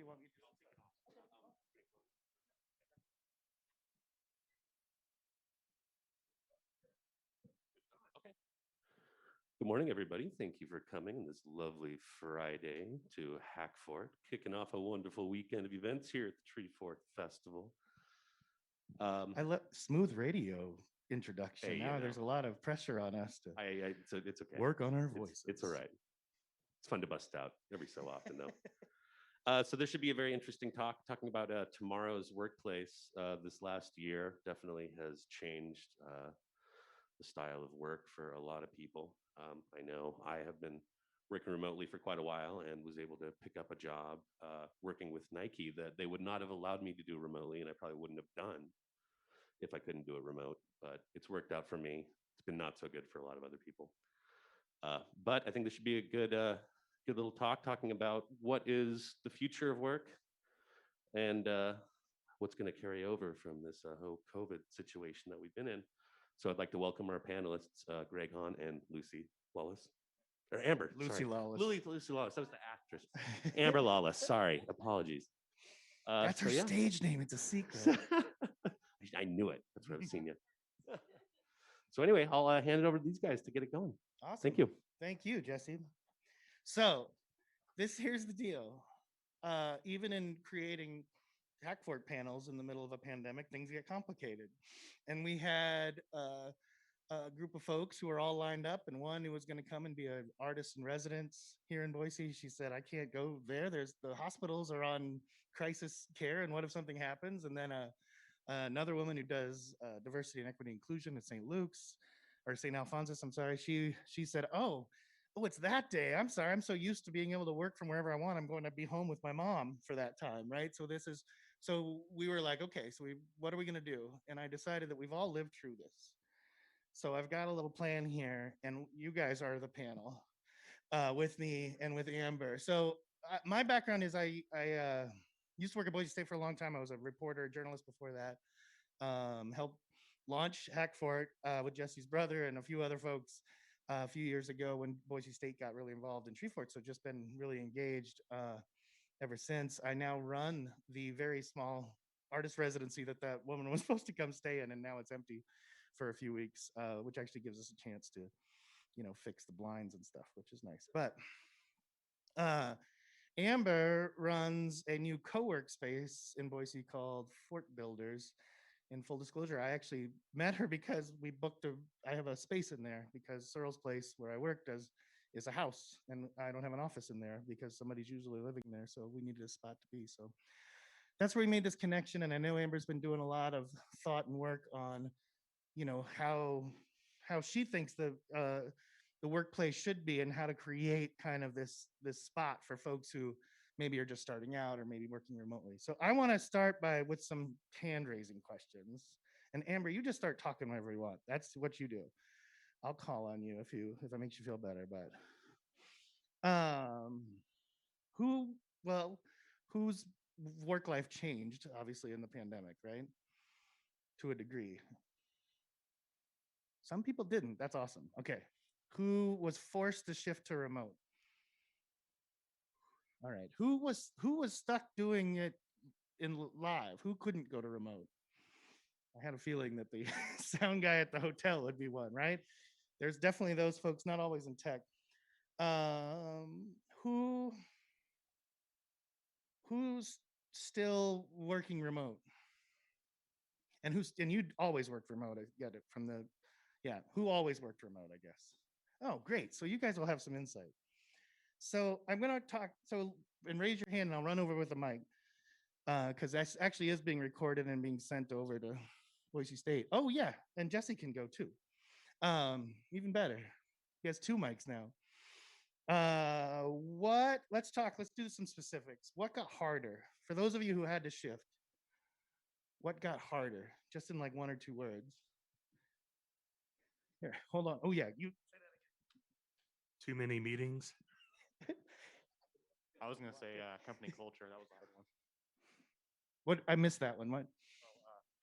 want me to? Okay. Good morning, everybody. Thank you for coming this lovely Friday to Hackfort, kicking off a wonderful weekend of events here at the Tree Fort Festival. I let smooth radio introduction. Hey, Now there's a lot of pressure on us to it's okay. work on our voices. It's all right. It's fun to bust out every so often, though. So there should be a very interesting talking about tomorrow's workplace. This last year definitely has changed the style of work for a lot of people. I know I have been working remotely for quite a while and was able to pick up a job working with Nike that they would not have allowed me to do remotely, and I probably wouldn't have done if I couldn't do it remote. But it's worked out for me. It's been not so good for a lot of other people. But I think this should be a good little talking about what is the future of work and what's going to carry over from this whole COVID situation that we've been in. So I'd like to welcome our panelists, Greg Hahn and Lucy Lawless. Or Amber, Lucy Lawless. Lucy Lawless, that was the actress. Amber Lawless, sorry, apologies. That's her stage name, it's a secret. I knew it, that's what I was seeing you. So anyway, I'll hand it over to these guys to get it going. Awesome. Thank you. Thank you, Jesse. So here's the deal. Even in creating Hackfort panels in the middle of a pandemic, things get complicated. And we had a group of folks who were all lined up, and one who was going to come and be an artist in residence here in Boise. She said, I can't go there. The hospitals are on crisis care, and what if something happens? And then another woman who does diversity and equity inclusion at St. Luke's, or St. Alphonsus, I'm sorry. She said, oh, it's that day. I'm sorry. I'm so used to being able to work from wherever I want. I'm going to be home with my mom for that time, right? So we were like, okay, so what are we going to do? And I decided that we've all lived through this. So I've got a little plan here, and you guys are the panel with me and with Amber. So my background is I used to work at Boise State for a long time. I was a reporter, a journalist before that. Helped launch Hackfort with Jesse's brother and a few other folks a few years ago when Boise State got really involved in Tree Fort. So just been really engaged ever since. I now run the very small artist residency that woman was supposed to come stay in, and now it's empty for a few weeks, which actually gives us a chance to, fix the blinds and stuff, which is nice. But Amber runs a new co-work space in Boise called Fort Builders. In full disclosure, I actually met her because I have a space in there because Searle's place where I work is a house, and I don't have an office in there because somebody's usually living there. So we needed a spot to be. So that's where we made this connection. And I know Amber's been doing a lot of thought and work on, how she thinks the workplace should be and how to create kind of this spot for folks who maybe are just starting out or maybe working remotely. So I want to start with some hand raising questions. And Amber, you just start talking whenever you want. That's what you do. I'll call on you if it makes you feel better. But whose work life changed obviously in the pandemic, right? To a degree. Some people didn't. That's awesome. Okay. Who was forced to shift to remote? All right. Who was stuck doing it in live? Who couldn't go to remote? I had a feeling that the sound guy at the hotel would be one, right? There's definitely those folks, not always in tech. Who's still working remote? And you always worked remote. I get it from who always worked remote, I guess. Oh, great. So you guys will have some insight. So I'm going to talk, and raise your hand and I'll run over with the mic because that actually is being recorded and being sent over to Boise State. Oh yeah, and Jesse can go too. Even better. He has 2 mics now. Let's do some specifics. What got harder? For those of you who had to shift, what got harder? Just in like 1 or 2 words. Here, hold on. Oh yeah, you say that again. Too many meetings. I was going to say company culture. That was a hard one. What? I missed that one. What?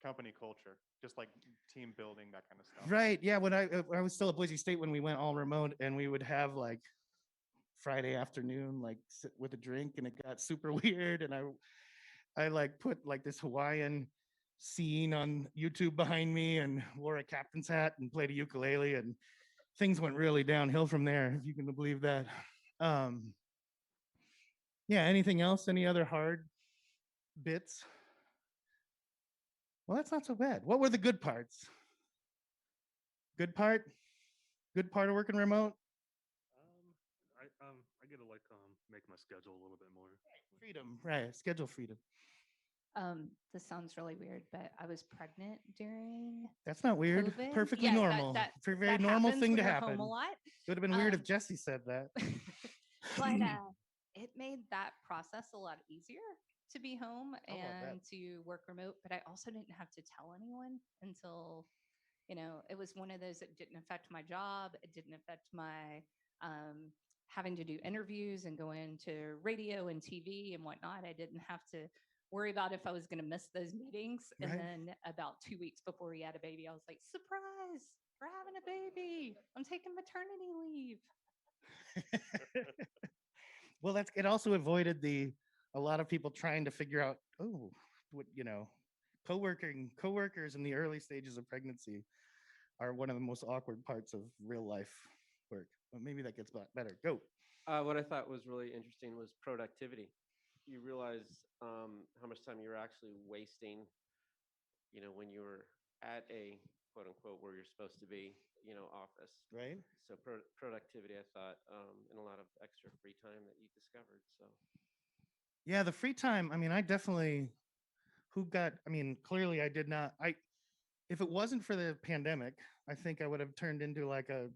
Company culture, just like team building, that kind of stuff. Right. Yeah. When I was still at Boise State when we went all remote, and we would have like Friday afternoon, like sit with a drink, and it got super weird. And I like put like this Hawaiian scene on YouTube behind me and wore a captain's hat and played a ukulele, and things went really downhill from there, if you can believe that. Um, yeah, anything else? Any other hard bits? Well, that's not so bad. What were the good parts? Good part? Good part of working remote? I get to like make my schedule a little bit more. Freedom, right? Schedule freedom. This sounds really weird, but I was pregnant during That's not weird. COVID. Perfectly Yeah, normal. For a very that normal happens thing when to you're happen. home a It lot. would have been weird if Um, Jesse said that. but it made that process a lot easier to be home Oh, I bet. and to work remote. But I also didn't have to tell anyone until, it was one of those that didn't affect my job. It didn't affect my having to do interviews and go into radio and TV and whatnot. I didn't have to worry about if I was going to miss those meetings. And Right. then about 2 weeks before he had a baby, I was like, surprise, we're having a baby. I'm taking maternity leave. Well, that's it. Also avoided a lot of people trying to figure out, oh, what coworkers in the early stages of pregnancy are one of the most awkward parts of real life work. But maybe that gets better. Go. What I thought was really interesting was productivity. You realize how much time you're actually wasting, when you were at a quote unquote where you're supposed to be, office. Right. So productivity, I thought, and a lot of extra free time that you discovered. So Yeah, the free time. I mean, clearly I did not. If it wasn't for the pandemic, I think I would have turned into like a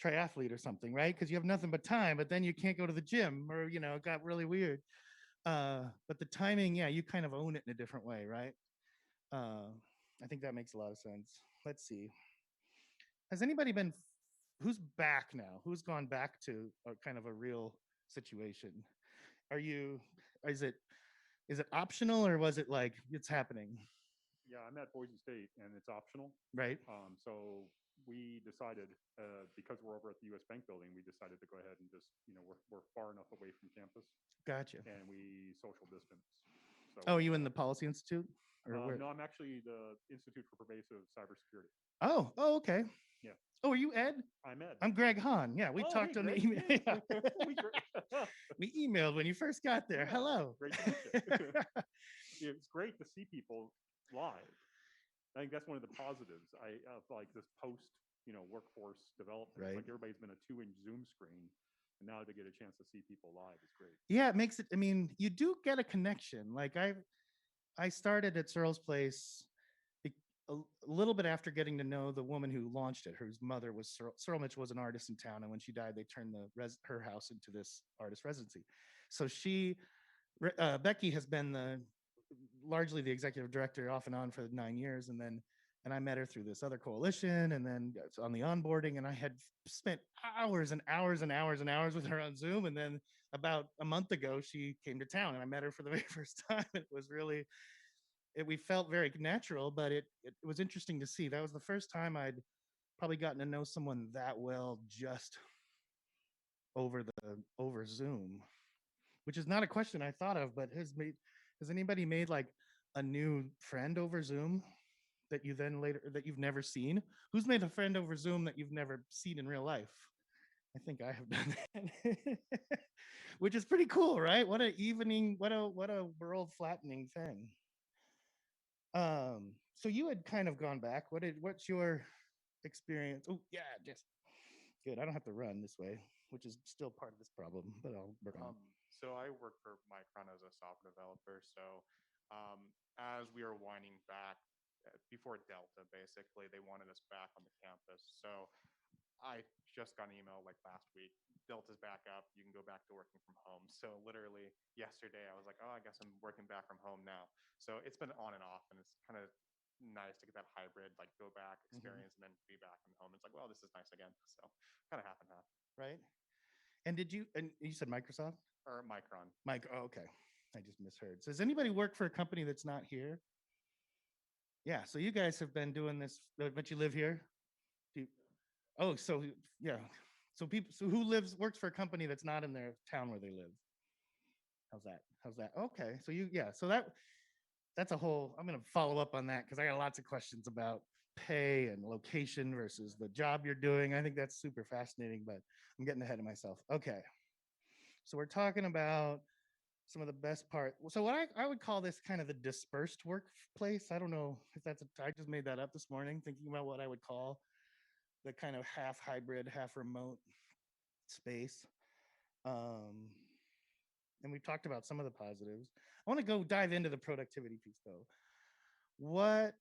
triathlete or something, right? Because you have nothing but time, but then you can't go to the gym, or it got really weird. But the timing, yeah, you kind of own it in a different way, right? I think that makes a lot of sense. Let's see. Has anybody who's back now? Who's gone back to a kind of a real situation? Is it optional, or was it like it's happening, Yeah, I'm at Boise State, and it's optional. right? So we decided, because we're over at the U.S. Bank building, we decided to go ahead and just, we're far enough away from campus, Gotcha. and we social distance. So Oh, are you in the Policy Institute? Or where? no, I'm actually the Institute for Pervasive Cybersecurity. Oh, okay. Yeah. Oh, are you Ed? I'm Ed. I'm Greg Hahn. Yeah, we Oh, talked hey, on the Greg. email. Yeah. Yeah. We emailed when you first got there. Yeah, Hello. Great to meet you. It's great to see people live. I think that's one of the positives of like this post, workforce development. Right. Like everybody's been a 2-inch Zoom screen, and now to get a chance to see people live is great. Yeah, it makes it. I mean, you do get a connection. Like I started at Searle's Place a little bit after getting to know the woman who launched it, whose mother was Searle Mitchell was an artist in town, and when she died, they turned her house into this artist residency. So Becky has been largely the executive director off and on for 9 years, and I met her through this other coalition, and then on the onboarding, and I had spent hours and hours and hours and hours with her on Zoom, and then about a month ago she came to town, and I met her for the very first time. It was really we felt very natural, but it was interesting to see. That was the first time I'd probably gotten to know someone that well just over Zoom, which is not a question I thought of, but has anybody made like a new friend over Zoom that you've never seen? Who's made a friend over Zoom that you've never seen in real life? I think I have done that. Which is pretty cool, right? What a world flattening thing. So you had kind of gone back. What's your experience? Oh yeah, just good. I don't have to run this way, which is still part of this problem, but I'll work on it. So I work for Micron as a software developer. So as we were winding back before Delta, basically, they wanted us back on the campus. So I just got an email like last week. Delta's back up. You can go back to working from home. So literally yesterday, I was like, oh, I guess I'm working back from home now. So it's been on and off, and it's kind of nice to get that hybrid, like go back, experience, and then be back from home. It's like, well, this is nice again. So kind of half and half. Right. And you said Microsoft? Or Micron. Oh, okay. I just misheard. So does anybody work for a company that's not here? Yeah. So you guys have been doing this, but you live here? Oh, so yeah. So people, so who works for a company that's not in their town where they live? How's that? How's that? Okay, so so that's a whole. I'm gonna follow up on that because I got lots of questions about pay and location versus the job you're doing. I think that's super fascinating, but I'm getting ahead of myself. Okay, so we're talking about some of the best part. So what I would call this kind of the dispersed workplace. I don't know if I just made that up this morning, thinking about what I would call the kind of half hybrid, half remote space. Um, and we've talked about some of the positives. I want to go dive into the productivity piece though. What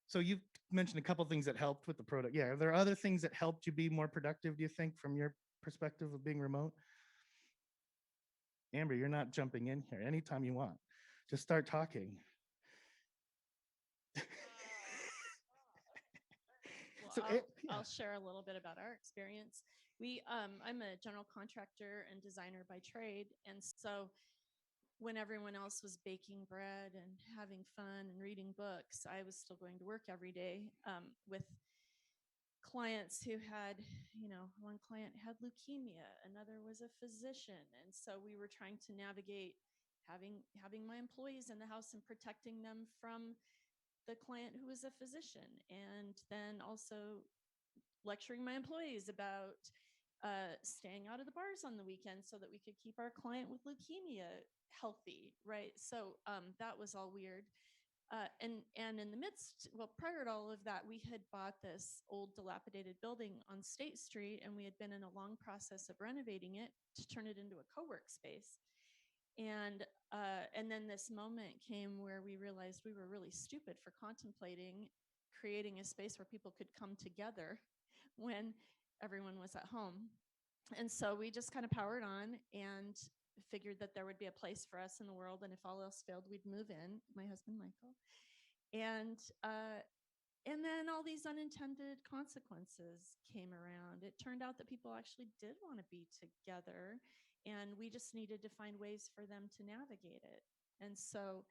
So you've mentioned a couple things that helped with the product. Yeah, are there other things that helped you be more productive, do you think, from your perspective of being remote? Amber, you're not jumping in here anytime you want. Just start talking. Well, So I'll share a little bit about our experience. I'm a general contractor and designer by trade, and so when everyone else was baking bread and having fun and reading books, I was still going to work every day with clients who had, one client had leukemia, another was a physician, and so we were trying to navigate having my employees in the house and protecting them from the client who was a physician, and then also lecturing my employees about staying out of the bars on the weekend so that we could keep our client with leukemia healthy, right? So that was all weird. And in the midst, well, prior to all of that, we had bought this old dilapidated building on State Street, and we had been in a long process of renovating it to turn it into a co-work space. And then this moment came where we realized we were really stupid for contemplating creating a space where people could come together when everyone was at home. And so we just kind of powered on and figured that there would be a place for us in the world, and if all else failed, we'd move in. My husband Michael, and then all these unintended consequences came around. It turned out that people actually did want to be together, and we just needed to find ways for them to navigate it. And so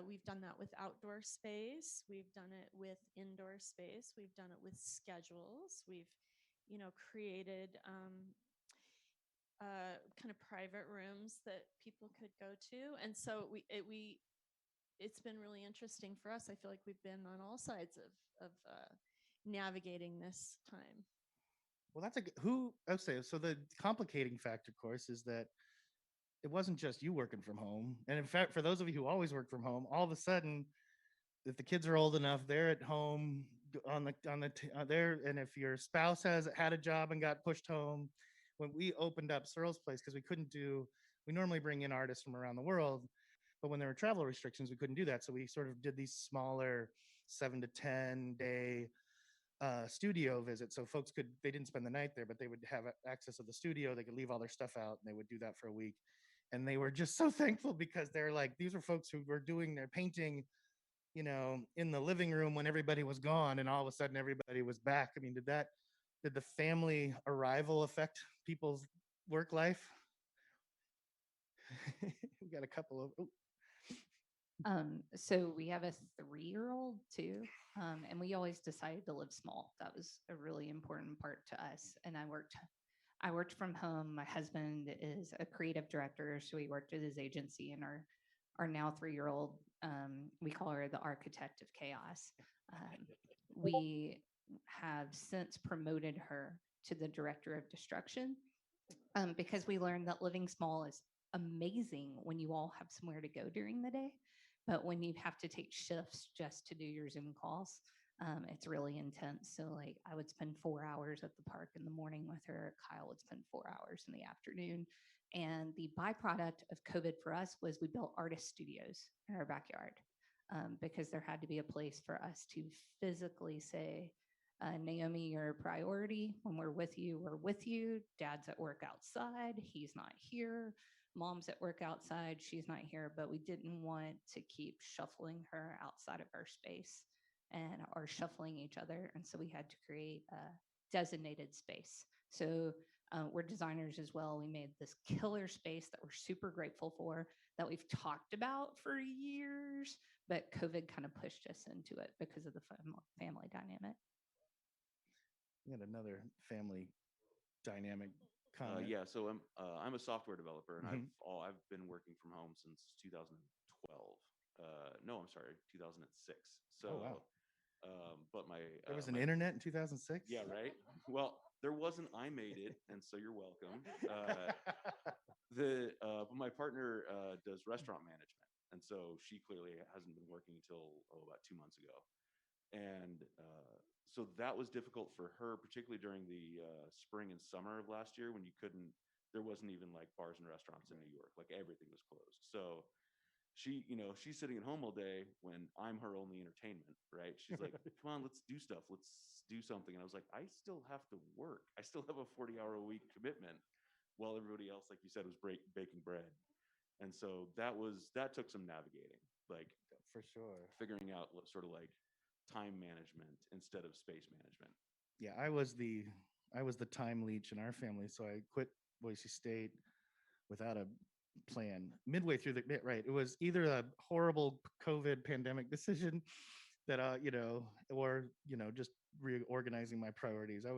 we've done that with outdoor space. We've done it with indoor space. We've done it with schedules. We've, created kind of private rooms that people could go to. And so it's been really interesting for us. I feel like we've been on all sides of navigating this time. well, that's okay. So the complicating factor, of course, is that it wasn't just you working from home. And in fact, for those of you who always work from home, all of a sudden, if the kids are old enough, they're at home there. And if your spouse has had a job and got pushed home, when we opened up Searle's place, because we normally bring in artists from around the world, but when there were travel restrictions, we couldn't do that. So we sort of did these smaller 7 to 10 day studio visits. So they didn't spend the night there, but they would have access to the studio. They could leave all their stuff out, and they would do that for a week. And they were just so thankful because they're like, these were folks who were doing their painting, in the living room when everybody was gone, and all of a sudden everybody was back. I mean, did the family arrival affect people's work life? We got a couple of, So we have a 3-year-old too, and we always decided to live small. That was a really important part to us. And I worked from home. My husband is a creative director, so we worked at his agency. And our now 3-year-old, we call her the architect of chaos. We have since promoted her to the director of destruction, because we learned that living small is amazing when you all have somewhere to go during the day. But when you have to take shifts just to do your Zoom calls, it's really intense. So like I would spend 4 hours at the park in the morning with her. Kyle would spend 4 hours in the afternoon. And the byproduct of COVID for us was we built artist studios in our backyard, because there had to be a place for us to physically say, Naomi, you're a priority. When we're with you, we're with you. Dad's at work outside. He's not here. Mom's at work outside. She's not here. But we didn't want to keep shuffling her outside of our space or shuffling each other. And so we had to create a designated space. So we're designers as well. We made this killer space that we're super grateful for, that we've talked about for years, but COVID kind of pushed us into it because of the family dynamic. You had another family dynamic comment. Yeah, so I'm a software developer, and Mhm. I've been working from home since 2012. No, I'm sorry, 2006. So, Oh, wow. but my There was an my internet in 2006. yeah, right. Well, there wasn't. I made it, and so you're welcome. But my partner does restaurant management, and so she clearly hasn't been working until about 2 months ago, and so that was difficult for her, particularly during the spring and summer of last year when you couldn't. There wasn't even like bars and restaurants in New York; like everything was closed. So she's sitting at home all day when I'm her only entertainment, right? She's like, come on, let's do stuff. Let's do something. And I was like, I still have to work. I still have a 40-hour a week commitment while everybody else, like you said, was baking bread. And so that took some navigating, like For sure. figuring out what sort of like time management instead of space management. Yeah, I was the time leech in our family, so I quit Boise State without a plan. Midway through the right, it was either a horrible COVID pandemic decision that or just reorganizing my priorities. It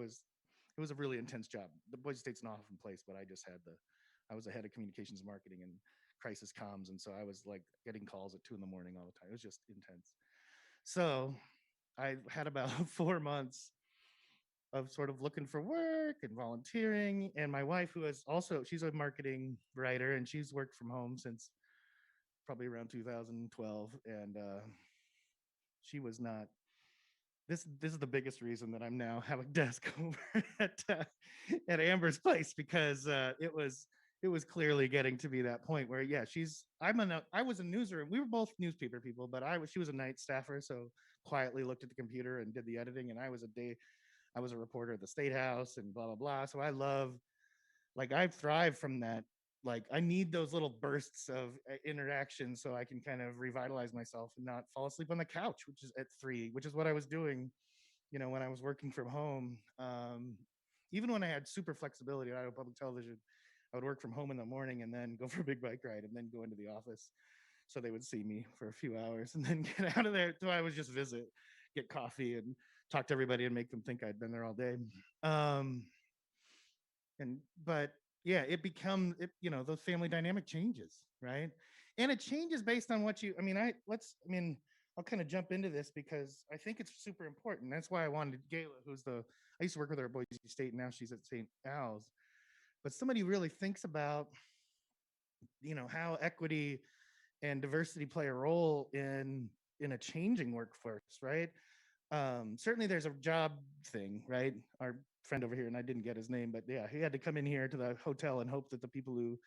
was a really intense job. The Boise State's an awesome place, but I was the head of communications marketing and crisis comms, and so I was like getting calls at 2 in the morning all the time. It was just intense. So I had about 4 months of sort of looking for work and volunteering. And my wife, who is also, she's a marketing writer and she's worked from home since probably around 2012. And she was not, this is the biggest reason that I'm now have a desk over at Amber's place, because it was clearly getting to be that point where, yeah, I was a newsroom. We were both newspaper people, but she was a night staffer. So quietly looked at the computer and did the editing. And I was a reporter at the State House and blah, blah, blah. So I thrive from that. Like, I need those little bursts of interaction so I can kind of revitalize myself and not fall asleep on the couch, which is at 3, which is what I was doing, when I was working from home. Even when I had super flexibility at Iowa Public Television, I would work from home in the morning and then go for a big bike ride and then go into the office so they would see me for a few hours and then get out of there. So I would just visit, get coffee, and talk to everybody and make them think I'd been there all day. Um, but yeah, the family dynamic changes, right? And it changes based on what you. I'll kind of jump into this because I think it's super important. That's why I wanted Gayla, I used to work with her at Boise State, and now she's at St. Al's. But somebody really thinks about, how equity and diversity play a role in a changing workforce, right? Certainly there's a job thing, right? Our friend over here, and I didn't get his name, but yeah, he had to come in here to the hotel and hope that the people who,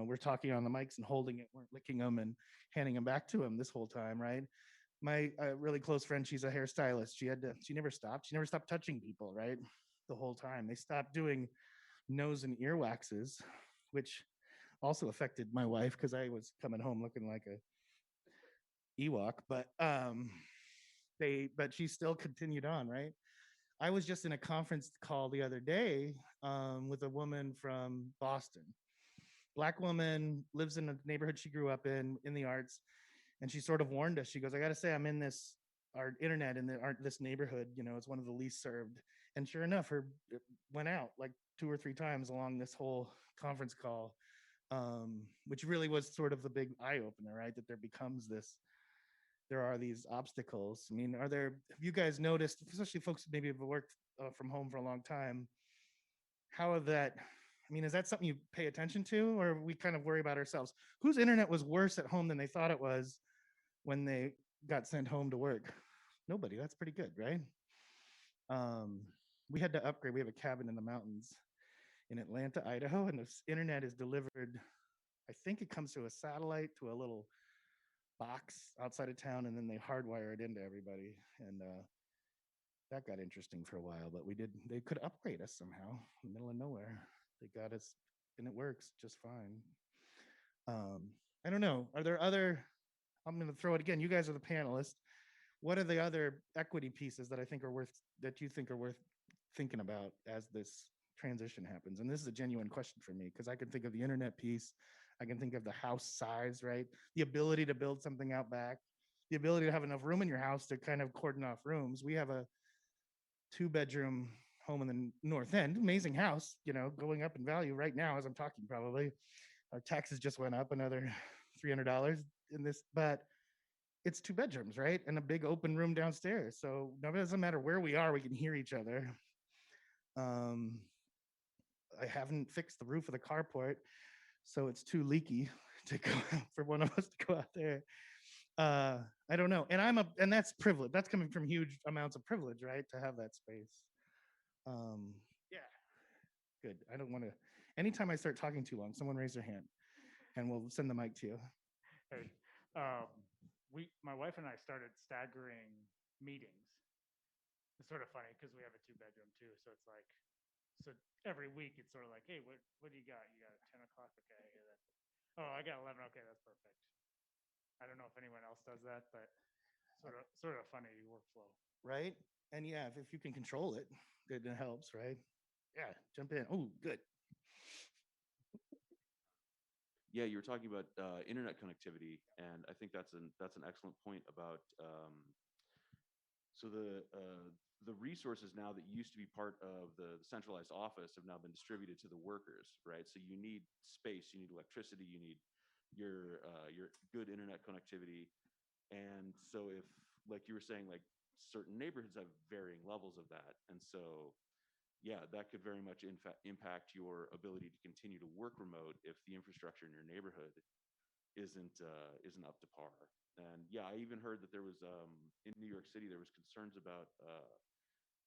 were talking on the mics and holding it weren't licking them and handing them back to him this whole time, right? My really close friend, she's a hairstylist. She never stopped. She never stopped touching people, right? The whole time. They stopped doing nose and ear waxes, which also affected my wife because I was coming home looking like a Ewok, but she still continued on, right? I was just in a conference call the other day with a woman from Boston, Black woman, lives in a neighborhood she grew up in the arts, and she sort of warned us. She goes, "I got to say, I'm in our internet in this neighborhood. It's one of the least served." And sure enough, it went out like 2 or 3 times along this whole conference call, which really was sort of the big eye opener, right? That there are these obstacles. I mean, have you guys noticed, especially folks who maybe have worked from home for a long time, is that something you pay attention to, or we kind of worry about ourselves? Whose internet was worse at home than they thought it was when they got sent home to work? Nobody. That's pretty good, right? Um, we had to upgrade. We have a cabin in the mountains in Atlanta, Idaho, and this internet is delivered. I think it comes to a satellite to a little box outside of town, and then they hardwire it into everybody. And that got interesting for a while, but they could upgrade us somehow in the middle of nowhere. They got us, and it works just fine. I don't know. Are there other, I'm going to throw it again. You guys are the panelists. What are the other equity pieces that you think are worth thinking about as this transition happens? And this is a genuine question for me, because I can think of the internet piece. I can think of the house size, right? The ability to build something out back, the ability to have enough room in your house to kind of cordon off rooms. We have a 2-bedroom home in the North End, amazing house, you know, going up in value right now as I'm talking. Probably our taxes just went up another $300 in this, but it's 2 bedrooms, right, and a big open room downstairs. So no, it doesn't matter where we are, we can hear each other. I haven't fixed the roof of the carport, so it's too leaky to go for one of us to go out there. I don't know, and that's privilege. That's coming from huge amounts of privilege, right, to have that space. Yeah, good. I don't want to. Anytime I start talking too long, someone raise their hand, and we'll send the mic to you. Hey, my wife and I started staggering meetings. It's sort of funny because we have a 2-bedroom too, so it's like, so every week it's sort of like, hey, what do you got? You got 10 o'clock, okay? And then, oh, I got 11, okay, that's perfect. I don't know if anyone else does that, but sort of funny workflow. Right, and yeah, if you can control it, it helps, right? Yeah, jump in. Oh, good. Yeah, you were talking about internet connectivity, and I think that's an excellent point about so the resources now that used to be part of the centralized office have now been distributed to the workers, right? So you need space, you need electricity, you need your good internet connectivity, and so if, like you were saying, like certain neighborhoods have varying levels of that, and so yeah, that could very much impact your ability to continue to work remote if the infrastructure in your neighborhood isn't up to par. And yeah, I even heard that there was in New York City there was concerns about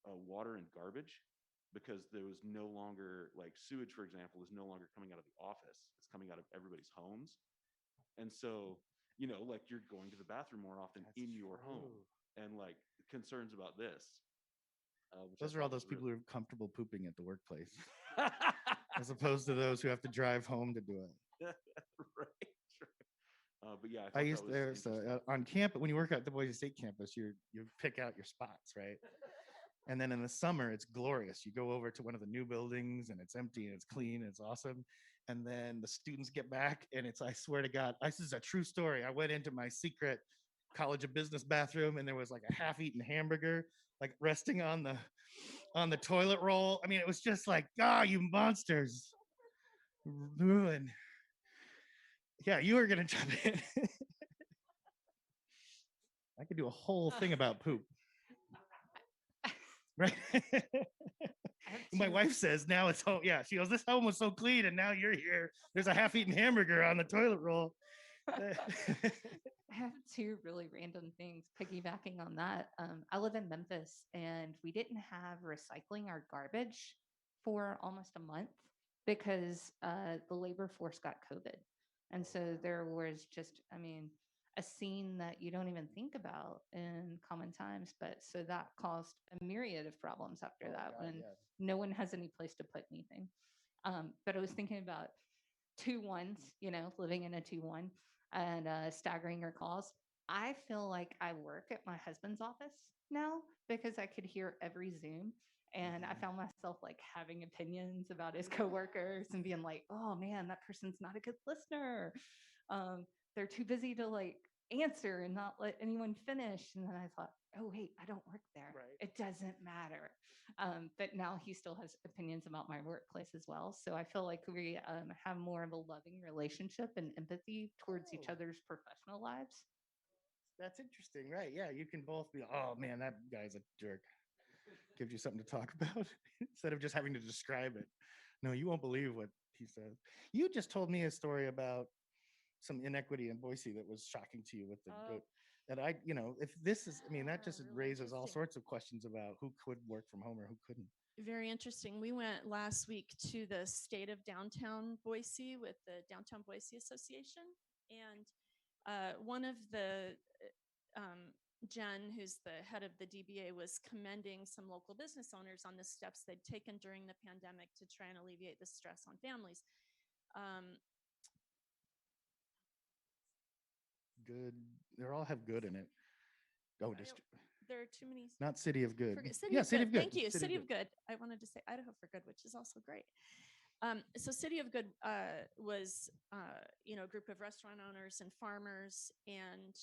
water and garbage because there was no longer, like, sewage, for example, is no longer coming out of the office; it's coming out of everybody's homes. And so, you know, like, you're going to the bathroom more often That's in your home, true. and like concerns about this. Which I Those are all thought was those people who are comfortable pooping at the workplace, really- as opposed to those who have to drive home to do it. right. Sure. But yeah, I I thought used that was there's interesting. on campus when you work at the Boise State campus, you pick out your spots, right? And then in the summer, it's glorious. You go over to one of the new buildings and it's empty and it's clean and it's awesome. And then the students get back and it's, I swear to God, this is a true story. I went into my secret College of Business bathroom and there was like a half-eaten hamburger, like resting on the toilet roll. I mean, it was just like, you monsters. Ruin. Yeah, you were gonna jump in. I could do a whole thing about poop. Right. My wife says now it's home. Yeah, she goes, this home was so clean, and now you're here. There's a half-eaten hamburger on the toilet roll. I have 2 really random things piggybacking on that. I live in Memphis and we didn't have recycling our garbage for almost a month because the labor force got COVID. And so there was just, I mean, a scene that you don't even think about in common times. But so that caused a myriad of problems after that when no one has any place to put anything. But I was thinking about 2-1s, you know, living in a 2-1 and staggering your calls. I feel like I work at my husband's office now because I could hear every Zoom. And I found myself like having opinions about his coworkers and being like, oh man, that person's not a good listener. They're too busy to like answer and not let anyone finish. And then I thought, oh, wait, I don't work there. Right. It doesn't matter. But now he still has opinions about my workplace as well. So I feel like we have more of a loving relationship and empathy towards each Oh. other's professional lives. That's interesting, right? Yeah, you can both be, oh man, that guy's a jerk. Gives you something to talk about instead of just having to describe it. No, you won't believe what he says. You just told me a story about some inequity in Boise that was shocking to you with the goat. That if this is, I mean, that just Really raises all interesting. sorts of questions about who could work from home or who couldn't. Very interesting. We went last week to the state of downtown Boise with the Downtown Boise Association. And one of the, Jen, who's the head of the DBA, was commending some local business owners on the steps they'd taken during the pandemic to try and alleviate the stress on families. Good. They all have good in it. Oh, There are too many. not City of Good. City Yeah, of City Good. of Good. Thank you. City of Good. I wanted to say Idaho for Good, which is also great. So City of Good was, a group of restaurant owners and farmers, and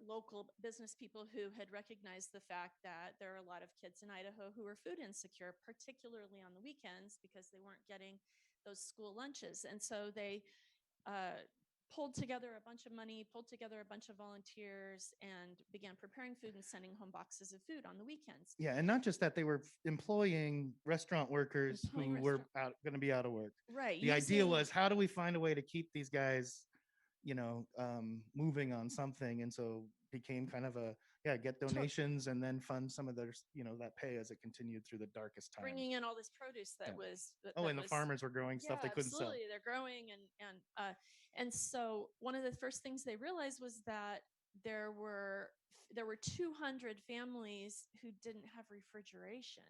local business people who had recognized the fact that there are a lot of kids in Idaho who are food insecure, particularly on the weekends because they weren't getting those school lunches. And so they pulled together a bunch of money, pulled together a bunch of volunteers, and began preparing food and sending home boxes of food on the weekends. Yeah, and not just that, they were employing restaurant workers Employing who were going to be out of work. Right. The idea using- was, how do we find a way to keep these guys, moving on something? And so became kind of get donations and then fund some of their, that pay as it continued through the darkest time. bringing in all this produce that Yeah. was. And the farmers were growing stuff they couldn't sell. Absolutely, they're growing, and so one of the first things they realized was that there were 200 families who didn't have refrigeration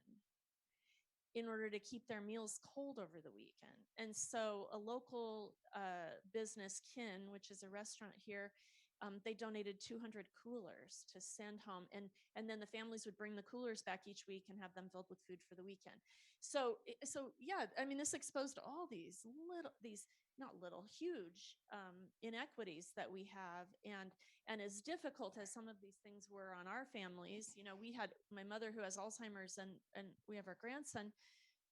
in order to keep their meals cold over the weekend. And so a local business, Kin, which is a restaurant here, they donated 200 coolers to send home, and then the families would bring the coolers back each week and have them filled with food for the weekend. So yeah, I mean, this exposed all these huge inequities that we have, and as difficult as some of these things were on our families, we had my mother who has Alzheimer's, and we have our grandson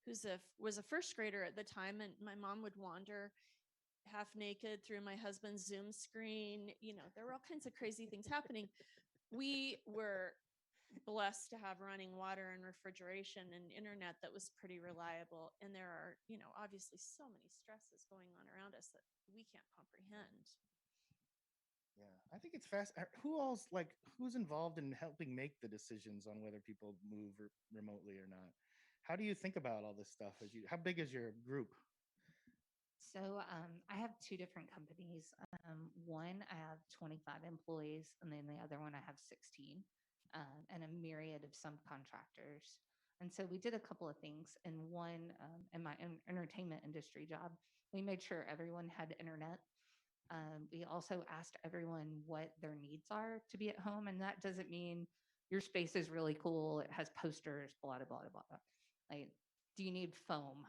was a first grader at the time, and my mom would wander half naked through my husband's Zoom screen. There were all kinds of crazy things happening. We were blessed to have running water and refrigeration and internet that was pretty reliable. And there are, obviously so many stresses going on around us that we can't comprehend. Yeah, I think it's fast. Who's involved in helping make the decisions on whether people move remotely or not? How do you think about all this stuff? How big is your group? So I have two different companies. One, I have 25 employees, and then the other one, I have 16, and a myriad of subcontractors. And so we did a couple of things. And one, in my entertainment industry job, we made sure everyone had internet. We also asked everyone what their needs are to be at home. And that doesn't mean your space is really cool, it has posters, blah, blah, blah, blah. Like, do you need foam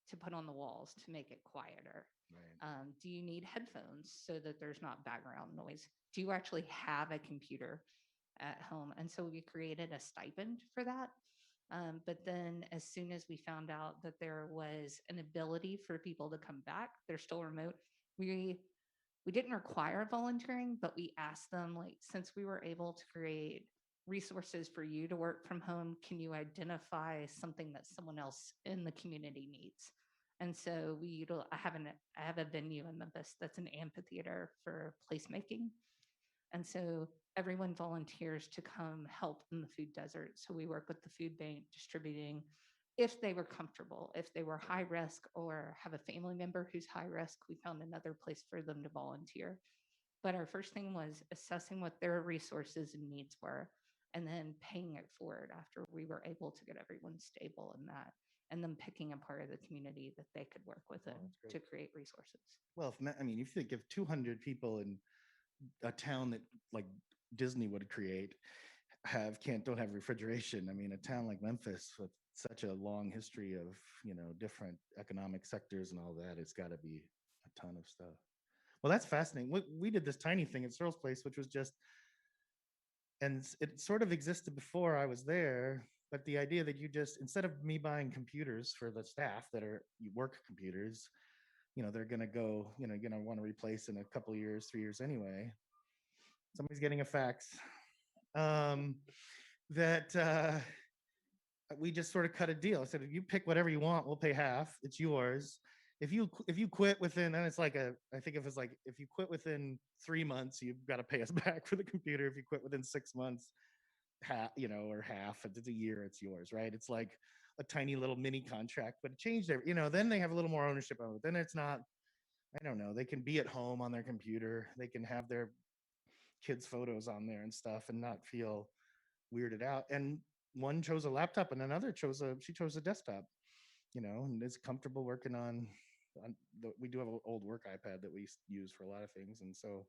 to put on the walls to make it quieter? Right. Do you need headphones so that there's not background noise? Do you actually have a computer at home? And so we created a stipend for that. But then as soon as we found out that there was an ability for people to come back, they're still remote, we didn't require volunteering, but we asked them, like, since we were able to create resources for you to work from home, can you identify something that someone else in the community needs? And so I have a venue in Memphis that's an amphitheater for placemaking. And so everyone volunteers to come help in the food desert. So we work with the food bank distributing if they were comfortable. If they were high risk or have a family member who's high risk, we found another place for them to volunteer. But our first thing was assessing what their resources and needs were, and then paying it forward after we were able to get everyone stable in that, and then picking a part of the community that they could work within to create resources. Well, if you think of 200 people in a town that like Disney would create don't have refrigeration. I mean, a town like Memphis with such a long history of different economic sectors and all that, it's got to be a ton of stuff. Well, that's fascinating. We did this tiny thing at Searle's place, which was just, and it sort of existed before I was there, but the idea that you just, instead of me buying computers for the staff that are work computers, they're going to go, going to want to replace in a couple of years, 3 years anyway. Somebody's getting a fax. We just sort of cut a deal. I said, if you pick whatever you want, we'll pay half. It's yours. If you quit within, and it's like I think if it's like, if you quit within 3 months, you've got to pay us back for the computer. If you quit within 6 months, or half, if it's a year, it's yours, right? It's like a tiny little mini contract, but it changed then they have a little more ownership of it. Then it's not, I don't know, they can be at home on their computer. They can have their kids' photos on there and stuff and not feel weirded out. And one chose a laptop and another chose a desktop, and is comfortable working on we do have an old work iPad that we use for a lot of things. And so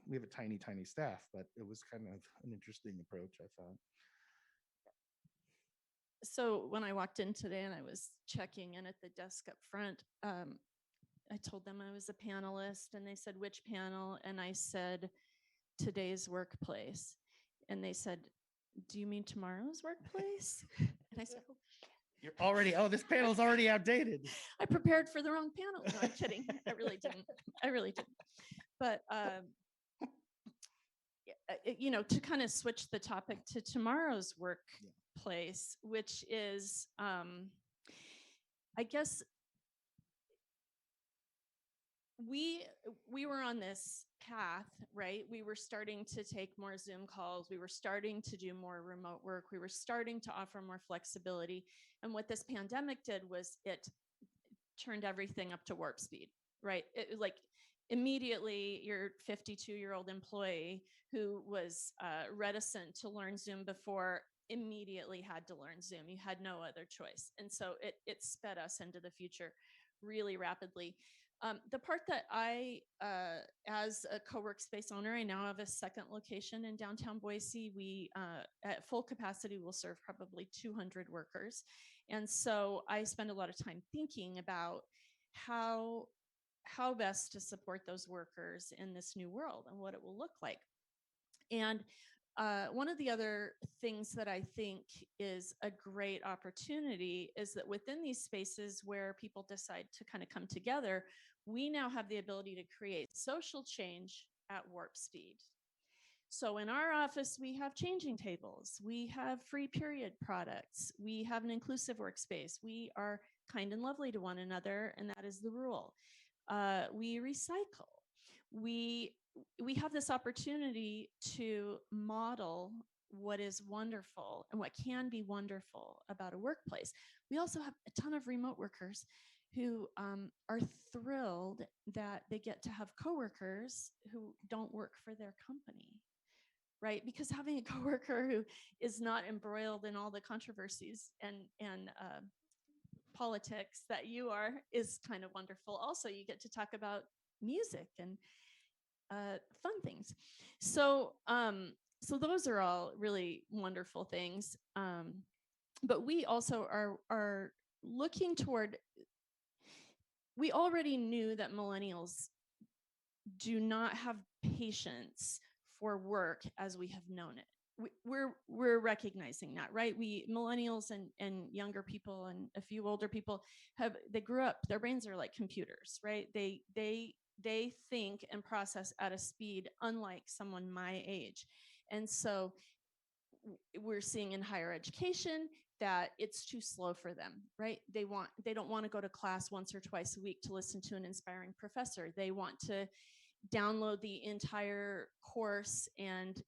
we have a tiny staff, but it was kind of an interesting approach, I thought. So when I walked in today and I was checking in at the desk up front, I told them I was a panelist, and they said, which panel? And I said, today's workplace. And they said, do you mean tomorrow's workplace? And I said, oh, You're already, oh, this panel's already outdated. I prepared for the wrong panel. No, I'm kidding. I really didn't. I really didn't. But, to kind of switch the topic to tomorrow's workplace, which is, I guess, we were on this path, right? We were starting to take more Zoom calls. We were starting to do more remote work. We were starting to offer more flexibility. And what this pandemic did was it turned everything up to warp speed, right? It was like immediately your 52-year-old employee who was reticent to learn Zoom before immediately had to learn Zoom. You had no other choice. And so it sped us into the future really rapidly. The part that I, as a co-work space owner, I now have a second location in downtown Boise. We, at full capacity, will serve probably 200 workers. And so I spend a lot of time thinking about how best to support those workers in this new world and what it will look like. And one of the other things that I think is a great opportunity is that within these spaces where people decide to kind of come together, we now have the ability to create social change at warp speed. So in our office, we have changing tables, we have free period products, we have an inclusive workspace, we are kind and lovely to one another, and that is the rule. We recycle. We have this opportunity to model what is wonderful and what can be wonderful about a workplace. We also have a ton of remote workers who are thrilled that they get to have coworkers who don't work for their company, right? Because having a coworker who is not embroiled in all the controversies and politics that you are is kind of wonderful. Also, you get to talk about music and fun things. So those are all really wonderful things. But we also are looking toward, we already knew that millennials do not have patience for work as we have known it. We're recognizing that, right? We millennials and younger people and a few older people they grew up, their brains are like computers, right? They think and process at a speed unlike someone my age. And so we're seeing in higher education that it's too slow for them, right? They don't want to go to class once or twice a week to listen to an inspiring professor. They want to download the entire course and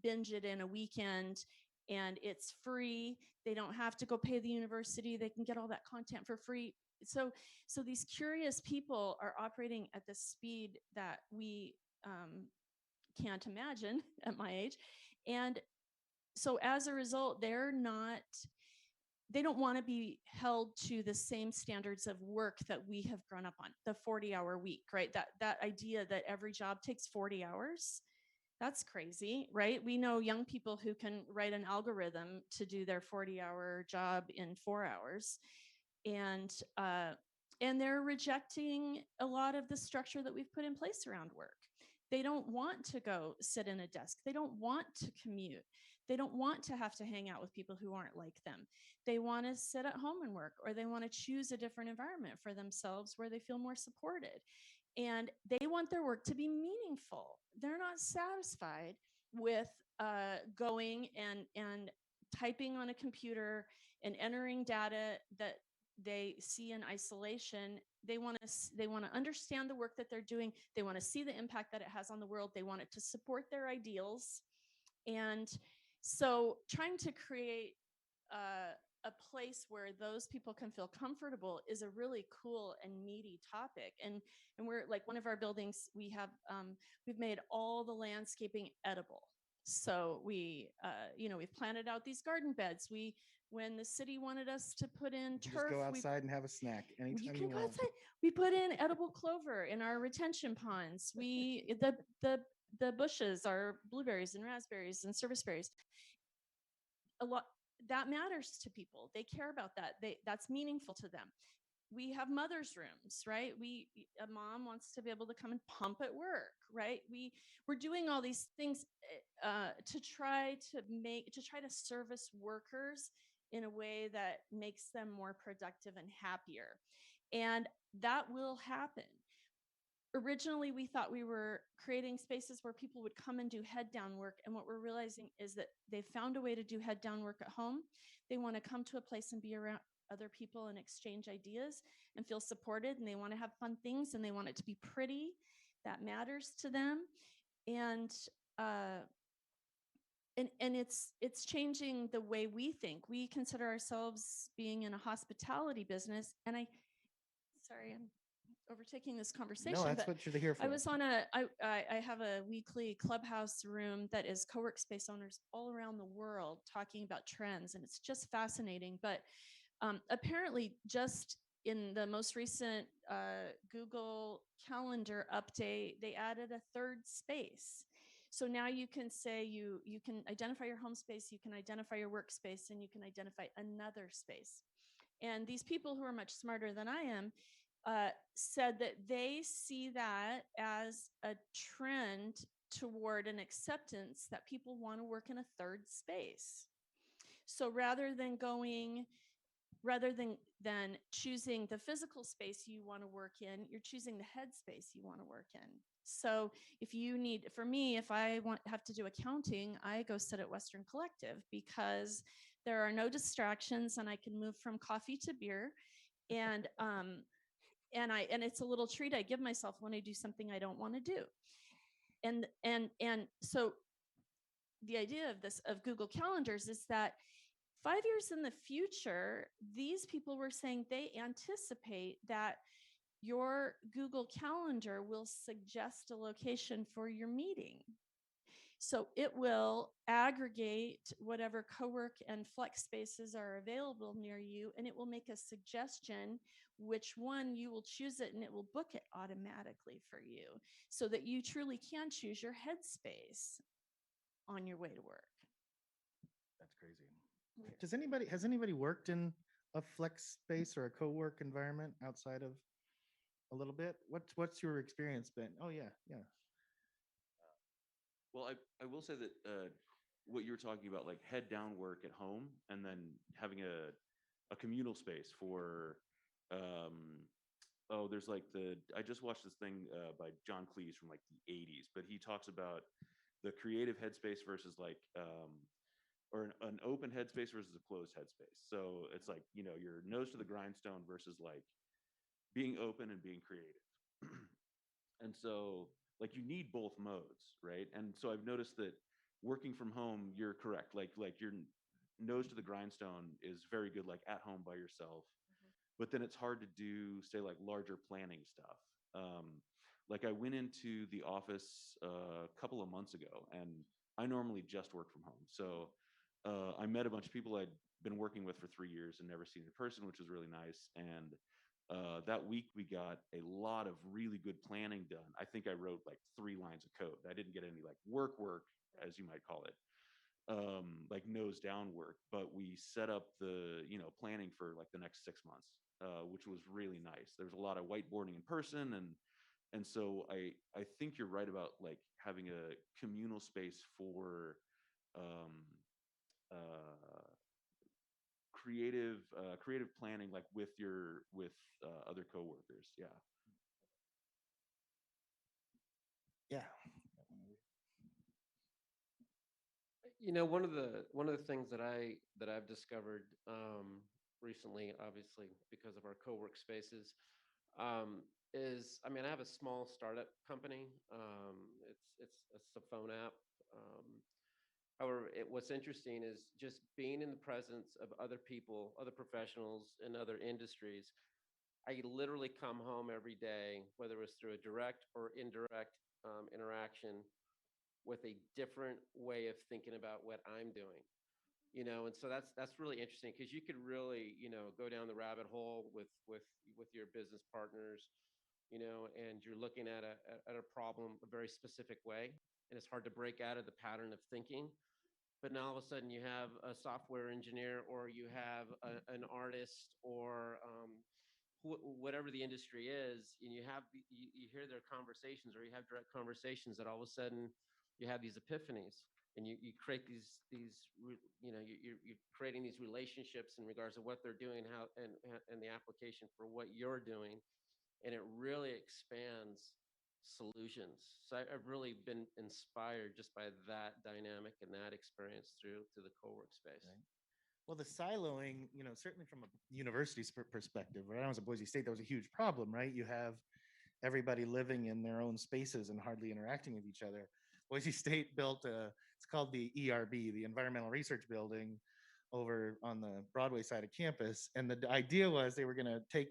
binge it in a weekend, and it's free. They don't have to go pay the university. They can get all that content for free. So these curious people are operating at the speed that we can't imagine at my age. And so as a result, they don't want to be held to the same standards of work that we have grown up on, the 40-hour week, right? That idea that every job takes 40 hours, that's crazy, right? We know young people who can write an algorithm to do their 40-hour job in 4 hours. And they're rejecting a lot of the structure that we've put in place around work. They don't want to go sit in a desk. They don't want to commute. They don't want to have to hang out with people who aren't like them. They want to sit at home and work, or they want to choose a different environment for themselves where they feel more supported. And they want their work to be meaningful. They're not satisfied with going and typing on a computer and entering data that they see in isolation. They want to understand the work that they're doing. They want to see the impact that it has on the world. They want it to support their ideals. And so trying to create a place where those people can feel comfortable is a really cool and meaty topic. And we're like, one of our buildings, we've made all the landscaping edible. So we've planted out these garden beds. When the city wanted us to put in turf, just go outside and have a snack anytime you you can go want. outside. We put in edible clover in our retention ponds. The bushes are blueberries and raspberries and serviceberries. A lot that matters to people. They care about that. That's meaningful to them. we have mother's rooms, right? A mom wants to be able to come and pump at work, right? We're doing all these things to try to service workers in a way that makes them more productive and happier. And that will happen. Originally, we thought we were creating spaces where people would come and do head down work. And what we're realizing is that they found a way to do head down work at home. They want to come to a place and be around other people and exchange ideas and feel supported. And they want to have fun things and they want it to be pretty. That matters to them. And it's changing the way we think. We consider ourselves being in a hospitality business. And sorry, I'm overtaking this conversation. No, that's but what you're here for. I was on I have a weekly clubhouse room that is co-work space owners all around the world talking about trends, and it's just fascinating. But apparently, just in the most recent Google Calendar update, they added a third space. So now you can say you can identify your home space, you can identify your workspace, and you can identify another space. And these people who are much smarter than I am said that they see that as a trend toward an acceptance that people want to work in a third space. So rather than choosing the physical space you want to work in, you're choosing the headspace you want to work in. So if I have to do accounting, I go sit at Western Collective because there are no distractions and I can move from coffee to beer. And it's a little treat I give myself when I do something I don't want to do. And so the idea of Google Calendars is that 5 years in the future, these people were saying they anticipate that your Google Calendar will suggest a location for your meeting. So it will aggregate whatever cowork and flex spaces are available near you, and it will make a suggestion which one you will choose it, and it will book it automatically for you so that you truly can choose your headspace on your way to work. That's crazy. Weird. Has anybody worked in a flex space or a co-work environment outside of a little bit? What's your experience been? Oh yeah. Well, I will say that what you were talking about, like head down work at home, and then having a communal space for, there's like I just watched this thing by John Cleese from like the 80s, but he talks about the creative headspace versus like, or an open headspace versus a closed headspace. So it's like, your nose to the grindstone versus like being open and being creative. And so like you need both modes, right? And so I've noticed that working from home, you're correct. Like your nose to the grindstone is very good, like at home by yourself. But then it's hard to do, say, like larger planning stuff. Like I went into the office a couple of months ago, and I normally just work from home. So I met a bunch of people I'd been working with for 3 years and never seen in person, which was really nice. And that week we got a lot of really good planning done. I think I wrote like 3 lines of code. I didn't get any like work, as you might call it, like nose down work, but we set up the, planning for like the next 6 months, which was really nice. There's a lot of whiteboarding in person. And so I think you're right about like having a communal space for creative planning, like with other coworkers. Yeah. One of the things that I've discovered recently, obviously because of our co-work spaces, is, I mean, I have a small startup company. It's a phone app. However, what's interesting is just being in the presence of other people, other professionals in other industries. I literally come home every day, whether it's through a direct or indirect interaction, with a different way of thinking about what I'm doing. And so that's really interesting, because you could really, go down the rabbit hole with your business partners, and you're looking at a problem a very specific way, and it's hard to break out of the pattern of thinking. But now all of a sudden you have a software engineer, or you have an artist, or whatever the industry is, and you hear their conversations, or you have direct conversations, that all of a sudden you have these epiphanies, and you create you're creating these relationships in regards to what they're doing, how and the application for what you're doing, and it really expands solutions. So I've really been inspired just by that dynamic and that experience through the co-work space. Right. Well, the siloing, certainly from a university's perspective, when I was at Boise State, that was a huge problem, right? You have everybody living in their own spaces and hardly interacting with each other. Boise State built it's called the ERB, the Environmental Research Building, over on the Broadway side of campus. And the idea was they were going to take,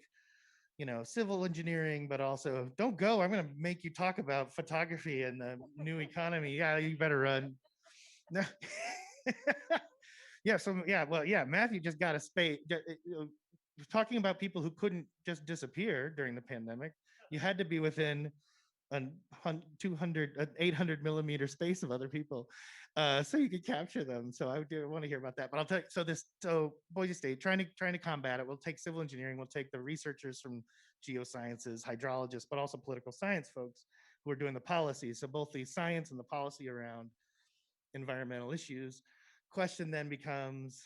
civil engineering, but also don't go. I'm going to make you talk about photography and the new economy. Yeah, you better run. No. Yeah. So yeah. Well, yeah. Matthew just got a space. Talking about people who couldn't just disappear during the pandemic, you had to be within a 200, an 800 millimeter space of other people, so you could capture them. So I do want to hear about that. But I'll tell you. So Boise State trying to combat it. We'll take civil engineering. We'll take the researchers from geosciences, hydrologists, but also political science folks who are doing the policy. So both the science and the policy around environmental issues. Question then becomes,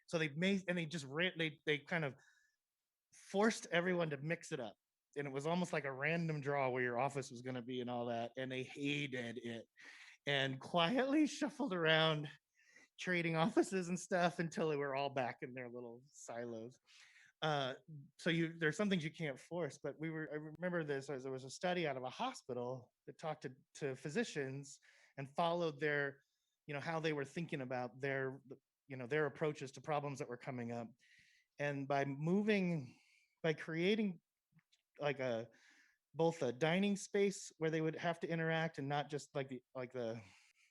so they just they kind of forced everyone to mix it up, and it was almost like a random draw where your office was going to be and all that, and they hated it and quietly shuffled around trading offices and stuff until they were all back in their little silos. So there's some things you can't force, but I remember this as there was a study out of a hospital that talked to physicians and followed their, how they were thinking about their approaches to problems that were coming up. And by creating like both a dining space where they would have to interact and not just like the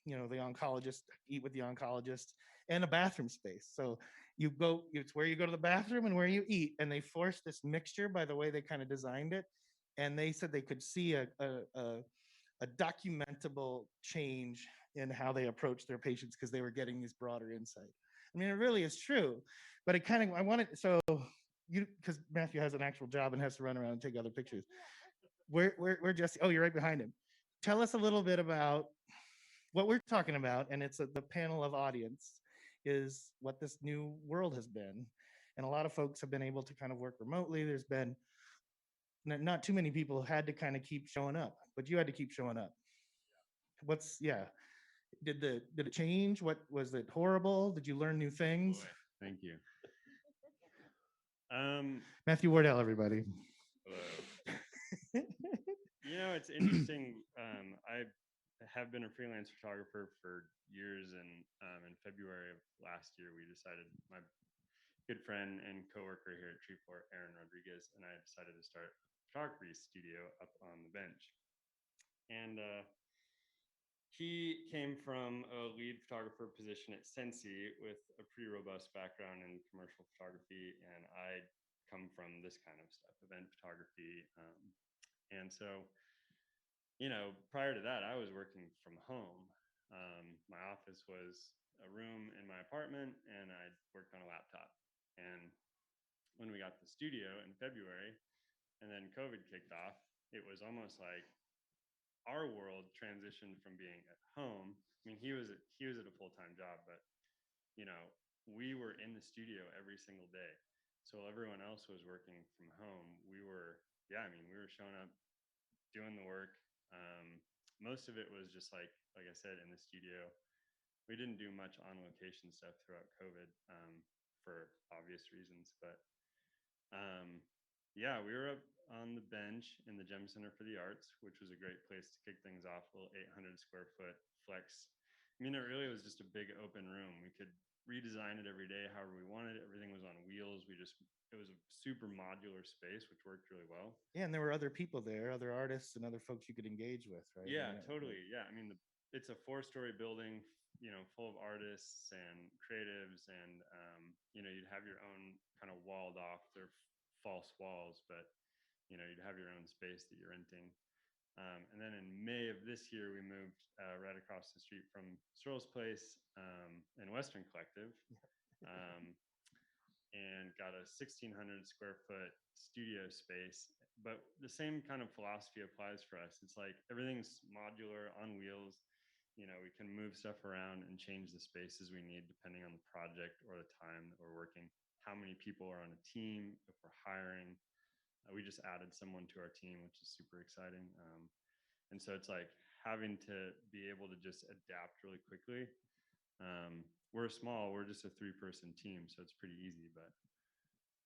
the oncologist eat with the oncologist, and a bathroom space. So it's where you go to the bathroom and where you eat, and they forced this mixture by the way they kind of designed it. And they said they could see a documentable change in how they approach their patients because they were getting this broader insight. I mean, it really is true, but it kind of, I wanted, so because Matthew has an actual job and has to run around and take other pictures. We're Jesse. Oh, you're right behind him. Tell us a little bit about what we're talking about, and it's the panel of audience is what this new world has been. And a lot of folks have been able to kind of work remotely. There's been not too many people had to kind of keep showing up, but you had to keep showing up. Did it change? What was it horrible? Did you learn new things? Boy, thank you. Matthew Wardell, everybody. Hello. It's interesting. I have been a freelance photographer for years, and in February of last year, we decided, my good friend and coworker here at Treeport, Aaron Rodriguez, and I decided to start a photography studio up on the bench. And he came from a lead photographer position at Sensi with a pretty robust background in commercial photography, and I come from this kind of stuff, event photography. And so, prior to that, I was working from home. My office was a room in my apartment, and I worked on a laptop. And when we got the studio in February, and then COVID kicked off, it was almost like our world transitioned from being at home. I mean, he was at a full-time job, but we were in the studio every single day. So while everyone else was working from home, we were showing up, doing the work. Most of it was just like I said, in the studio. We didn't do much on location stuff throughout COVID, for obvious reasons, but we were up on the bench in the Gem Center for the Arts, which was a great place to kick things off. A little 800 square foot flex. I mean, it really was just a big open room. We could redesign it every day however we wanted. Everything was on wheels. It was a super modular space, which worked really well. Yeah, and there were other people there, other artists and other folks you could engage with, right? Yeah, totally. Yeah, I mean, it's a 4-story building, full of artists and creatives, and you'd have your own kind of walled off. They're false walls, but you'd have your own space that you're renting. And then in May of this year, we moved right across the street from Stroll's place in Western Collective. and got a 1,600 square foot studio space. But the same kind of philosophy applies for us. It's like everything's modular on wheels. You know, we can move stuff around and change the spaces we need depending on the project or the time that we're working, how many people are on a team, if we're hiring. We just added someone to our team, which is super exciting. And so it's like having to be able to just adapt really quickly. We're small, we're just a 3-person team, so it's pretty easy. But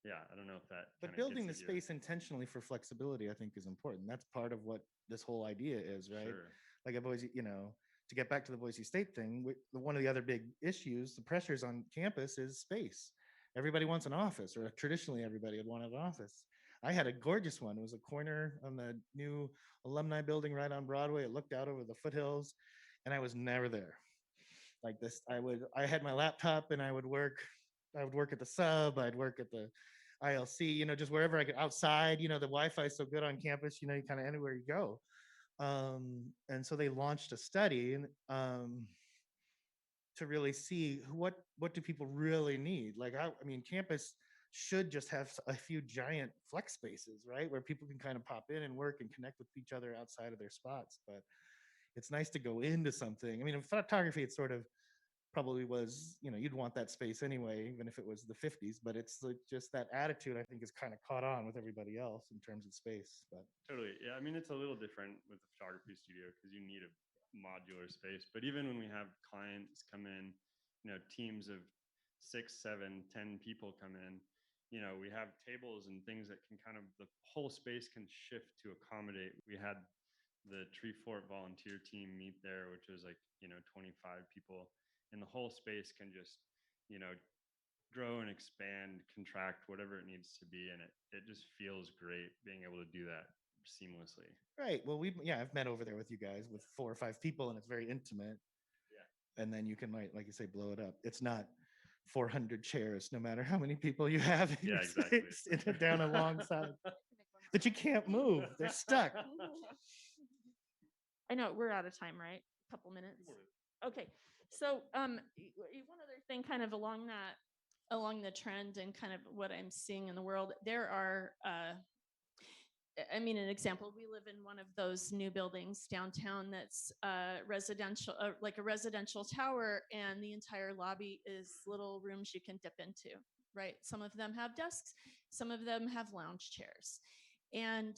yeah, I don't know if that. But kinda building the gets at your- space intentionally for flexibility, I think, is important. That's part of what this whole idea is, right? Sure. Like I've always, to get back to the Boise State thing, one of the other big issues, the pressures on campus is space. Everybody wants an office, or traditionally everybody had wanted an office. I had a gorgeous one. It was a corner on the new alumni building right on Broadway. It looked out over the foothills, and I was never there. Like this, I had my laptop and I would work at the sub, I'd work at the ILC, just wherever I could outside, the Wi-Fi is so good on campus, you kind of anywhere you go. And so they launched a study to really see what do people really need. Like, I mean, campus should just have a few giant flex spaces, right? Where people can kind of pop in and work and connect with each other outside of their spots. But it's nice to go into something. I mean, in photography, it's sort of probably was, you'd want that space anyway, even if it was the 50s, but it's like just that attitude, I think, is kind of caught on with everybody else in terms of space. But Totally. Yeah. I mean, it's a little different with the photography studio because you need a modular space. But even when we have clients come in, teams of 6, 7, 10 people come in, we have tables and things that can the whole space can shift to accommodate. We had the Tree Fort volunteer team meet there, which was like, 25 people, and the whole space can just, grow and expand, contract, whatever it needs to be. And it just feels great being able to do that seamlessly. right, well, I've met over there with you guys with 4 or 5 people, and it's very intimate. Yeah. And then you can, like you say, blow it up. It's not 400 chairs, no matter how many people you have in Yeah, your exactly. space, down alongside that you can't move. They're stuck. I know we're out of time, right? A couple minutes. Okay. So one other thing kind of along the trend and kind of what I'm seeing in the world, there are an example, we live in one of those new buildings downtown that's residential, like a residential tower, and the entire lobby is little rooms you can dip into, right? Some of them have desks, some of them have lounge chairs. And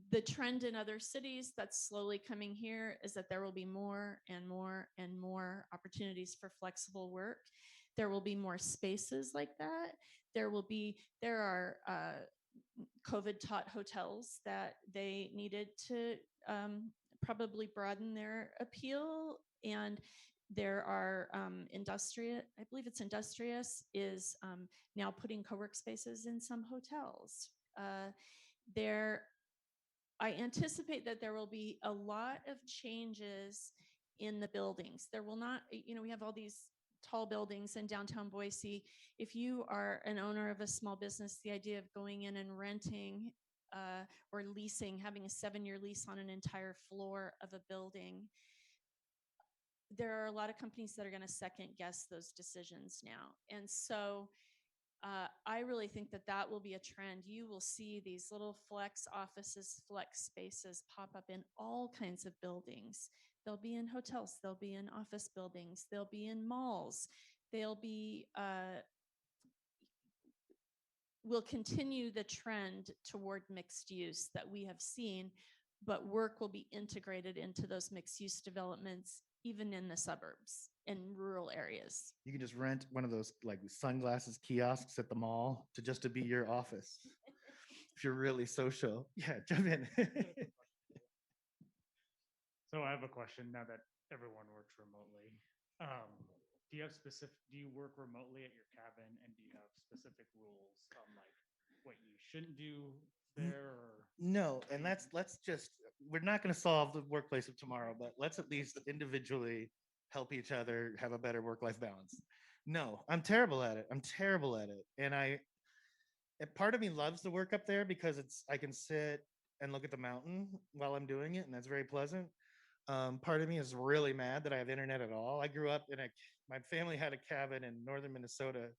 the trend in other cities that's slowly coming here is that there will be more and more and more opportunities for flexible work. There will be more spaces like that. There are COVID taught hotels that they needed to probably broaden their appeal. And there are Industrious, I believe it's Industrious, is now putting co-work spaces in some hotels. I anticipate that there will be a lot of changes in the buildings. There will not, we have all these tall buildings in downtown Boise. If you are an owner of a small business, the idea of going in and renting or leasing, having a 7-year lease on an entire floor of a building, there are a lot of companies that are going to second guess those decisions now. And so I really think that will be a trend. You will see these little flex offices, flex spaces pop up in all kinds of buildings. They'll be in hotels, they'll be in office buildings, they'll be in malls, they'll be, will continue the trend toward mixed use that we have seen, but work will be integrated into those mixed use developments, even in the suburbs and rural areas. You can just rent one of those like sunglasses kiosks at the mall to be your office. If you're really social. Yeah, jump in. So I have a question now that everyone works remotely. Do you work remotely at your cabin, and do you have specific rules on like what you shouldn't do there? Or No, and we're not going to solve the workplace of tomorrow, but let's at least individually help each other have a better work-life balance. No, I'm terrible at it. And part of me loves the work up there because I can sit and look at the mountain while I'm doing it, and that's very pleasant. Part of me is really mad that I have internet at all. I grew up my family had a cabin in northern Minnesota,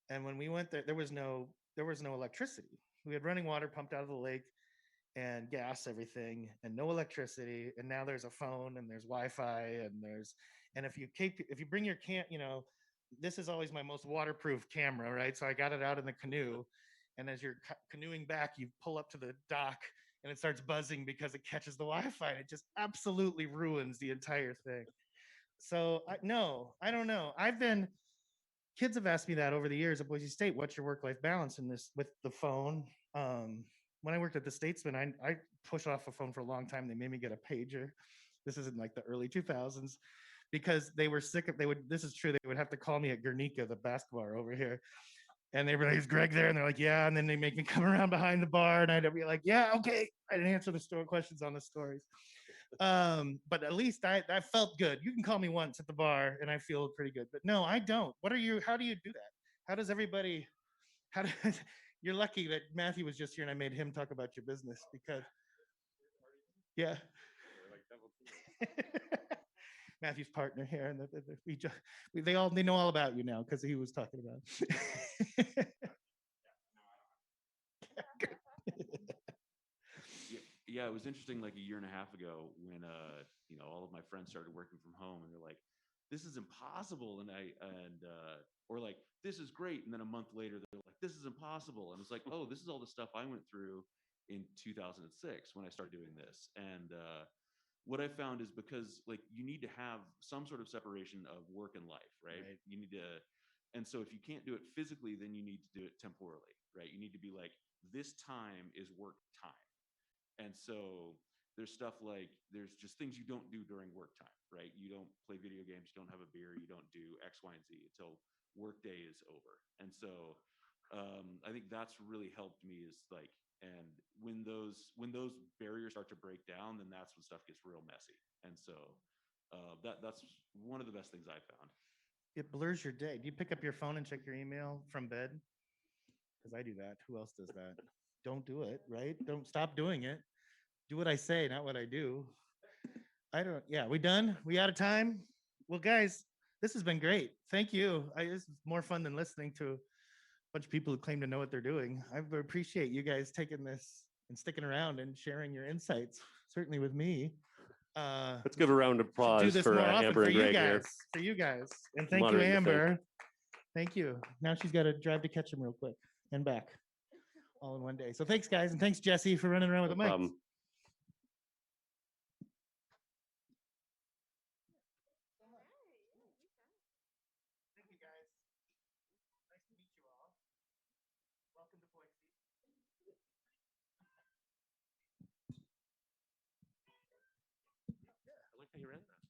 and when we went there, there was no electricity. We had running water pumped out of the lake and gas, everything, and no electricity. And now there's a phone and there's Wi-Fi and if you bring your this is always my most waterproof camera, right? So I got it out in the canoe, and as you're canoeing back, you pull up to the dock and it starts buzzing because it catches the Wi-Fi. And it just absolutely ruins the entire thing. So no, I don't know. Kids have asked me that over the years at Boise State. What's your work-life balance in this with the phone? When I worked at the Statesman, I pushed off a phone for a long time. They made me get a pager. This is in like the early 2000s because they were sick of. This is true. They would have to call me at Guernica, the basketball bar over here, and they were like, "Is Greg there?" And they're like, "Yeah." And then they make me come around behind the bar, and I'd be like, "Yeah, okay." I didn't answer the store questions on the stories. But at least I felt good. You can call me once at the bar and I feel pretty good. But no, I don't. How do you do that? How does everybody how does you're lucky that Matthew was just here and I made him talk about your business because yeah. Matthew's partner here, and they know all about you now because he was talking about. Yeah, it was interesting like a year and a half ago when all of my friends started working from home and they're like, this is impossible. Or like, this is great. And then a month later, they're like, this is impossible. And it's like, oh, this is all the stuff I went through in 2006 when I started doing this. And what I found is because like you need to have some sort of separation of work and life, right? You need to, and so if you can't do it physically, then you need to do it temporally, right? You need to be like, this time is work time. And so there's stuff like there's just things you don't do during work time, right? You don't play video games, you don't have a beer, you don't do X, Y, and Z until work day is over. And so I think that's really helped me is like, and when those barriers start to break down, then that's when stuff gets real messy. And so that's one of the best things I found. It blurs your day. Do you pick up your phone and check your email from bed? Because I do that. Who else does that? Don't do it, right? Don't stop doing it. Do what I say, not what I do. Yeah, we done? We out of time? Well, guys, this has been great. Thank you. This is more fun than listening to a bunch of people who claim to know what they're doing. I appreciate you guys taking this and sticking around and sharing your insights, certainly with me. Let's give a round of Do applause this for more often Amber for and you Greg guys. here. For you guys. And thank you, Moderating the thing. Amber. Thank you. Now she's got to drive to catch him real quick and back all in one day. So thanks, guys. And thanks, Jesse, for running around with No the mics. problem. Thank you, guys. Nice to meet you all. Welcome to Boise. I like how you ran that.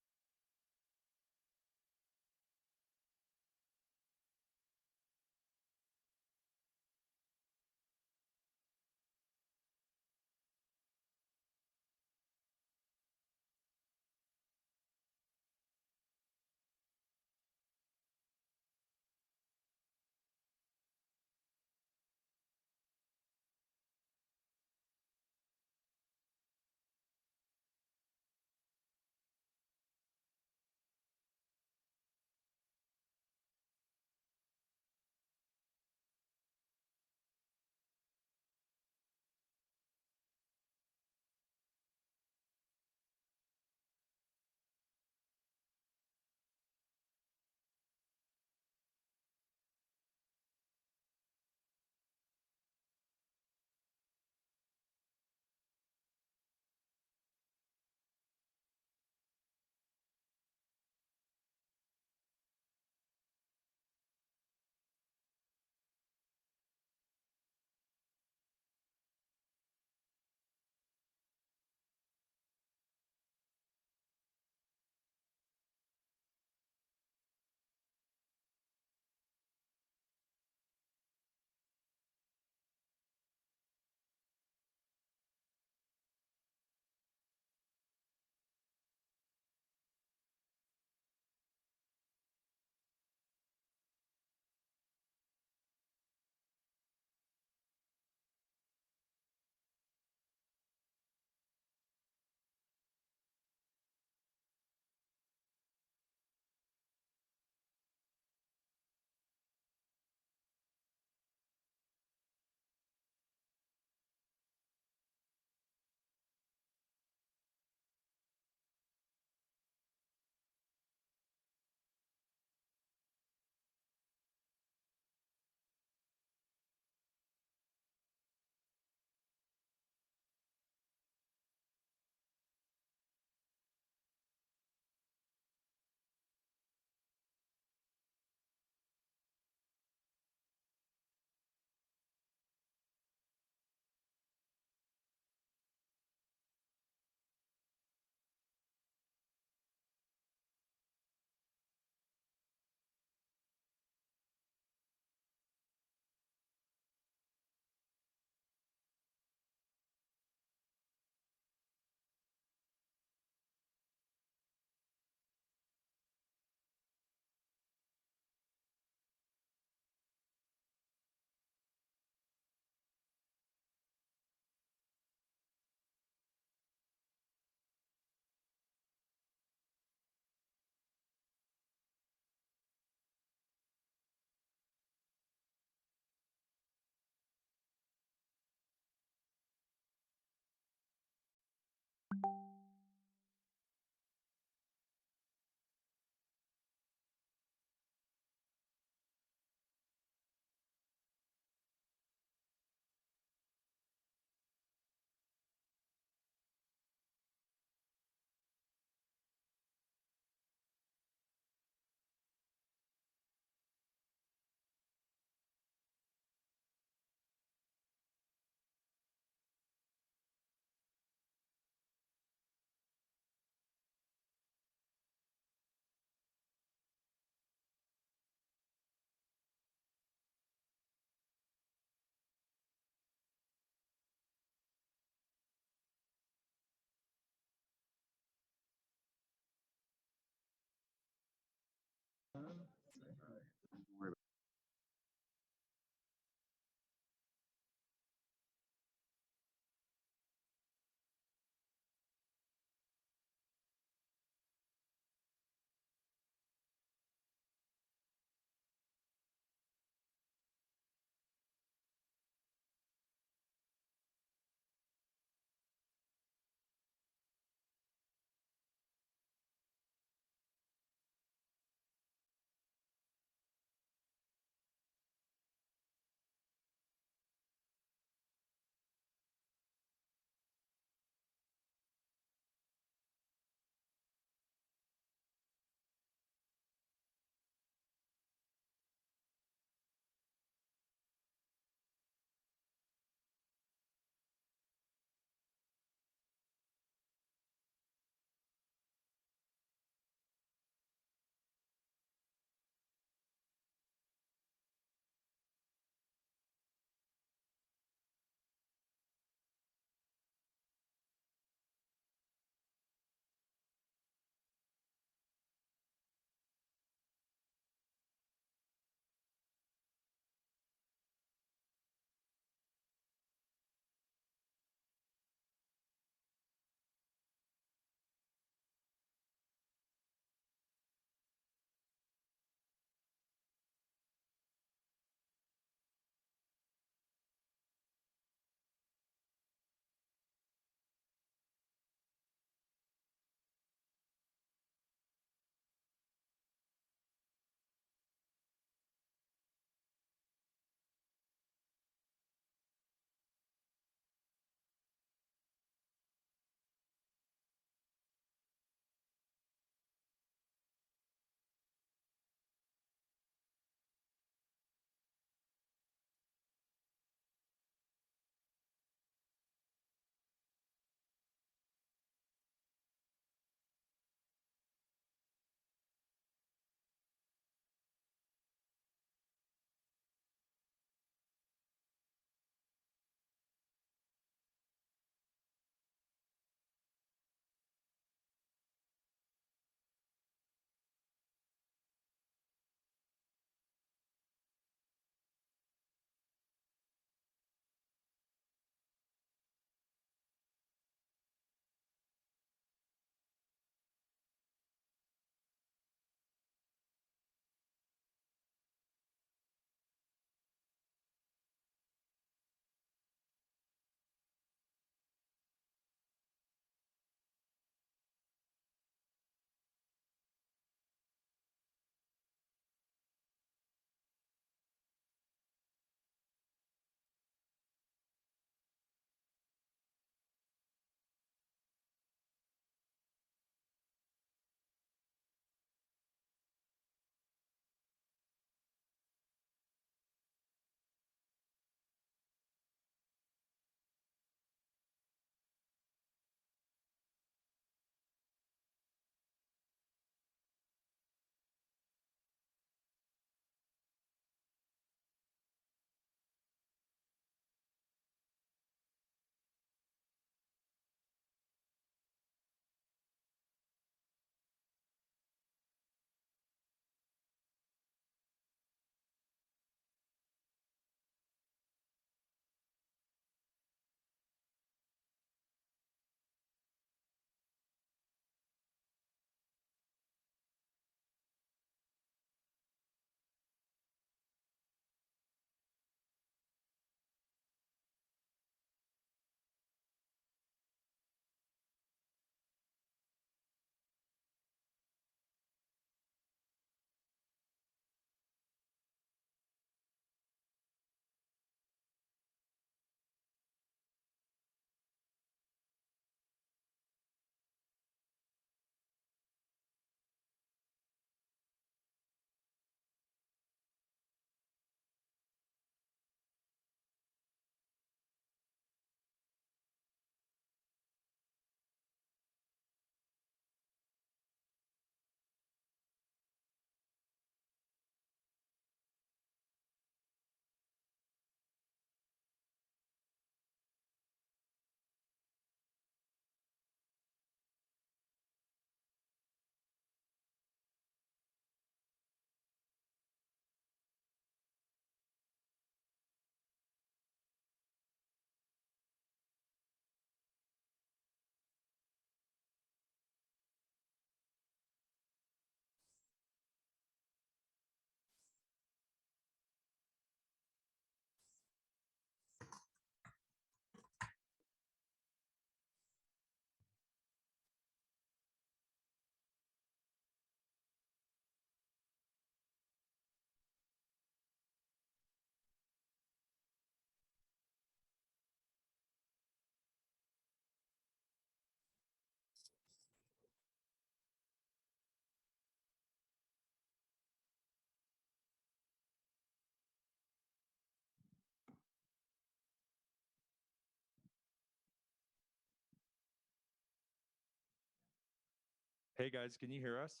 Hey guys, can you hear us?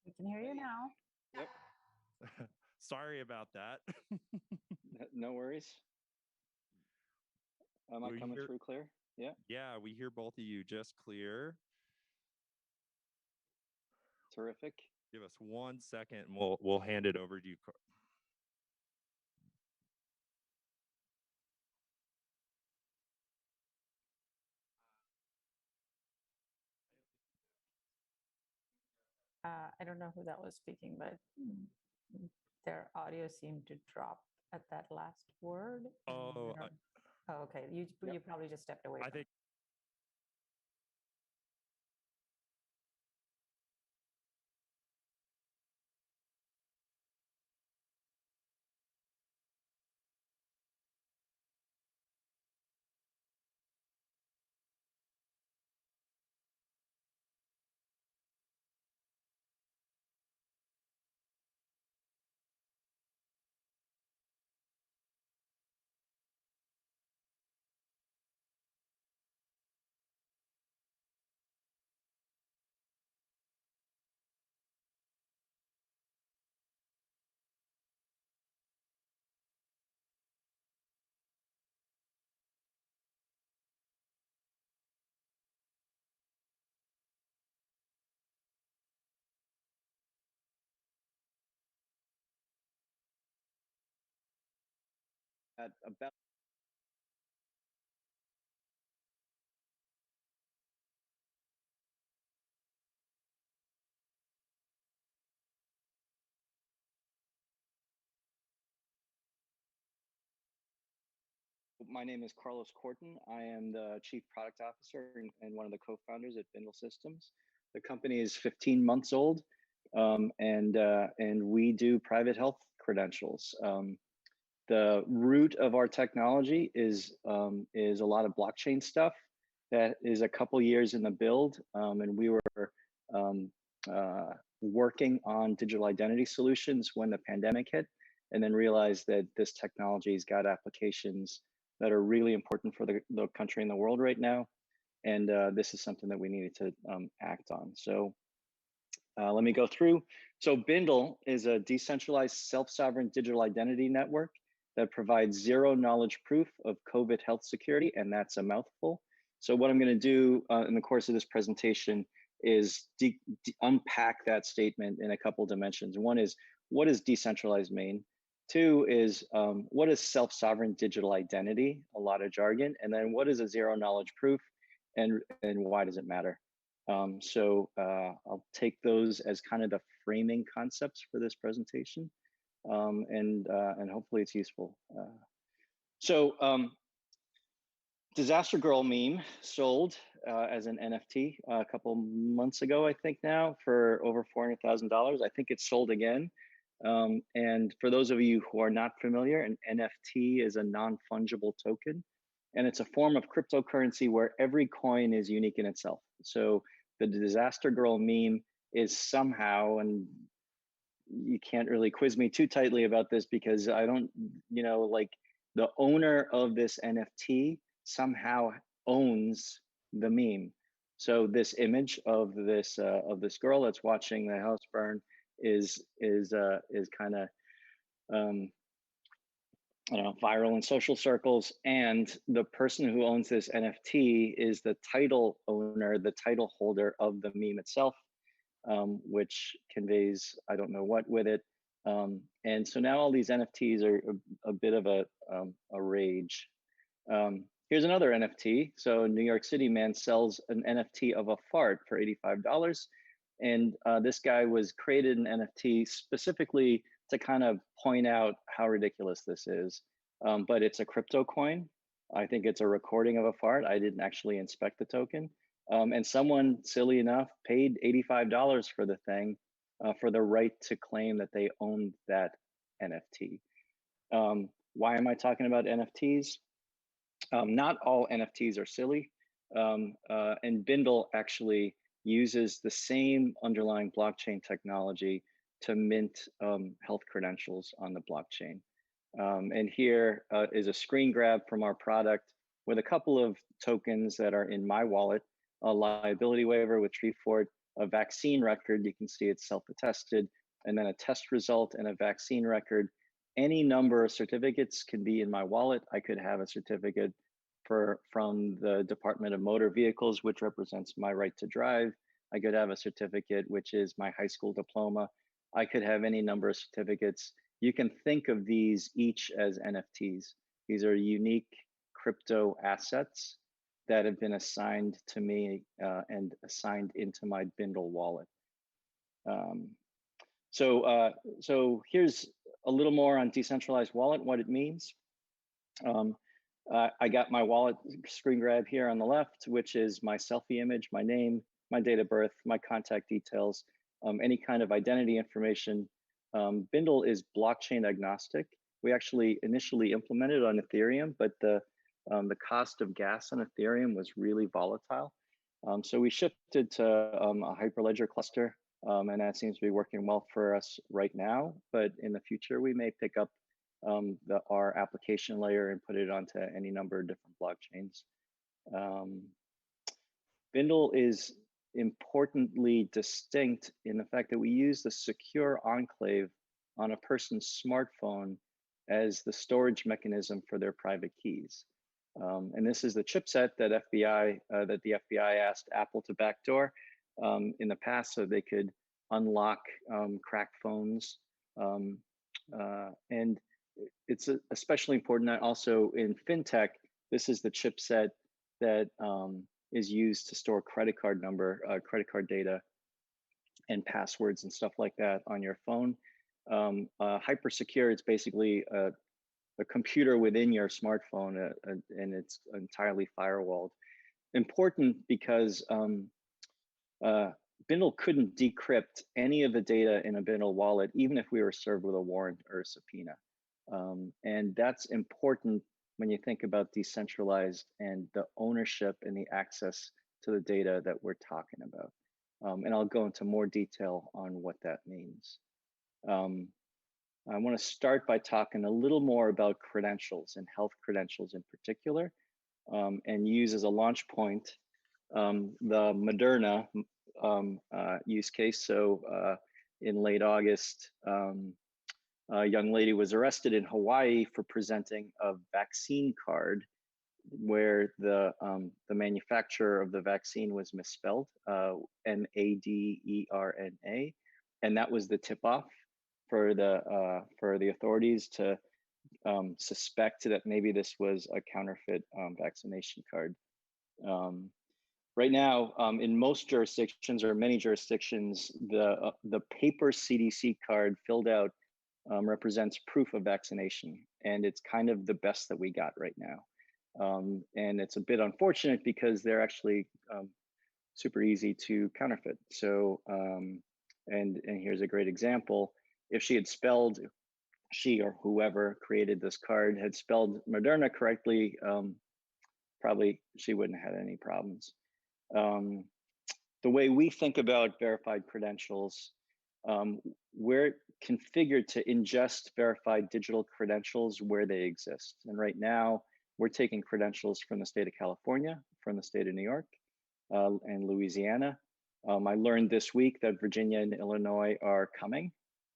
We can hear you now. Yep. Sorry about that. No worries. Am I We coming hear- through clear? Yeah. Yeah, we hear both of you just clear. Terrific. Give us 1 second and we'll hand it over to you. I don't know who that was speaking, but their audio seemed to drop at that last word. Oh, Oh, okay. You probably just stepped away. I from think At about My name is Carlos Corton. I am the Chief Product Officer and one of the co-founders at Bindle Systems. The company is 15 months old, and we do private health credentials. The root of our technology is a lot of blockchain stuff that is a couple years in the build, and we were working on digital identity solutions when the pandemic hit, and then realized that this technology's got applications that are really important for the country and the world right now, and this is something that we needed to act on. So let me go through. So Bindle is a decentralized self-sovereign digital identity network that provides zero knowledge proof of COVID health security, and that's a mouthful. So what I'm going to do in the course of this presentation is unpack that statement in a couple dimensions. One is, what does decentralized mean? Two is, what is self-sovereign digital identity? A lot of jargon. And then what is a zero knowledge proof, and why does it matter? I'll take those as kind of the framing concepts for this presentation, and hopefully it's useful. Disaster Girl meme sold as an NFT a couple months ago, I think now, for over $400,000. I think it's sold again. And for those of you who are not familiar, an NFT is a non-fungible token, and it's a form of cryptocurrency where every coin is unique in itself. So the Disaster Girl meme is somehow, and you can't really quiz me too tightly about this because I don't, like, the owner of this NFT somehow owns the meme. So this image of this girl that's watching the house burn is kind of I don't know, viral in social circles, and the person who owns this NFT is the title owner, the title holder of the meme itself, which conveys I don't know what with it. And so now all these NFTs are a bit of a rage. Here's another NFT. So New York City man sells an NFT of a fart for $85. And this guy was created an NFT specifically to kind of point out how ridiculous this is. But it's a crypto coin. I think it's a recording of a fart. I didn't actually inspect the token. And someone, silly enough, paid $85 for the thing, for the right to claim that they owned that NFT. Why am I talking about NFTs? Not all NFTs are silly, and Bindle actually uses the same underlying blockchain technology to mint health credentials on the blockchain. And here is a screen grab from our product with a couple of tokens that are in my wallet, a liability waiver with Treefort, a vaccine record, you can see it's self-attested, and then a test result and a vaccine record. Any number of certificates can be in my wallet. I could have a certificate from the Department of Motor Vehicles, which represents my right to drive. I could have a certificate, which is my high school diploma. I could have any number of certificates. You can think of these each as NFTs. These are unique crypto assets that have been assigned to me and assigned into my Bindle wallet. So here's a little more on decentralized wallet, what it means. I got my wallet screen grab here on the left, which is my selfie image, my name, my date of birth, my contact details, any kind of identity information. Bindle is blockchain agnostic. We actually initially implemented on Ethereum, but the cost of gas on Ethereum was really volatile. So we shifted to a Hyperledger cluster, and that seems to be working well for us right now. But in the future, we may pick up our application layer and put it onto any number of different blockchains. Bindle is importantly distinct in the fact that we use the secure enclave on a person's smartphone as the storage mechanism for their private keys. And this is the chipset that the FBI asked Apple to backdoor in the past so they could unlock cracked phones. And it's especially important that also in fintech, this is the chipset that is used to store credit card data and passwords and stuff like that on your phone. Hyper secure, it's basically a computer within your smartphone and it's entirely firewalled. Important because Bindle couldn't decrypt any of the data in a Bindle wallet, even if we were served with a warrant or a subpoena. And that's important when you think about decentralized and the ownership and the access to the data that we're talking about. And I'll go into more detail on what that means. I want to start by talking a little more about credentials and health credentials in particular, and use as a launch point the Moderna use case. So in late August, a young lady was arrested in Hawaii for presenting a vaccine card where the manufacturer of the vaccine was misspelled, Maderna, and that was the tip-off for the authorities to suspect that maybe this was a counterfeit vaccination card. Right now, in most jurisdictions or many jurisdictions, the paper CDC card filled out represents proof of vaccination, and it's kind of the best that we got right now. And it's a bit unfortunate because they're actually super easy to counterfeit. So, and here's a great example. If she or whoever created this card had spelled Moderna correctly, probably she wouldn't have had any problems. The way we think about verified credentials, we're configured to ingest verified digital credentials where they exist. And right now, we're taking credentials from the state of California, from the state of New York, and Louisiana. I learned this week that Virginia and Illinois are coming.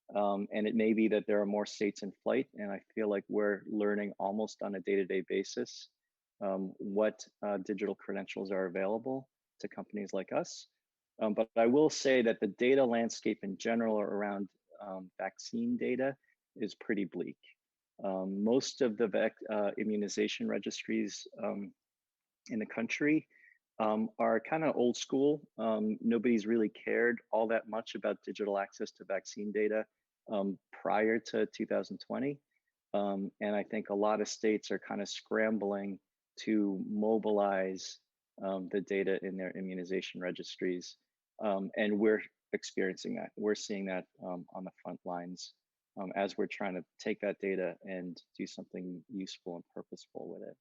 And it may be that there are more states in flight, and I feel like we're learning almost on a day-to-day basis what digital credentials are available to companies like us. But I will say that the data landscape in general around vaccine data is pretty bleak. Most of the immunization registries in the country are kind of old school. Nobody's really cared all that much about digital access to vaccine data prior to 2020. And I think a lot of states are kind of scrambling to mobilize the data in their immunization registries. And we're experiencing that. We're seeing that on the front lines as we're trying to take that data and do something useful and purposeful with it.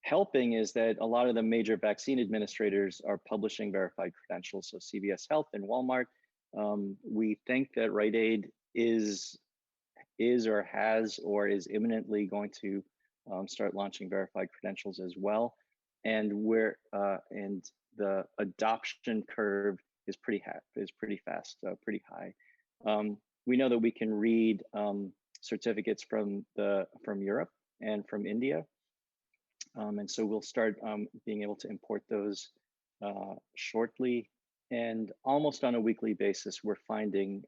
Helping is that a lot of the major vaccine administrators are publishing verified credentials. So CVS Health and Walmart. We think that Rite Aid is or has or is imminently going to start launching verified credentials as well. And the adoption curve is pretty fast, pretty high. We know that we can read certificates from Europe and from India, and so we'll start being able to import those shortly. And almost on a weekly basis, we're finding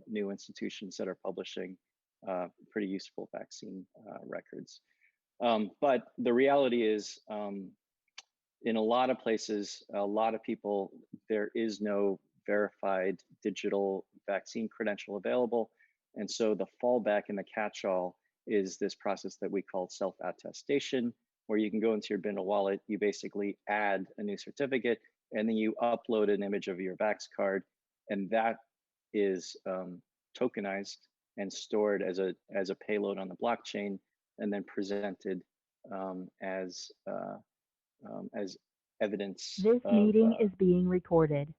new institutions that are publishing pretty useful vaccine records. But the reality is, in a lot of places, a lot of people, there is no verified digital vaccine credential available. And so the fallback and the catch-all is this process that we call self-attestation, where you can go into your Bindle wallet, you basically add a new certificate, and then you upload an image of your Vax card, and that is tokenized and stored as a payload on the blockchain, and then presented as evidence. This meeting is being recorded.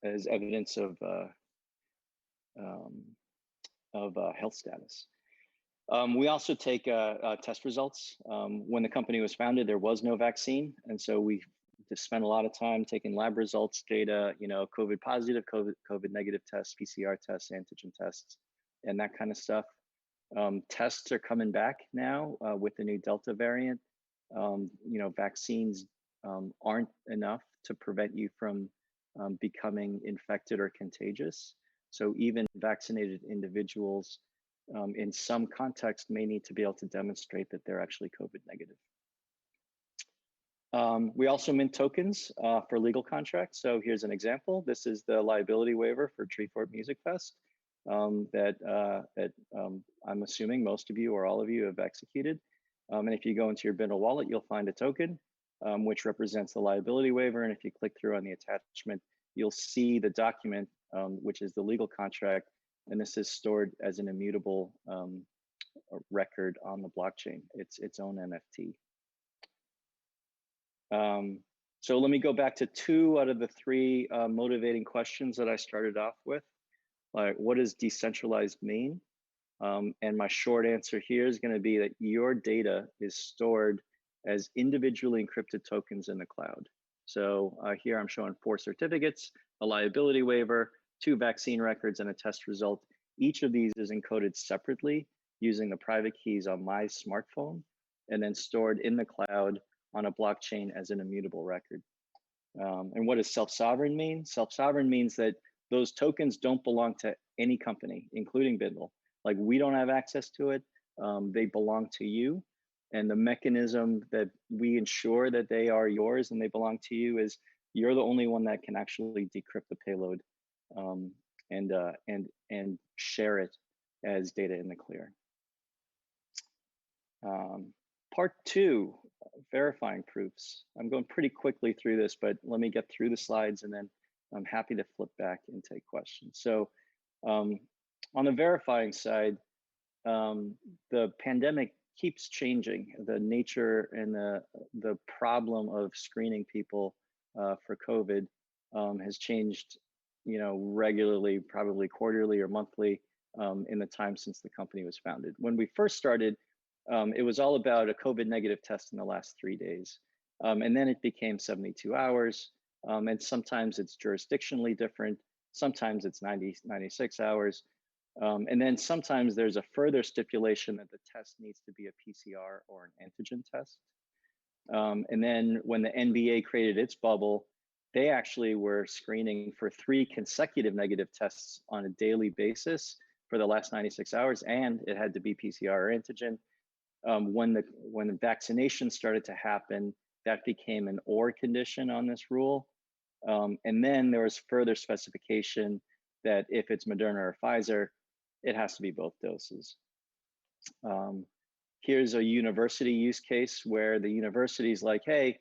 As evidence of health status. We also take test results. When the company was founded, there was no vaccine, and so we just spent a lot of time taking lab results, data, COVID positive, COVID negative tests, PCR tests, antigen tests, and that kind of stuff. Tests are coming back now with the new Delta variant. Vaccines aren't enough to prevent you from becoming infected or contagious. So even vaccinated individuals in some context may need to be able to demonstrate that they're actually COVID negative. We also mint tokens for legal contracts. So here's an example. This is the liability waiver for Treefort Music Fest that I'm assuming most of you or all of you have executed. And if you go into your Bindle wallet, you'll find a token which represents the liability waiver. And if you click through on the attachment, you'll see the document, which is the legal contract. And this is stored as an immutable record on the blockchain. It's its own NFT. So let me go back to 2 out of the 3 motivating questions that I started off with. Like, what does decentralized mean? And my short answer here is going to be that your data is stored as individually encrypted tokens in the cloud. So here I'm showing 4 certificates, a liability waiver, 2 vaccine records, and a test result. Each of these is encoded separately using the private keys on my smartphone and then stored in the cloud on a blockchain as an immutable record. And what does self-sovereign mean? Self-sovereign means that those tokens don't belong to any company, including Bindle. Like, we don't have access to it. They belong to you. And the mechanism that we ensure that they are yours and they belong to you is you're the only one that can actually decrypt the payload and share it as data in the clear. Part 2, verifying proofs. I'm going pretty quickly through this, but let me get through the slides and then I'm happy to flip back and take questions. So on the verifying side, the pandemic keeps changing. The nature and the problem of screening people for COVID has changed, regularly, probably quarterly or monthly in the time since the company was founded. When we first started, it was all about a COVID negative test in the last 3 days. And then it became 72 hours. And sometimes it's jurisdictionally different. Sometimes it's 96 hours. And then sometimes there's a further stipulation that the test needs to be a PCR or an antigen test. And then when the NBA created its bubble, they actually were screening for 3 consecutive negative tests on a daily basis for the last 96 hours, and it had to be PCR or antigen. When the vaccination started to happen, that became an or condition on this rule. And then there was further specification that if it's Moderna or Pfizer, it has to be both doses. Here's a university use case where the university is like, hey,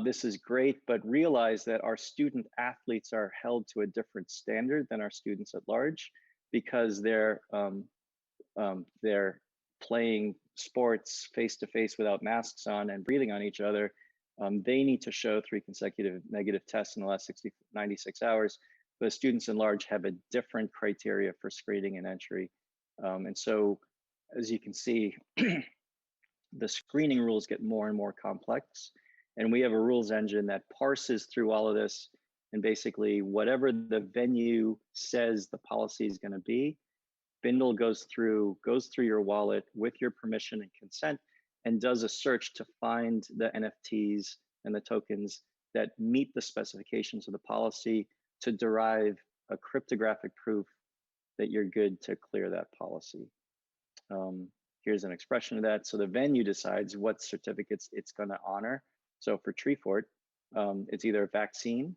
this is great, but realize that our student athletes are held to a different standard than our students at large because they're playing sports face-to-face without masks on and breathing on each other. They need to show 3 consecutive negative tests in the last 96 hours. But students in large have a different criteria for screening and entry. And so, as you can see, the screening rules get more and more complex. And we have a rules engine that parses through all of this. And basically, whatever the venue says the policy is going to be, Bindle goes through your wallet with your permission and consent and does a search to find the NFTs and the tokens that meet the specifications of the policy to derive a cryptographic proof that you're good to clear that policy. Here's an expression of that. So the venue decides what certificates it's going to honor. So for Treefort, it's either a vaccine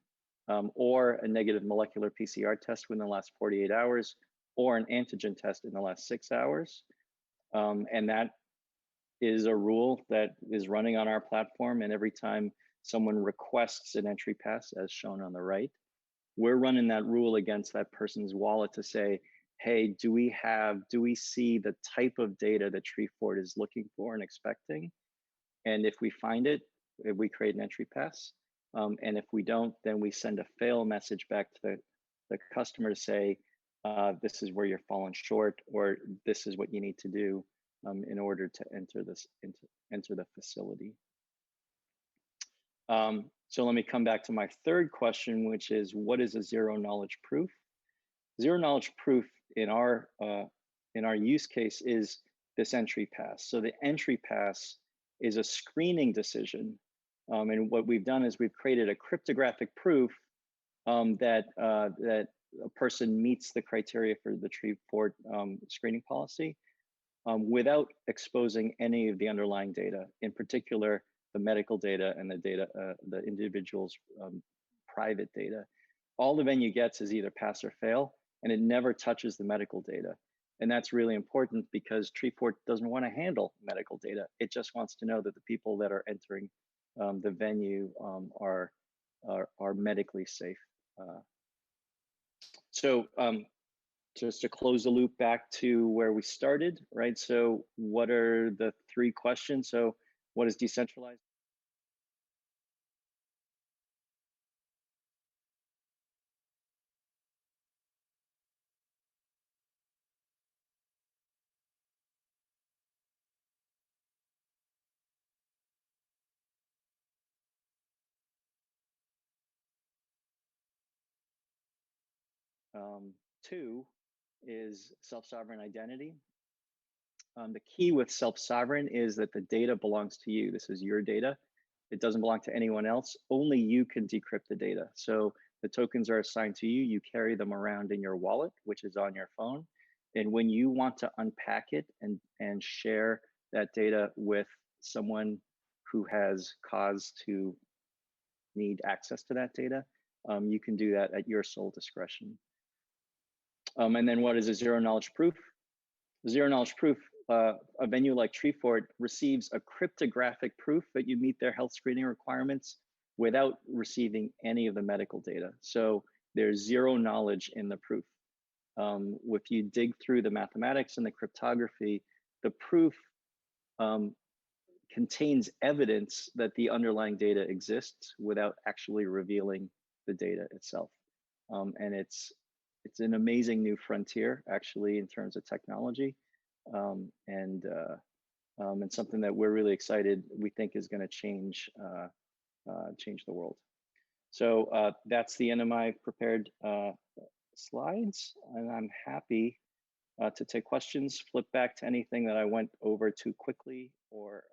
or a negative molecular PCR test within the last 48 hours, or an antigen test in the last 6 hours. And that is a rule that is running on our platform. And every time someone requests an entry pass, as shown on the right, we're running that rule against that person's wallet to say, hey, do we see the type of data that Treefort is looking for and expecting? And if we find it, we create an entry pass. And if we don't, then we send a fail message back to the customer to say, this is where you're falling short, or this is what you need to do in order to enter the facility. So let me come back to my third question, which is, what is a zero knowledge proof? Zero knowledge proof in our use case is this entry pass. So the entry pass is a screening decision. And what we've done is we've created a cryptographic proof that a person meets the criteria for the Treefort screening policy without exposing any of the underlying data, in particular, the medical data and the individual's private data. All the venue gets is either pass or fail, and it never touches the medical data. And that's really important because Treefort doesn't want to handle medical data. It just wants to know that the people that are entering the venue are medically safe. So just to close the loop back to where we started, right? So what are the three questions? So what is decentralized? Two is self-sovereign identity. The key with self-sovereign is that the data belongs to you. This is your data. It doesn't belong to anyone else. Only you can decrypt the data. So the tokens are assigned to you. You carry them around in your wallet, which is on your phone. And when you want to unpack it and share that data with someone who has cause to need access to that data, you can do that at your sole discretion. And then what is a zero knowledge proof? Zero knowledge proof, a venue like Treefort receives a cryptographic proof that you meet their health screening requirements without receiving any of the medical data. So there's zero knowledge in the proof. If you dig through the mathematics and the cryptography, the proof contains evidence that the underlying data exists without actually revealing the data itself. And it's an amazing new frontier, actually, in terms of technology, and something that we're really excited. We think is going to change the world. So that's the end of my prepared slides, and I'm happy to take questions. Flip back to anything that I went over too quickly, or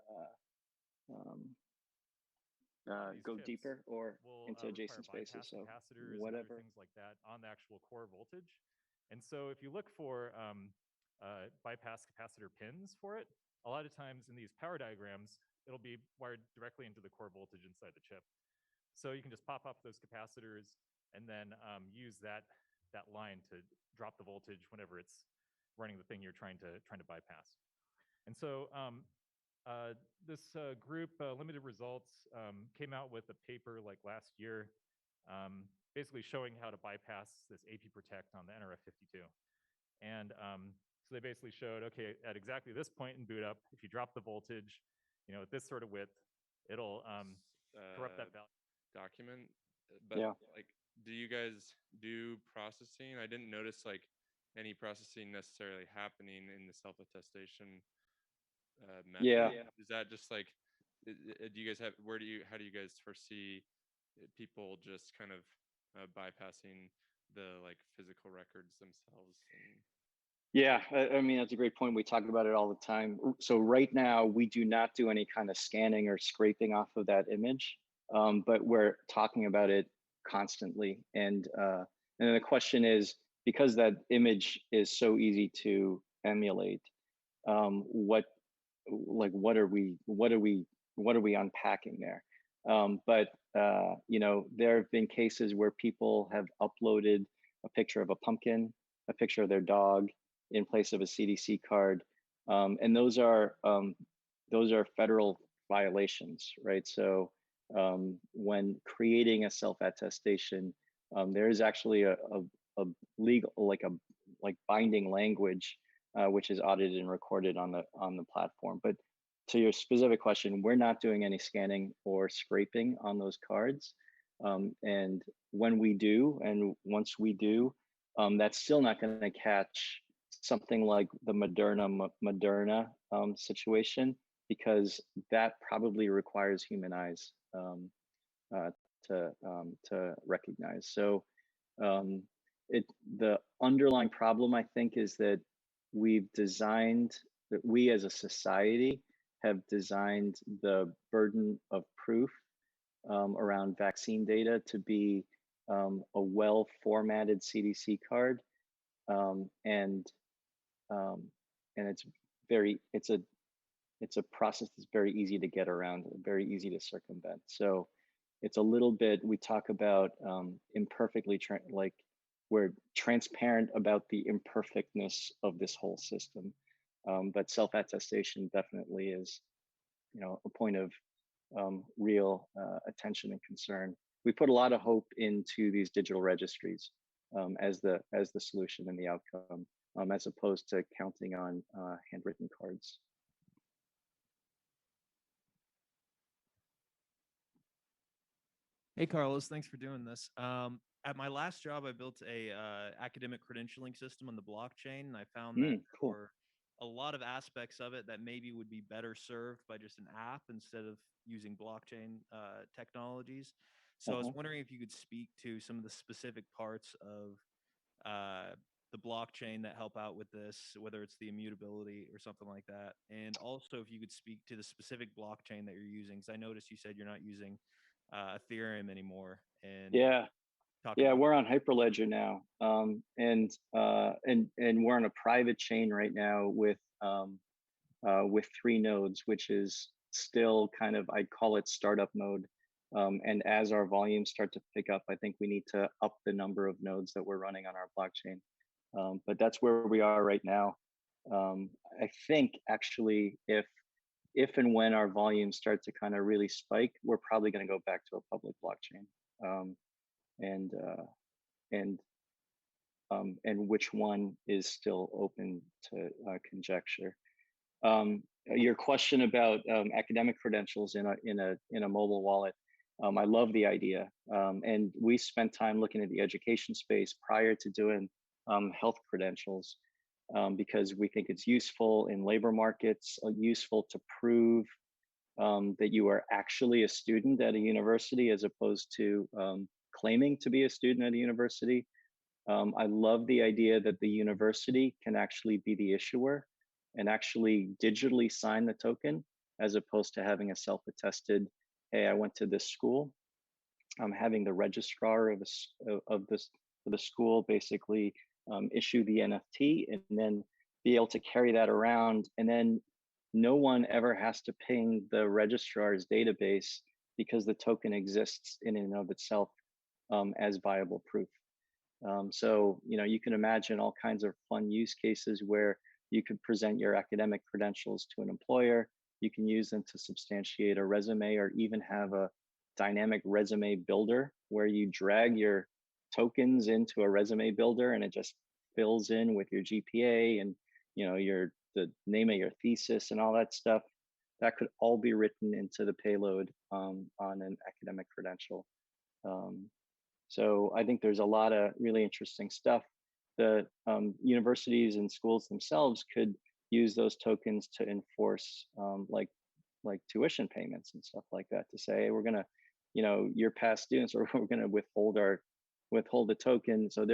go deeper or into adjacent spaces. So whatever. Things like that on the actual core voltage. And so if you look for bypass capacitor pins for it, a lot of times in these power diagrams, it'll be wired directly into the core voltage inside the chip. So you can just pop up those capacitors and then use that line to drop the voltage whenever it's running the thing you're trying to bypass. And so this group, Limited Results, came out with a paper like last year, basically showing how to bypass this AP Protect on the NRF52. And so they basically showed, okay, at exactly this point in boot up, if you drop the voltage, at this sort of width, it'll corrupt that value. Document, but like, do you guys do processing? I didn't notice like any processing necessarily happening in the self-attestation method. Is that just like Do you guys have, where do you, how do you guys foresee people just kind of bypassing the like physical records themselves? And Yeah, I mean, that's a great point. We talk about it all the time. So right now, we do not do any kind of scanning or scraping off of that image, but we're talking about it constantly. And then the question is, because that image is so easy to emulate, what what are we unpacking there? But you know, there have been cases where people have uploaded a picture of a pumpkin, a picture of their dog in place of a CDC card, and those are federal violations, right? So when creating a self-attestation, there is actually a legal, like binding language, which is audited and recorded on the platform. But to your specific question, we're not doing any scanning or scraping on those cards. And when we do, and once we do, that's still not going to catch something like the Moderna situation, because that probably requires human eyes uh, to recognize. So um, the underlying problem, I think, is that we've designed, that we as a society have designed the burden of proof around vaccine data to be a well formatted CDC card, um, and um, and it's a process that's very easy to get around, very easy to circumvent. So it's a little bit, we talk about imperfectly, like we're transparent about the imperfectness of this whole system. But self-attestation definitely is, you know, a point of real attention and concern. We put a lot of hope into these digital registries as the solution and the outcome, as opposed to counting on handwritten cards. Hey, Carlos, thanks for doing this. At my last job, I built a academic credentialing system on the blockchain, and I found that Cool. for a lot of aspects of it that maybe would be better served by just an app instead of using blockchain technologies. So I was wondering if you could speak to some of the specific parts of the blockchain that help out with this, whether it's the immutability or something like that. And also if you could speak to the specific blockchain that you're using, because I noticed you said you're not using Ethereum anymore. And Yeah. talk Yeah, about we're on Hyperledger now, and we're on a private chain right now with 3 nodes, which is still kind of, I'd call it startup mode. And as our volumes start to pick up, I think we need to up the number of nodes that we're running on our blockchain. But that's where we are right now. I think actually, if and when our volumes start to kind of really spike, we're probably going to go back to a public blockchain. And and which one is still open to conjecture. Your question about academic credentials in a mobile wallet, I love the idea, and we spent time looking at the education space prior to doing health credentials, because we think it's useful in labor markets, useful to prove that you are actually a student at a university as opposed to claiming to be a student at a university. I love the idea that the university can actually be the issuer and actually digitally sign the token, as opposed to having a self-attested, hey, I went to this school. Having the registrar of the school basically issue the NFT and then be able to carry that around, and then no one ever has to ping the registrar's database because the token exists in and of itself as viable proof. So, you know, you can imagine all kinds of fun use cases where you could present your academic credentials to an employer. You can use them to substantiate a resume, or even have a dynamic resume builder where you drag your tokens into a resume builder and it just fills in with your GPA and, you know, the name of your thesis and all that stuff. That could all be written into the payload on an academic credential. So I think there's a lot of really interesting stuff. The universities and schools themselves could use those tokens to enforce like like tuition payments and stuff like that to say, hey, we're gonna, your past students, or we're gonna withhold the token. So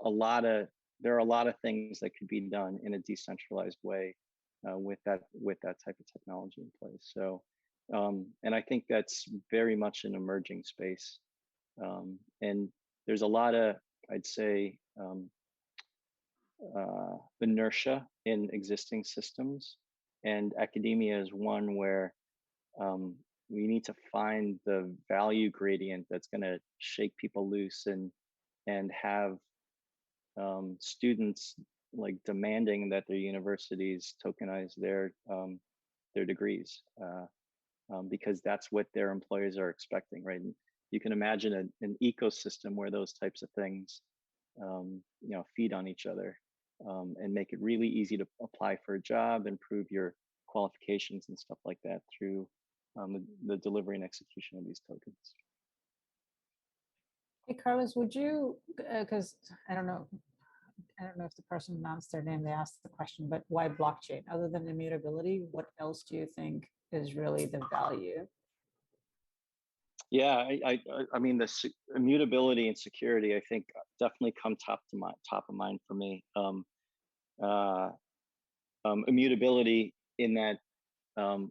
a lot of there are a lot of things that could be done in a decentralized way with that type of technology in place. So, and I think that's very much an emerging space. And there's a lot of, I'd say, inertia in existing systems, and academia is one where we need to find the value gradient that's going to shake people loose and have students like demanding that their universities tokenize their degrees because that's what their employers are expecting, right? And you can imagine an ecosystem where those types of things feed on each other and make it really easy to apply for a job, improve your qualifications and stuff like that through the delivery and execution of these tokens. Hey, Carlos, would you, because I don't know if the person announced their name, they asked the question, but why blockchain? Other than immutability, what else do you think is really the value? Yeah, I mean, the immutability and security, I think, definitely come top of mind for me. Immutability in that,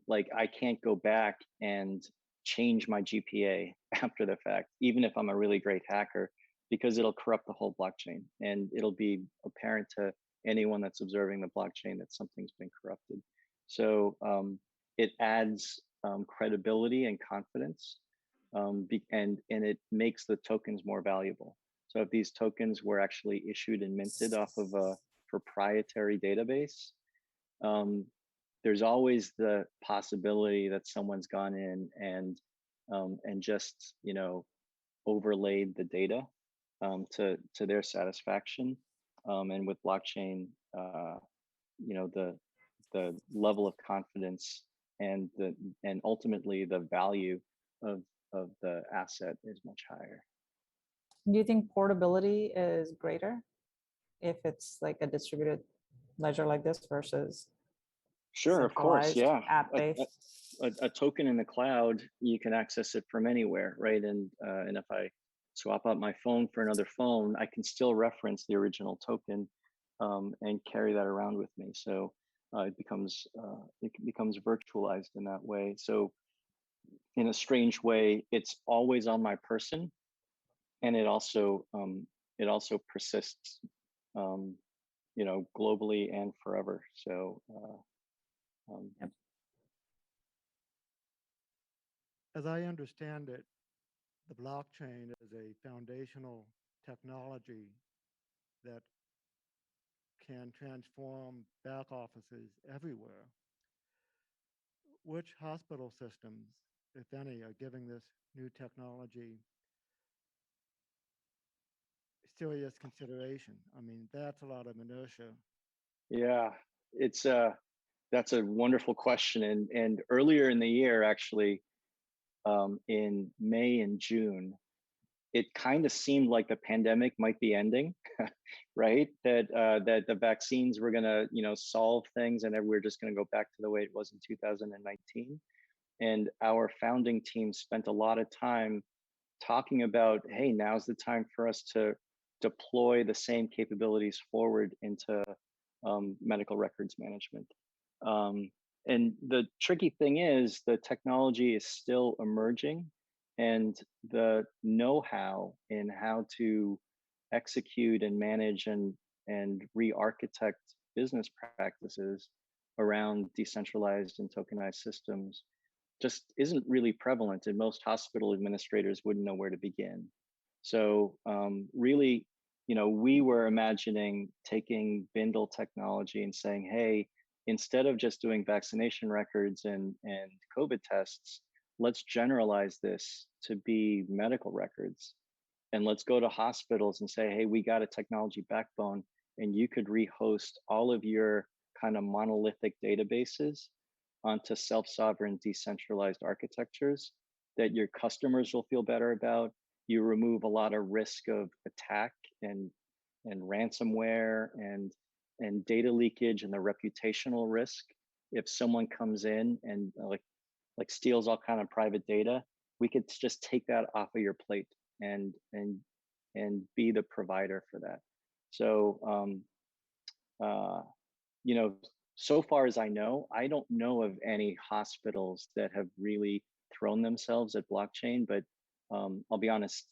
like, I can't go back and change my GPA after the fact, even if I'm a really great hacker, because it'll corrupt the whole blockchain, and it'll be apparent to anyone that's observing the blockchain that something's been corrupted. So it adds credibility and confidence. And it makes the tokens more valuable. So if these tokens were actually issued and minted off of a proprietary database, there's always the possibility that someone's gone in and just overlaid the data to their satisfaction. And with blockchain, the level of confidence and ultimately the value of the asset is much higher. Do you think portability is greater if it's like a distributed ledger like this versus Sure, of course, yeah. app-based? A token in the cloud, you can access it from anywhere, right? And if I swap out my phone for another phone, I can still reference the original token and carry that around with me. So it becomes virtualized in that way. So in a strange way, it's always on my person, and it also persists, globally and forever. So. Yep. As I understand it, the blockchain is a foundational technology that can transform back offices everywhere. Which hospital systems, if any, are giving this new technology serious consideration? I mean, that's a lot of inertia. Yeah, that's a wonderful question. And earlier in the year, actually, in May and June, it kind of seemed like the pandemic might be ending, right? That the vaccines were gonna, solve things, and then we're just gonna go back to the way it was in 2019. And our founding team spent a lot of time talking about, hey, now's the time for us to deploy the same capabilities forward into medical records management. And the tricky thing is the technology is still emerging, and the know-how in how to execute and manage and re-architect business practices around decentralized and tokenized systems just isn't really prevalent, and most hospital administrators wouldn't know where to begin. So really, we were imagining taking Bindle technology and saying, hey, instead of just doing vaccination records and COVID tests, let's generalize this to be medical records. And let's go to hospitals and say, hey, we got a technology backbone, and you could rehost all of your kind of monolithic databases onto self-sovereign decentralized architectures that your customers will feel better about. You remove a lot of risk of attack and ransomware and data leakage and the reputational risk if someone comes in and like steals all kind of private data, we could just take that off of your plate and be the provider for that. So you know, so far as I know, I don't know of any hospitals that have really thrown themselves at blockchain, but I'll be honest,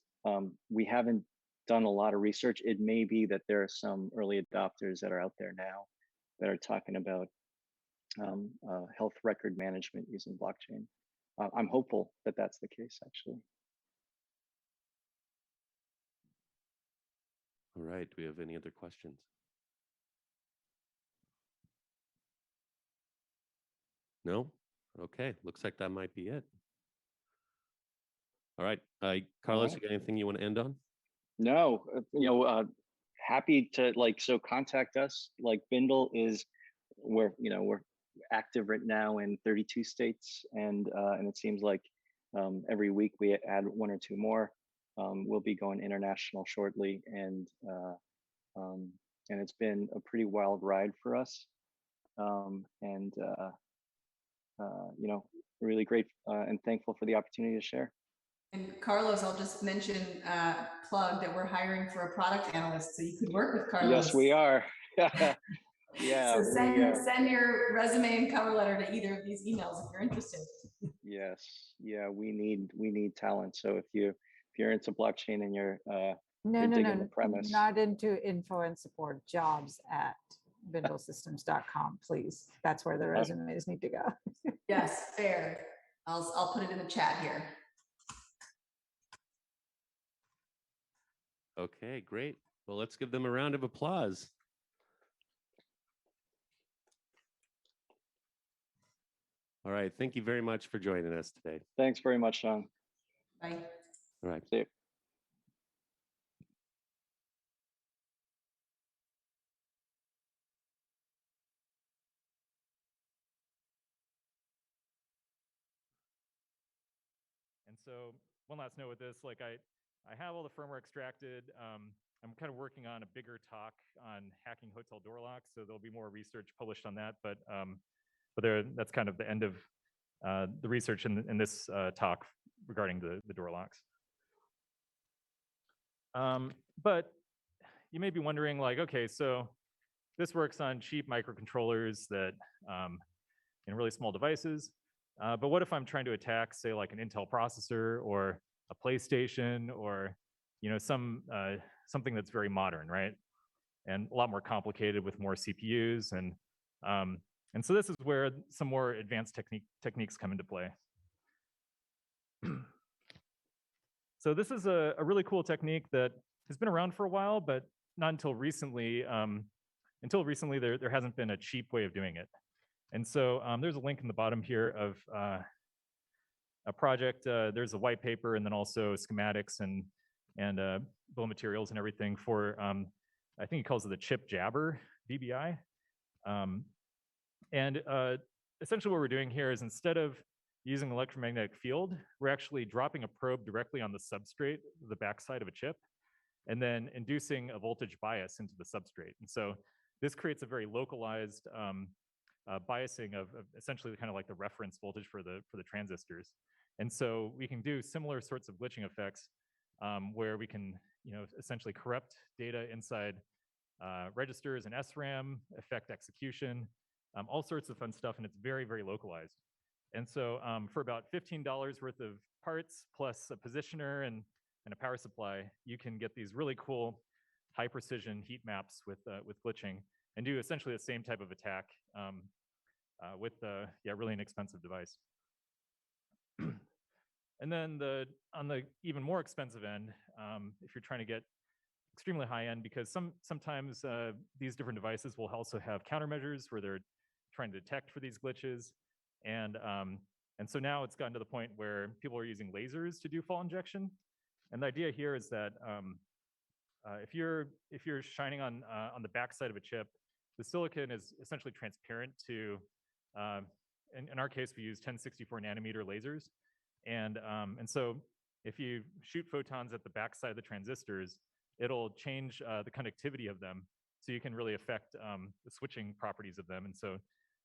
we haven't done a lot of research. It may be that there are some early adopters that are out there now that are talking about health record management using blockchain. I'm hopeful that that's the case, actually. All right. Do we have any other questions? No? Okay. Looks like that might be it. All right. Carlos, right. you got anything you want to end on? No, happy to so contact us. Like Bindle is, we're active right now in 32 states, and it seems like every week we add one or two more. We'll be going international shortly, and it's been a pretty wild ride for us. Really great and thankful for the opportunity to share. And Carlos, I'll just mention, plug that we're hiring for a product analyst, so you could work with Carlos. Yes, we are. Yeah. So send your resume and cover letter to either of these emails if you're interested. Yes. Yeah, we need talent. So if you're into blockchain and you're digging the premise. Not into info and support, jobs at bindlesystems.com, please. That's where the resumes need to go. Yes, fair. I'll put it in the chat here. Okay, great. Well, let's give them a round of applause. All right. Thank you very much for joining us today. Thanks very much, Sean. Bye. All right. See you. And so one last note with this, like I have all the firmware extracted. I'm kind of working on a bigger talk on hacking hotel door locks, so there'll be more research published on that. But that's kind of the end of the research in this talk regarding the door locks. But you may be wondering, like, okay, so this works on cheap microcontrollers that in really small devices. But what if I'm trying to attack, say, like an Intel processor or a PlayStation, or something that's very modern, right? And a lot more complicated with more CPUs, and so this is where some more advanced techniques come into play. So this is a really cool technique that has been around for a while, but not until recently. Until recently, there hasn't been a cheap way of doing it. And so there's a link in the bottom here of a project. There's a white paper and then also schematics and bill of materials and everything for, I think he calls it the chip jabber, BBI. Essentially what we're doing here is, instead of using electromagnetic field, we're actually dropping a probe directly on the substrate, the backside of a chip, and then inducing a voltage bias into the substrate. And so this creates a very localized biasing of essentially kind of like the reference voltage for the transistors. And so we can do similar sorts of glitching effects where we can essentially corrupt data inside registers and SRAM, affect execution, all sorts of fun stuff, and it's very, very localized. And so for about $15 worth of parts plus a positioner and a power supply, you can get these really cool high precision heat maps with glitching and do essentially the same type of attack with a really inexpensive device. And then on the even more expensive end, if you're trying to get extremely high end, because sometimes these different devices will also have countermeasures where they're trying to detect for these glitches. And so now it's gotten to the point where people are using lasers to do fault injection. And the idea here is that if you're shining on the backside of a chip, the silicon is essentially transparent to, in our case, we use 1064 nanometer lasers. And so if you shoot photons at the backside of the transistors, it'll change the conductivity of them, so you can really affect the switching properties of them. And so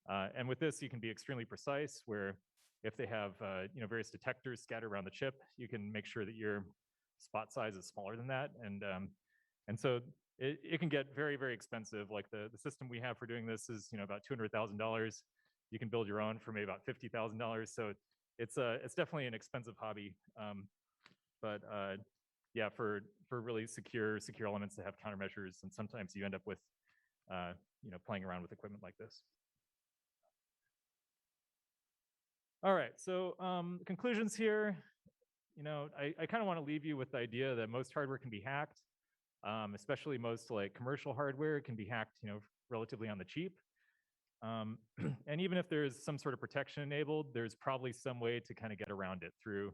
And with this, you can be extremely precise, where if they have various detectors scattered around the chip, you can make sure that your spot size is smaller than that. And so it can get very, very expensive. Like the system we have for doing this is about $200,000. You can build your own for maybe about $50,000. So it's definitely an expensive hobby. But yeah, for really secure elements that have countermeasures, and sometimes you end up with playing around with equipment like this. All right, so conclusions here. I kind of want to leave you with the idea that most hardware can be hacked, especially most like commercial hardware can be hacked, relatively on the cheap. And even if there's some sort of protection enabled, there's probably some way to kind of get around it through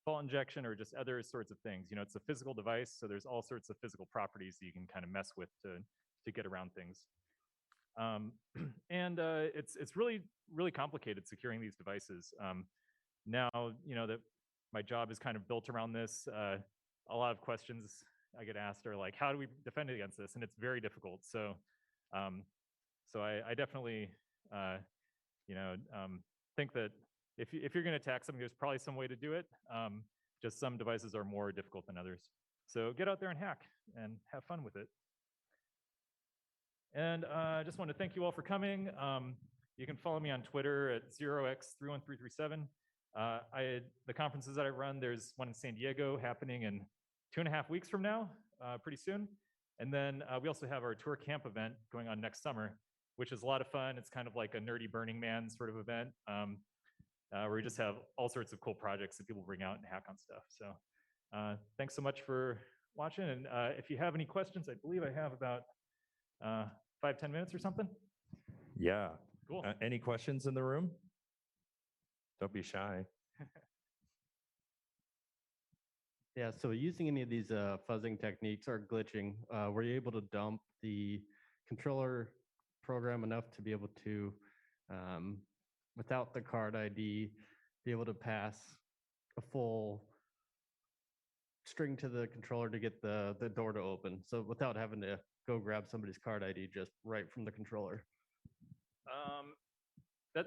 fault injection or just other sorts of things. It's a physical device, so there's all sorts of physical properties that you can kind of mess with to get around things. And it's really, really complicated securing these devices. Now, that my job is kind of built around this, a lot of questions I get asked are like, how do we defend against this? And it's very difficult. So, I definitely, think that if you're going to attack something, there's probably some way to do it. Just some devices are more difficult than others. So get out there and hack and have fun with it. And I just want to thank you all for coming. You can follow me on Twitter at 0x31337. The conferences that I run, there's one in San Diego happening in 2.5 weeks from now, pretty soon. And then we also have our tour camp event going on next summer, which is a lot of fun. It's kind of like a nerdy Burning Man sort of event, where we just have all sorts of cool projects that people bring out and hack on stuff. So thanks so much for watching. And if you have any questions, I believe I have about 5-10 minutes or something. Yeah. Cool. Any questions in the room? Don't be shy. Yeah, so using any of these fuzzing techniques or glitching, were you able to dump the controller program enough to be able to, without the card ID, be able to pass a full string to the controller to get the door to open? So without having to go grab somebody's card ID just right from the controller.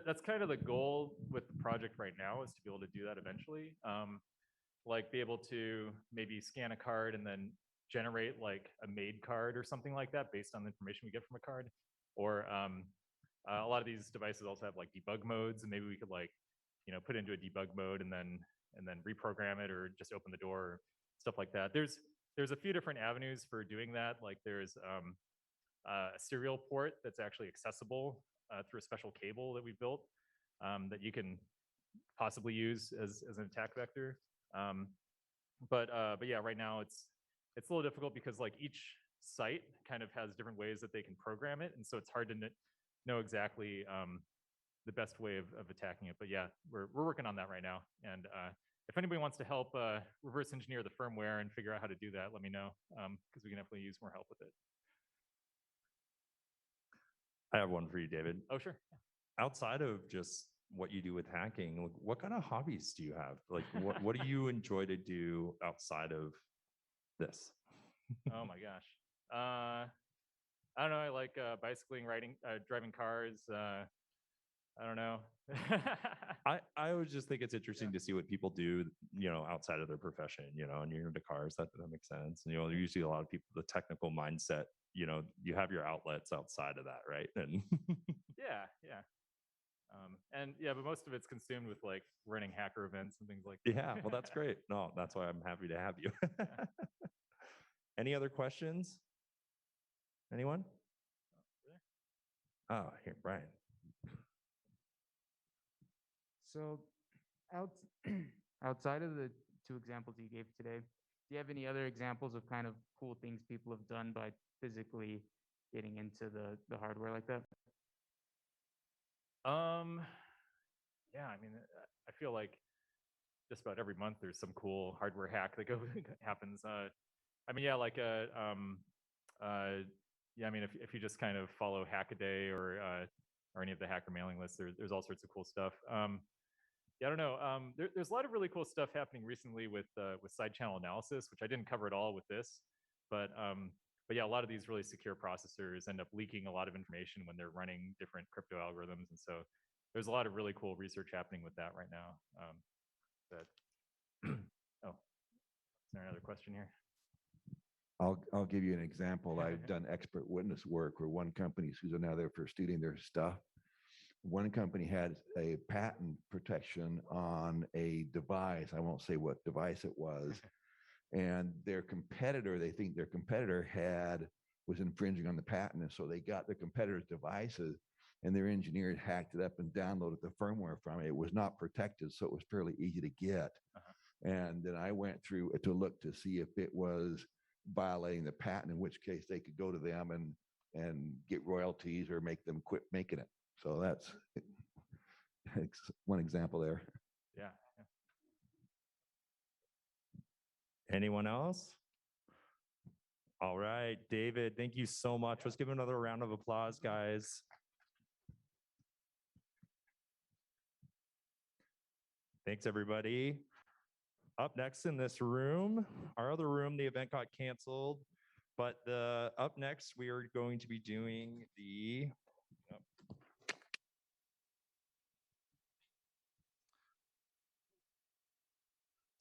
That's kind of the goal with the project right now, is to be able to do that eventually. Like be able to maybe scan a card and then generate like a made card or something like that based on the information we get from a card. Or a lot of these devices also have like debug modes, and maybe we could like put it into a debug mode and then reprogram it, or just open the door, or stuff like that. There's a few different avenues for doing that. Like there's a serial port that's actually accessible through a special cable that we built that you can possibly use as an attack vector. But yeah, right now it's a little difficult because like each site kind of has different ways that they can program it, and so it's hard to know exactly the best way of attacking it. But yeah, we're working on that right now. And if anybody wants to help reverse engineer the firmware and figure out how to do that, let me know, because we can definitely use more help with it. I have one for you, David. Oh, sure. Outside of just what you do with hacking, what kind of hobbies do you have? Like, what do you enjoy to do outside of this? Oh my gosh. I don't know. I like bicycling, riding, driving cars. I don't know. I always just think it's interesting to see what people do, outside of their profession, and you're into cars. That makes sense. And, usually a lot of people, the technical mindset, you have your outlets outside of that, right? And yeah. And yeah, but most of it's consumed with like running hacker events and things like that. Yeah, well, that's great. No, that's why I'm happy to have you. Any other questions? Anyone? Oh, here, Brian. So outside of the 2 examples you gave today, do you have any other examples of kind of cool things people have done by physically getting into the hardware like that? Yeah, I mean, I feel like just about every month there's some cool hardware hack that happens. I mean, yeah, like yeah, I mean, if you just kind of follow Hackaday or any of the hacker mailing lists, there's all sorts of cool stuff. Yeah, I don't know. There's a lot of really cool stuff happening recently with side channel analysis, which I didn't cover at all with this, but But yeah, a lot of these really secure processors end up leaking a lot of information when they're running different crypto algorithms. And so there's a lot of really cool research happening with that right now. Oh, is there another question here? I'll give you an example. I've done expert witness work where one company's who's now there for stealing their stuff. One company had a patent protection on a device. I won't say what device it was. And their competitor, they think their competitor was infringing on the patent. And so they got the competitor's devices and their engineers hacked it up and downloaded the firmware from it. It was not protected, so it was fairly easy to get. And then I went through to look to see if it was violating the patent, in which case they could go to them and get royalties or make them quit making it. So that's one example there. Yeah. Anyone else? All right, David, thank you so much. Let's give another round of applause, guys. Thanks, everybody. Up next in this room, our other room, the event got canceled, but up next, we are going to be doing the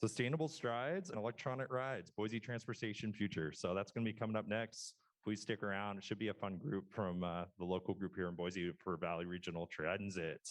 Sustainable Strides and Electronic Rides, Boise Transportation Future. So that's going to be coming up next. Please stick around. It should be a fun group from the local group here in Boise for Valley Regional Transit.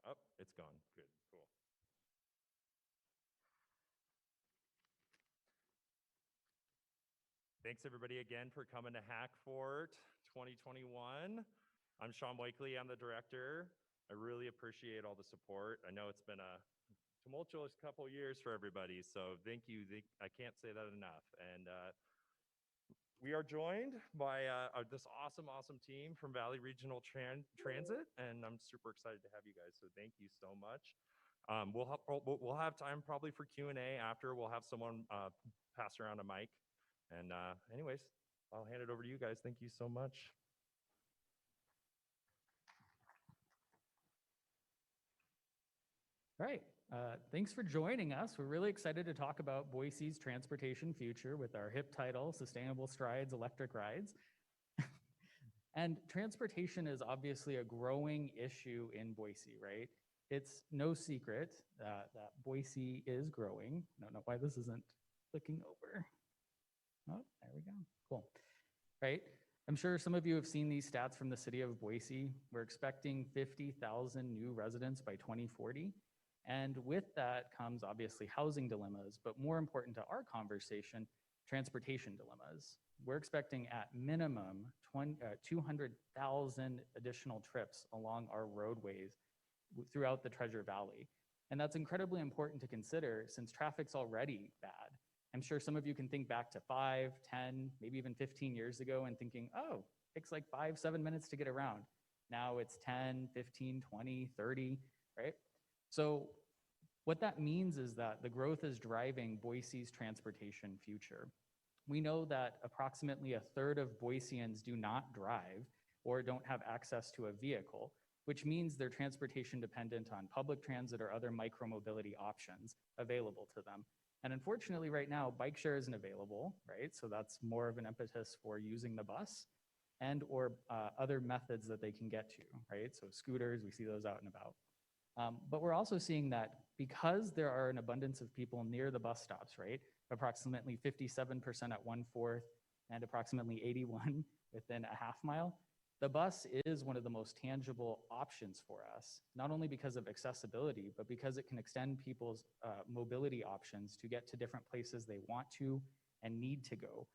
Oh, it's gone. Good, cool. Thanks everybody again for coming to Hackfort 2021. I'm Sean Wakely, I'm the director. I really appreciate all the support. I know it's been a tumultuous couple years for everybody, so thank you. I can't say that enough. And we are joined by this awesome team from Valley Regional Transit, and I'm super excited to have you guys, so thank you so much. We'll have time probably for Q&A after. We'll have someone pass around a mic. And anyways, I'll hand it over to you guys. Thank you so much. All right, thanks for joining us. We're really excited to talk about Boise's transportation future with our hip title, Sustainable Strides, Electric Rides. And transportation is obviously a growing issue in Boise, right? It's no secret that Boise is growing. I don't know why this isn't clicking over. Oh, there we go. Cool. Right? I'm sure some of you have seen these stats from the city of Boise. We're expecting 50,000 new residents by 2040. And with that comes obviously housing dilemmas, but more important to our conversation, transportation dilemmas. We're expecting at minimum 200,000 additional trips along our roadways throughout the Treasure Valley. And that's incredibly important to consider since traffic's already bad. I'm sure some of you can think back to 5, 10, maybe even 15 years ago and thinking, oh, it takes like 5-7 minutes to get around. Now it's 10, 15, 20, 30, right? So what that means is that the growth is driving Boise's transportation future. We know that approximately a third of Boiseans do not drive or don't have access to a vehicle, which means they're transportation dependent on public transit or other micromobility options available to them. And unfortunately right now, bike share isn't available, right? So that's more of an impetus for using the bus and or other methods that they can get to, right? So scooters, we see those out and about. But we're also seeing that because there are an abundance of people near the bus stops, right? Approximately 57% at 1/4 and approximately 81 within a half mile. The bus is one of the most tangible options for us, not only because of accessibility, but because it can extend people's mobility options to get to different places they want to and need to go.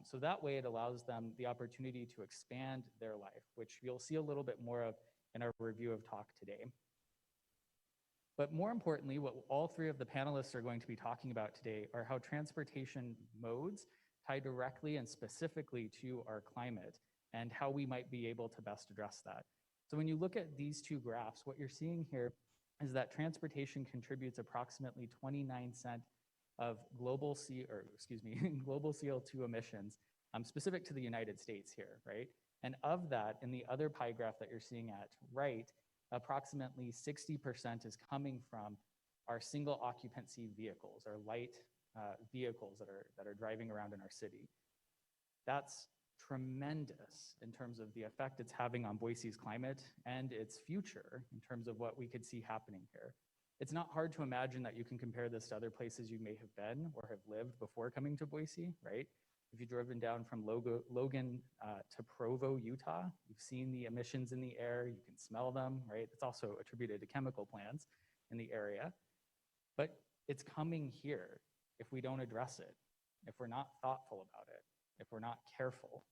So that way it allows them the opportunity to expand their life, which you'll see a little bit more of in our review of talk today. But more importantly, what all three of the panelists are going to be talking about today are how transportation modes tie directly and specifically to our climate and how we might be able to best address that. So when you look at these two graphs, what you're seeing here is that transportation contributes approximately 29% of global global CO2 emissions, specific to the United States here, right? And of that, in the other pie graph that you're seeing at right, approximately 60% is coming from our single occupancy vehicles, our light vehicles that are driving around in our city. That's tremendous in terms of the effect it's having on Boise's climate and its future in terms of what we could see happening here. It's not hard to imagine that you can compare this to other places you may have been or have lived before coming to Boise, right? If you've driven down from Logan to Provo, Utah, you've seen the emissions in the air, you can smell them, right? It's also attributed to chemical plants in the area. But it's coming here if we don't address it, if we're not thoughtful about it, if we're not careful.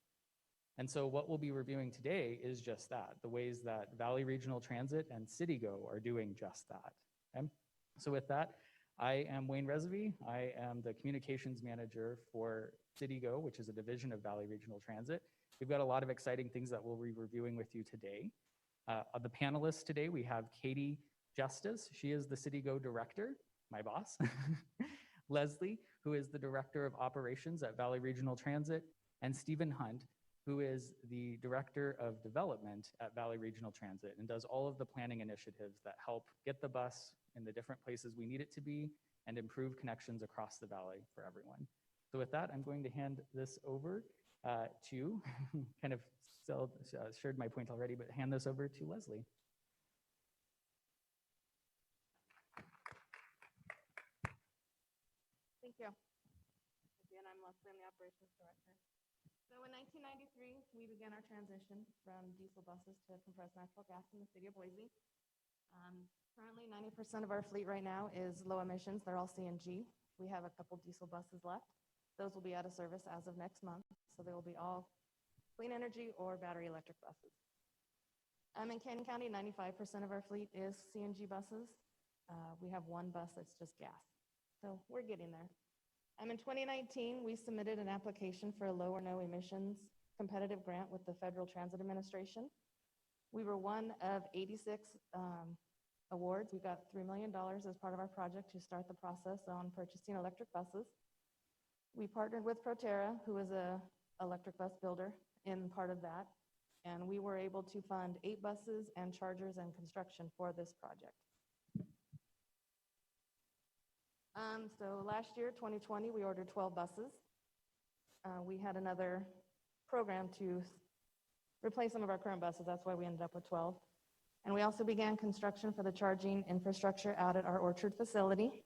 And so what we'll be reviewing today is just that, the ways that Valley Regional Transit and CityGo are doing just that. Okay? So with that, I am Wayne Resevy. I am the communications manager for CityGo, which is a division of Valley Regional Transit. We've got a lot of exciting things that we'll be reviewing with you today. The panelists today, we have Katie Justice. She is the CityGo director, my boss. Leslie, who is the director of operations at Valley Regional Transit, and Stephen Hunt, who is the director of development at Valley Regional Transit and does all of the planning initiatives that help get the bus in the different places we need it to be and improve connections across the valley for everyone. So with that, I'm going to hand this over to, kind of shared my point already, but hand this over to Leslie. Thank you. Again, I'm Leslie, I'm the operations director. So in 1993, we began our transition from diesel buses to compressed natural gas in the city of Boise. Currently, 90% of our fleet right now is low emissions. They're all CNG. We have a couple diesel buses left. Those will be out of service as of next month. So they will be all clean energy or battery electric buses. In Canyon County, 95% of our fleet is CNG buses. We have one bus that's just gas. So we're getting there. In 2019, we submitted an application for a low or no emissions competitive grant with the Federal Transit Administration. We were one of 86 awards. We got $3 million as part of our project to start the process on purchasing electric buses. We partnered with Proterra, who is a electric bus builder, in part of that. And we were able to fund 8 buses and chargers and construction for this project. So last year, 2020, we ordered 12 buses. We had another program to replace some of our current buses. That's why we ended up with 12. And we also began construction for the charging infrastructure out at our Orchard facility.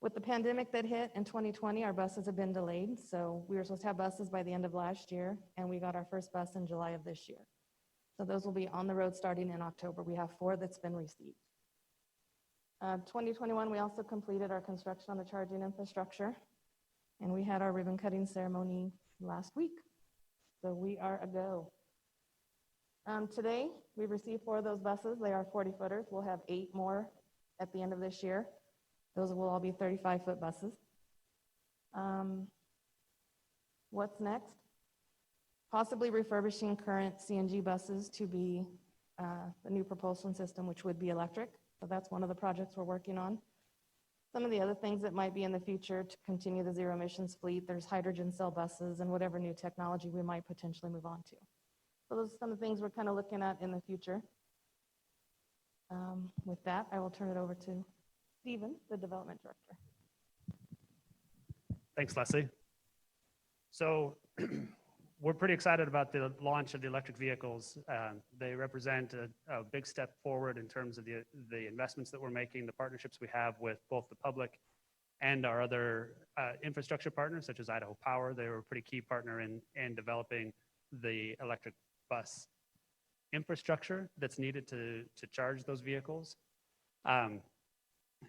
With the pandemic that hit in 2020, our buses have been delayed. So we were supposed to have buses by the end of last year, and we got our first bus in July of this year. So those will be on the road starting in October. We have 4 that's been received. 2021, we also completed our construction on the charging infrastructure, and we had our ribbon cutting ceremony last week. So we are a go. Today, we received 4 of those buses. They are 40-footers. We'll have 8 more at the end of this year. Those will all be 35-foot buses. What's next? Possibly refurbishing current CNG buses to be the new propulsion system, which would be electric. So that's one of the projects we're working on. Some of the other things that might be in the future to continue the zero emissions fleet, there's hydrogen cell buses and whatever new technology we might potentially move on to. So those are some of the things we're kind of looking at in the future. With that, I will turn it over to Stephen, the development director. Thanks, Leslie. So we're pretty excited about the launch of the electric vehicles. They represent a big step forward in terms of the investments that we're making, the partnerships we have with both the public and our other infrastructure partners, such as Idaho Power. They were a pretty key partner in developing the electric bus infrastructure that's needed to charge those vehicles.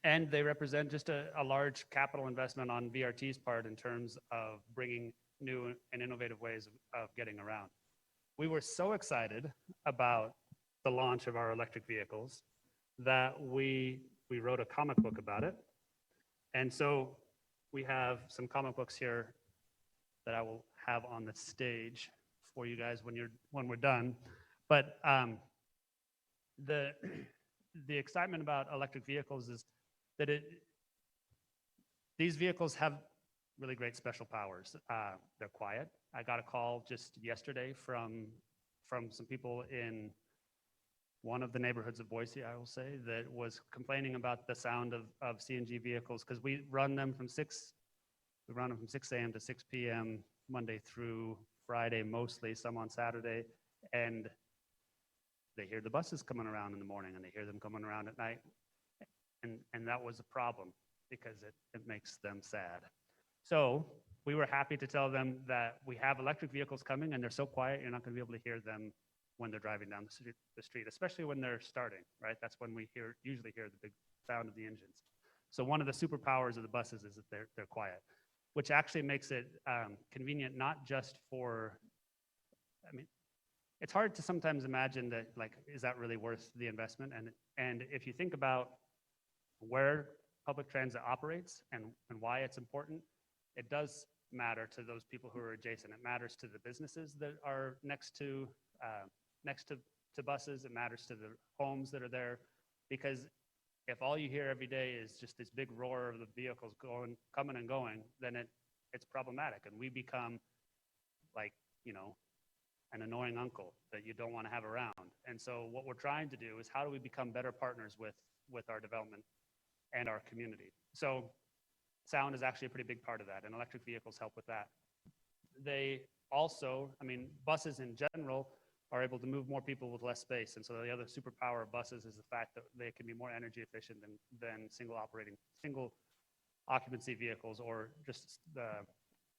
And they represent just a large capital investment on VRT's part in terms of bringing new and innovative ways of getting around. We were so excited about the launch of our electric vehicles that we wrote a comic book about it. And so we have some comic books here that I will have on the stage for you guys when we're done. But the excitement about electric vehicles is that these vehicles have really great special powers. They're quiet. I got a call just yesterday from some people in one of the neighborhoods of Boise, I will say, that was complaining about the sound of CNG vehicles because we run them from 6 a.m. to 6 p.m. Monday through Friday, mostly, some on Saturday, and they hear the buses coming around in the morning and they hear them coming around at night. And that was a problem because it makes them sad. So we were happy to tell them that we have electric vehicles coming and they're so quiet, you're not gonna be able to hear them when they're driving down the street, especially when they're starting, right? That's when we usually hear the big sound of the engines. So one of the superpowers of the buses is that they're quiet, which actually makes it convenient, not just for, I mean, it's hard to sometimes imagine that, like, is that really worth the investment? And if you think about where public transit operates and why it's important, it does matter to those people who are adjacent. It matters to the businesses that are next to buses. It matters to the homes that are there, because if all you hear every day is just this big roar of the vehicles coming and going, then it's problematic, and we become like, you know, an annoying uncle that you don't want to have around. And so what we're trying to do is how do we become better partners with our development and our community? So sound is actually a pretty big part of that, and electric vehicles help with that. They also, I mean, buses in general are able to move more people with less space. And so the other superpower of buses is the fact that they can be more energy efficient than single occupancy vehicles or just the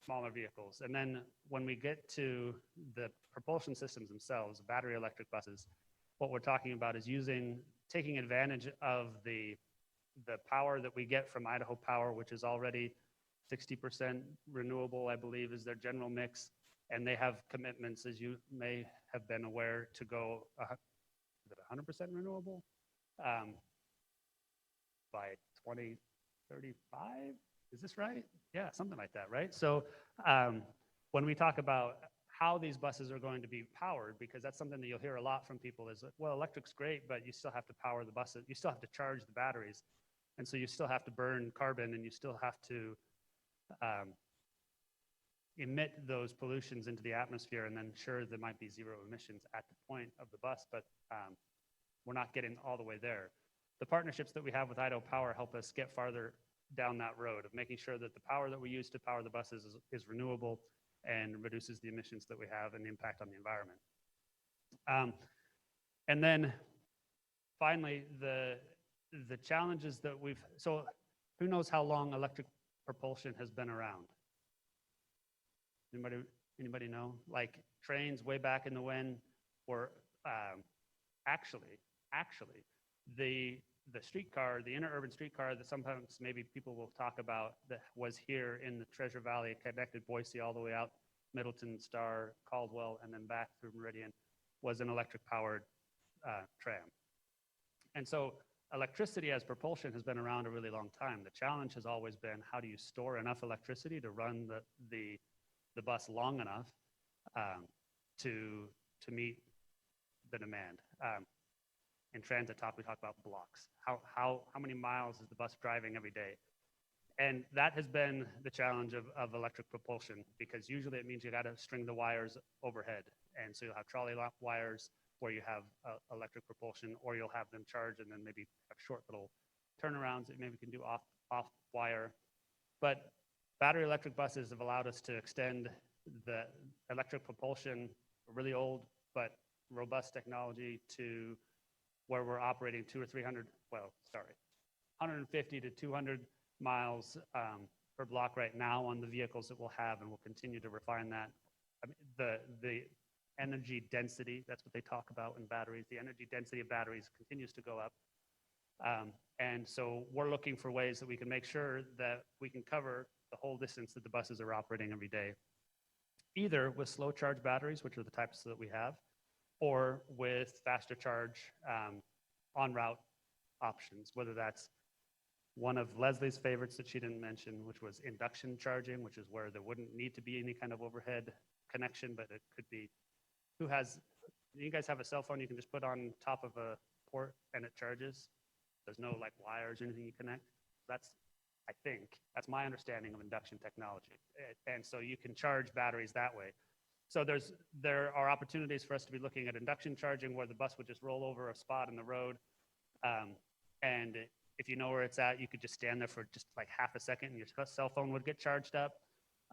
smaller vehicles. And then when we get to the propulsion systems themselves, battery electric buses, what we're talking about is taking advantage of the power that we get from Idaho Power, which is already 60% renewable, I believe, is their general mix. And they have commitments, as you may have been aware, to go, is it 100% renewable? By 2035? Is this right? Yeah, something like that, right? So when we talk about how these buses are going to be powered, because that's something that you'll hear a lot from people is, well, electric's great, but you still have to power the buses. You still have to charge the batteries. And so you still have to burn carbon, and you still have to emit those pollutions into the atmosphere. And then sure, there might be zero emissions at the point of the bus, but we're not getting all the way there. The partnerships that we have with Idaho Power help us get farther down that road of making sure that the power that we use to power the buses is renewable and reduces the emissions that we have and the impact on the environment. And then finally, the challenges that so who knows how long electric propulsion has been around? Anybody know? Like trains way back in the when were actually the streetcar, the interurban streetcar that sometimes maybe people will talk about that was here in the Treasure Valley, connected Boise all the way out, Middleton, Star, Caldwell, and then back through Meridian, was an electric powered tram. And so electricity as propulsion has been around a really long time. The challenge has always been, how do you store enough electricity to run the bus long enough to meet the demand? In transit talk, we talk about blocks. How many miles is the bus driving every day? And that has been the challenge of electric propulsion, because usually it means you got to string the wires overhead. And so you'll have trolley lock wires where you have electric propulsion, or you'll have them charge and then maybe have short little turnarounds that maybe we can do off wire. But battery electric buses have allowed us to extend the electric propulsion, really old but robust technology, to where we're operating 150 to 200 miles per block right now on the vehicles that we'll have, and we'll continue to refine that. I mean, the energy density, that's what they talk about in batteries, the energy density of batteries continues to go up. And so we're looking for ways that we can make sure that we can cover the whole distance that the buses are operating every day, either with slow charge batteries, which are the types that we have, or with faster charge en route options, whether that's one of Leslie's favorites that she didn't mention, which was induction charging, which is where there wouldn't need to be any kind of overhead connection, but it could be, you guys have a cell phone you can just put on top of a port and it charges? There's no like wires or anything you connect? I think, that's my understanding of induction technology. And so you can charge batteries that way. So there are opportunities for us to be looking at induction charging where the bus would just roll over a spot in the road. And if you know where it's at, you could just stand there for just like half a second and your cell phone would get charged up.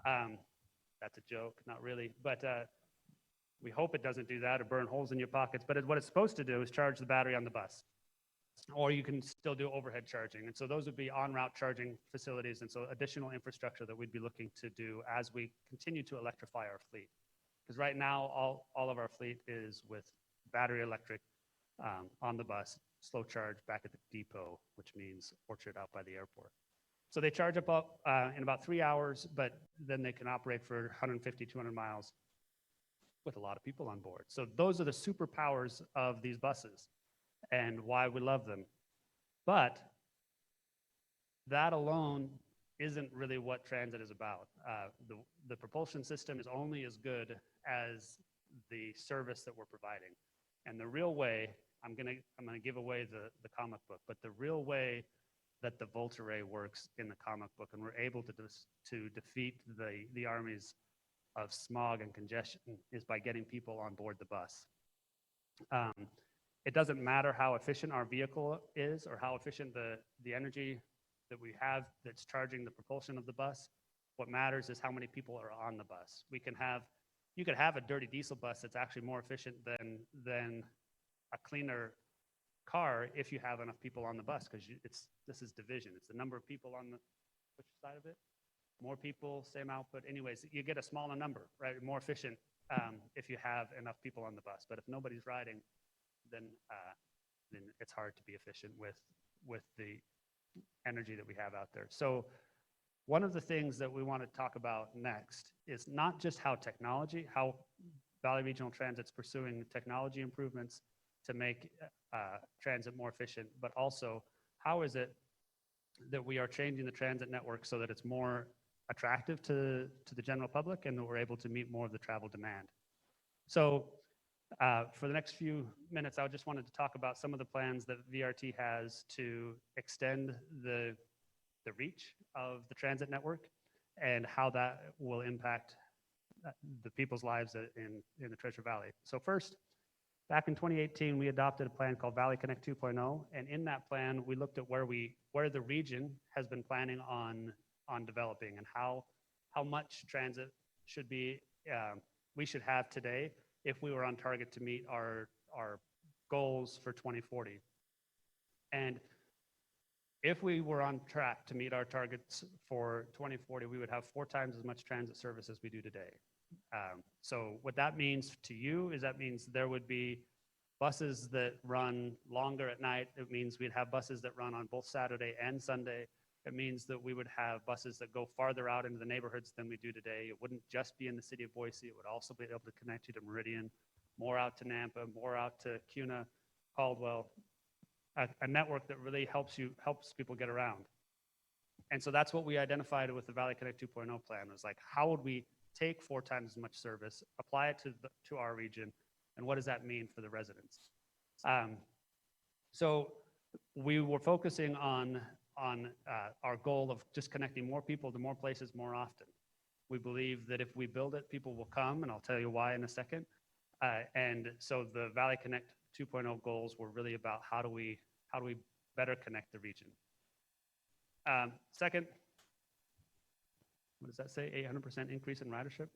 That's a joke, not really. But we hope it doesn't do that or burn holes in your pockets. But what it's supposed to do is charge the battery on the bus. Or you can still do overhead charging. And so those would be on-route charging facilities. And so additional infrastructure that we'd be looking to do as we continue to electrify our fleet. Because right now, all of our fleet is with battery electric on the bus, slow charge back at the depot, which means Orchard out by the airport. So they charge up in about 3 hours, but then they can operate for 150, 200 miles with a lot of people on board. So those are the superpowers of these buses and why we love them. But that alone isn't really what transit is about. The propulsion system is only as good as the service that we're providing. And the real way, I'm gonna give away the comic book, but the real way that the Voltare works in the comic book, and we're able to defeat the armies of smog and congestion, is by getting people on board the bus. It doesn't matter how efficient our vehicle is or how efficient the energy that we have that's charging the propulsion of the bus. What matters is how many people are on the bus. You could have a dirty diesel bus that's actually more efficient than a cleaner car if you have enough people on the bus, because this is division. It's the number of people on which side of it? More people, same output. Anyways, you get a smaller number, right? More efficient if you have enough people on the bus. But if nobody's riding, then it's hard to be efficient with the energy that we have out there. So one of the things that we want to talk about next is not just how Valley Regional Transit's pursuing technology improvements to make transit more efficient, but also how is it that we are changing the transit network so that it's more attractive to the general public and that we're able to meet more of the travel demand. So for the next few minutes, I just wanted to talk about some of the plans that VRT has to extend the reach of the transit network and how that will impact the people's lives in the Treasure Valley. So first, back in 2018, we adopted a plan called Valley Connect 2.0, and in that plan, we looked at where the region has been planning on developing and how much transit should be we should have today if we were on target to meet our goals for 2040. And if we were on track to meet our targets for 2040, we would have 4 times as much transit service as we do today. So what that means to you is that means there would be buses that run longer at night. It means we'd have buses that run on both Saturday and Sunday. It means that we would have buses that go farther out into the neighborhoods than we do today. It wouldn't just be in the city of Boise. It would also be able to connect you to Meridian, more out to Nampa, more out to Kuna, Caldwell, a network that really helps people get around. And so that's what we identified with the Valley Connect 2.0 plan, was like, how would we take 4 times as much service, apply it to our region, and what does that mean for the residents? So we were focusing on our goal of just connecting more people to more places more often. We believe that if we build it, people will come, and I'll tell you why in a second. And so the Valley Connect 2.0 goals were really about how do we better connect the region. Second, what does that say? 800% increase in ridership.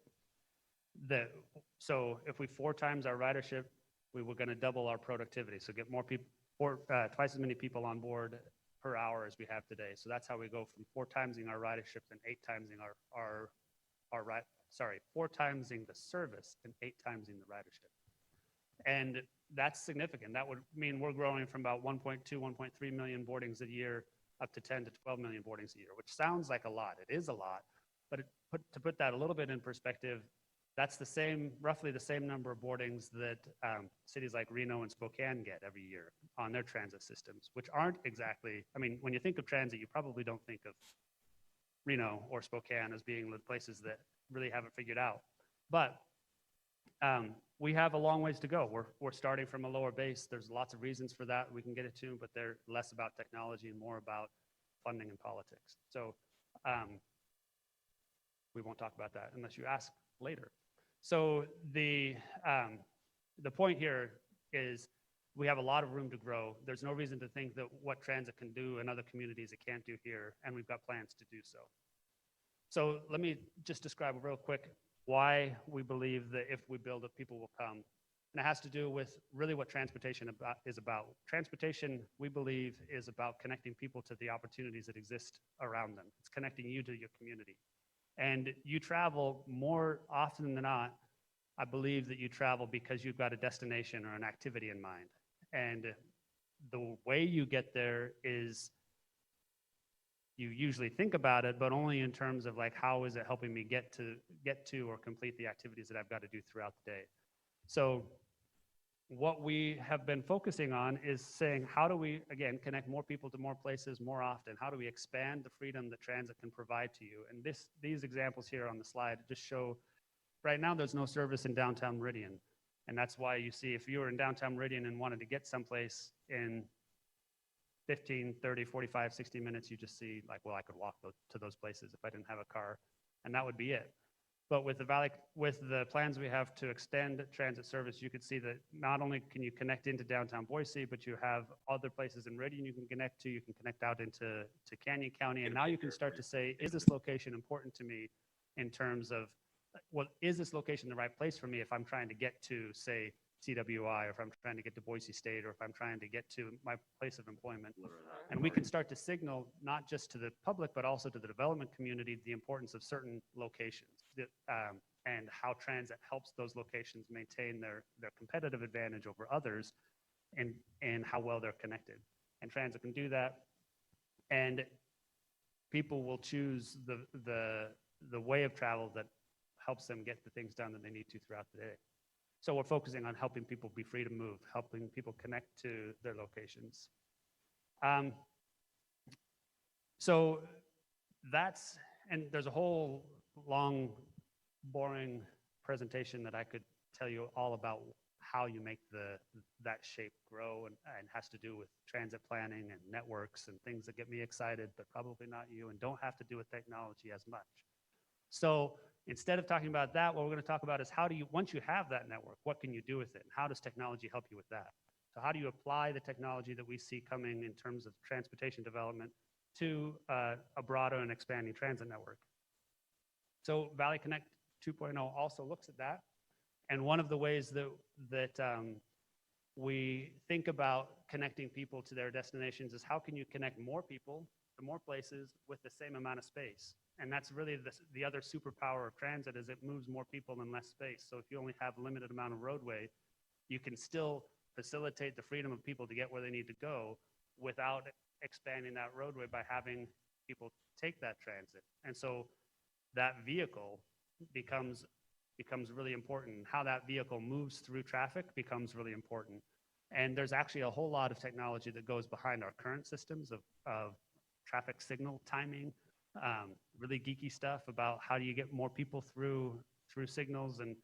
So if we 4 times our ridership, we were going to double our productivity. So get more people, twice as many people on board per hour as we have today. So that's how we go from 4 timesing our ridership and 8 timesing 4 timesing the service and 8 timesing the ridership. And that's significant. That would mean we're growing from about 1.2, 1.3 million boardings a year up to 10 to 12 million boardings a year, which sounds like a lot. It is a lot, but to put that a little bit in perspective, that's roughly the same number of boardings that cities like Reno and Spokane get every year on their transit systems, which aren't exactly, I mean, when you think of transit, you probably don't think of Reno or Spokane as being the places that really haven't figured out. But we have a long ways to go. We're starting from a lower base. There's lots of reasons for that we can get into, but they're less about technology and more about funding and politics. So we won't talk about that unless you ask later. So the point here is we have a lot of room to grow. There's no reason to think that what transit can do in other communities it can't do here, and we've got plans to do so. So let me just describe real quick why we believe that if we build it, people will come. And it has to do with really what transportation is about. Transportation, we believe, is about connecting people to the opportunities that exist around them. It's connecting you to your community. And you travel more often than not, I believe that you travel because you've got a destination or an activity in mind. And the way you get there is you usually think about it, but only in terms of like, how is it helping me get to or complete the activities that I've got to do throughout the day? So what we have been focusing on is saying, how do we, again, connect more people to more places more often? How do we expand the freedom that transit can provide to you? And these examples here on the slide just show, right now there's no service in downtown Meridian. And that's why you see, if you were in downtown Meridian and wanted to get someplace in 15, 30, 45, 60 minutes, you just see like, well, I could walk to those places if I didn't have a car, and that would be it. But with the plans we have to extend transit service, you could see that not only can you connect into downtown Boise, but you have other places in Meridian you can connect to. You can connect out into Canyon County, and now you can start to say, is this location important to me in terms of, well, is this location the right place for me if I'm trying to get to, say, CWI, or if I'm trying to get to Boise State, or if I'm trying to get to my place of employment. And we can start to signal not just to the public, but also to the development community, the importance of certain locations and how transit helps those locations maintain their competitive advantage over others in how well they're connected. And transit can do that. And people will choose the way of travel that helps them get the things done that they need to throughout the day. So we're focusing on helping people be free to move, helping people connect to their locations. So that's, and there's a whole long, boring presentation that I could tell you all about how you make that shape grow, and has to do with transit planning and networks and things that get me excited, but probably not you, and don't have to do with technology as much. So instead of talking about that, what we're going to talk about is how do you, once you have that network, what can you do with it? And how does technology help you with that? So how do you apply the technology that we see coming in terms of transportation development to a broader and expanding transit network? So Valley Connect 2.0 also looks at that. And one of the ways that we think about connecting people to their destinations is how can you connect more people to more places with the same amount of space? And that's really the other superpower of transit, is it moves more people in less space. So if you only have a limited amount of roadway, you can still facilitate the freedom of people to get where they need to go without expanding that roadway by having people take that transit. And so that vehicle becomes really important. How that vehicle moves through traffic becomes really important. And there's actually a whole lot of technology that goes behind our current systems of traffic signal timing, really geeky stuff about how do you get more people through signals and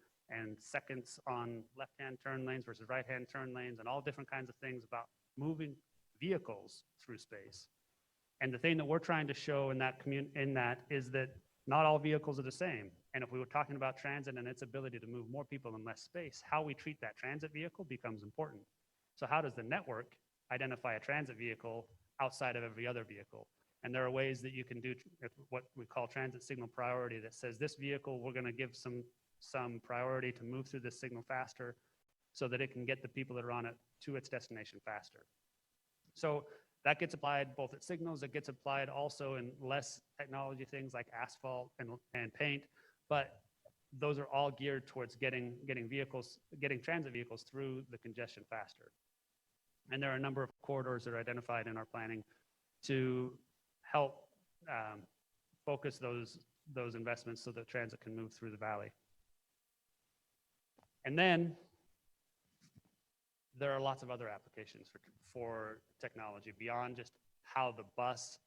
seconds on left-hand turn lanes versus right-hand turn lanes, and all different kinds of things about moving vehicles through space. And the thing that we're trying to show in that is that not all vehicles are the same. And if we were talking about transit and its ability to move more people in less space, how we treat that transit vehicle becomes important. So how does the network identify a transit vehicle outside of every other vehicle? And there are ways that you can do what we call transit signal priority that says this vehicle, we're going to give some priority to move through this signal faster so that it can get the people that are on it to its destination faster. So that gets applied both at signals, it gets applied also in less technology things like asphalt and paint, but those are all geared towards getting transit vehicles through the congestion faster. And there are a number of corridors that are identified in our planning to help focus those investments so that transit can move through the valley. And then there are lots of other applications for technology beyond just how the bus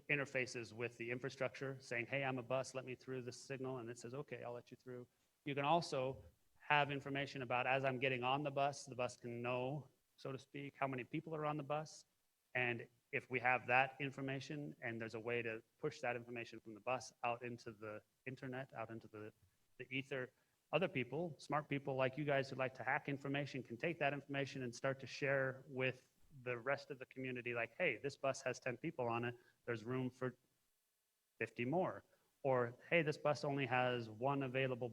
interfaces with the infrastructure, saying, hey, I'm a bus, let me through this signal, and it says, okay, I'll let you through. You can also have information about, as I'm getting on the bus can know, so to speak, how many people are on the bus. And if we have that information and there's a way to push that information from the bus out into the internet, out into the ether, other people, smart people like you guys who like to hack information, can take that information and start to share with the rest of the community, like, hey, this bus has 10 people on it, there's room for 50 more. Or, hey, this bus only has one available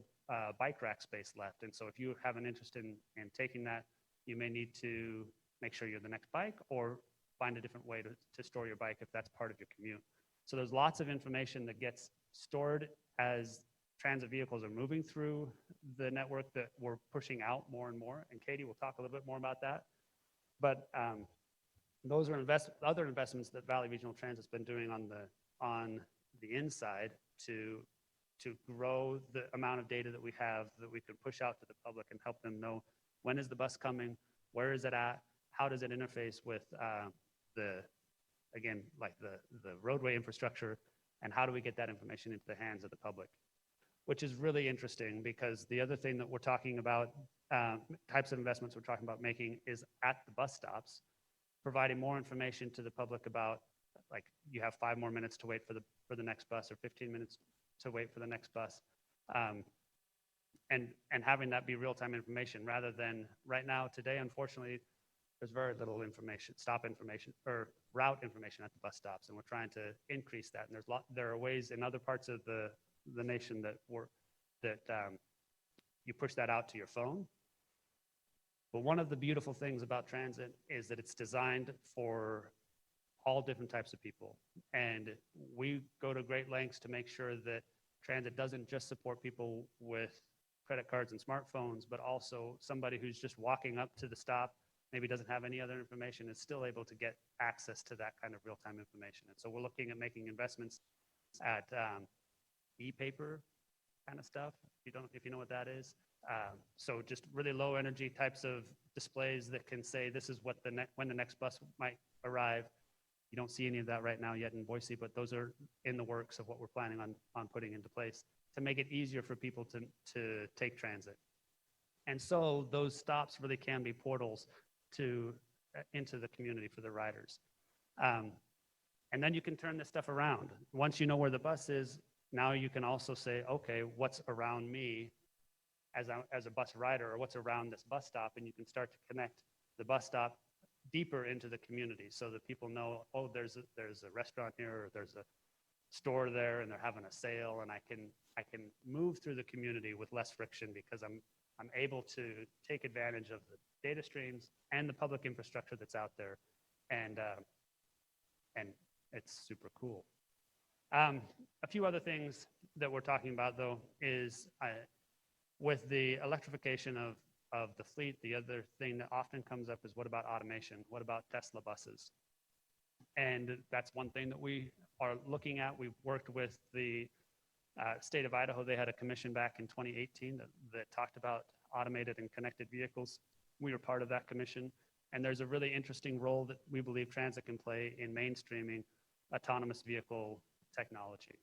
bike rack space left. And so if you have an interest in taking that, you may need to make sure you're the next bike, or find a different way to store your bike if that's part of your commute. So there's lots of information that gets stored as transit vehicles are moving through the network that we're pushing out more and more. And Katie will talk a little bit more about that. But those are other investments that Valley Regional Transit's been doing on the inside to grow the amount of data that we have that we can push out to the public and help them know when is the bus coming, where is it at, how does it interface with the roadway infrastructure, and how do we get that information into the hands of the public, which is really interesting because the other thing that we're talking about, types of investments we're talking about making, is at the bus stops, providing more information to the public about, like, you have 5 more minutes to wait for the next bus, or 15 minutes to wait for the next bus, and having that be real-time information rather than right now. Today, unfortunately, there's very little information, stop information or route information at the bus stops, and we're trying to increase that. And there are ways in other parts of the nation that you push that out to your phone. But one of the beautiful things about transit is that it's designed for all different types of people. And we go to great lengths to make sure that transit doesn't just support people with credit cards and smartphones, but also somebody who's just walking up to the stop, maybe doesn't have any other information, is still able to get access to that kind of real-time information. And so we're looking at making investments at e-paper kind of stuff, if you know what that is. So just really low energy types of displays that can say this is what when the next bus might arrive. You don't see any of that right now yet in Boise, but those are in the works of what we're planning on putting into place to make it easier for people to take transit. And so those stops really can be portals into the community for the riders. And then you can turn this stuff around. Once you know where the bus is, now you can also say, okay, what's around me as a bus rider, or what's around this bus stop, and you can start to connect the bus stop deeper into the community so that people know, oh, there's a restaurant here, or there's a store there, and they're having a sale, and I can move through the community with less friction because I'm able to take advantage of the data streams and the public infrastructure that's out there, and it's super cool. A few other things that we're talking about, though, is with the electrification of the fleet, the other thing that often comes up is, what about automation? What about Tesla buses? And that's one thing that we are looking at. We've worked with the state of Idaho. They had a commission back in 2018 that talked about automated and connected vehicles. We were part of that commission. And there's a really interesting role that we believe transit can play in mainstreaming autonomous vehicle technology.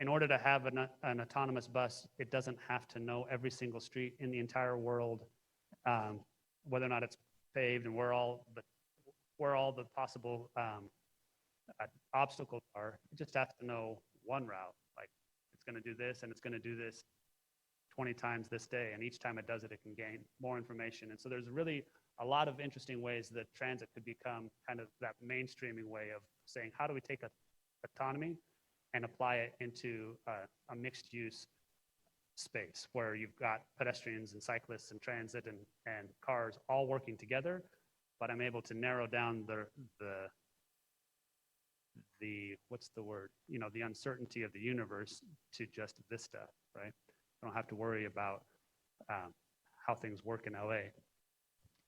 In order to have an autonomous bus, it doesn't have to know every single street in the entire world, whether or not it's paved and where all the possible obstacles are. It just has to know one route. Like, it's going to do this, and it's going to do this 20 times this day, and each time it does it, it can gain more information. And so there's really a lot of interesting ways that transit could become kind of that mainstreaming way of saying, how do we take autonomy and apply it into a mixed use space where you've got pedestrians and cyclists and transit and cars all working together, but I'm able to narrow down the what's the word? The uncertainty of the universe to just this stuff, right? I don't have to worry about how things work in LA.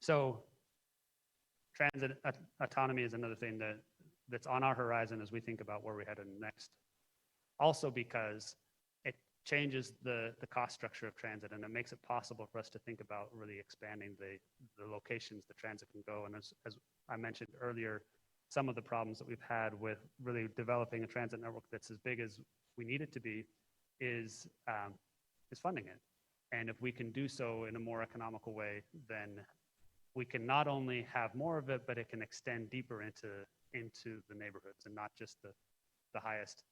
So transit autonomy is another thing that's on our horizon as we think about where we head next. Also because it changes the cost structure of transit, and it makes it possible for us to think about really expanding the locations that transit can go. And as I mentioned earlier, some of the problems that we've had with really developing a transit network that's as big as we need it to be is funding it. And if we can do so in a more economical way, then we can not only have more of it, but it can extend deeper into the neighborhoods and not just the highest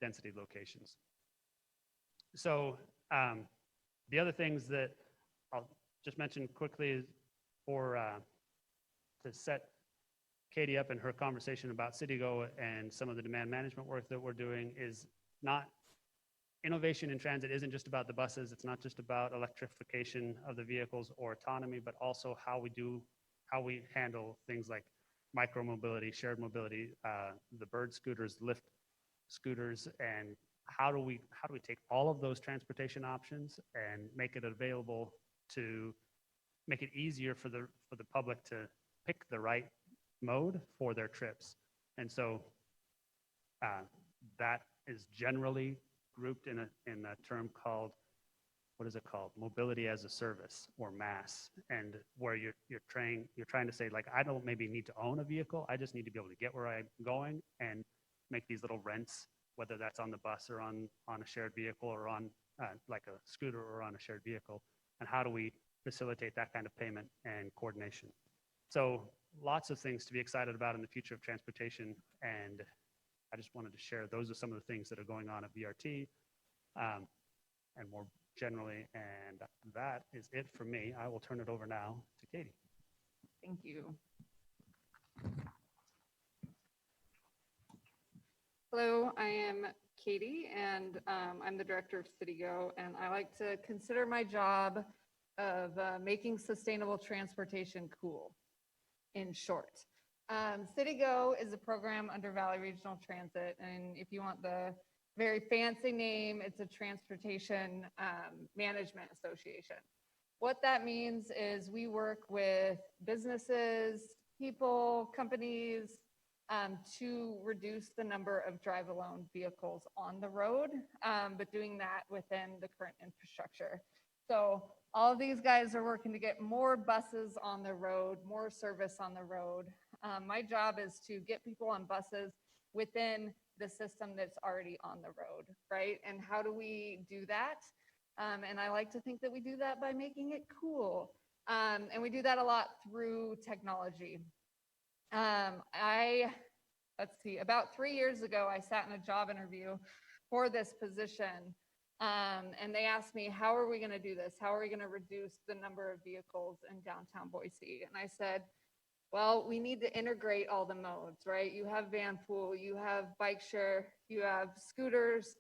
density locations. So the other things that I'll just mention quickly is to set Katie up in her conversation about CityGo and some of the demand management work that we're doing is not, innovation in transit isn't just about the buses. It's not just about electrification of the vehicles or autonomy, but also how we handle things like micromobility, shared mobility, the bird scooters, Lyft scooters, and how do we take all of those transportation options and make it available to make it easier for the public to pick the right mode for their trips. And so that is generally grouped in a term called, what is it called? Mobility as a service, or MaaS, and where you're trying to say, like, I don't maybe need to own a vehicle. I just need to be able to get where I'm going and make these little rents, whether that's on the bus or on a shared vehicle or on like a scooter or on a shared vehicle. And how do we facilitate that kind of payment and coordination? So lots of things to be excited about in the future of transportation. And I just wanted to share those are some of the things that are going on at VRT and more generally. And that is it for me. I will turn it over now to Katie. Thank you. Hello, I am Katie, and I'm the director of CityGo, and I like to consider my job of making sustainable transportation cool, in short. CityGo is a program under Valley Regional Transit, and if you want the very fancy name. It's a transportation management association. What that means is we work with businesses, people, companies to reduce the number of drive alone vehicles on the road, but doing that within the current infrastructure. So all of these guys are working to get more buses on the road, more service on the road. My job is to get people on buses within the system that's already on the road, right? And how do we do that? And I like to think that we do that by making it cool. And we do that a lot through technology. Let's see, about 3 years ago, I sat in a job interview for this position. And they asked me, how are we gonna do this? How are we gonna reduce the number of vehicles in downtown Boise? And I said, well, we need to integrate all the modes, right? You have van pool, you have bike share, you have scooters,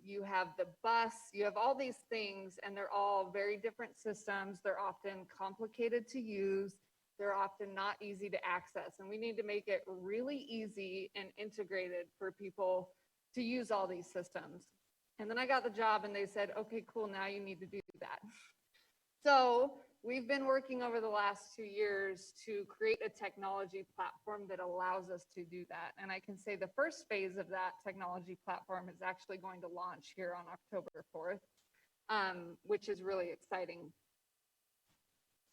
you have the bus, you have all these things, and they're all very different systems. They're often complicated to use. They're often not easy to access. And we need to make it really easy and integrated for people to use all these systems. And then I got the job and they said, okay, cool, now you need to do that. So we've been working over the last 2 years to create a technology platform that allows us to do that. And I can say the first phase of that technology platform is actually going to launch here on October 4th, which is really exciting.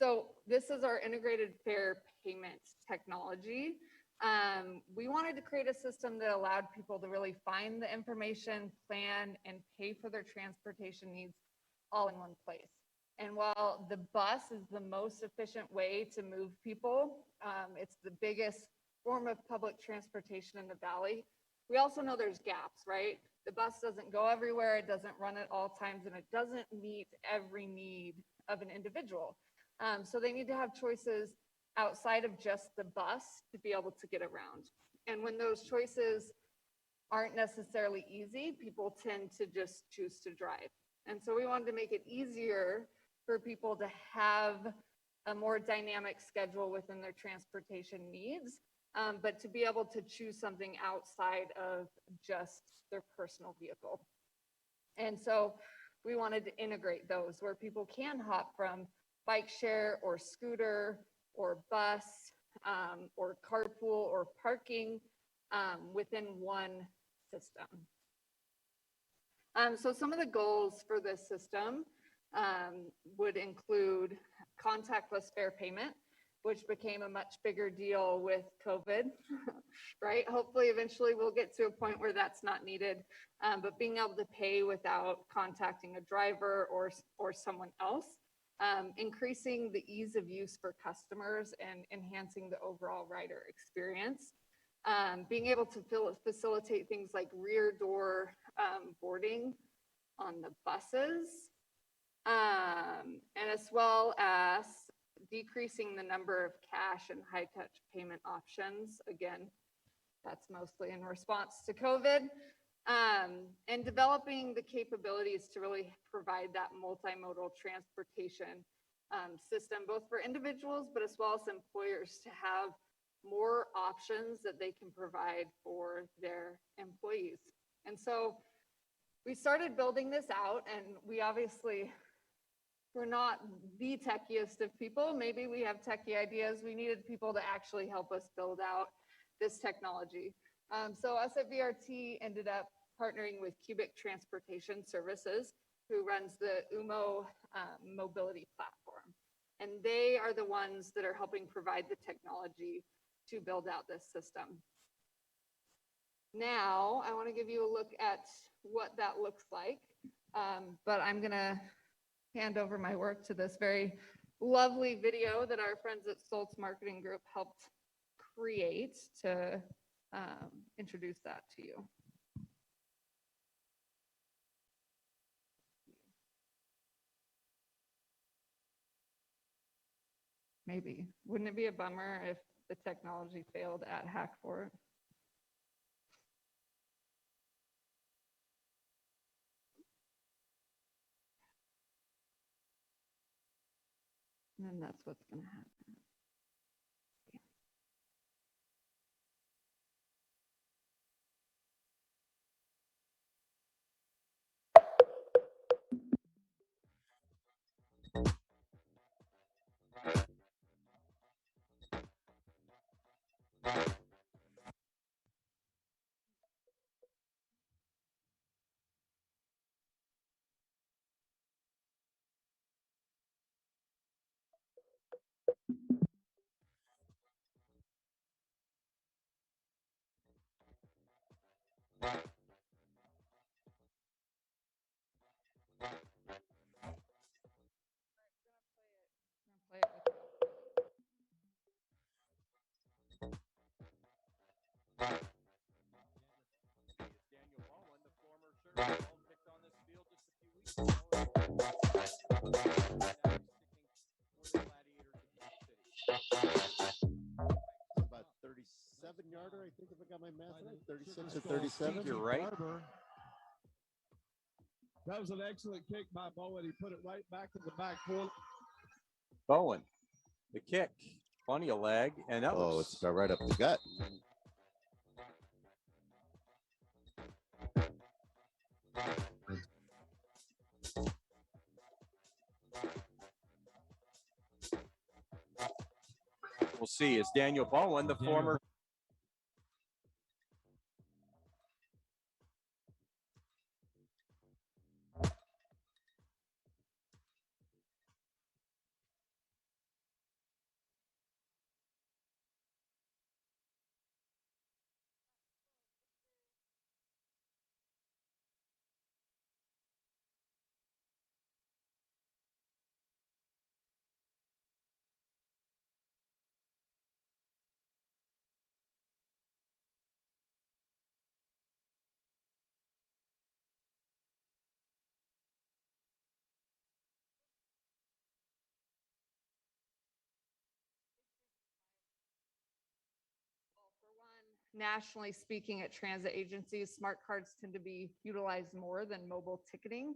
So this is our integrated fare payment technology. We wanted to create a system that allowed people to really find the information, plan, and pay for their transportation needs all in one place. And while the bus is the most efficient way to move people, it's the biggest form of public transportation in the valley, we also know there's gaps, right? The bus doesn't go everywhere, it doesn't run at all times, and it doesn't meet every need of an individual. So they need to have choices outside of just the bus to be able to get around. And when those choices aren't necessarily easy, people tend to just choose to drive. And so we wanted to make it easier for people to have a more dynamic schedule within their transportation needs, but to be able to choose something outside of just their personal vehicle. And so we wanted to integrate those where people can hop from bike share or scooter or bus or carpool or parking within one system. So some of the goals for this system would include contactless fare payment, which became a much bigger deal with COVID, right? Hopefully, eventually we'll get to a point where that's not needed, but being able to pay without contacting a driver or someone else, increasing the ease of use for customers and enhancing the overall rider experience, being able to facilitate things like rear door boarding on the buses, and as well as decreasing the number of cash and high touch payment options. Again, that's mostly in response to COVID, and developing the capabilities to really provide that multimodal transportation system, both for individuals, but as well as employers to have more options that they can provide for their employees. And so we started building this out, and we're not the techiest of people. Maybe we have techie ideas. We needed people to actually help us build out this technology. So us at VRT ended up partnering with Cubic Transportation Services, who runs the UMO mobility platform. And they are the ones that are helping provide the technology to build out this system. Now, I want to give you a look at what that looks like, but I'm going to hand over my work to this very lovely video that our friends at Stoltz Marketing Group helped create to introduce that to you. Maybe. Wouldn't it be a bummer if the technology failed at Hackfort? And then that's what's going to happen. Yeah. About 37-yarder, I think, if I got my math right. 36 or 37. You're right. That was an excellent kick by Bowen. He put it right back in the back corner. Bowen, the kick, plenty of leg, and that Oh, looks it's about right up the gut. We'll see. It's Daniel Bowen, the former. Nationally speaking, at transit agencies, smart cards tend to be utilized more than mobile ticketing.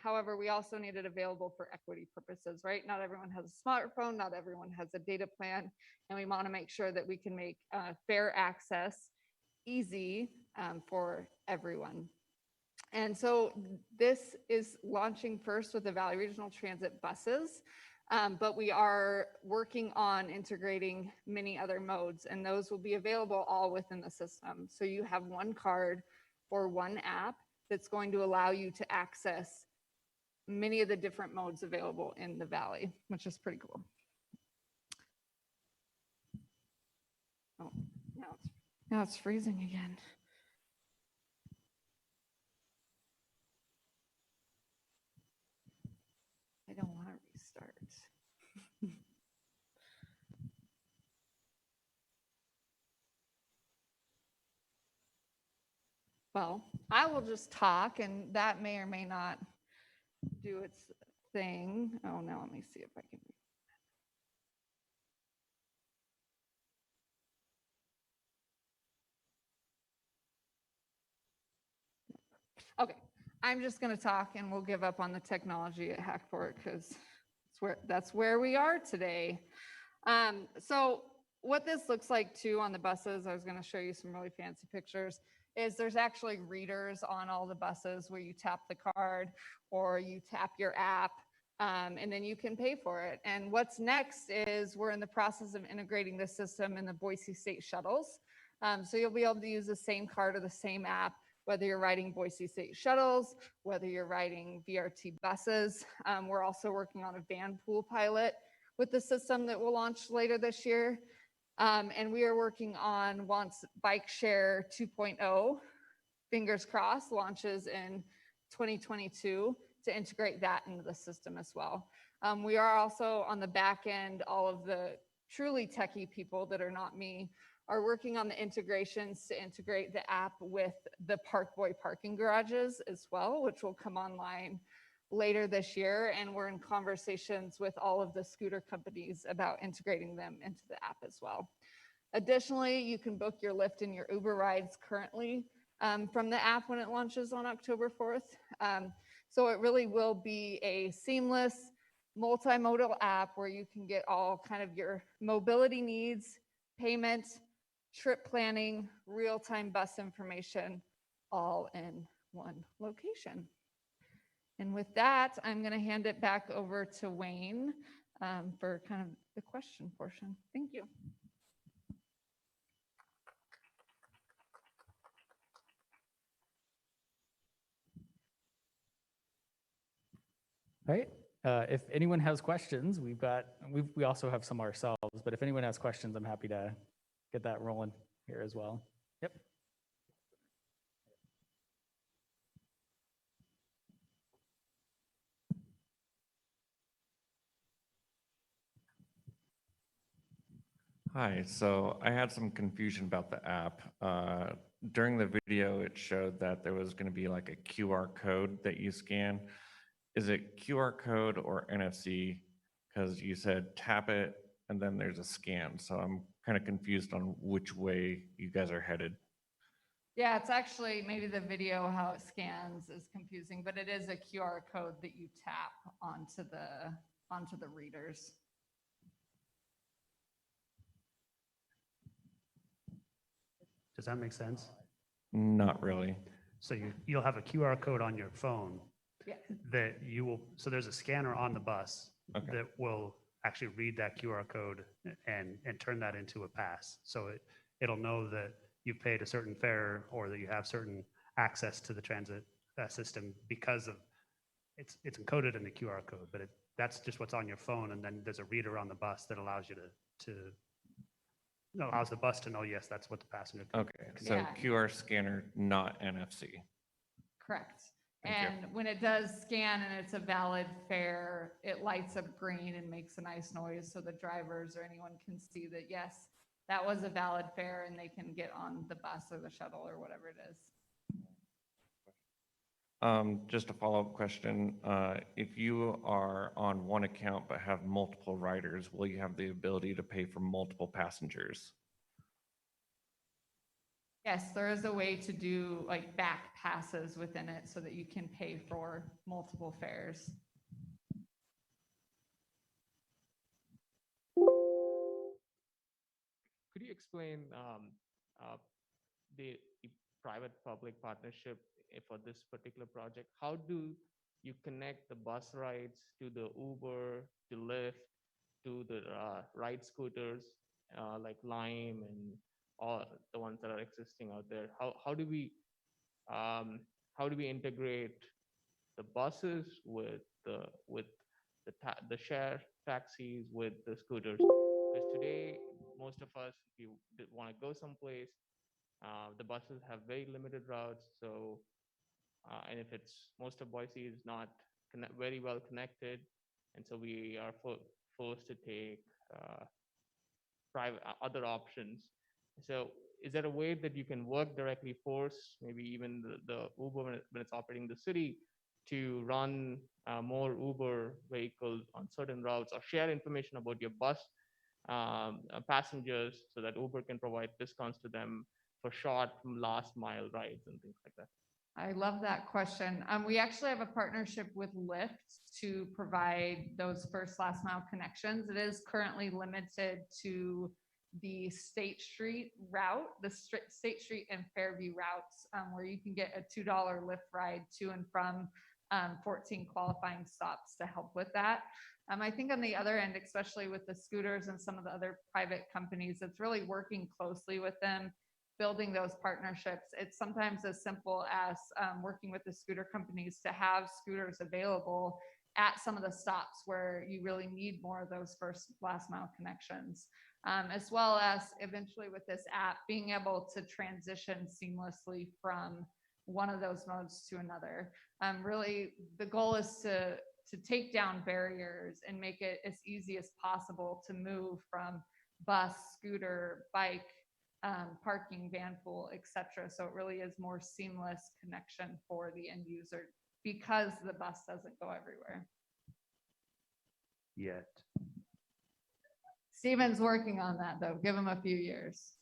However, we also need it available for equity purposes, right? Not everyone has a smartphone, not everyone has a data plan, and we want to make sure that we can make fair access easy for everyone. And so this is launching first with the Valley Regional Transit buses. But we are working on integrating many other modes, and those will be available all within the system. So you have one card for one app that's going to allow you to access many of the different modes available in the Valley, which is pretty cool. Oh, now it's freezing again. I don't want to restart. Well, I will just talk, and that may or may not do its thing. Oh, now let me see if I can. Okay, I'm just going to talk, and we'll give up on the technology at Hackfort because that's where we are today. So what this looks like too on the buses, I was going to show you some really fancy pictures, is there's actually readers on all the buses where you tap the card or you tap your app, and then you can pay for it. And what's next is we're in the process of integrating this system in the Boise State shuttles. So you'll be able to use the same card or the same app, whether you're riding Boise State shuttles, whether you're riding VRT buses. We're also working on a van pool pilot with the system that will launch later this year. And we are working on once Bike Share 2.0, fingers crossed, launches in 2022 to integrate that into the system as well. We are also on the back end, all of the truly techie people that are not me are working on the integrations to integrate the app with the Park Boy parking garages as well, which will come online later this year. And we're in conversations with all of the scooter companies about integrating them into the app as well. Additionally, you can book your Lyft and your Uber rides currently from the app when it launches on October 4th. So it really will be a seamless multimodal app where you can get all kind of your mobility needs, payment, trip planning, real-time bus information, all in one location. And with that, I'm going to hand it back over to Wayne for kind of the question portion. Thank you. Right. If anyone has questions, we also have some ourselves, but if anyone has questions, I'm happy to get that rolling here as well. Yep. Hi, so I had some confusion about the app. During the video, it showed that there was going to be like a QR code that you scan. Is it QR code or NFC? Because you said tap it and then there's a scan. So I'm kind of confused on which way you guys are headed. Yeah, it's actually maybe the video, how it scans is confusing, but it is a QR code that you tap onto the readers. Does that make sense? Not really. So you'll have a QR code on your phone Yeah. that you will, so there's a scanner on the bus Okay. that will actually read that QR code and turn that into a pass. So it'll know that you've paid a certain fare or that you have certain access to the transit system because of it's encoded in the QR code, but that's just what's on your phone. And then there's a reader on the bus that allows you to allows the bus to know, yes, that's what the passenger. Okay, so Yeah. QR scanner, not NFC. Correct. Thank you. And when it does scan and it's a valid fare, it lights up green and makes a nice noise so the drivers or anyone can see that, yes, that was a valid fare and they can get on the bus or the shuttle or whatever it is. Just a follow-up question. If you are on one account but have multiple riders, will you have the ability to pay for multiple passengers? Yes, there is a way to do like back passes within it so that you can pay for multiple fares. Could you explain the private-public partnership for this particular project? How do you connect the bus rides to the Uber, to Lyft, to the ride scooters like Lime and all the ones that are existing out there? How do we integrate the buses with the share taxis with the scooters? Because today, most of us, if you want to go someplace, the buses have very limited routes. So, and if it's most of Boise is not very well connected, and so we are forced to take private other options. So, is there a way that you can work directly, force maybe even the Uber when it's operating the city to run more Uber vehicles on certain routes or share information about your bus passengers so that Uber can provide discounts to them for short last mile rides and things like that? I love that question. We actually have a partnership with Lyft to provide those first last mile connections. It is currently limited to the State Street route, the State Street and Fairview routes, where you can get a $2 Lyft ride to and from 14 qualifying stops to help with that. I think on the other end, especially with the scooters and some of the other private companies, it's really working closely with them, building those partnerships. It's sometimes as simple as working with the scooter companies to have scooters available at some of the stops where you really need more of those first last mile connections, as well as eventually with this app, being able to transition seamlessly from one of those modes to another. Really, the goal is to take down barriers and make it as easy as possible to move from bus, scooter, bike, parking, van pool, etc. So it really is more seamless connection for the end user because the bus doesn't go everywhere. Yet. Steven's working on that though. Give him a few years.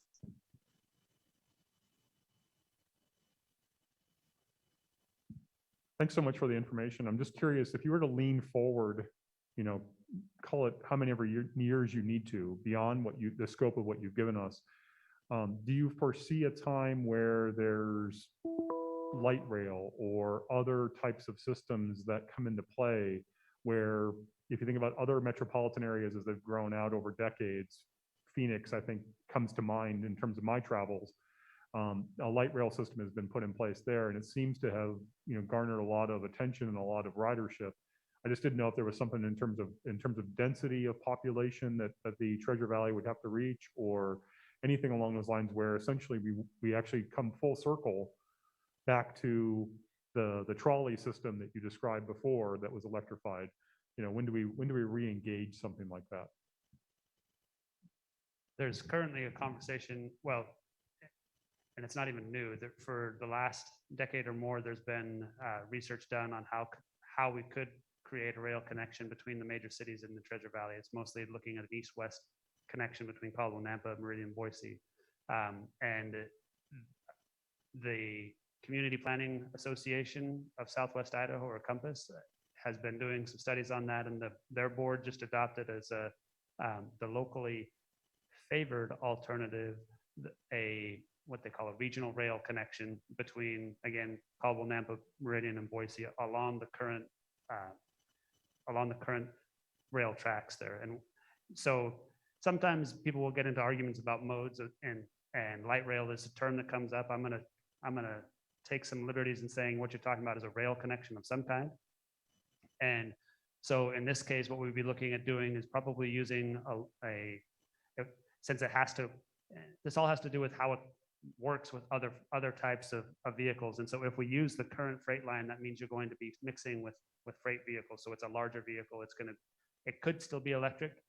Thanks so much for the information. I'm just curious, if you were to lean forward, call it how many ever years you need to beyond the scope of what you've given us, do you foresee a time where there's light rail or other types of systems that come into play where, if you think about other metropolitan areas as they've grown out over decades, Phoenix, I think, comes to mind in terms of my travels. A light rail system has been put in place there, and it seems to have garnered a lot of attention and a lot of ridership. I just didn't know if there was something in terms of density of population that the Treasure Valley would have to reach, or anything along those lines where essentially we actually come full circle back to the trolley system that you described before that was electrified. You know, when do we re-engage something like that? There's currently a conversation, well, and it's not even new, that for the last decade or more, there's been research done on how we could create a rail connection between the major cities in the Treasure Valley. It's mostly looking at an east-west connection between Caldwell, Nampa, Meridian, Boise. And the Community Planning Association of Southwest Idaho, or COMPASS, has been doing some studies on that, and their board just adopted as the locally favored alternative, what they call a regional rail connection between, again, Caldwell, Nampa, Meridian, and Boise along the current rail tracks there. And so sometimes people will get into arguments about modes and light rail is a term that comes up. I'm gonna take some liberties in saying what you're talking about is a rail connection of some kind. And so in this case, what we'd be looking at doing is probably using since it has to, this all has to do with how it works with other types of vehicles. And so if we use the current freight line, that means you're going to be mixing with freight vehicles. So it's a larger vehicle. It could still be electric,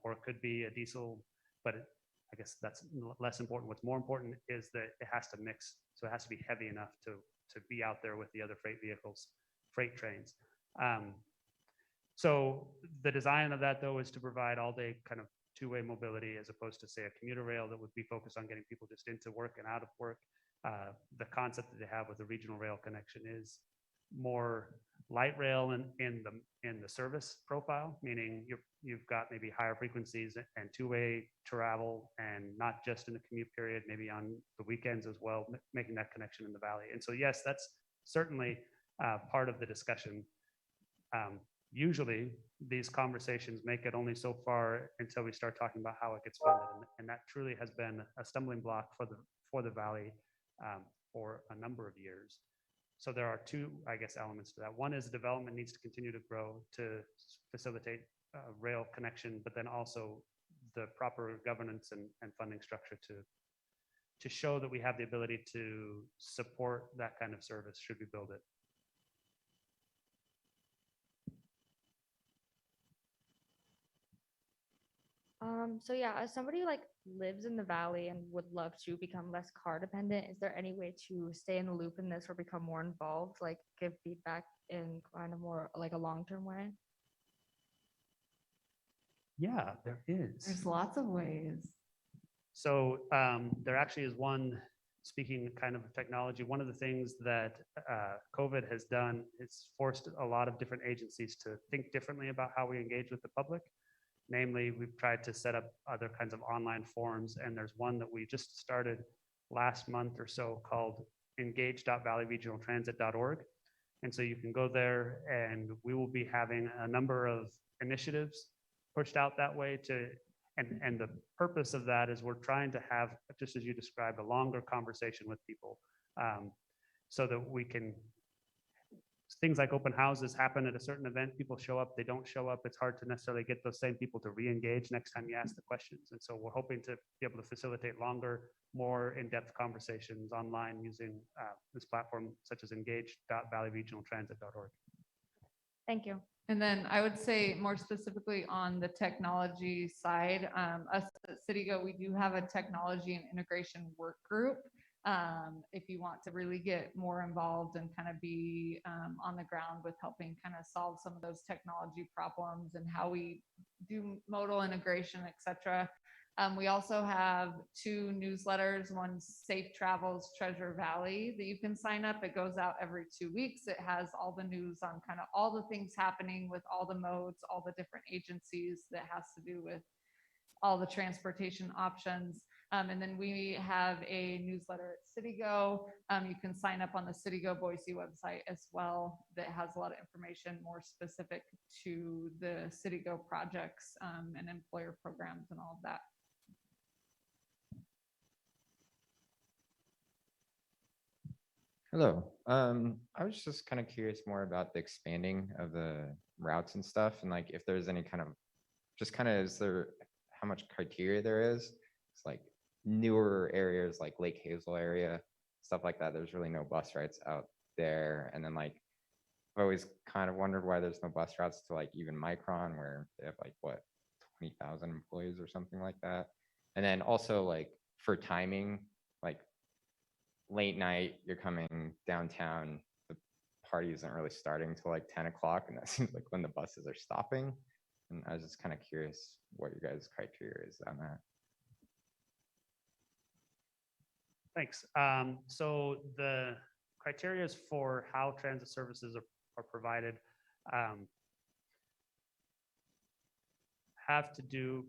or it could be a diesel, but I guess that's less important. What's more important is that it has to mix. So it has to be heavy enough to be out there with the other freight vehicles, freight trains. So the design of that, though, is to provide all day kind of two-way mobility, as opposed to, say, a commuter rail that would be focused on getting people just into work and out of work. The concept that they have with the regional rail connection is more light rail in the service profile, meaning you've got maybe higher frequencies and two-way travel, and not just in the commute period, maybe on the weekends as well, making that connection in the valley. And so, yes, that's certainly part of the discussion. Usually these conversations make it only so far until we start talking about how it gets funded. And that truly has been a stumbling block for the valley for a number of years. So there are two, I guess, elements to that. One is development needs to continue to grow to facilitate rail connection, but then also the proper governance and funding structure to show that we have the ability to support that kind of service should we build it. So yeah, as somebody like lives in the valley and would love to become less car dependent, is there any way to stay in the loop in this or become more involved, like give feedback in kind of more like a long-term way? Yeah, there is. There's lots of ways. So there actually is one, speaking kind of technology, one of the things that COVID has done is forced a lot of different agencies to think differently about how we engage with the public. Namely, we've tried to set up other kinds of online forums, and there's one that we just started last month or so called engage.valleyregionaltransit.org. And so you can go there, and we will be having a number of initiatives pushed out that way and the purpose of that is we're trying to have, just as you described, a longer conversation with people, so that we can, things like open houses happen at a certain event, people show up, they don't show up, it's hard to necessarily get those same people to re-engage next time you ask the questions. And so we're hoping to be able to facilitate longer, more in-depth conversations online using this platform, such as engage.valleyregionaltransit.org. Thank you. And then I would say more specifically on the technology side, us at CityGo, we do have a technology and integration work group. If you want to really get more involved and kind of be on the ground with helping kind of solve some of those technology problems and how we do modal integration, et cetera. We also have 2 newsletters, one Safe Travels Treasure Valley that you can sign up. It goes out every 2 weeks. It has all the news on kind of all the things happening with all the modes, all the different agencies that has to do with all the transportation options. And then we have a newsletter at CityGo. You can sign up on the CityGo Boise website as well that has a lot of information more specific to the CityGo projects and employer programs and all of that. Hello. I was just kind of curious more about the expanding of the routes and stuff, and like if there's any kind of, just kind of, is there how much criteria there is? It's like newer areas like Lake Hazel area, stuff like that. There's really no bus routes out there, and then like I've always kind of wondered why there's no bus routes to like even Micron, where they have like what 20,000 employees or something like that. And then also like for timing, like late night, you're coming downtown, the party isn't really starting till like 10 o'clock, and that seems like when the buses are stopping. And I was just kind of curious what your guys' criteria is on that. Thanks. So the criteria for how transit services are provided have to do,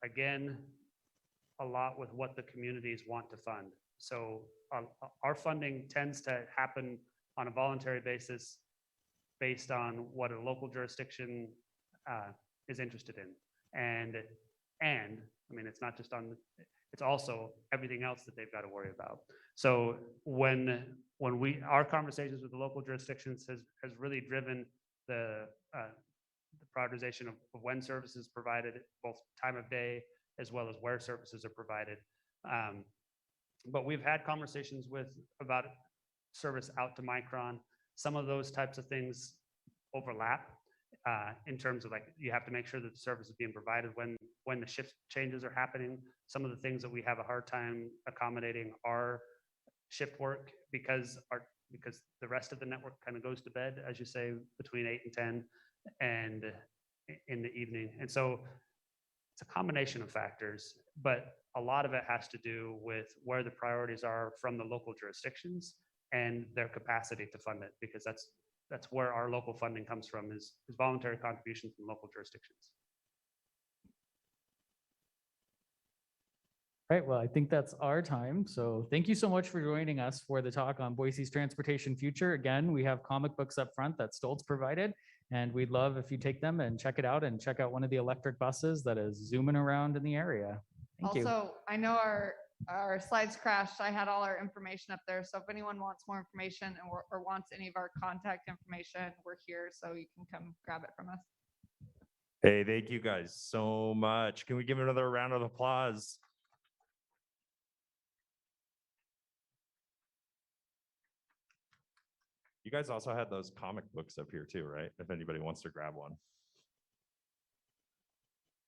again, a lot with what the communities want to fund. So our funding tends to happen on a voluntary basis based on what a local jurisdiction is interested in. And I mean, it's not just on, it's also everything else that they've got to worry about. So when our conversations with the local jurisdictions has really driven the prioritization of when services provided, both time of day as well as where services are provided. But we've had conversations about service out to Micron. Some of those types of things overlap in terms of like, you have to make sure that the service is being provided when the shift changes are happening. Some of the things that we have a hard time accommodating are shift work because the rest of the network kind of goes to bed, as you say, between 8 and 10 and in the evening. And so it's a combination of factors, but a lot of it has to do with where the priorities are from the local jurisdictions and their capacity to fund it, because that's where our local funding comes from, is voluntary contributions from local jurisdictions. Right, well, I think that's our time. So thank you so much for joining us for the talk on Boise's transportation future. Again, we have comic books up front that Stoltz provided, and we'd love if you take them and check it out and check out one of the electric buses that is zooming around in the area. Thank you. Also, I know our slides crashed. I had all our information up there. So if anyone wants more information or wants any of our contact information, we're here, so you can come grab it from us. Hey, thank you guys so much. Can we give another round of applause? You guys also had those comic books up here too, right? If anybody wants to grab one.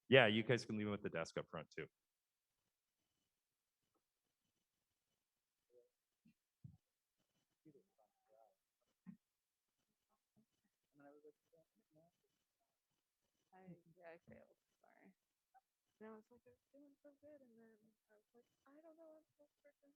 Yeah, you guys can leave them at the desk up front too. I failed. Sorry. And I was like, I was doing so good, and then I was like, I don't know. I'm so freaking.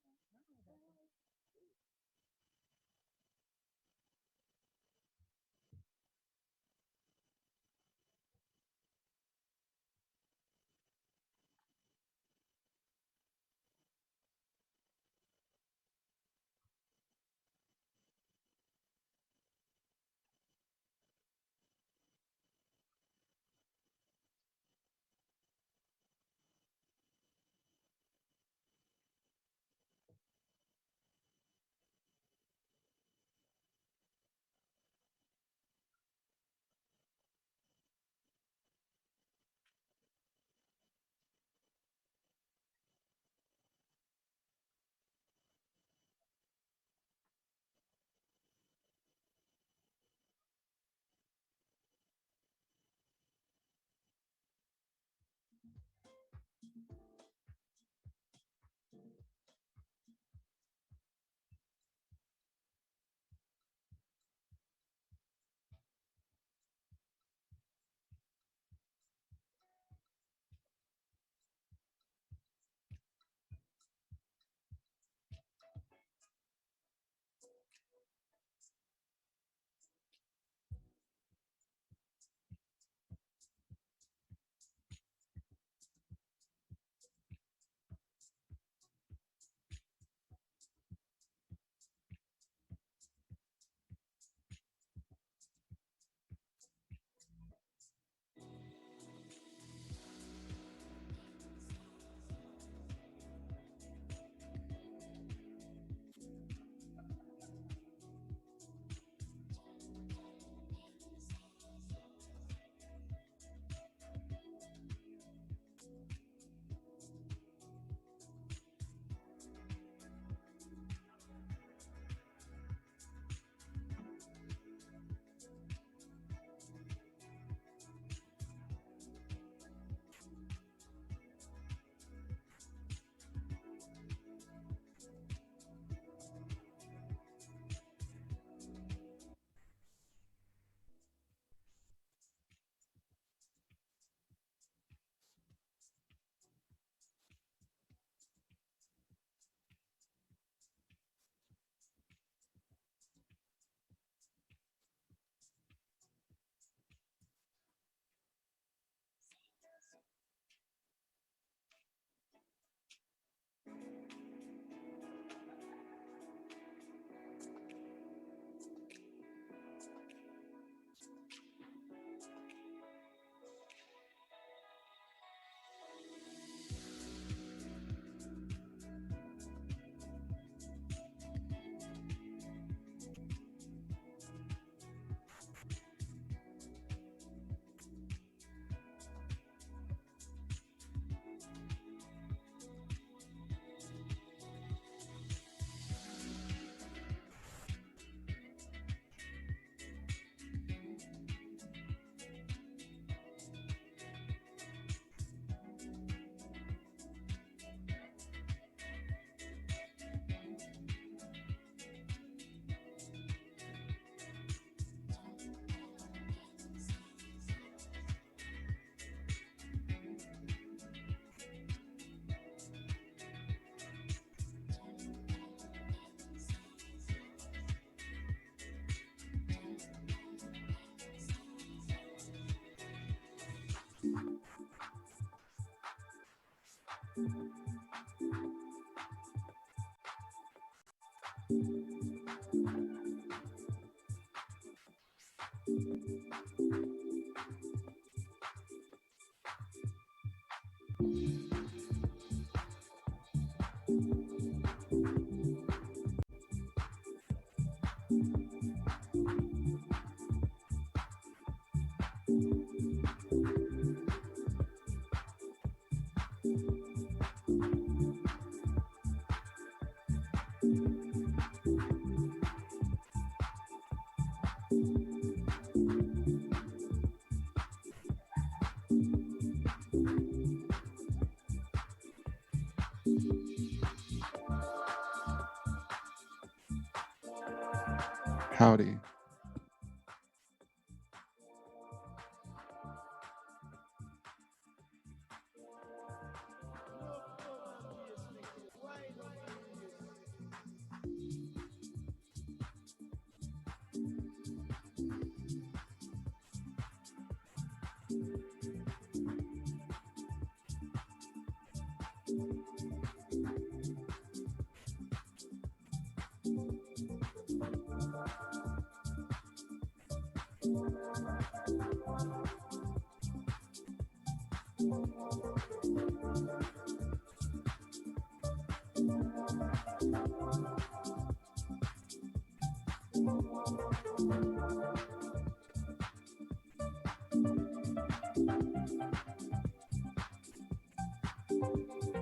Howdy.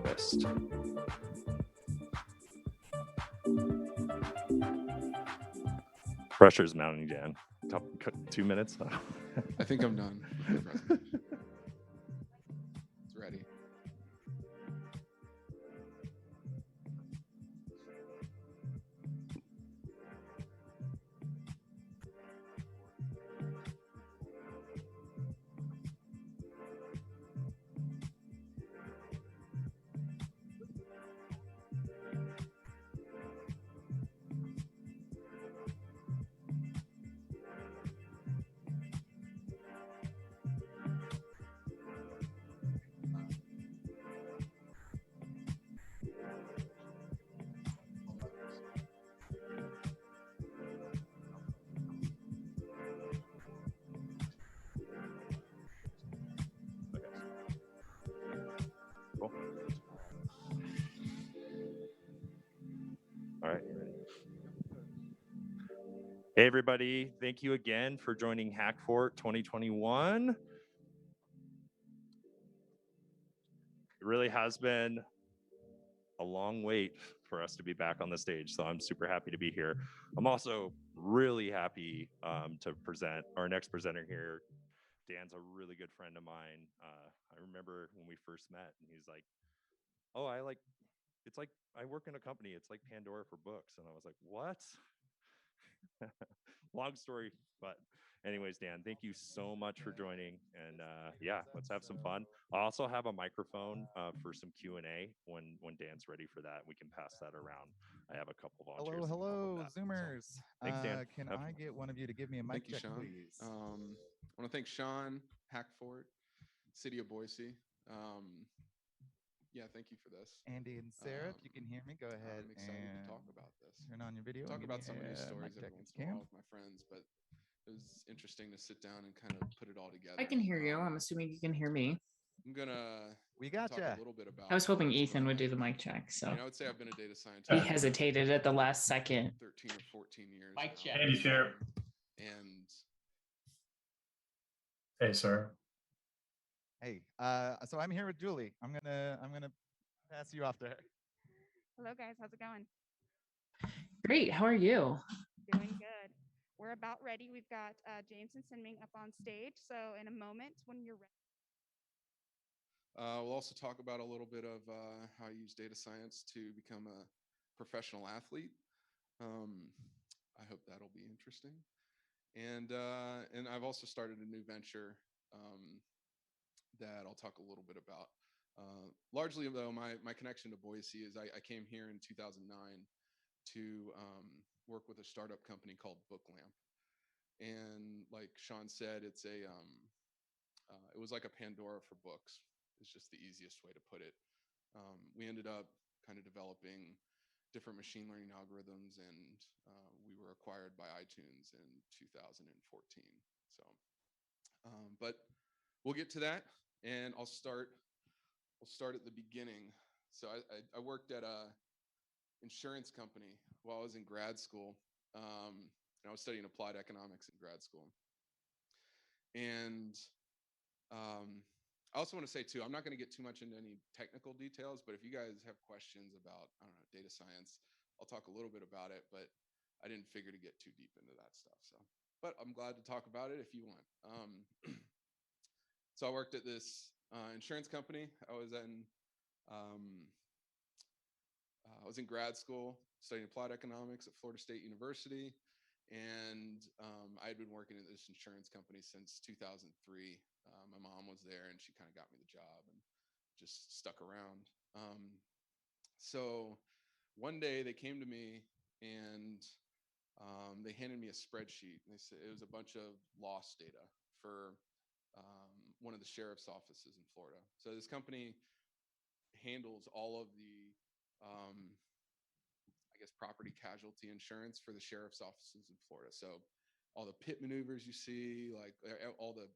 Best. Pressure's mounting, Dan. 2 minutes. I think I'm done with the presentation. It's ready. Cool. All right. You ready? Hey, everybody. Thank you again for joining Hackfort 2021. It really has been a long wait for us to be back on the stage, so I'm super happy to be here. I'm also really happy to present our next presenter here. Dan's a really good friend of mine. I remember when we first met, and he's like, "Oh, it's like I work in a company. It's like Pandora for books," and I was like, "What?" Long story, but anyways, Dan, thank you so much for joining, and yeah, let's have some fun. I also have a microphone for some Q&A when Dan's ready for that. We can pass that around. I have a couple volunteers. Hello, that can help hello, with that. Zoomers. So, thanks, Dan. Can Have I fun. get one of you to give me a mic Thank you, check, Sean. please? I want to thank Sean, Hackfort, City of Boise. Yeah, thank you for this. Andy and Sarah, if you can hear me, go ahead I'm excited to talk and about this. turn on your video. and Talk give about me some of these a stories mic every check once if in a you while with my friends, but it was interesting to sit down and kind of put it all together. I can hear you. I'm assuming you can hear me. I'm gonna We talk gotcha. a little bit about. I was hoping what's Ethan going would do on. the mic check, so I mean, I would say I've been a data scientist. he for hesitated at the last second. 13 or 14 years. Mic now. check. Andy, sir. And Hey, sir. Hey, so I'm here with Julie. I'm gonna pass you off to her. Hello, guys. How's it going? Great. How are you? Doing good. We're about ready. We've got James and Sinming up on stage. So in a moment, when you're ready. we'll also talk about a little bit of how I use data science to become a professional athlete. I hope that'll be interesting. And I've also started a new venture that I'll talk a little bit about. Largely, though, my connection to Boise is I came here in 2009 to work with a startup company called Booklamp. And like Sean said, it's it was like a Pandora for books. It's just the easiest way to put it. We ended up kind of developing different machine learning algorithms, and we were acquired by iTunes in 2014. So, but we'll get to that, and we'll start at the beginning. So I worked at a insurance company while I was in grad school, and I was studying applied economics in grad school. And I also want to say too, I'm not going to get too much into any technical details, but if you guys have questions about, I don't know, data science, I'll talk a little bit about it, but I didn't figure to get too deep into that stuff. So, but I'm glad to talk about it if you want. So I worked at this insurance company. I was in grad school studying applied economics at Florida State University. And I had been working at this insurance company since 2003. My mom was there and she kind of got me the job and just stuck around. So one day they came to me and they handed me a spreadsheet. And they said it was a bunch of loss data for one of the sheriff's offices in Florida. So this company handles all of the I guess property casualty insurance for the sheriff's offices in Florida. So all the pit maneuvers you see, like all the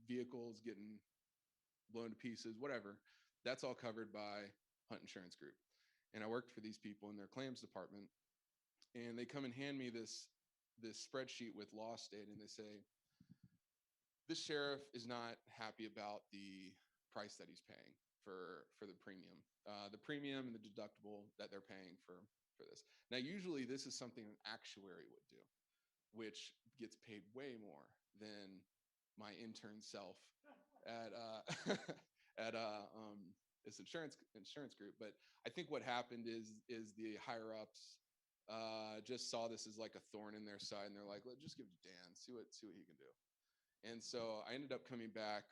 vehicles getting blown to pieces, whatever, that's all covered by Hunt Insurance Group. And I worked for these people in their claims department, and they come and hand me this spreadsheet with loss data, and they say, this sheriff is not happy about the price that he's paying for the premium and the deductible that they're paying for this. Now, usually this is something an actuary would do, which gets paid way more than my intern self at this insurance group. But I think what happened is the higher ups just saw this as like a thorn in their side, and they're like, let's just give it to Dan, see what he can do. And so I ended up coming back.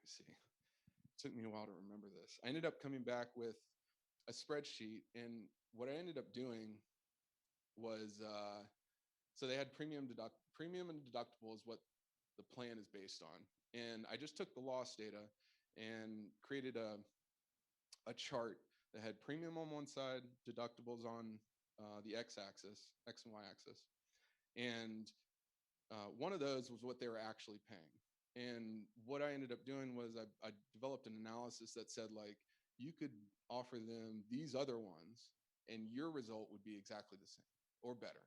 Let's see, it took me a while to remember this. I ended up coming back with a spreadsheet, and what I ended up doing was so they had premium and deductible is what the plan is based on. And I just took the loss data and created a chart that had premium on one side, deductibles on the x-axis, x and y-axis. And one of those was what they were actually paying. And what I ended up doing was I developed an analysis that said, like, you could offer them these other ones and your result would be exactly the same or better.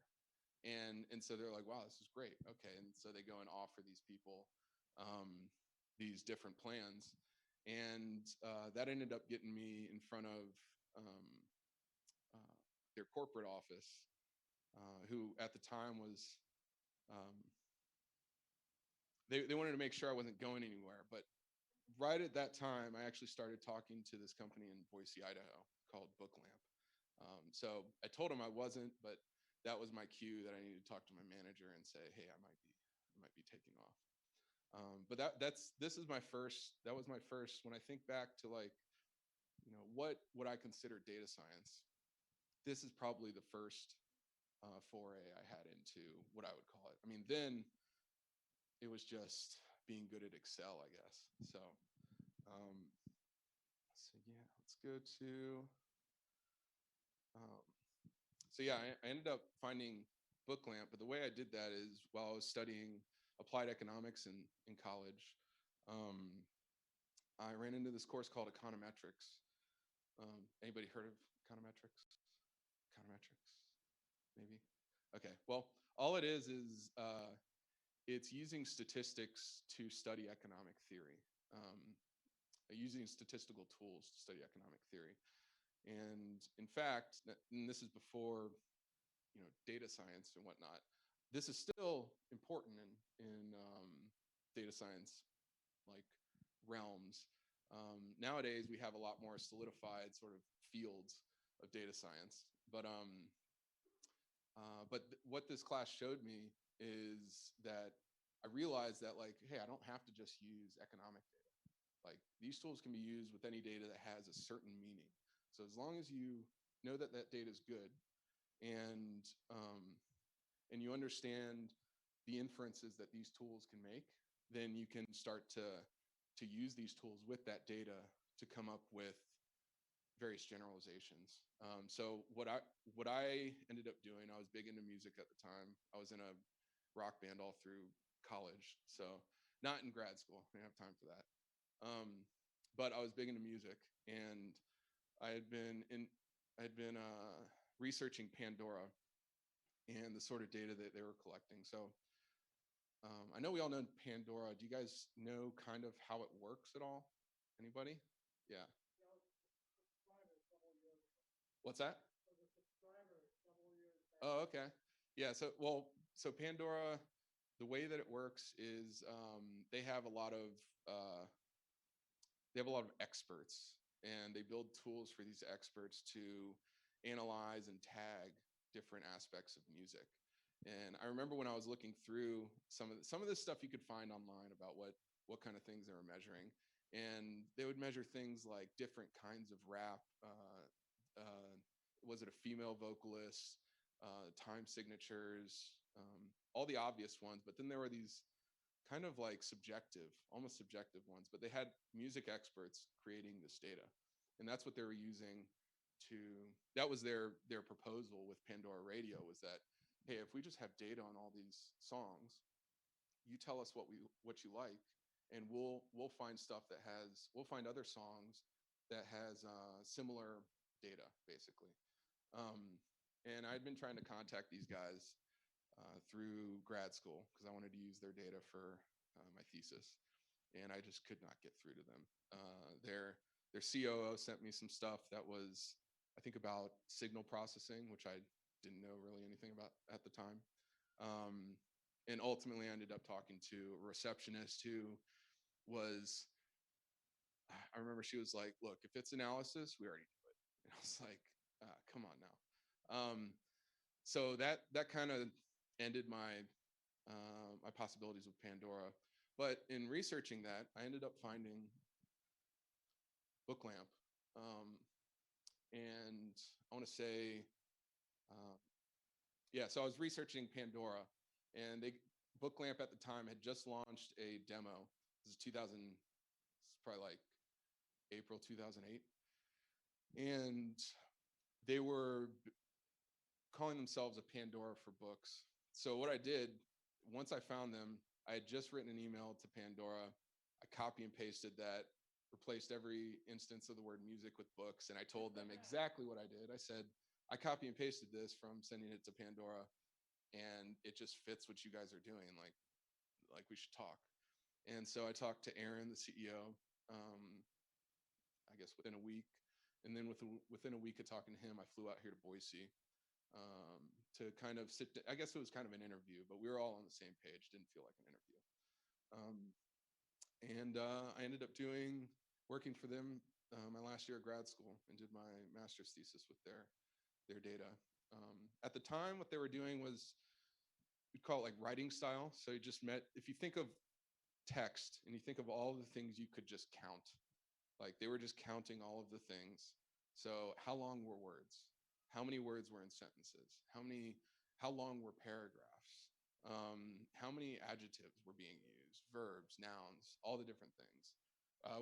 And so they're like, wow, this is great. Okay. And so they go and offer these people these different plans. And that ended up getting me in front of their corporate office, who at the time was, they wanted to make sure I wasn't going anywhere. But right at that time, I actually started talking to this company in Boise, Idaho called Booklamp. So I told him I wasn't, but that was my cue that I needed to talk to my manager and say, hey, I might be taking off. But that was my first, when I think back to, like, you know, what I consider data science, this is probably the first foray I had into what I would call it. I mean, then it was just being good at Excel, I guess. So, yeah, let's go to, so yeah, I ended up finding Booklamp, but the way I did that is while I was studying applied economics in college, I ran into this course called econometrics. Anybody heard of econometrics? Econometrics, maybe? Okay, well, all it is it's using statistics to study economic theory, using statistical tools to study economic theory. And in fact, and this is before, you know, data science and whatnot, this is still important in data science, like, realms. Nowadays, we have a lot more solidified sort of fields of data science. But what this class showed me is that I realized that, like, hey, I don't have to just use economic data. Like, these tools can be used with any data that has a certain meaning. So as long as you know that that data is good, and you understand the inferences that these tools can make, then you can start to use these tools with that data to come up with various generalizations. So what I ended up doing, I was big into music at the time. I was in a rock band all through college, so not in grad school. I didn't have time for that. But I was big into music, and I had been researching Pandora and the sort of data that they were collecting. So I know we all know Pandora. Do you guys know kind of how it works at all? Anybody? Yeah. What's that? Oh, okay. Yeah. So Pandora, the way that it works is they have a lot of experts, and they build tools for these experts to analyze and tag different aspects of music. And I remember when I was looking through some of this stuff you could find online about what kind of things they were measuring, and they would measure things like different kinds of rap. Was it a female vocalist? Time signatures, all the obvious ones. But then there were these kind of like subjective, almost subjective ones. But they had music experts creating this data, and that's what they were using to. That was their proposal with Pandora Radio, was that, hey, if we just have data on all these songs, you tell us what you like, and we'll find we'll find other songs that has similar data, basically. And I'd been trying to contact these guys through grad school because I wanted to use their data for my thesis, and I just could not get through to them. Their COO sent me some stuff that was, I think, about signal processing, which I didn't know really anything about at the time. And ultimately I ended up talking to a receptionist who was, I remember she was like, look, if it's analysis, we already do it. And I was like, come on now. So that kind of ended my my possibilities with Pandora. But in researching that, I ended up finding Booklamp. And I want to say, yeah, so I was researching Pandora, and Booklamp at the time had just launched a demo. This is 2000, it's probably like April 2008. And they were calling themselves a Pandora for books. So what I did, once I found them, I had just written an email to Pandora. I copy and pasted that, replaced every instance of the word music with books, and I told them exactly what I did. I said, I copy and pasted this from sending it to Pandora, and it just fits what you guys are doing. Like we should talk. And so I talked to Aaron, the CEO, I guess within a week. And then within a week of talking to him, I flew out here to Boise to kind of I guess it was kind of an interview, but we were all on the same page. Didn't feel like an interview. And I ended up working for them my last year of grad school, and did my master's thesis with their data. At the time, what they were doing was, we'd call it like writing style. So you just if you think of text and you think of all the things you could just count, like they were just counting all of the things. So how long were words? How many words were in sentences? How long were paragraphs? How many adjectives were being used? Verbs, nouns, all the different things.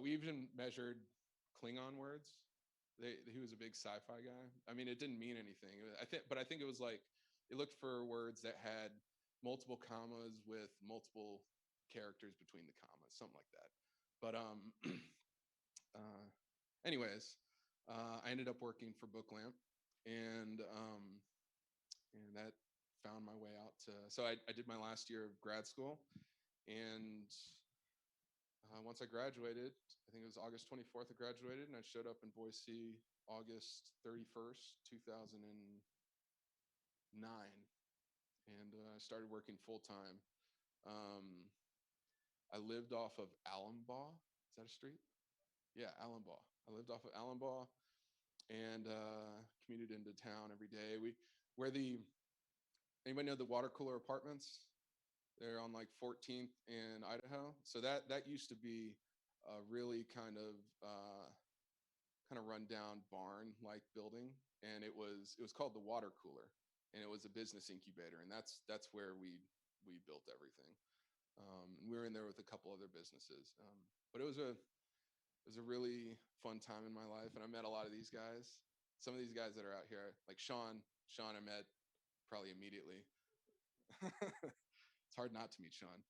We even measured Klingon words. He was a big sci-fi guy. I mean, it didn't mean anything. But I think it was like, it looked for words that had multiple commas with multiple characters between the commas, something like that. But anyways, I ended up working for Booklamp, and that found my way out to. So I did my last year of grad school, and once I graduated, I think it was August 24th, I graduated, and I showed up in Boise August 31st, 2009, and I started working full time. I lived off of Allenbaugh. Is that a street? Yeah, Allenbaugh. I lived off of Allenbaugh, and commuted into town every day. Anybody know the water cooler apartments? They're on like 14th in Idaho. So that used to be a really kind of rundown barn-like building, and it was called the water cooler, and it was a business incubator, and that's where we built everything. We were in there with a couple other businesses, but it was was a really fun time in my life, and I met a lot of these guys. Some of these guys that are out here, like Sean I met probably immediately. It's hard not to meet Sean.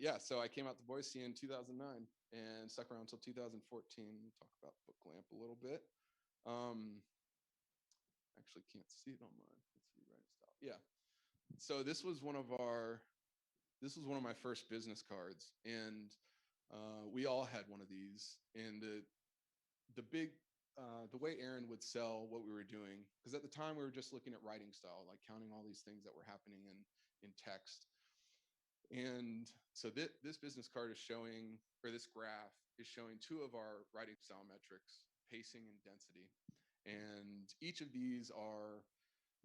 Yeah, so I came out to Boise in 2009 and stuck around until 2014. We'll talk about Book Lamp a little bit. Actually can't see it on mine. Let's see, right style. Yeah. So this was one of my first business cards, and we all had one of these. And the way Aaron would sell what we were doing, because at the time we were just looking at writing style, like counting all these things that were happening in text. And so this business card is showing, or this graph is showing, two of our writing style metrics, pacing and density. And each of these are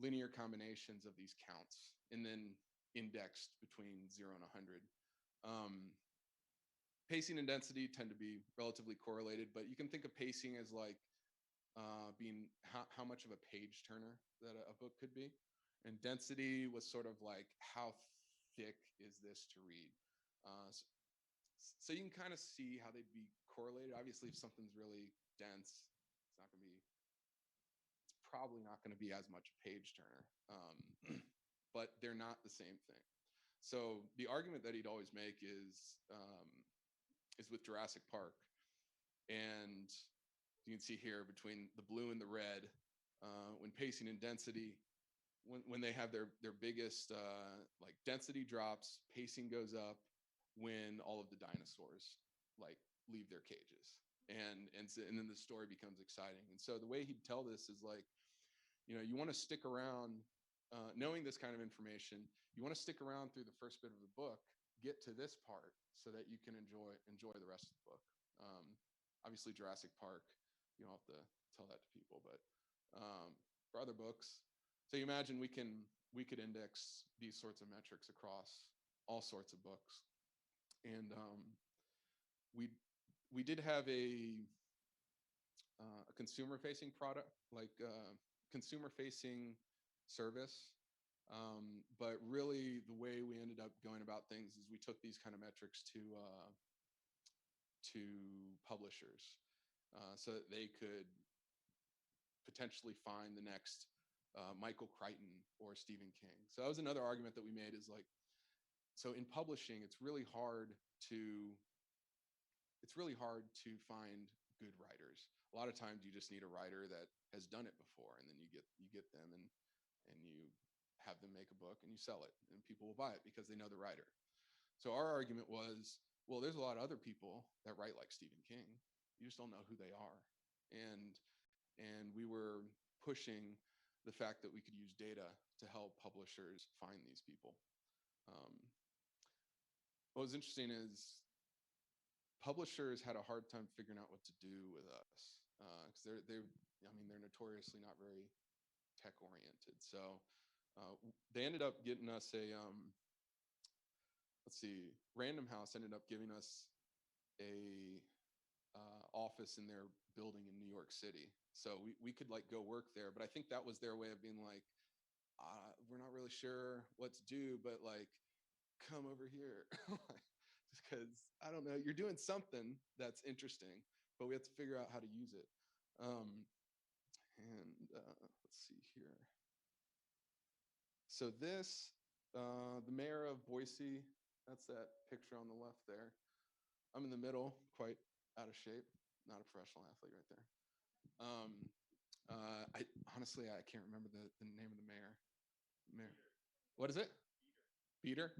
linear combinations of these counts and then indexed between 0 and 100. Pacing and density tend to be relatively correlated, but you can think of pacing as like being how much of a page turner that a book could be. And density was sort of like, how thick is this to read? So you can kind of see how they'd be correlated. Obviously, if something's really dense, it's probably not going to be as much a page turner, but they're not the same thing. So the argument that he'd always make is with Jurassic Park. And you can see here between the blue and the red, when pacing and density, when they have their biggest like density drops, pacing goes up when all of the dinosaurs like leave their cages, and then the story becomes exciting. And so the way he'd tell this is like, you want to stick around, knowing this kind of information. You want to stick around through the first bit of the book, get to this part, so that you can enjoy the rest of the book. Obviously, Jurassic Park, you don't have to tell that to people, but for other books, so you imagine we could index these sorts of metrics across all sorts of books. And we did have a consumer-facing product, like consumer-facing service. But really, the way we ended up going about things is we took these kind of metrics to publishers, so that they could potentially find the next Michael Crichton or Stephen King. So that was another argument that we made, is like, so in publishing, it's really hard to find good writers. A lot of times you just need a writer that has done it before, and then you get them and you have them make a book and you sell it, and people will buy it because they know the writer. So our argument was, well, there's a lot of other people that write like Stephen King. You just don't know who they are. And we were pushing the fact that we could use data to help publishers find these people. What was interesting is publishers had a hard time figuring out what to do with us, because they're notoriously not very tech oriented. So they ended up getting us a Random House ended up giving us a office in their building in New York City, so we could like go work there. But I think that was their way of being like, we're not really sure what to do, but like, come over here. Because I don't know, you're doing something that's interesting, but we have to figure out how to use it. Let's see here. So this, the mayor of Boise, that's that picture on the left there. I'm in the middle, quite out of shape, not a professional athlete right there. I honestly, I can't remember the name of the mayor. What is it? Beater?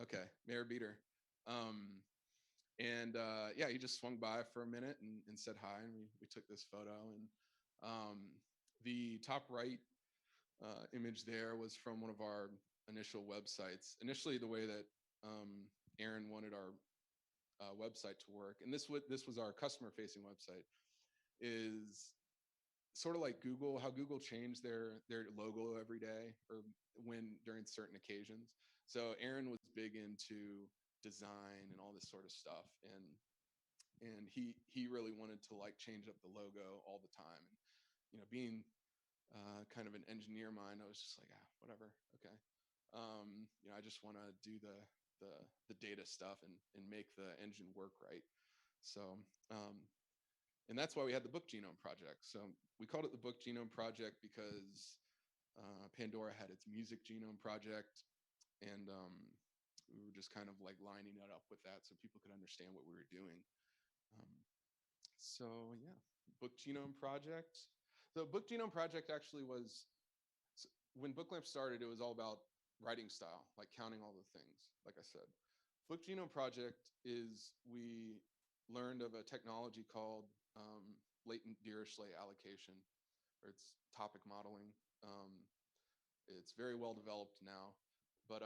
Okay, Mayor Beater. Yeah, he just swung by for a minute and said hi, and we took this photo. And the top right image there was from one of our initial websites. Initially, the way that Aaron wanted our website to work, and this was our customer-facing website, is sort of like Google, how Google changed their logo every day or during certain occasions. So Aaron was big into design and all this sort of stuff, and he really wanted to like change up the logo all the time. And being kind of an engineer mind, I was just like, whatever, okay. I just want to do the data stuff and make the engine work right. So, and that's why we had the Book Genome Project. So we called it the Book Genome Project because Pandora had its Music Genome Project, and we were just kind of like lining it up with that so people could understand what we were doing. So yeah, Book Genome Project. The Book Genome Project actually was, when Booklamp started, it was all about writing style, like counting all the things, like I said. Book Genome Project is, we learned of a technology called latent Dirichlet allocation, or it's topic modeling. It's very well developed now, but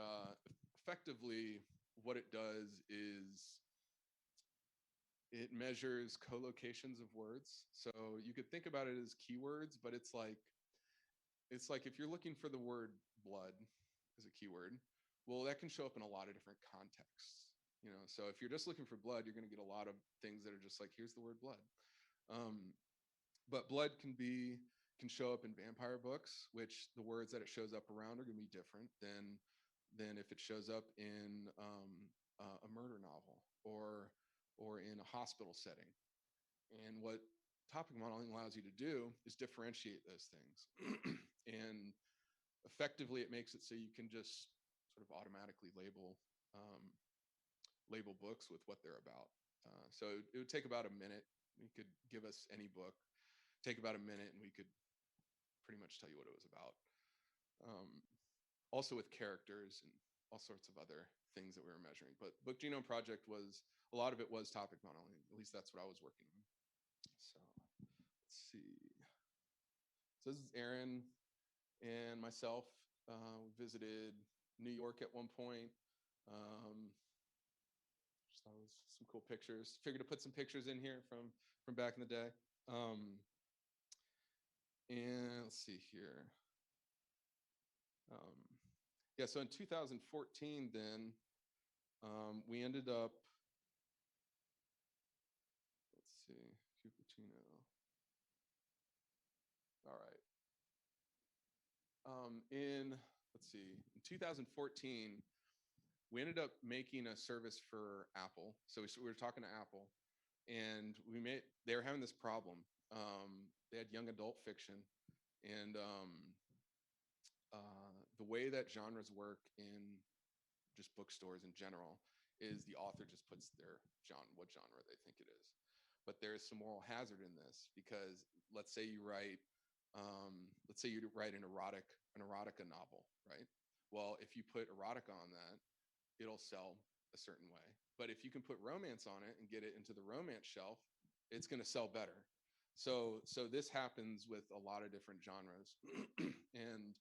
effectively what it does is it measures co-locations of words. So you could think about it as keywords, but it's like if you're looking for the word blood as a keyword, well, that can show up in a lot of different contexts. So if you're just looking for blood, you're going to get a lot of things that are just like, here's the word blood. But blood can show up in vampire books, which the words that it shows up around are going to be different than if it shows up in a murder novel or in a hospital setting. And what topic modeling allows you to do is differentiate those things. And effectively, it makes it so you can just sort of automatically label books with what they're about. So it would take about a minute. You could give us any book, take about a minute, and we could pretty much tell you what it was about. Also with characters and all sorts of other things that we were measuring. But Book Genome Project was, a lot of it was topic modeling. At least that's what I was working on. So let's see. So this is Aaron and myself. We visited New York at one point. Just thought it was some cool pictures. Figured to put some pictures in here from back in the day. And let's see here. Yeah, so in 2014, then we ended up, let's see, Cupertino. All right. Let's see, in 2014, we ended up making a service for Apple. So we were talking to Apple, and they were having this problem. They had young adult fiction, and the way that genres work in just bookstores in general is the author just puts their genre, what genre they think it is. But there's some moral hazard in this, because let's say you write an erotica novel, right? Well, if you put erotica on that, it'll sell a certain way. But if you can put romance on it and get it into the romance shelf, it's going to sell better. So this happens with a lot of different genres. And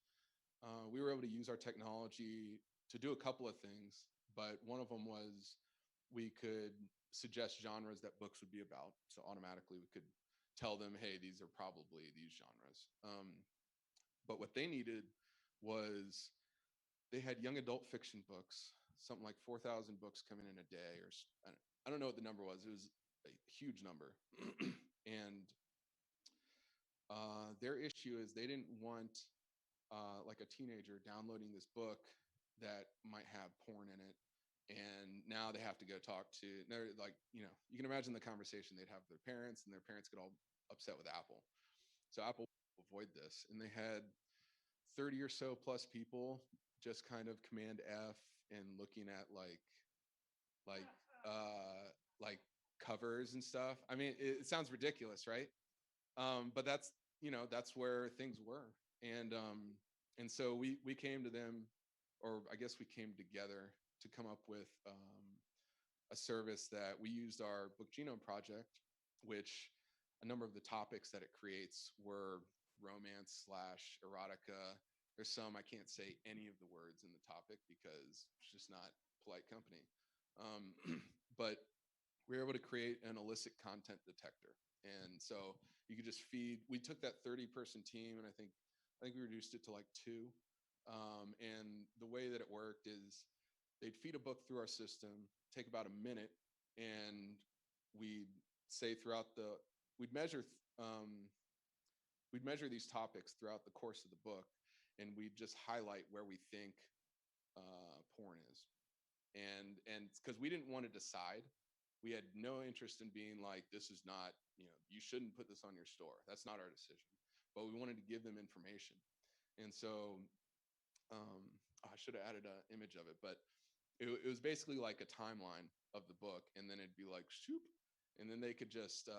we were able to use our technology to do a couple of things, but one of them was we could suggest genres that books would be about. So automatically we could tell them, hey, these are probably these genres. But what they needed was, they had young adult fiction books, something like 4,000 books coming in a day, or I don't know what the number was. It was a huge number. And their issue is they didn't want like a teenager downloading this book that might have porn in it. And now they have to go talk to, they're like, you can imagine the conversation they'd have with their parents, and their parents get all upset with Apple. So Apple avoid this. And they had 30 or so plus people just kind of Command F and looking at like covers and stuff. I mean, it sounds ridiculous, right? But that's where things were. And so we came to them, or I guess we came together to come up with a service that we used our Book Genome Project, which a number of the topics that it creates were romance / erotica. There's some, I can't say any of the words in the topic because it's just not polite company. But we were able to create an illicit content detector. And so you could just feed, we took that 30-person team, and I think we reduced it to like 2. And the way that it worked is they'd feed a book through our system, take about a minute, and we'd say we'd measure these topics throughout the course of the book, and we'd just highlight where we think porn is. And because we didn't want to decide, we had no interest in being like, this is not, you shouldn't put this on your store. That's not our decision. But we wanted to give them information. And so I should have added an image of it, but it was basically like a timeline of the book, and then it'd be like shoop, and then they could just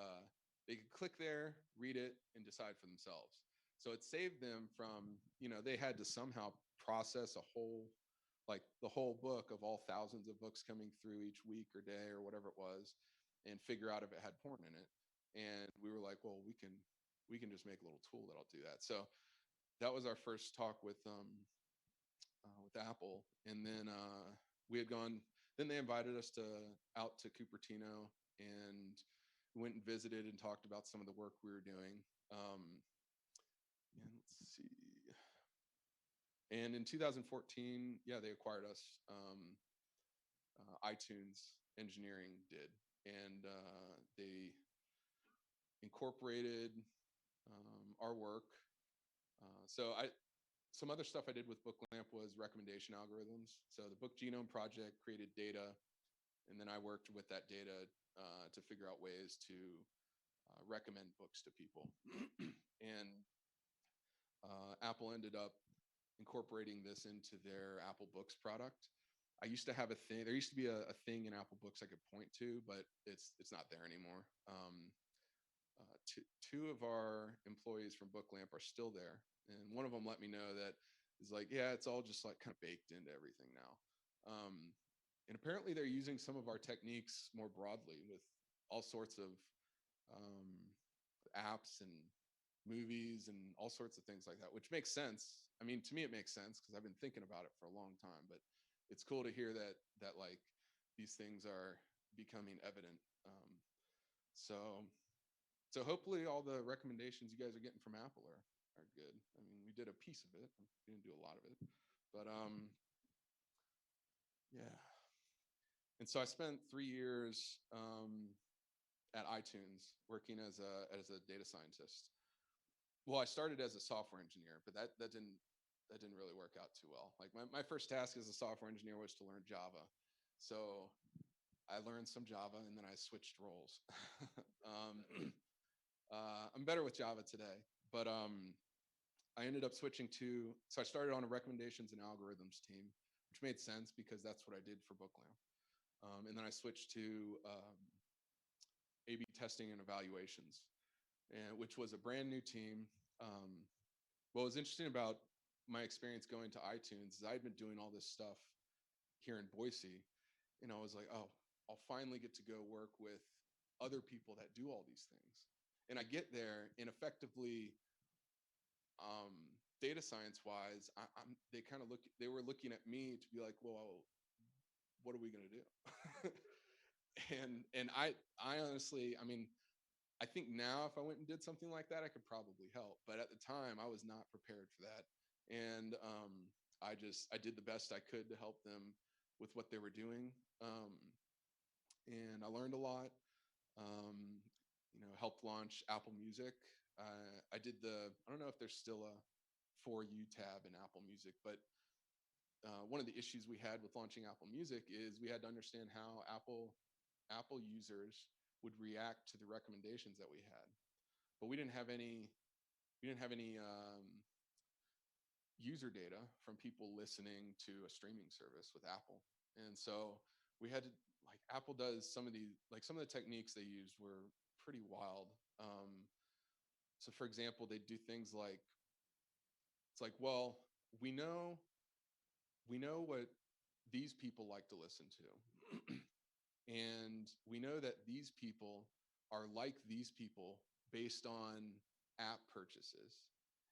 they could click there, read it, and decide for themselves. So it saved them from, they had to somehow process the whole book of all thousands of books coming through each week or day or whatever it was, and figure out if it had porn in it. And we were like, well, we can just make a little tool that'll do that. So that was our first talk with Apple. And then then they invited us out to Cupertino, and we went and visited and talked about some of the work we were doing. And let's see. And in 2014, yeah, they acquired us. iTunes Engineering did, and they incorporated our work. Some other stuff I did with BookLamp was recommendation algorithms. So the Book Genome Project created data, and then I worked with that data to figure out ways to recommend books to people. And Apple ended up incorporating this into their Apple Books product. I used to have a thing. There used to be a thing in Apple Books I could point to, but it's not there anymore. Two of our employees from BookLamp are still there, and one of them let me know that is like, yeah, it's all just like kind of baked into everything now. And apparently they're using some of our techniques more broadly with all sorts of apps and movies and all sorts of things like that, which makes sense. I mean, to me, it makes sense because I've been thinking about it for a long time, but it's cool to hear that like these things are becoming evident. So hopefully all the recommendations you guys are getting from Apple are good. I mean, we did a piece of it. We didn't do a lot of it, but yeah. And so I spent 3 years at iTunes working as a data scientist. Well, I started as a software engineer, but that didn't really work out too well. Like my first task as a software engineer was to learn Java. So I learned some Java, and then I switched roles. I'm better with Java today, but I ended up switching so I started on a recommendations and algorithms team, which made sense because that's what I did for BookLamp. And then I switched to A/B testing and evaluations, which was a brand new team. What was interesting about my experience going to iTunes is I'd been doing all this stuff here in Boise, and I was like, oh, I'll finally get to go work with other people that do all these things. And I get there, and effectively, data science wise, they were looking at me to be like, well, what are we going to do? and I honestly, I mean, I think now if I went and did something like that, I could probably help. But at the time, I was not prepared for that. And I did the best I could to help them with what they were doing. And I learned a lot. Helped launch Apple Music. I don't know if there's still a For You tab in Apple Music, but one of the issues we had with launching Apple Music is we had to understand how Apple users would react to the recommendations that we had. But we didn't have any user data from people listening to a streaming service with Apple. And so we had to, like, Apple does some of the techniques they used were pretty wild. So for example, they do things like, it's like, well, we know what these people like to listen to. And we know that these people are like these people based on app purchases.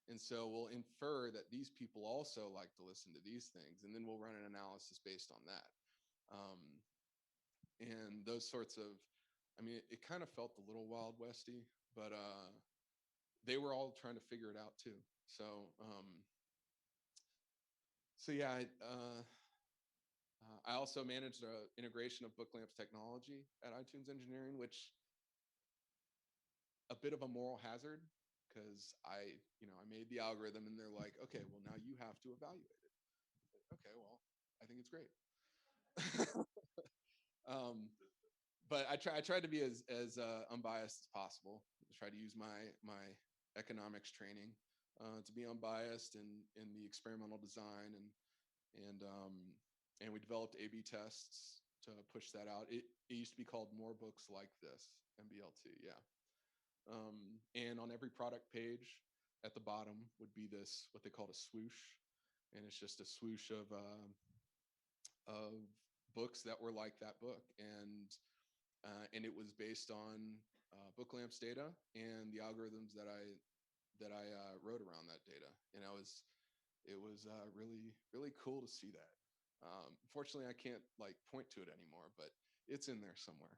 And so we'll infer that these people also like to listen to these things. And then we'll run an analysis based on that. And those sorts of, I mean, it kind of felt a little Wild Westy, but they were all trying to figure it out too. So yeah, I also managed the integration of BookLamp's technology at iTunes Engineering, which a bit of a moral hazard because I made the algorithm and they're like, okay, well now you have to evaluate it. Okay, well, I think it's great. But I tried to be as unbiased as possible. I tried to use my economics training to be unbiased in the experimental design, and we developed A/B tests to push that out. It used to be called More Books Like This, MBLT, yeah. And on every product page at the bottom would be this, what they called a swoosh, and it's just a swoosh of books that were like that book, and it was based on Book Lamps data and the algorithms that I wrote around that data, and it was really cool to see that. Fortunately, I can't like point to it anymore, but it's in there somewhere.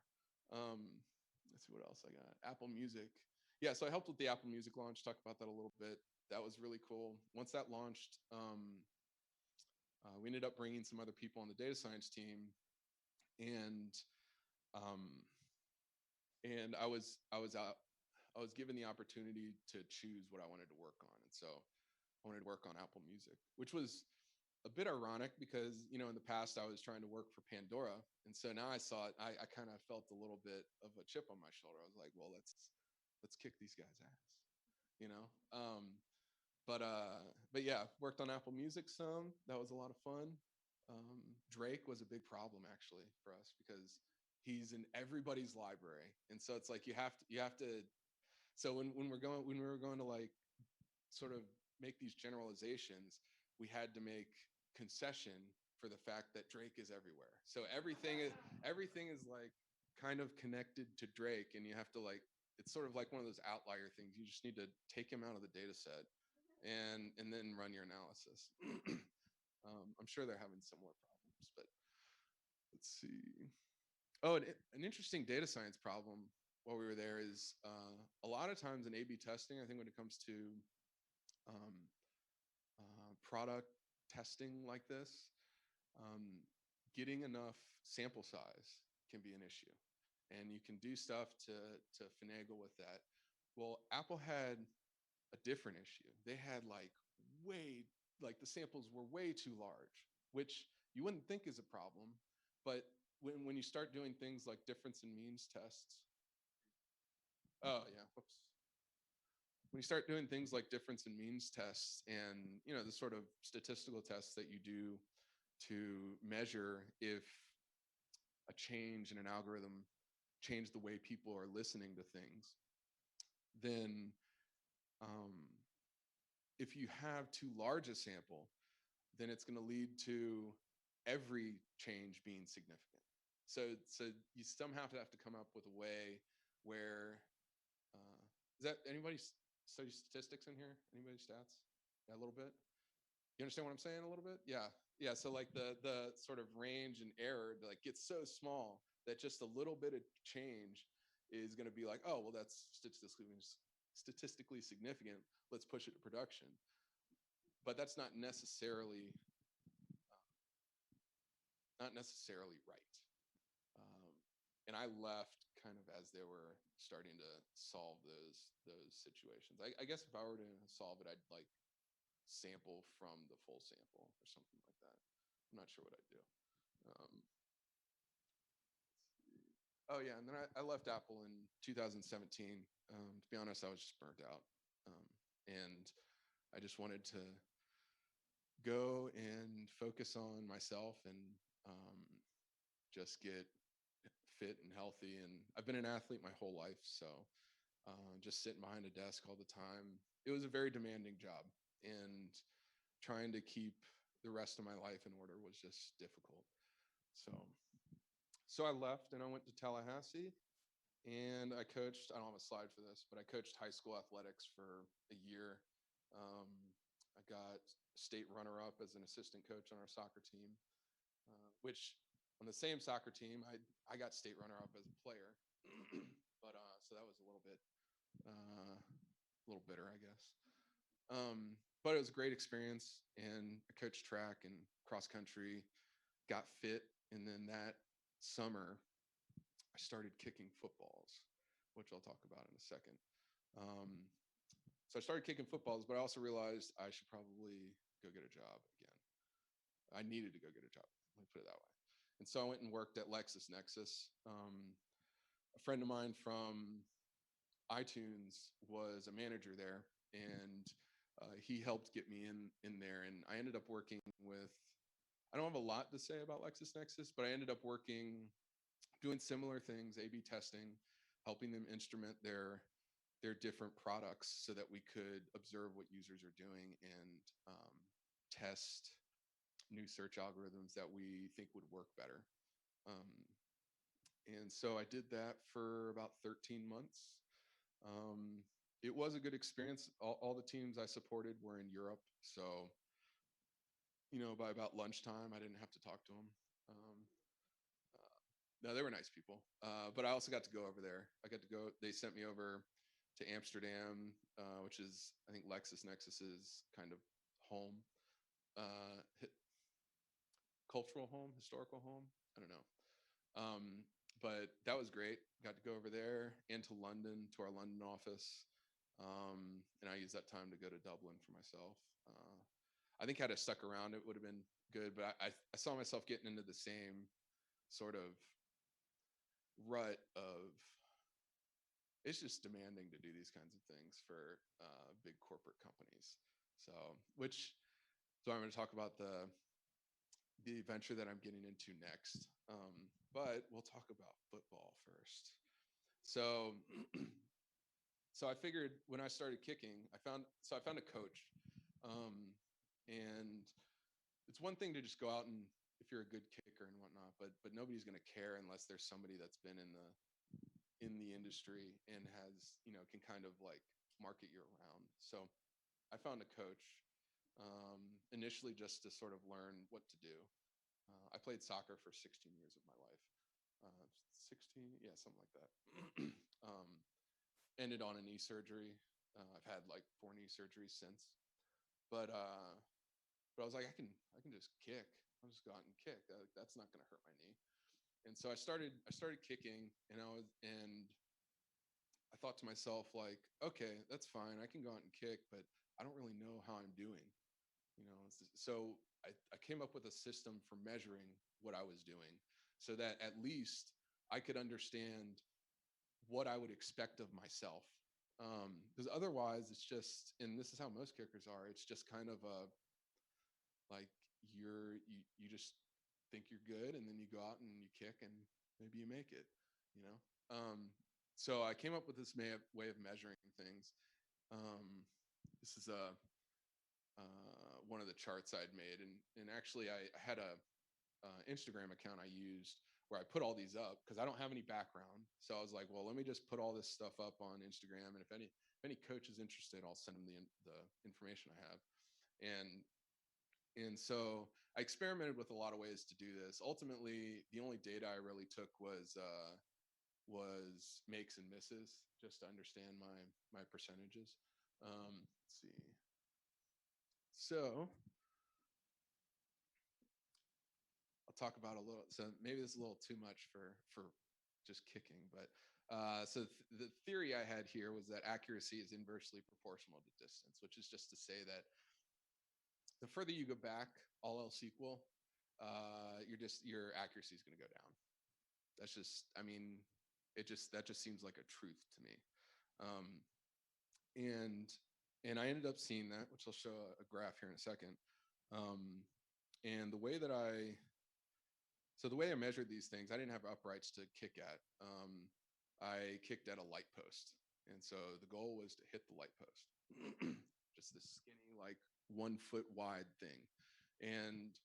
Let's see what else I got. Apple Music. Yeah, so I helped with the Apple Music launch, talk about that a little bit. That was really cool. Once that launched, we ended up bringing some other people on the data science team, and I was given the opportunity to choose what I wanted to work on, and so I wanted to work on Apple Music, which was a bit ironic because, you know, in the past I was trying to work for Pandora, and so now I saw it, I kind of felt a little bit of a chip on my shoulder. I was like, well, let's kick these guys' ass, you know. But yeah, worked on Apple Music some. That was a lot of fun. Drake was a big problem actually for us because he's in everybody's library, and so it's like you have to. So when we were going to like sort of make these generalizations, we had to make concession for the fact that Drake is everywhere. So everything is like kind of connected to Drake, and you have to like, it's sort of like one of those outlier things. You just need to take him out of the data set and then run your analysis. I'm sure they're having similar problems, but let's see. Oh, an interesting data science problem while we were there is a lot of times in A/B testing, I think when it comes to product testing like this, getting enough sample size can be an issue, and you can do stuff to finagle with that. Well, Apple had a different issue. They had like the samples were way too large, which you wouldn't think is a problem, but when you start doing things like difference in means tests, oh yeah, whoops. When you start doing things like difference in means tests and, you know, the sort of statistical tests that you do to measure if a change in an algorithm changed the way people are listening to things, then if you have too large a sample, then it's going to lead to every change being significant. So you somehow have to come up with a way where, is that anybody study statistics in here? Anybody stats? Yeah, a little bit. You understand what I'm saying a little bit? Yeah. Yeah. So like the sort of range and error like gets so small that just a little bit of change is going to be like, oh, well, that's statistically significant. Let's push it to production. But that's not necessarily right. And I left kind of as they were starting to solve those situations. I guess if I were to solve it, I'd like sample from the full sample or something like that. I'm not sure what I'd do. Oh yeah, and then I left Apple in 2017. To be honest, I was just burnt out, and I just wanted to go and focus on myself and just get fit and healthy. And I've been an athlete my whole life, so just sitting behind a desk all the time, it was a very demanding job, and trying to keep the rest of my life in order was just difficult. So I left and I went to Tallahassee, and I coached. I don't have a slide for this, but I coached high school athletics for a year. I got state runner-up as an assistant coach on our soccer team, which on the same soccer team, I got state runner-up as a player. But so that was a little bitter, I guess. But it was a great experience, and I coached track and cross country, got fit, and then that summer I started kicking footballs, which I'll talk about in a second. So I started kicking footballs, but I also realized I should probably go get a job again. I needed to go get a job. Let me put it that way. And so I went and worked at LexisNexis. A friend of mine from iTunes was a manager there, and he helped get me in there. And I ended up working with, I don't have a lot to say about LexisNexis, but I ended up working, doing similar things, A/B testing, helping them instrument their different products so that we could observe what users are doing and test new search algorithms that we think would work better. And so I did that for about 13 months. It was a good experience. All the teams I supported were in Europe. So, you know, by about lunchtime, I didn't have to talk to them. No, they were nice people. But I also got to go over there. I got to go, they sent me over to Amsterdam, which is, I think, LexisNexis's kind of home, cultural home, historical home. I don't know. But that was great. Got to go over there and to London, to our London office. And I used that time to go to Dublin for myself. I think had I stuck around, it would have been good, but I saw myself getting into the same sort of rut of, it's just demanding to do these kinds of things for big corporate companies. So I'm going to talk about the venture that I'm getting into next. But we'll talk about football first. So, so I figured when I started kicking, I found a coach. And it's one thing to just go out and, if you're a good kicker and whatnot, but nobody's going to care unless there's somebody that's been in the industry and has, you know, can kind of like market you around. So I found a coach initially just to sort of learn what to do. I played soccer for 16 years of my life. 16, yeah, something like that. Ended on a knee surgery. I've had like 4 knee surgeries since, but I was like, I can just kick. I'll just go out and kick. That's not going to hurt my knee. And so I started kicking, and I thought to myself, like, okay, that's fine. I can go out and kick, but I don't really know how I'm doing, you know? So I came up with a system for measuring what I was doing so that at least I could understand what I would expect of myself. Because otherwise it's just, and this is how most kickers are, it's just kind of a, like you just think you're good, and then you go out and you kick and maybe you make it, you know? So I came up with this way of measuring things. This is one of the charts I'd made, and actually I had a Instagram account I used where I put all these up because I don't have any background. So I was like, well, let me just put all this stuff up on Instagram, and if any coach is interested, I'll send them the information I have. And so I experimented with a lot of ways to do this. Ultimately, the only data I really took was makes and misses, just to understand my percentages. Let's see. So I'll talk about a little. So maybe this is a little too much for just kicking, but so the theory I had here was that accuracy is inversely proportional to distance, which is just to say that the further you go back, all else equal, your accuracy is going to go down. That's just, I mean, that just seems like a truth to me. And I ended up seeing that, which I'll show a graph here in a second. And the way I measured these things, I didn't have uprights to kick at. I kicked at a light post. And so the goal was to hit the light post. Just this skinny, like 1 foot wide thing. And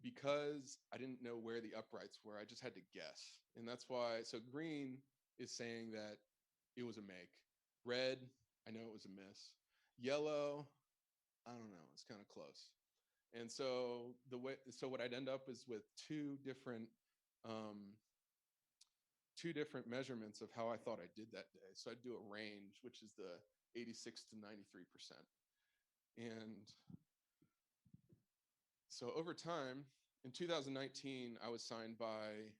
because I didn't know where the uprights were, I just had to guess. And that's why, so green is saying that it was a make. Red, I know it was a miss. Yellow, I don't know, it's kind of close. And so what I'd end up is with two different measurements of how I thought I did that day. So I'd do a range, which is the 86 to 93%. And so over time, in 2019, I was signed by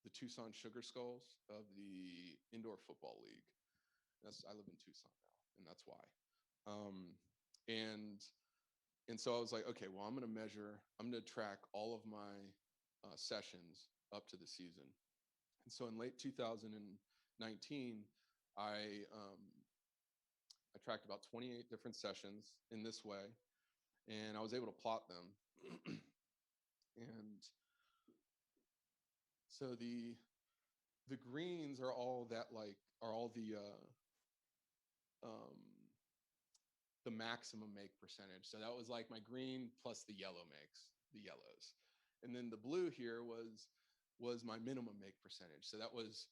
the Tucson Sugar Skulls of the Indoor Football League. I live in Tucson now, and that's why. And so I was like, okay, well, I'm going to track all of my sessions up to the season. And so in late 2019, I tracked about 28 different sessions in this way, and I was able to plot them. And so the greens are all that are all the maximum make percentage. So that was like my green plus the yellow makes, the yellows. And then the blue here was my minimum make percentage. So that was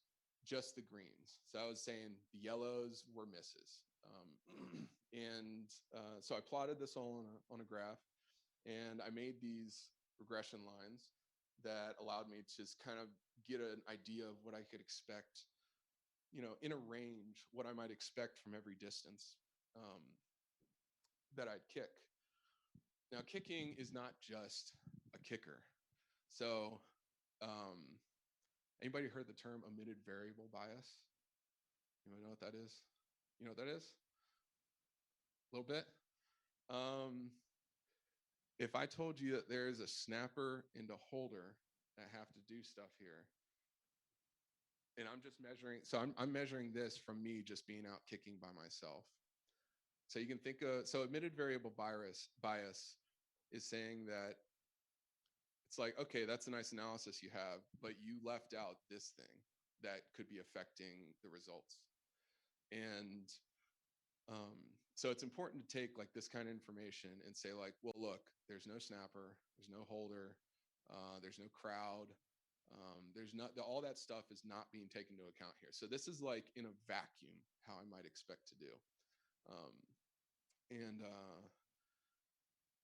just the greens. So I was saying the yellows were misses. So I plotted this all on a graph, and I made these regression lines that allowed me to just kind of get an idea of what I could expect, in a range, what I might expect from every distance that I'd kick. Now, kicking is not just a kicker. So anybody heard the term omitted variable bias? Anybody know what that is? You know what that is? A little bit? If I told you that there is a snapper and a holder that have to do stuff here, and I'm just measuring, so I'm measuring this from me just being out kicking by myself. So you can think of, so omitted variable bias is saying that it's like, okay, that's a nice analysis you have, but you left out this thing that could be affecting the results. And so it's important to take like this kind of information and say like, well, look, there's no snapper, there's no holder, there's no crowd, there's not, all that stuff is not being taken into account here. So this is like in a vacuum how I might expect to do.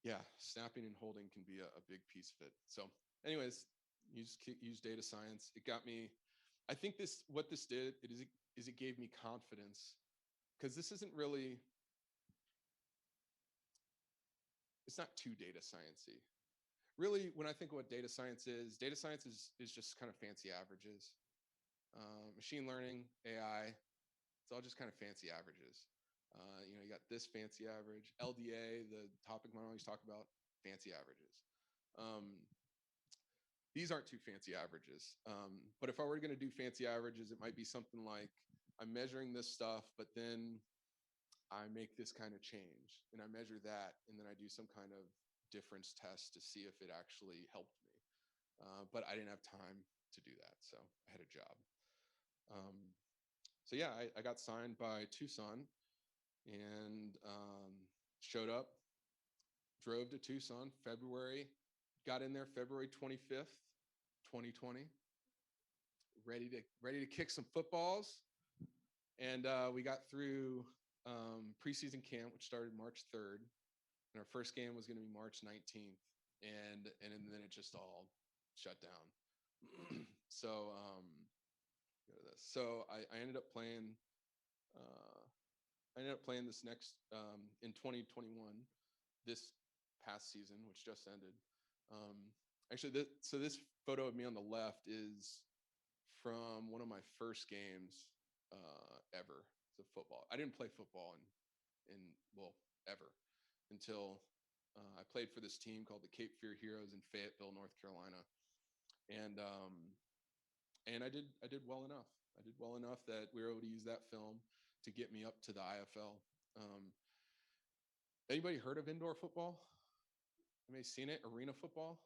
Yeah, snapping and holding can be a big piece of it. So anyways, use data science. It got me, I think what this did, it gave me confidence, because this isn't really, it's not too data science-y. Really, when I think of what data science is just kind of fancy averages. Machine learning, AI, it's all just kind of fancy averages. You got this fancy average, LDA, the topic I always talk about, fancy averages. These aren't too fancy averages. But if I were going to do fancy averages, it might be something like I'm measuring this stuff, but then I make this kind of change and I measure that, and then I do some kind of difference test to see if it actually helped me. But I didn't have time to do that, so I had a job. So yeah, I got signed by Tucson and showed up, drove to Tucson February, got in there February 25th, 2020, ready to kick some footballs. And we got through preseason camp, which started March 3rd. And our first game was going to be March 19th. And then it just all shut down. So go to this. So I ended up playing this next in 2021, this past season, which just ended. Actually, so this photo of me on the left is from one of my first games ever. So football. I didn't play football well, ever, until I played for this team called the Cape Fear Heroes in Fayetteville, North Carolina, and I did well enough. I did well enough that we were able to use that film to get me up to the IFL. Anybody heard of indoor football? Anybody seen it? Arena football,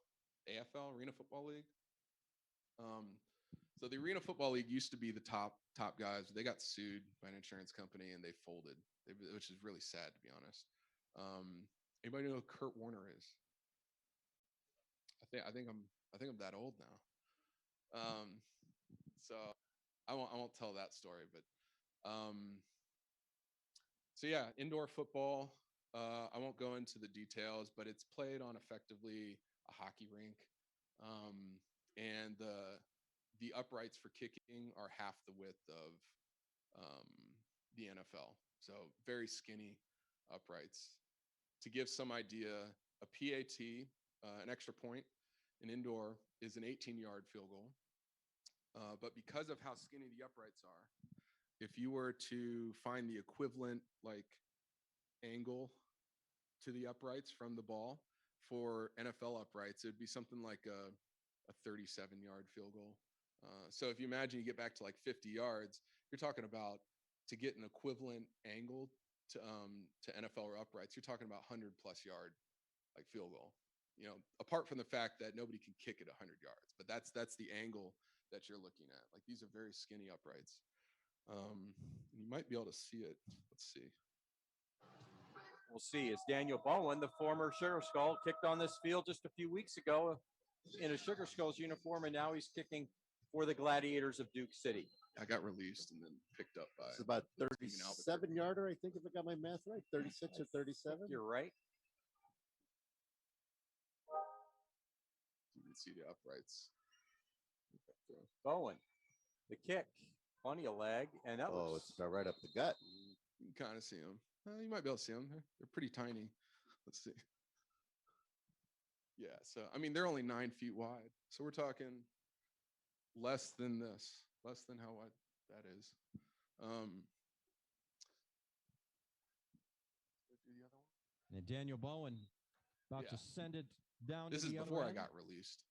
AFL, Arena Football League. So the Arena Football League used to be the top guys. They got sued by an insurance company and they folded, which is really sad, to be honest. Anybody know who Kurt Warner is? I think I'm that old now. So I won't tell that story, but so yeah, indoor football. I won't go into the details, but it's played on effectively a hockey rink, and the uprights for kicking are half the width of the NFL. So very skinny uprights. To give some idea, a PAT, an extra point, an indoor, is an 18-yard field goal. But because of how skinny the uprights are, if you were to find the equivalent like angle to the uprights from the ball for NFL uprights, it would be something like a a 37-yard field goal. So if you imagine you get back to like 50 yards, you're talking about, to get an equivalent angle to NFL or uprights, you're talking about 100+ yard like field goal. You know, apart from the fact that nobody can kick it 100 yards, but that's the angle that you're looking at. Like these are very skinny uprights. You might be able to see it. Let's see. We'll see. It's Daniel Bowen, the former Sugar Skull, kicked on this field just a few weeks ago in a Sugar Skulls uniform, and now he's kicking for the Gladiators of Duke City. I got released and then picked up by. It's about Steven Albuquerque. 37-yarder, I think, if I got my math right. 36 or 37. You're right. You can see the uprights. Bowen, the kick, plenty of leg, and that Oh, looks it's about right up the gut. You can kind of see them. You might be able to see them. They're pretty tiny. Let's see. Yeah, so I mean, they're only 9 feet wide. So we're talking less than this, less than how wide that is. And Daniel Bowen about Yeah. to send it down. This to is the other before I end. got released.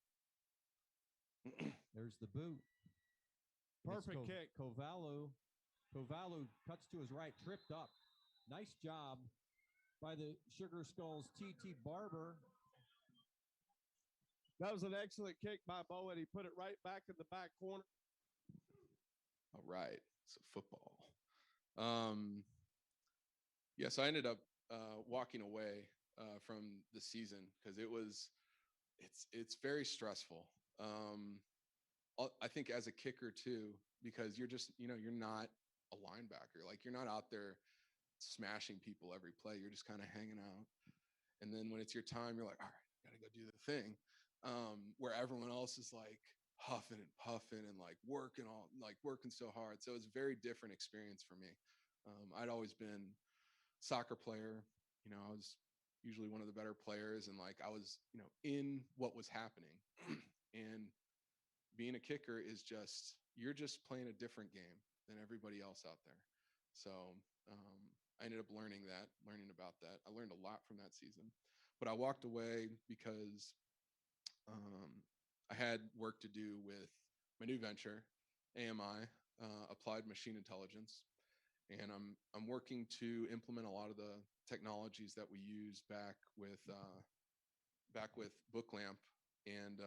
There's the boot. Perfect kick. Kovalu cuts to his right, tripped up. Nice job by the Sugar Skulls TT Barber. That was an excellent kick by Bowen. He put it right back in the back corner. All right. So football. Yeah, so I ended up walking away from the season because it's very stressful. I think as a kicker too, because you're just, you're not a linebacker. Like you're not out there smashing people every play. You're just kind of hanging out. And then when it's your time, you're like, all right, gotta go do the thing. Where everyone else is like huffing and puffing and like working so hard. So it's a very different experience for me. I'd always been soccer player. I was usually one of the better players, and like I was, in what was happening. And being a kicker is you're just playing a different game than everybody else out there. So I ended up learning about that. I learned a lot from that season, but I walked away because I had work to do with my new venture, AMI, Applied Machine Intelligence, and I'm working to implement a lot of the technologies that we use back with Booklamp, and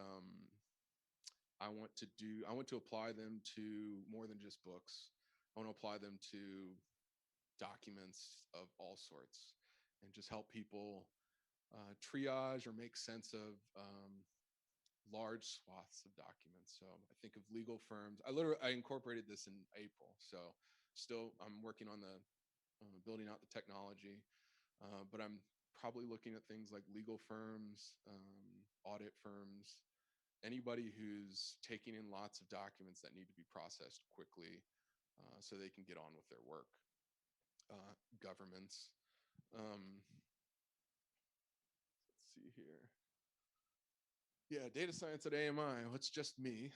I want to apply them to more than just books. I want to apply them to documents of all sorts and just help people triage or make sense of large swaths of documents. So I think of legal firms. I incorporated this in April. So still I'm working on the building out the technology, but I'm probably looking at things like legal firms, audit firms, anybody who's taking in lots of documents that need to be processed quickly so they can get on with their work. Governments. Let's see here. Yeah, data science at AMI. Well, it's just me,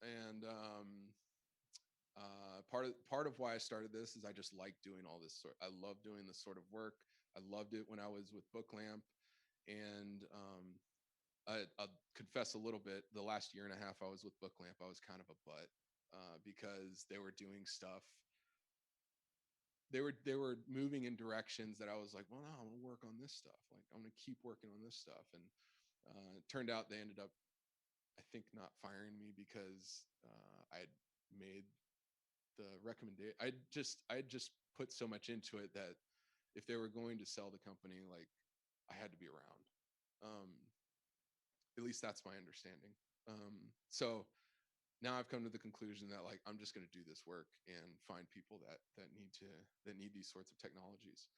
and part of why I started this is I just like doing all this. I love doing this sort of work. I loved it when I was with Booklamp, and I'll confess a little bit. The last year and a half I was with Booklamp, I was kind of a butt because they were doing stuff. They were moving in directions that I was like, well, no, I'm gonna work on this stuff. Like I'm gonna keep working on this stuff, and it turned out they ended up, I think, not firing me because I had made the recommendation. I just put so much into it that if they were going to sell the company, like I had to be around. At least that's my understanding. So now I've come to the conclusion that like I'm just going to do this work and find people that need these sorts of technologies.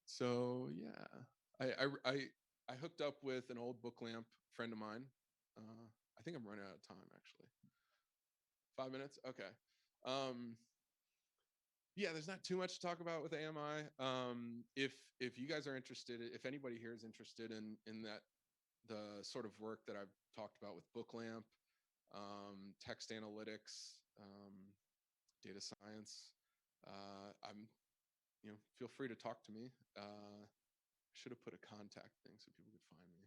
So yeah, I hooked up with an old Booklamp friend of mine. I think I'm running out of time actually. 5 minutes? Okay. Yeah, there's not too much to talk about with AMI. If you guys are interested, if anybody here is interested in that, the sort of work that I've talked about with Booklamp, text analytics, data science, feel free to talk to me. Should have put a contact thing so people could find me.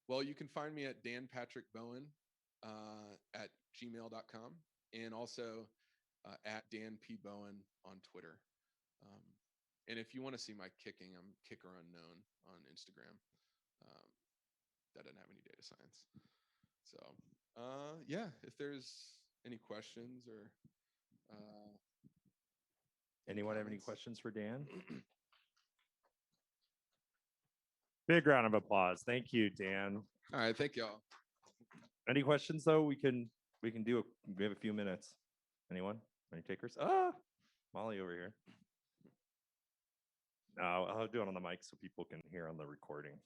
Well, you can find me at danpatrickbowen at gmail.com and also at Dan P. Bowen on Twitter. And if you want to see my kicking, I'm kicker unknown on Instagram. That doesn't have any data science. So yeah, if there's any questions or Anyone have any comments? questions for Dan? Big round of applause. Thank you, Dan. All right, thank y'all. Any questions though? We can do it. We have a few minutes. Anyone? Any takers? Ah, Molly over here. No, I'll do it on the mic so people can hear on the recording.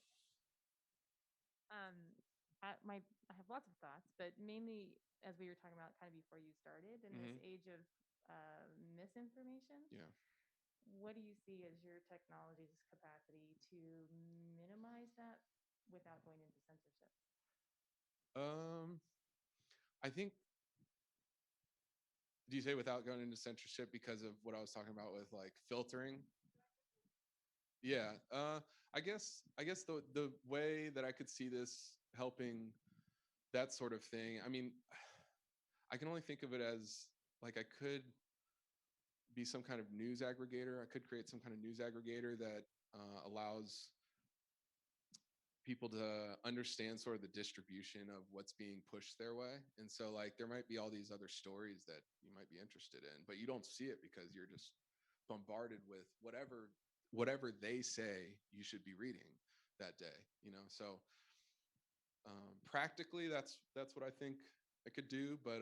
I have lots of thoughts, but mainly as we were talking about kind of before you started in this age of misinformation. Yeah. What do you see as your technology's capacity to minimize that without going into censorship? I think, do you say without going into censorship because of what I was talking about with like filtering? Yeah. I guess the way that I could see this helping that sort of thing, I mean, I can only think of it as like I could be some kind of news aggregator. I could create some kind of news aggregator that allows people to understand sort of the distribution of what's being pushed their way. And so like there might be all these other stories that you might be interested in, but you don't see it because you're just bombarded with whatever they say you should be reading that day, you know? So practically that's what I think I could do. But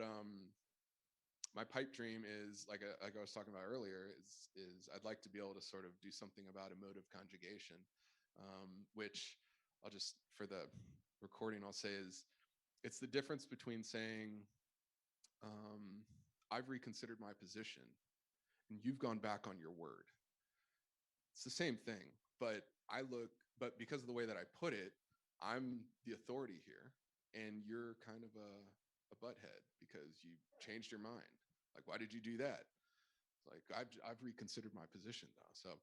my pipe dream is like I was talking about earlier is I'd like to be able to sort of do something about emotive conjugation, which I'll just, for the recording, I'll say is it's the difference between saying, I've reconsidered my position and you've gone back on your word. It's the same thing, but but because of the way that I put it, I'm the authority here and you're kind of a butthead because you changed your mind. Like, why did you do that? It's like, I've reconsidered my position though.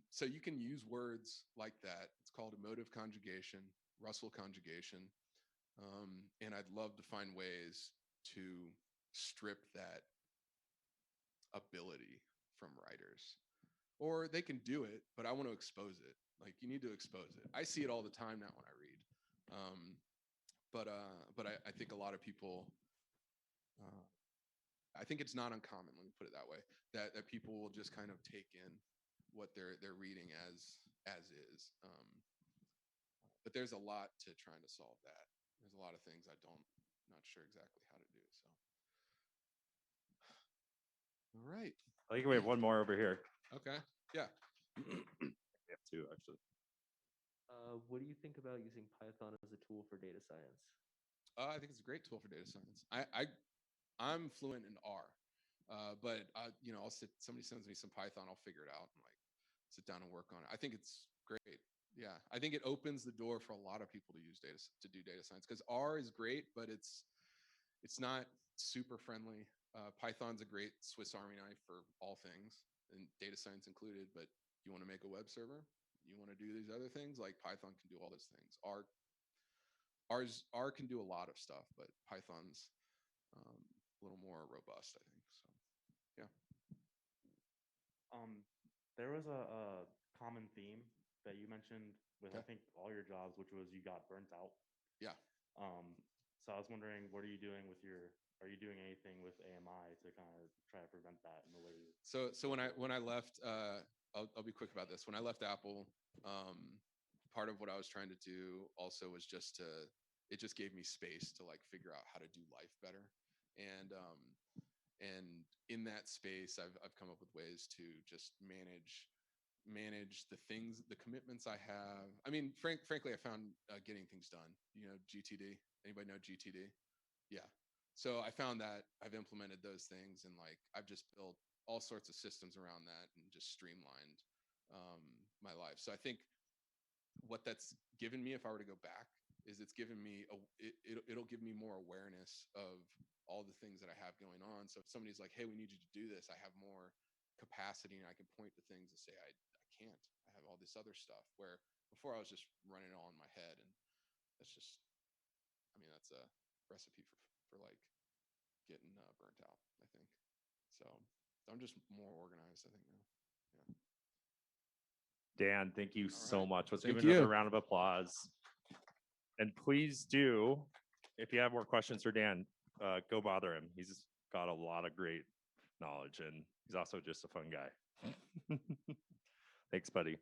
So you can use words like that. It's called emotive conjugation, Russell conjugation. And I'd love to find ways to strip that ability from writers. Or they can do it, but I want to expose it. Like, you need to expose it. I see it all the time now when I read. But I think a lot of people, I think it's not uncommon, let me put it that way, that people will just kind of take in what they're reading as is. But there's a lot to trying to solve that. There's a lot of things not sure exactly how to do. So, all right. I think we have one more over here. Okay. Yeah. We have two actually. What do you think about using Python as a tool for data science? I think it's a great tool for data science. I'm fluent in R, but I'll somebody sends me some Python, I'll figure it out and like sit down and work on it. I think it's great. Yeah, I think it opens the door for a lot of people to do data science because R is great, but it's not super friendly. Python's a great Swiss Army knife for all things, and data science included. But you want to make a web server, you want to do these other things, like Python can do all those things. R can do a lot of stuff, but Python's a little more robust, I think. So, yeah. There was a common theme that you mentioned with I think all your jobs, which was you got burnt out. Yeah. So I was wondering, what are you doing with are you doing anything with AMI to kind of try to prevent that in the way? So when I left, I'll be quick about this. When I left Apple, part of what I was trying to do also was it just gave me space to like figure out how to do life better. And in that space, I've come up with ways to just manage the commitments I have. I mean, frankly, I found getting things done, GTD. Anybody know GTD? Yeah. So I found that I've implemented those things and like, I've just built all sorts of systems around that and just streamlined my life. So I think what that's given me, if I were to go back, is it's given me it'll give me more awareness of all the things that I have going on. So if somebody's like, hey, we need you to do this, I have more capacity and I can point to things and say, I can't. I have all this other stuff where before I was just running it all in my head. And that's just, I mean, that's a recipe for like getting burnt out, I think. So I'm just more organized, I think now. Yeah. Dan, thank you so right. much. Let's Thank give another you. round of applause. And please do, if you have more questions for Dan, go bother him. He's got a lot of great knowledge and he's also just a fun guy. Thanks, buddy.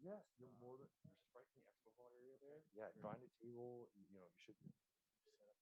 Yes, you're more than just right in the expo hall area there. Yeah, find a table. You know, you should set up.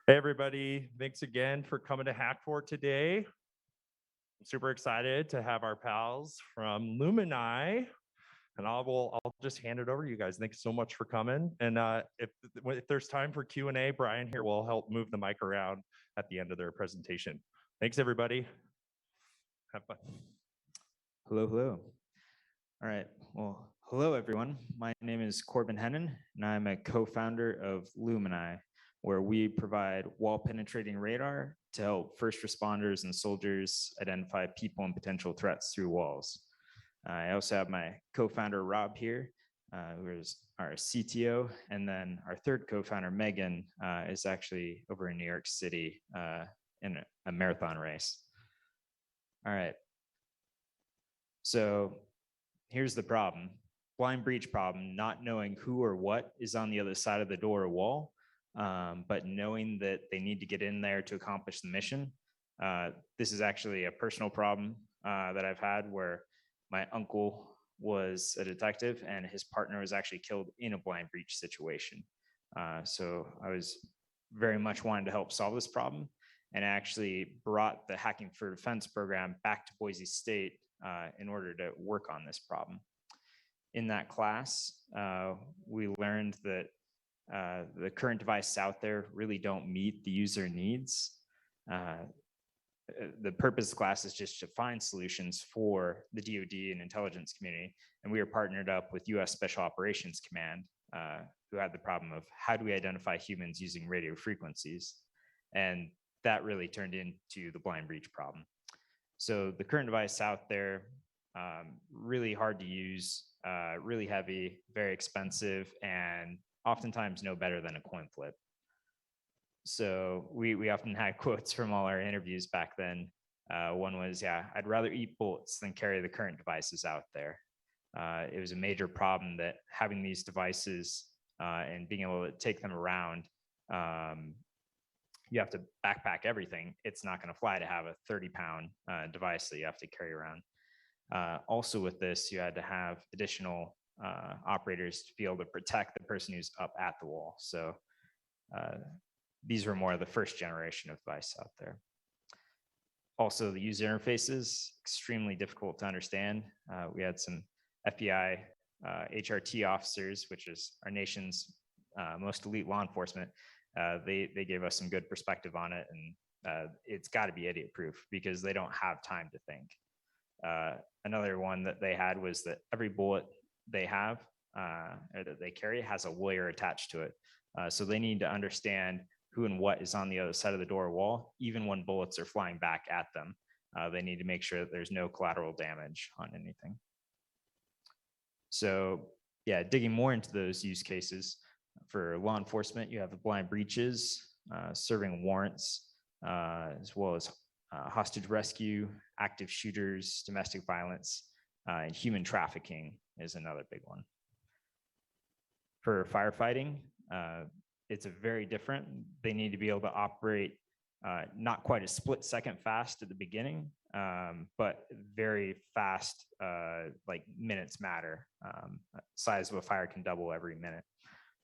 Hey, everybody. Thanks again for coming to Hackfort today. I'm super excited to have our pals from Lumini. And I'll just hand it over to you guys. Thanks so much for coming. And if there's time for Q&A, Brian here will help move the mic around at the end of their presentation. Thanks, everybody. Have fun. Hello, hello. All right. Well, hello, everyone. My name is Corbin Hennon, and I'm a co-founder of Lumini, where we provide wall-penetrating radar to help first responders and soldiers identify people and potential threats through walls. I also have my co-founder, Rob, here, who is our CTO, and then our third co-founder, Megan, is actually over in New York City in a marathon race. All right. So here's the problem. Blind breach problem, not knowing who or what is on the other side of the door or wall, but knowing that they need to get in there to accomplish the mission. This is actually a personal problem that I've had where my uncle was a detective and his partner was actually killed in a blind breach situation. So I was very much wanting to help solve this problem and actually brought the Hacking for Defense program back to Boise State in order to work on this problem. In that class, we learned that the current devices out there really don't meet the user needs. The purpose of the class is just to find solutions for the DoD and intelligence community. And we are partnered up with US Special Operations Command, who had the problem of how do we identify humans using radio frequencies? And that really turned into the blind breach problem. So the current device out there, really hard to use, really heavy, very expensive, and oftentimes no better than a coin flip. So we often had quotes from all our interviews back then. One was, yeah, I'd rather eat bullets than carry the current devices out there. It was a major problem that having these devices and being able to take them around, you have to backpack everything. It's not going to fly to have a 30-pound device that you have to carry around. Also with this, you had to have additional operators to be able to protect the person who's up at the wall. So these were more of the first generation of device out there. Also, the user interfaces, extremely difficult to understand. We had some FBI HRT officers, which is our nation's most elite law enforcement. They gave us some good perspective on it, and it's got to be idiot-proof because they don't have time to think. Another one that they had was that every bullet they have or that they carry has a lawyer attached to it. So they need to understand who and what is on the other side of the door wall, even when bullets are flying back at them. They need to make sure that there's no collateral damage on anything. So yeah, digging more into those use cases, for law enforcement, you have the blind breaches, serving warrants, as well as hostage rescue, active shooters, domestic violence, and human trafficking is another big one. For firefighting, it's a very different. They need to be able to operate not quite a split second fast at the beginning, but very fast, like minutes matter. Size of a fire can double every minute.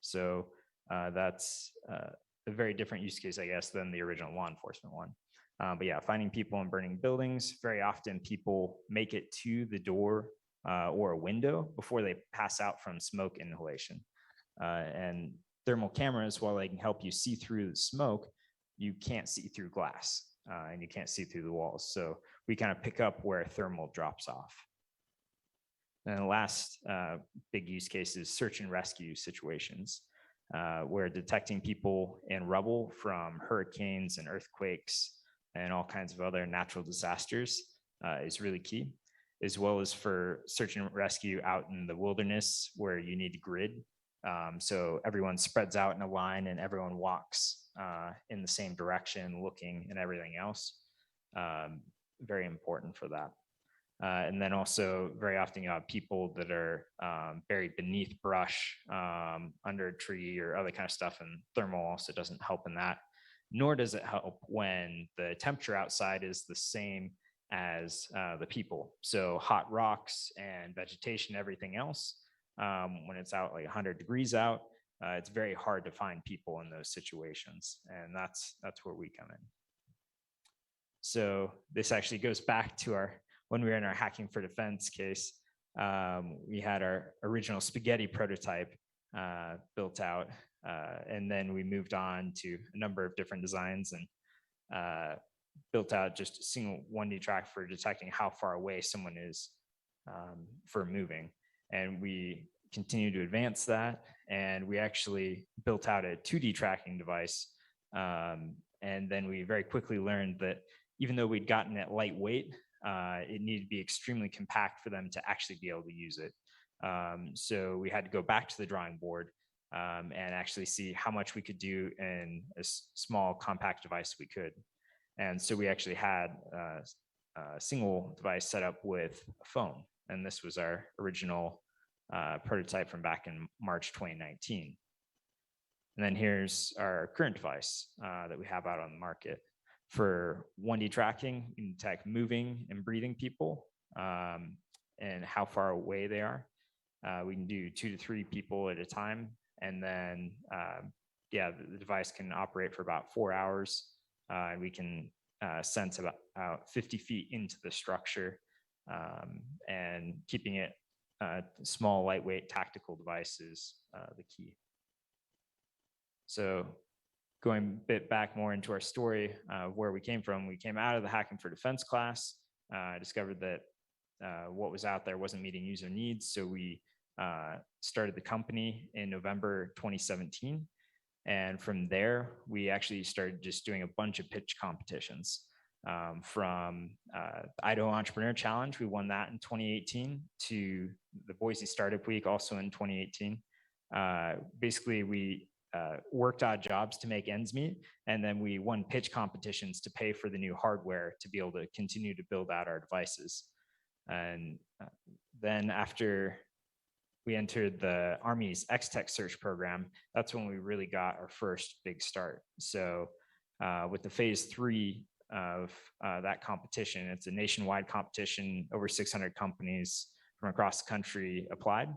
So that's a very different use case, I guess, than the original law enforcement one. But yeah, finding people in burning buildings, very often people make it to the door or a window before they pass out from smoke inhalation. And thermal cameras, while they can help you see through the smoke, you can't see through glass and you can't see through the walls. So we kind of pick up where thermal drops off. And the last big use case is search and rescue situations, where detecting people in rubble from hurricanes and earthquakes and all kinds of other natural disasters is really key, as well as for search and rescue out in the wilderness where you need to grid. So everyone spreads out in a line and everyone walks in the same direction, looking and everything else. Very important for that. And then also very often you have people that are buried beneath brush, under a tree or other kind of stuff, and thermal also doesn't help in that, nor does it help when the temperature outside is the same as the people. So hot rocks and vegetation, everything else, when it's out like 100 degrees out, it's very hard to find people in those situations, and that's where we come in. So this actually goes back to when we were in our Hacking for Defense case. We had our original spaghetti prototype built out, and then we moved on to a number of different designs and built out just a single 1D track for detecting how far away someone is for moving. And we continue to advance that, and we actually built out a 2D tracking device. And then we very quickly learned that even though we'd gotten it lightweight, it needed to be extremely compact for them to actually be able to use it. So we had to go back to the drawing board and actually see how much we could do in a small compact device we could. And so we actually had a single device set up with a phone. And this was our original prototype from back in March 2019. And then here's our current device that we have out on the market. For 1D tracking, you can detect moving and breathing people and how far away they are. We can do 2 to 3 people at a time. And then, the device can operate for about 4 hours. And we can sense about 50 feet into the structure, and keeping it small, lightweight, tactical device is the key. So going a bit back more into our story of where we came from, we came out of the Hacking for Defense class, discovered that what was out there wasn't meeting user needs. So we started the company in November 2017. And from there, we actually started just doing a bunch of pitch competitions. From the Idaho Entrepreneur Challenge, we won that in 2018, to the Boise Startup Week also in 2018. Basically, we worked odd jobs to make ends meet, and then we won pitch competitions to pay for the new hardware to be able to continue to build out our devices. And then after we entered the Army's X-Tech search program, that's when we really got our first big start. So with the phase 3 of that competition, it's a nationwide competition, over 600 companies from across the country applied,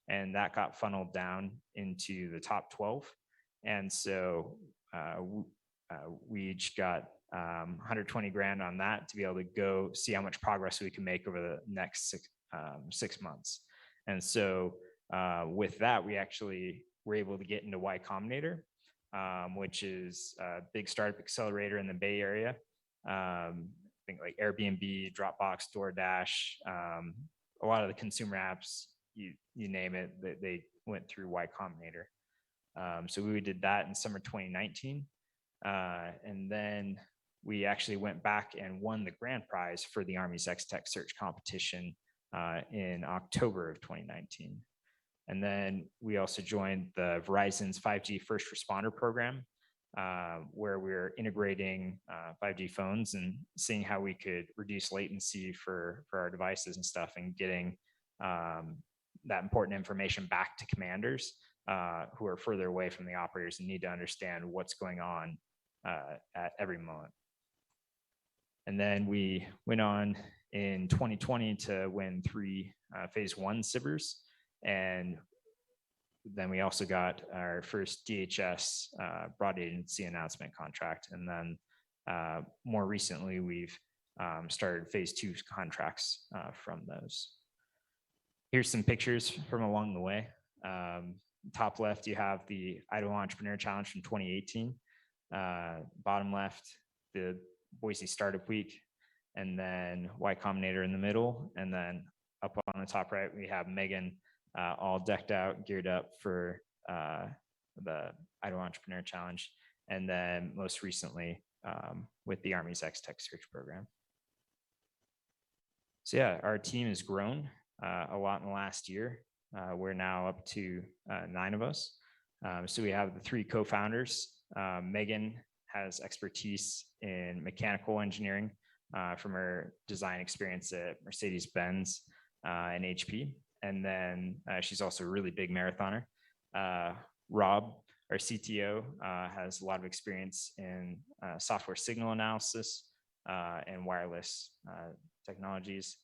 and that got funneled down into the top 12. And so we each got 120 grand on that to be able to go see how much progress we can make over the next 6 months. And so with that, we actually were able to get into Y Combinator, which is a big startup accelerator in the Bay Area. I think like Airbnb, Dropbox, DoorDash, a lot of the consumer apps, you name it, they went through Y Combinator. So we did that in summer 2019. And then we actually went back and won the grand prize for the Army's X-Tech search competition in October of 2019. And then we also joined the Verizon's 5G first responder program, where we're integrating 5G phones and seeing how we could reduce latency for our devices and stuff, and getting that important information back to commanders who are further away from the operators and need to understand what's going on at every moment. And then we went on in 2020 to win 3 phase 1 SBIRs. And then we also got our first DHS broad agency announcement contract. And then more recently, we've started phase 2 contracts from those. Here's some pictures from along the way. Top left, you have the Idaho Entrepreneur Challenge from 2018. Bottom left, the Boise Startup Week, and then Y Combinator in the middle. And then up on the top right, we have Megan all decked out, geared up for the Idaho Entrepreneur Challenge. And then most recently with the Army's X-Tech search program. So yeah, our team has grown a lot in the last year. We're now up to 9 of us. So we have the 3 co-founders. Megan has expertise in mechanical engineering from her design experience at Mercedes-Benz and HP. And then she's also a really big marathoner. Rob, our CTO, has a lot of experience in software signal analysis and wireless technologies.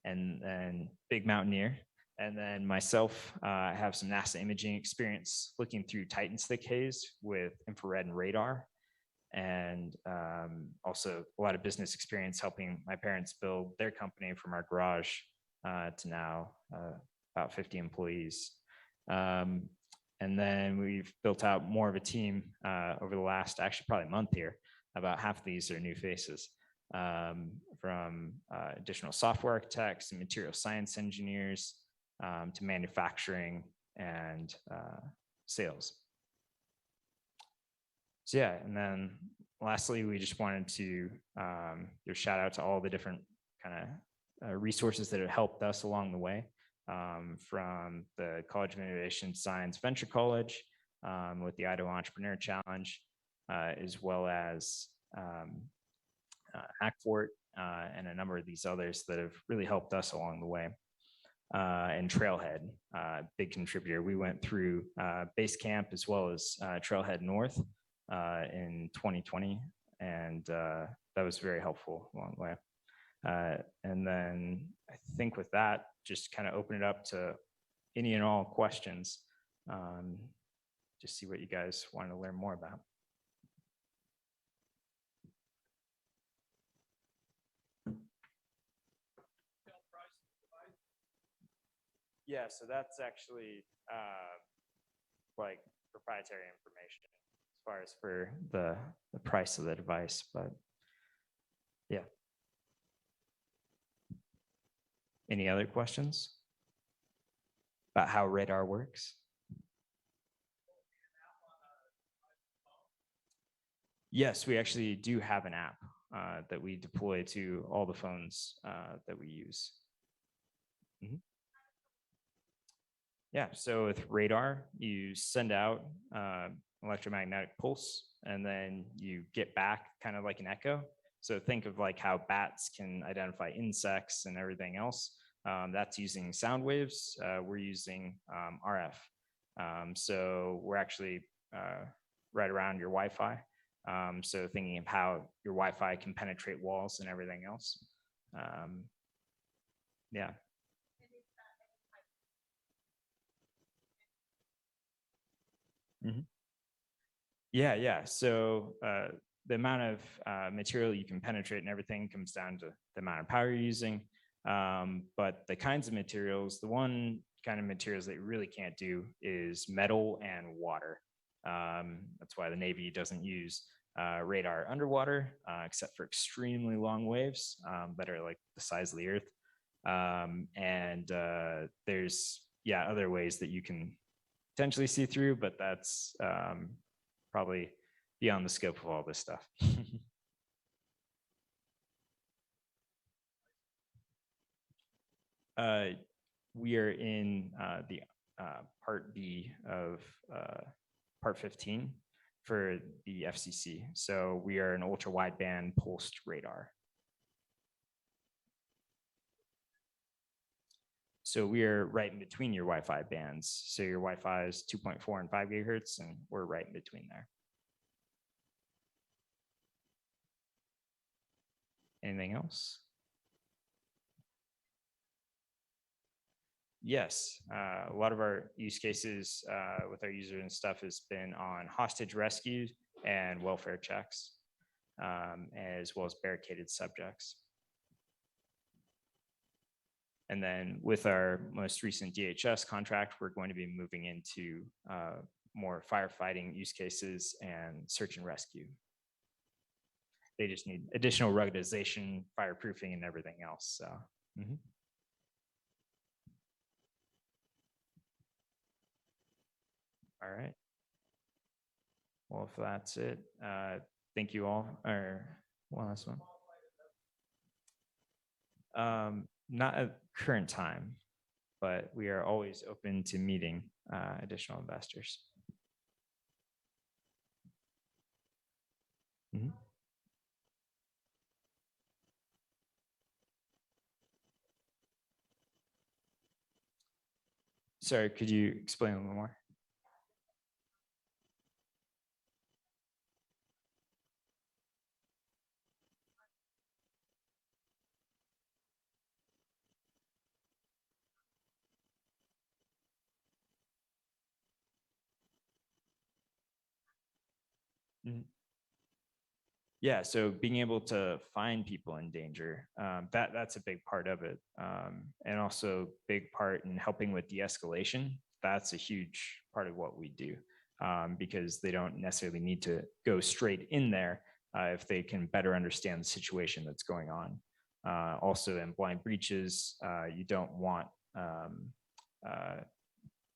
And then Big Mountaineer And then myself, I have some NASA imaging experience looking through Titan's thick haze with infrared and radar, and also a lot of business experience helping my parents build their company from our garage to now about 50 employees. And then we've built out more of a team over the last, actually probably month here. About half of these are new faces, from additional software architects and material science engineers to manufacturing and sales. So yeah, and then lastly, we just wanted to give a shout out to all the different kind of resources that have helped us along the way, from the College of Innovation Science Venture College with the Idaho Entrepreneur Challenge, as well as Hackfort and a number of these others that have really helped us along the way. And Trailhead, big contributor. We went through Base Camp as well as Trailhead North in 2020, and that was very helpful along the way. And then I think with that, just kind of open it up to any and all questions. Just see what you guys want to learn more about. Yeah, so that's actually like proprietary information as far as for the price of the device, but yeah. Any other questions about how radar works? Yes, we actually do have an app that we deploy to all the phones that we use. Mhm. Yeah, so with radar, you send out electromagnetic pulse, and then you get back kind of like an echo. So think of like how bats can identify insects and everything else. That's using sound waves. We're using RF. So we're actually right around your Wi-Fi. So thinking of how your Wi-Fi can penetrate walls and everything else. Yeah. Mhm. Yeah. So the amount of material you can penetrate and everything comes down to the amount of power you're using. But the kinds of materials, the one kind of materials that you really can't do is metal and water. That's why the Navy doesn't use radar underwater, except for extremely long waves that are like the size of the Earth. And there's, other ways that you can potentially see through, but that's probably beyond the scope of all this stuff. We are in the Part B of Part 15 for the FCC. So we are an ultra wideband pulsed radar. So we are right in between your Wi-Fi bands. So your Wi-Fi is 2.4 and 5 gigahertz, and we're right in between there. Anything else? Yes, a lot of our use cases with our users and stuff has been on hostage rescues and welfare checks, as well as barricaded subjects. And then with our most recent DHS contract, we're going to be moving into more firefighting use cases and search and rescue. They just need additional ruggedization, fireproofing, and everything else. So. Mm-hmm. All right. Well, if that's it, thank you all. Or one last one. Not at current time, but we are always open to meeting additional investors. Mm-hmm. Sorry, could you explain a little more? Yeah, so being able to find people in danger, that's a big part of it. And also big part in helping with de-escalation. That's a huge part of what we do, because they don't necessarily need to go straight in there if they can better understand the situation that's going on. Also in blind breaches, you don't want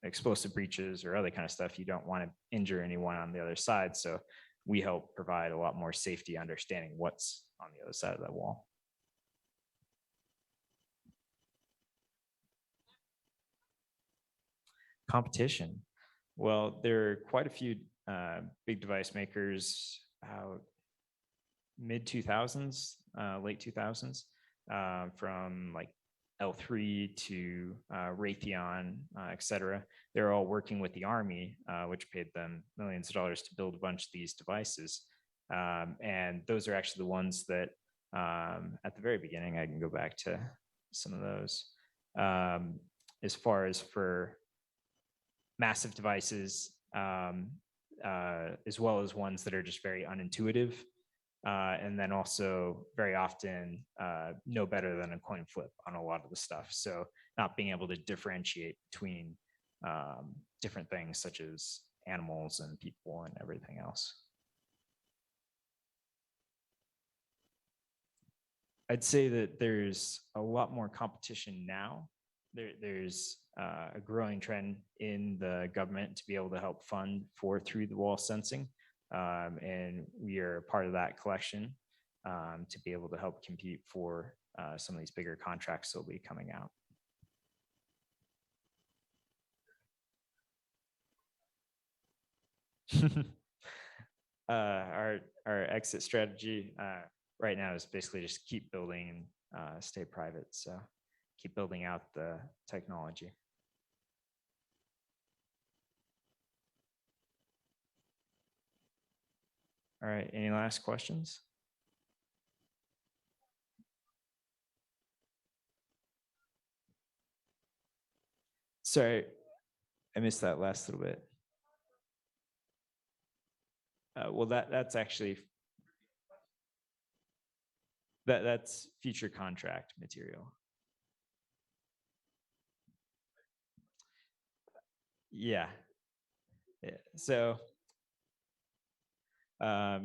explosive breaches or other kind of stuff. You don't want to injure anyone on the other side. So we help provide a lot more safety, understanding what's on the other side of that wall. Competition. Well, there are quite a few big device makers out mid 2000s, late 2000s, from like L3 to Raytheon, et cetera. They're all working with the Army, which paid them millions of dollars to build a bunch of these devices. And those are actually the ones that at the very beginning, I can go back to some of those. As far as for massive devices, as well as ones that are just very unintuitive. And then also very often no better than a coin flip on a lot of the stuff. So not being able to differentiate between different things such as animals and people and everything else. I'd say that there's a lot more competition now. There's a growing trend in the government to be able to help fund for through the wall sensing. And we are part of that collection to be able to help compete for some of these bigger contracts that will be coming out. Our exit strategy right now is basically just keep building and stay private. So keep building out the technology. All right, any last questions? Sorry, I missed that last little bit. Well, that's actually that's future contract material. Yeah. So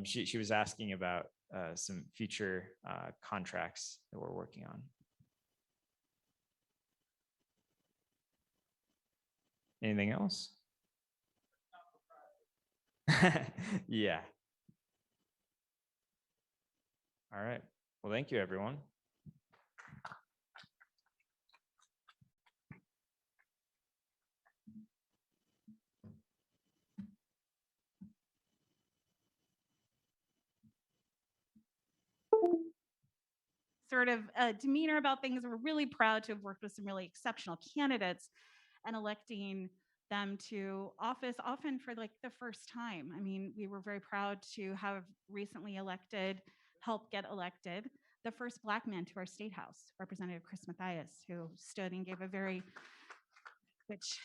she was asking about some future contracts that we're working on. Anything else? Yeah. All right. Well, thank you, everyone. Sort of demeanor about things. We're really proud to have worked with some really exceptional candidates and electing them to office, often for like the first time. I mean, we were very proud to have recently help get elected the first Black man to our state house, Representative Chris Mathias, who stood and gave a very, which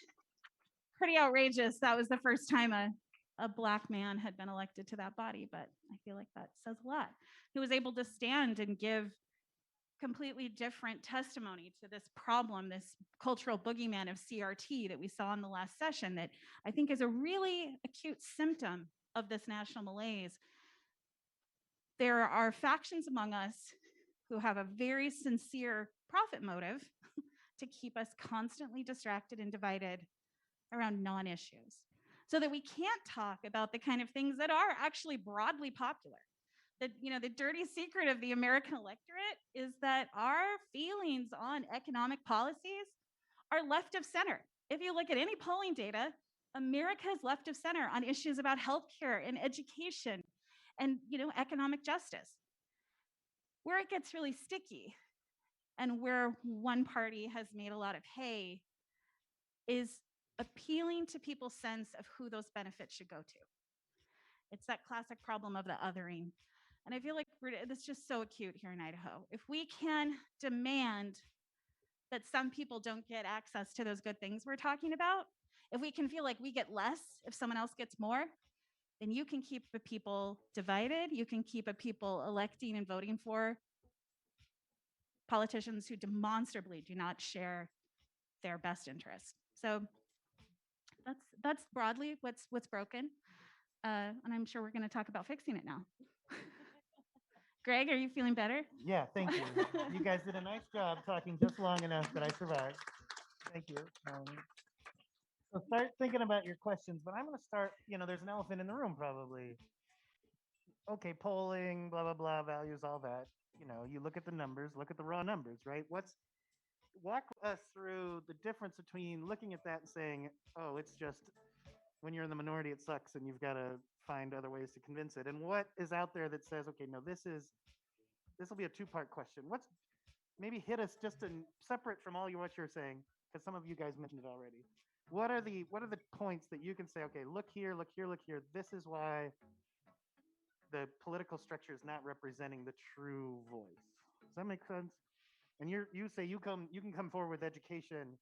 pretty outrageous. That was the first time a Black man had been elected to that body, but I feel like that says a lot. He was able to stand and give completely different testimony to this problem, this cultural boogeyman of CRT that we saw in the last session, that I think is a really acute symptom of this national malaise. There are factions among us who have a very sincere profit motive to keep us constantly distracted and divided around non-issues, so that we can't talk about the kind of things that are actually broadly popular. The dirty secret of the American electorate is that our feelings on economic policies are left of center. If you look at any polling data, America is left of center on issues about healthcare and education and economic justice. Where it gets really sticky and where one party has made a lot of hay is appealing to people's sense of who those benefits should go to. It's that classic problem of the othering. And I feel like it's just so acute here in Idaho. If we can demand that some people don't get access to those good things we're talking about, if we can feel like we get less if someone else gets more, And you can keep the people divided. You can keep a people electing and voting for politicians who demonstrably do not share their best interest. So that's broadly what's broken. And I'm sure we're going to talk about fixing it now. Greg, are you feeling better? Yeah, thank you. You guys did a nice job talking just long enough that I survived. Thank you. So start thinking about your questions, but I'm going to start, there's an elephant in the room probably. Okay, polling, blah, blah, blah, values, all that. You look at the numbers, look at the raw numbers, right? Walk us through the difference between looking at that and saying, oh, it's just when you're in the minority, it sucks and you've got to find other ways to convince it. And what is out there that says, okay, no, this will be a two-part question. Maybe hit us just in separate from what you're saying, because some of you guys mentioned it already. What are the points that you can say, okay, look here, look here, look here. This is why the political structure is not representing the true voice. Does that make sense? And you say you can come forward with education,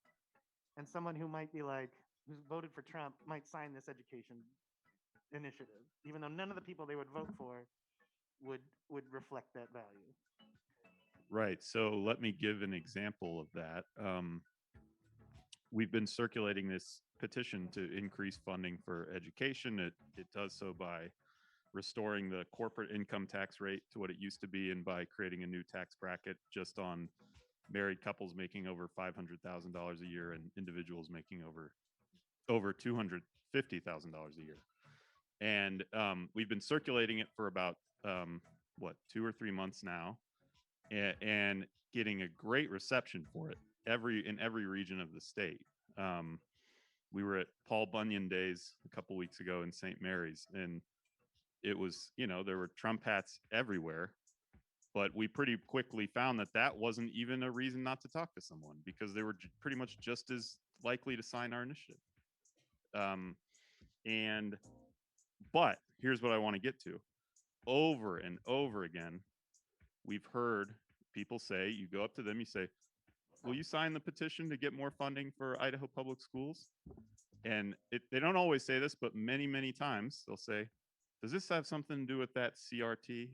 and someone who might be like, who's voted for Trump might sign this education initiative, even though none of the people they would vote for would reflect that value. Right. So let me give an example of that. We've been circulating this petition to increase funding for education. It does so by restoring the corporate income tax rate to what it used to be and by creating a new tax bracket just on married couples making over $500,000 a year and individuals making over $250,000 a year. And we've been circulating it for about 2 or 3 months now, and getting a great reception for it in every region of the state. We were at Paul Bunyan Days a couple weeks ago in St. Mary's, and it was, there were Trump hats everywhere. But we pretty quickly found that wasn't even a reason not to talk to someone, because they were pretty much just as likely to sign our initiative. But here's what I want to get to. Over and over again, we've heard people say, you go up to them, you say, will you sign the petition to get more funding for Idaho public schools? And they don't always say this, but many, many times they'll say, does this have something to do with that CRT?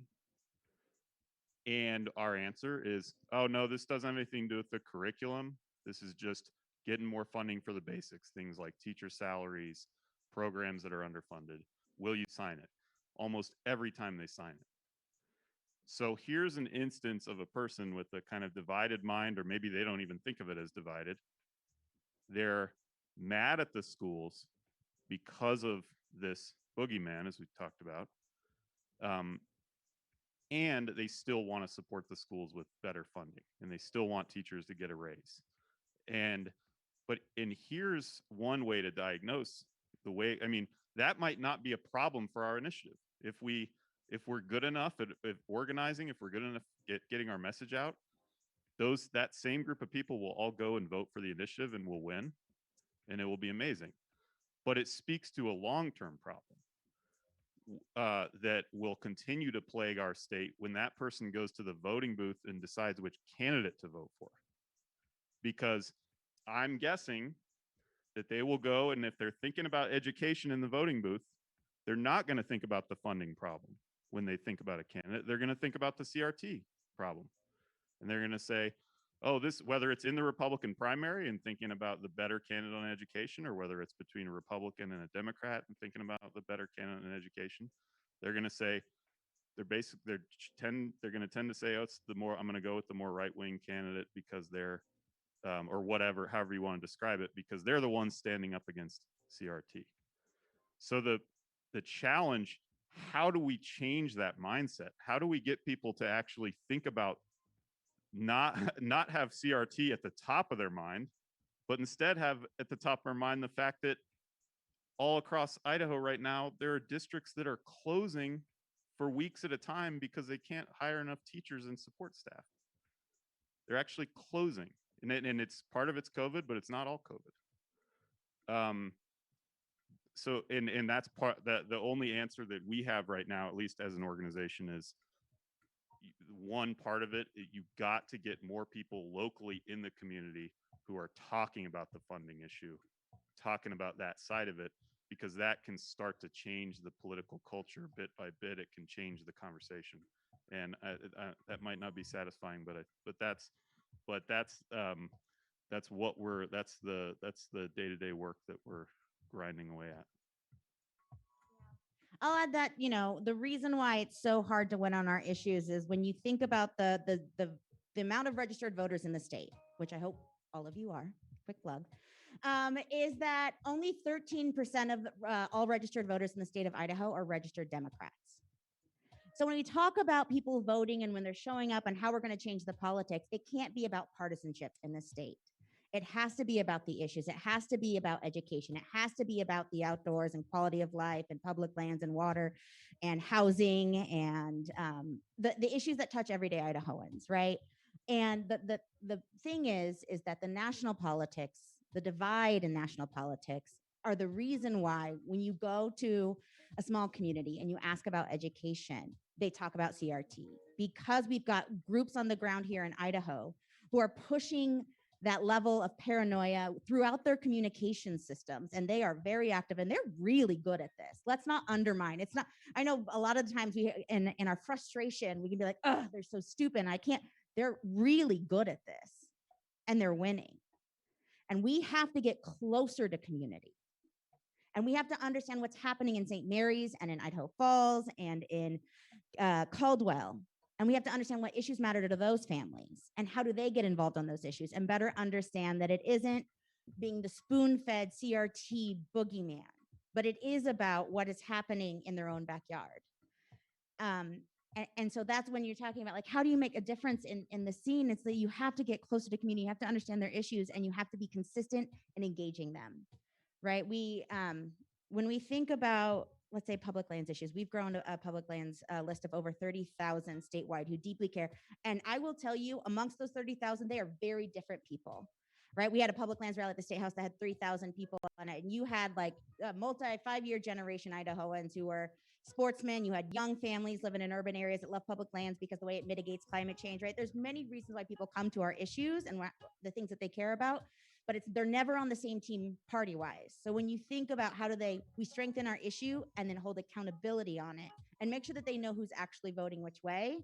And our answer is, oh, no, this doesn't have anything to do with the curriculum. This is just getting more funding for the basics, things like teacher salaries, programs that are underfunded. Will you sign it? Almost every time they sign it. So here's an instance of a person with a kind of divided mind, or maybe they don't even think of it as divided. They're mad at the schools because of this boogeyman, as we talked about. And they still want to support the schools with better funding, and they still want teachers to get a raise. And here's one way to diagnose the way, that might not be a problem for our initiative. If we're good enough at organizing, if we're good enough at getting our message out, that same group of people will all go and vote for the initiative and will win, and it will be amazing. But it speaks to a long-term problem that will continue to plague our state when that person goes to the voting booth and decides which candidate to vote for. Because I'm guessing that they will go, and if they're thinking about education in the voting booth, they're not going to think about the funding problem when they think about a candidate. They're going to think about the CRT problem. And they're going to say, oh, whether it's in the Republican primary and thinking about the better candidate on education, or whether it's between a Republican and a Democrat and thinking about the better candidate in education, they're going to say, they're going to tend to say, oh, I'm going to go with the more right-wing candidate because they're, or whatever, however you want to describe it, because they're the ones standing up against CRT. So the challenge, how do we change that mindset? How do we get people to actually think about not have CRT at the top of their mind, but instead have at the top of their mind the fact that all across Idaho right now, there are districts that are closing for weeks at a time because they can't hire enough teachers and support staff. They're actually closing, and it's part of it's COVID, but it's not all COVID. So, and that's the only answer that we have right now, at least as an organization, is one part of it. You've got to get more people locally in the community who are talking about the funding issue, talking about that side of it. because that can start to change the political culture bit by bit. It can change the conversation, and that might not be satisfying, but that's what that's the day-to-day work that we're grinding away at. I'll add that, the reason why it's so hard to win on our issues is when you think about the amount of registered voters in the state, which I hope all of you are, quick plug, is that only 13% of all registered voters in the state of Idaho are registered Democrats. So when we talk about people voting and when they're showing up and how we're going to change the politics, it can't be about partisanship in this state. It has to be about the issues. It has to be about education. It has to be about the outdoors and quality of life and public lands and water and housing and the issues that touch everyday Idahoans, right? And the thing is that the national politics, the divide in national politics are the reason why when you go to a small community and you ask about education, they talk about CRT, because we've got groups on the ground here in Idaho who are pushing that level of paranoia throughout their communication systems. And they are very active and they're really good at this. Let's not undermine. It's not, I know a lot of the times we, in our frustration, we can be like, oh, they're so stupid. I can't, they're really good at this and they're winning. And we have to get closer to community. And we have to understand what's happening in St. Mary's and in Idaho Falls and in Caldwell. And we have to understand what issues matter to those families and how do they get involved on those issues and better understand that it isn't being the spoon-fed CRT boogeyman, but it is about what is happening in their own backyard. And so that's when you're talking about like, how do you make a difference in the scene? It's that you have to get closer to community, you have to understand their issues, and you have to be consistent in engaging them, right? When we think about, let's say, public lands issues, we've grown a public lands list of over 30,000 statewide who deeply care. And I will tell you, amongst those 30,000, they are very different people, right? We had a public lands rally at the State House that had 3,000 people on it. And you had like multi-5-year generation Idahoans who were sportsmen. You had young families living in urban areas that love public lands because the way it mitigates climate change, right? There's many reasons why people come to our issues and the things that they care about, but they're never on the same team party-wise. So when you think about how we strengthen our issue and then hold accountability on it and make sure that they know who's actually voting which way,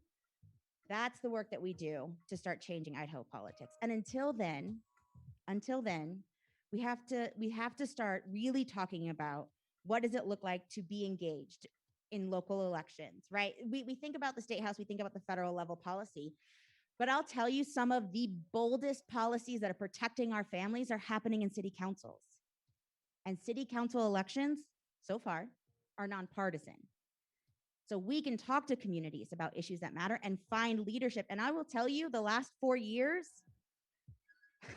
that's the work that we do to start changing Idaho politics. And until then, we have to start really talking about what does it look like to be engaged in local elections, right? We think about the State House, we think about the federal level policy, but I'll tell you, some of the boldest policies that are protecting our families are happening in city councils. And city council elections, so far, are nonpartisan. So we can talk to communities about issues that matter and find leadership. And I will tell you, the last 4 years,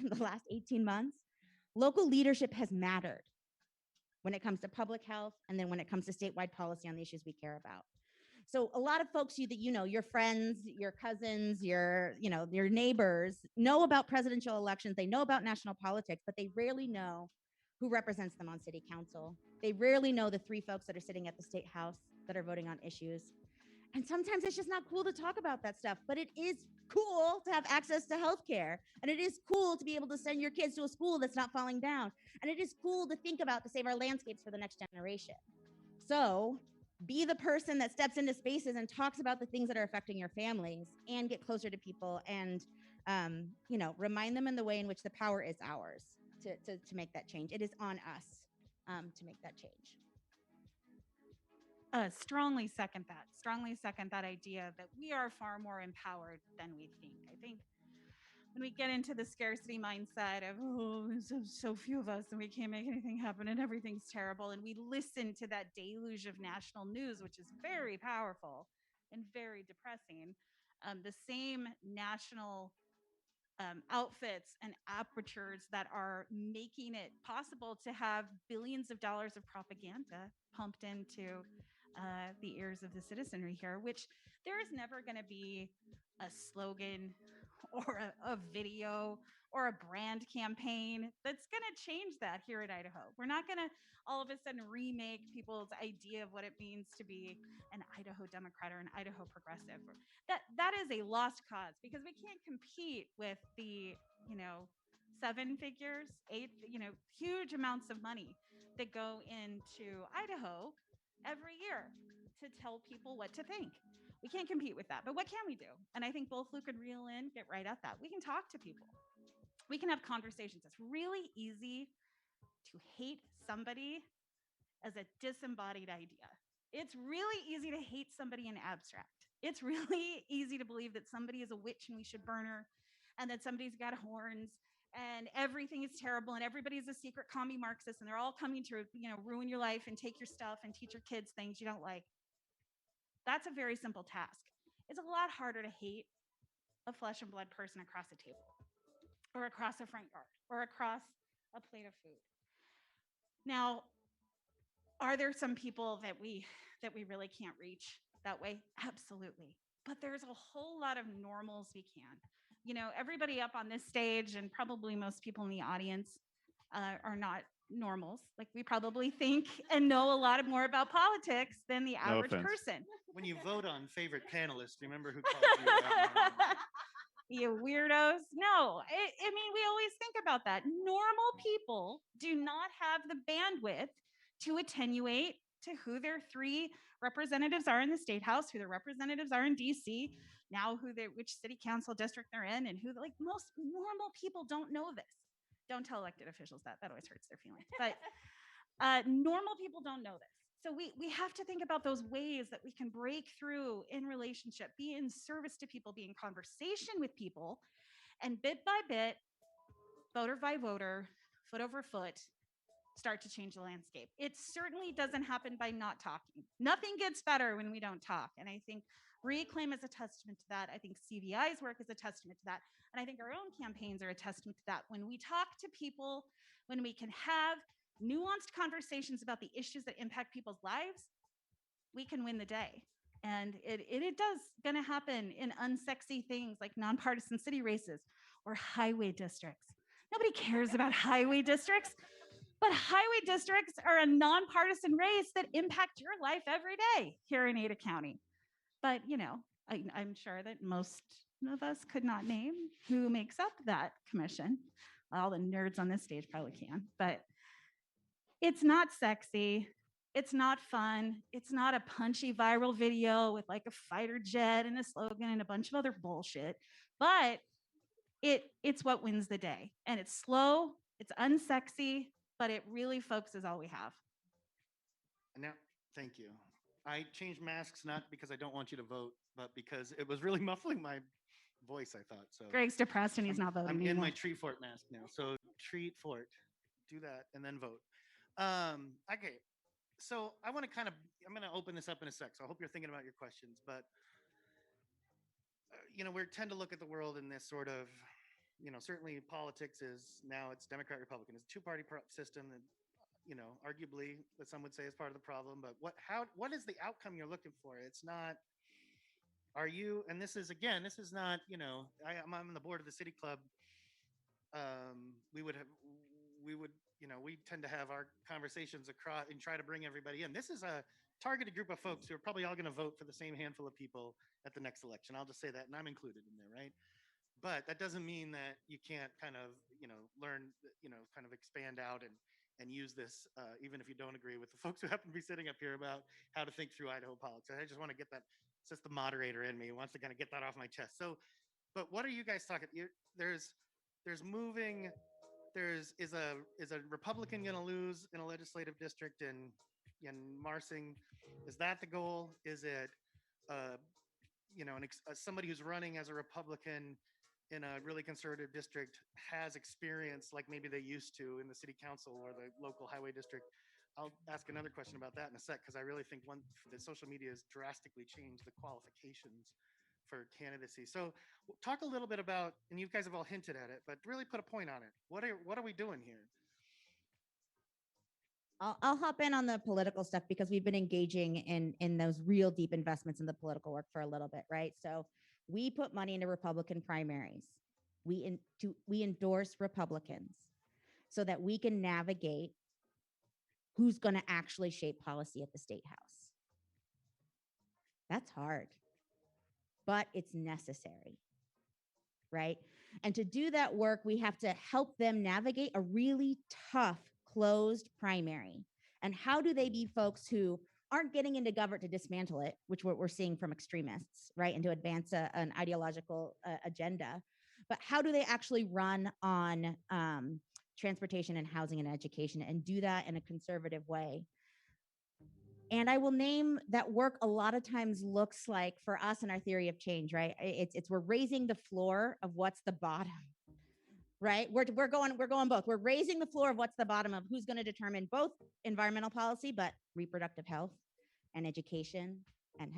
the last 18 months, local leadership has mattered when it comes to public health and then when it comes to statewide policy on the issues we care about. So a lot of folks your friends, your cousins, your neighbors know about presidential elections. They know about national politics, but they rarely know who represents them on city council. They rarely know the 3 folks that are sitting at the State House that are voting on issues. And sometimes it's just not cool to talk about that stuff, but it is cool to have access to healthcare. And it is cool to be able to send your kids to a school that's not falling down. And it is cool to think about to save our landscapes for the next generation. So be the person that steps into spaces and talks about the things that are affecting your families and get closer to people and, remind them in the way in which the power is ours to make that change. It is on us to make that change. Strongly second that idea that we are far more empowered than we think. I think when we get into the scarcity mindset of, oh, there's so few of us and we can't make anything happen and everything's terrible, and we listen to that deluge of national news, which is very powerful and very depressing, the same national outfits and apertures that are making it possible to have billions of dollars of propaganda pumped into the ears of the citizenry here, which there is never going to be a slogan or a video or a brand campaign that's going to change that here at Idaho. We're not going to all of a sudden remake people's idea of what it means to be an Idaho Democrat or an Idaho progressive. That is a lost cause because we can't compete with the, 7 figures, 8, huge amounts of money that go into Idaho every year to tell people what to think. We can't compete with that, but what can we do? And I think both Luke and Reel In get right at that. We can talk to people. We can have conversations. It's really easy to hate somebody as a disembodied idea. It's really easy to hate somebody in abstract. It's really easy to believe that somebody is a witch and we should burn her, and that somebody's got horns and everything is terrible and everybody's a secret commie Marxist and they're all coming to, ruin your life and take your stuff and teach your kids things you don't like. That's a very simple task. It's a lot harder to hate a flesh and blood person across a table or across a front yard or across a plate of food. Now, are there some people that we really can't reach that way? Absolutely. But there's a whole lot of normals we can. Everybody up on this stage and probably most people in the audience are not normals. Like, we probably think and know a lot more about politics than the No average offense. person. When you vote on favorite panelists, remember who called you that? You weirdos. No, I mean, we always think about that. Normal people do not have the bandwidth to attenuate to who their 3 representatives are in the state house, who their representatives are in DC, now which city council district they're in, and most normal people don't know this. Don't tell elected officials that. That always hurts their feelings. But normal people don't know this. So we have to think about those ways that we can break through in relationship, be in service to people, be in conversation with people, and bit by bit, voter by voter, foot over foot, start to change the landscape. It certainly doesn't happen by not talking. Nothing gets better when we don't talk. And I think Reclaim is a testament to that. I think CVI's work is a testament to that. And I think our own campaigns are a testament to that. When we talk to people, when we can have nuanced conversations about the issues that impact people's lives, we can win the day. And it does gonna happen in unsexy things like nonpartisan city races or highway districts. Nobody cares about highway districts, but highway districts are a nonpartisan race that impact your life every day here in Ada County. But I'm sure that most of us could not name who makes up that commission. All the nerds on this stage probably can, but it's not sexy. It's not fun. It's not a punchy viral video with like a fighter jet and a slogan and a bunch of other bullshit. But it's what wins the day. And it's slow, it's unsexy, but it really, folks, is all we have. Now, thank you. I changed masks not because I don't want you to vote, but because it was really muffling my voice, I thought. So Greg's depressed and he's not voting I'm in anymore. my Treat Fort mask now. So Treat Fort, do that and then vote. Okay, so I'm going to open this up in a sec. So I hope you're thinking about your questions, but we tend to look at the world in this sort of, certainly politics is now it's Democrat, Republican. It's a two-party system that, arguably that some would say is part of the problem, but what is the outcome you're looking for? It's not, and this is not, I'm on the board of the city club. We tend to have our conversations across and try to bring everybody in. This is a targeted group of folks who are probably all going to vote for the same handful of people at the next election. I'll just say that, and I'm included in there, right? But that doesn't mean that you can't kind of, learn, kind of expand out and use this, even if you don't agree with the folks who happen to be sitting up here about how to think through Idaho politics. I just want to get that. It's just the moderator in me who wants to kind of get that off my chest. So, but what are you guys talking? There's moving. Is a Republican going to lose in a legislative district in Marsing? Is that the goal? Is it, somebody who's running as a Republican in a really conservative district has experience like maybe they used to in the city council or the local highway district? I'll ask another question about that in a sec, because I really think that social media has drastically changed the qualifications for candidacy. So talk a little bit about, and you guys have all hinted at it, but really put a point on it. What are we doing here? I'll hop in on the political stuff because we've been engaging in those real deep investments in the political work for a little bit, right? So we put money into Republican primaries. We endorse Republicans so that we can navigate who's going to actually shape policy at the state house. That's hard, but it's necessary, right? And to do that work, we have to help them navigate a really tough closed primary And how do they be folks who aren't getting into government to dismantle it, which we're seeing from extremists, right? And to advance an ideological agenda. But how do they actually run on transportation and housing and education and do that in a conservative way? And I will name that work a lot of times looks like for us in our theory of change, right? It's we're raising the floor of what's the bottom, right? We're going both. We're raising the floor of what's the bottom of who's going to determine both environmental policy, but reproductive health and education and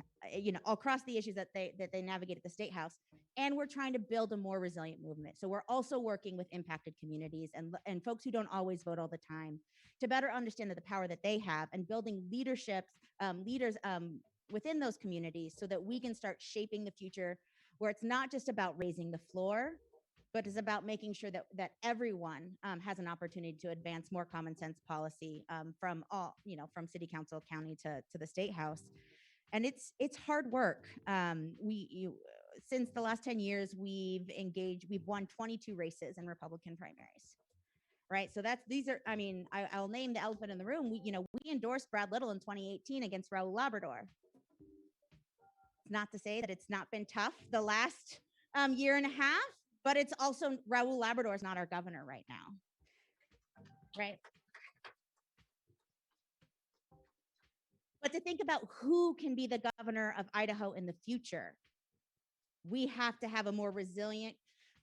across the issues that they navigate at the State House. And we're trying to build a more resilient movement. So we're also working with impacted communities and folks who don't always vote all the time to better understand the power that they have and building leaders within those communities so that we can start shaping the future where it's not just about raising the floor, but it's about making sure that everyone has an opportunity to advance more common sense policy from from city council, county to the State House. And it's hard work. Since the last 10 years, we've won 22 races in Republican primaries. Right. So I'll name the elephant in the room. We endorsed Brad Little in 2018 against Raul Labrador. It's not to say that it's not been tough the last year and a half, but it's also Raul Labrador is not our governor right now. Right. But to think about who can be the governor of Idaho in the future, we have to have a more resilient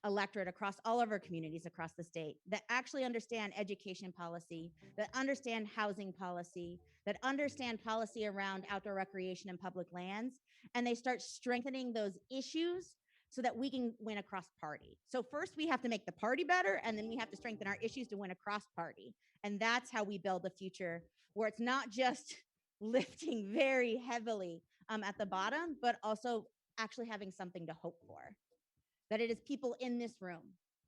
electorate across all of our communities across the state that actually understand education policy, that understand housing policy, that understand policy around outdoor recreation and public lands, and they start strengthening those issues so that we can win across party. So first we have to make the party better, and then we have to strengthen our issues to win across party. And that's how we build a future where it's not just lifting very heavily at the bottom, but also actually having something to hope for. That it is people in this room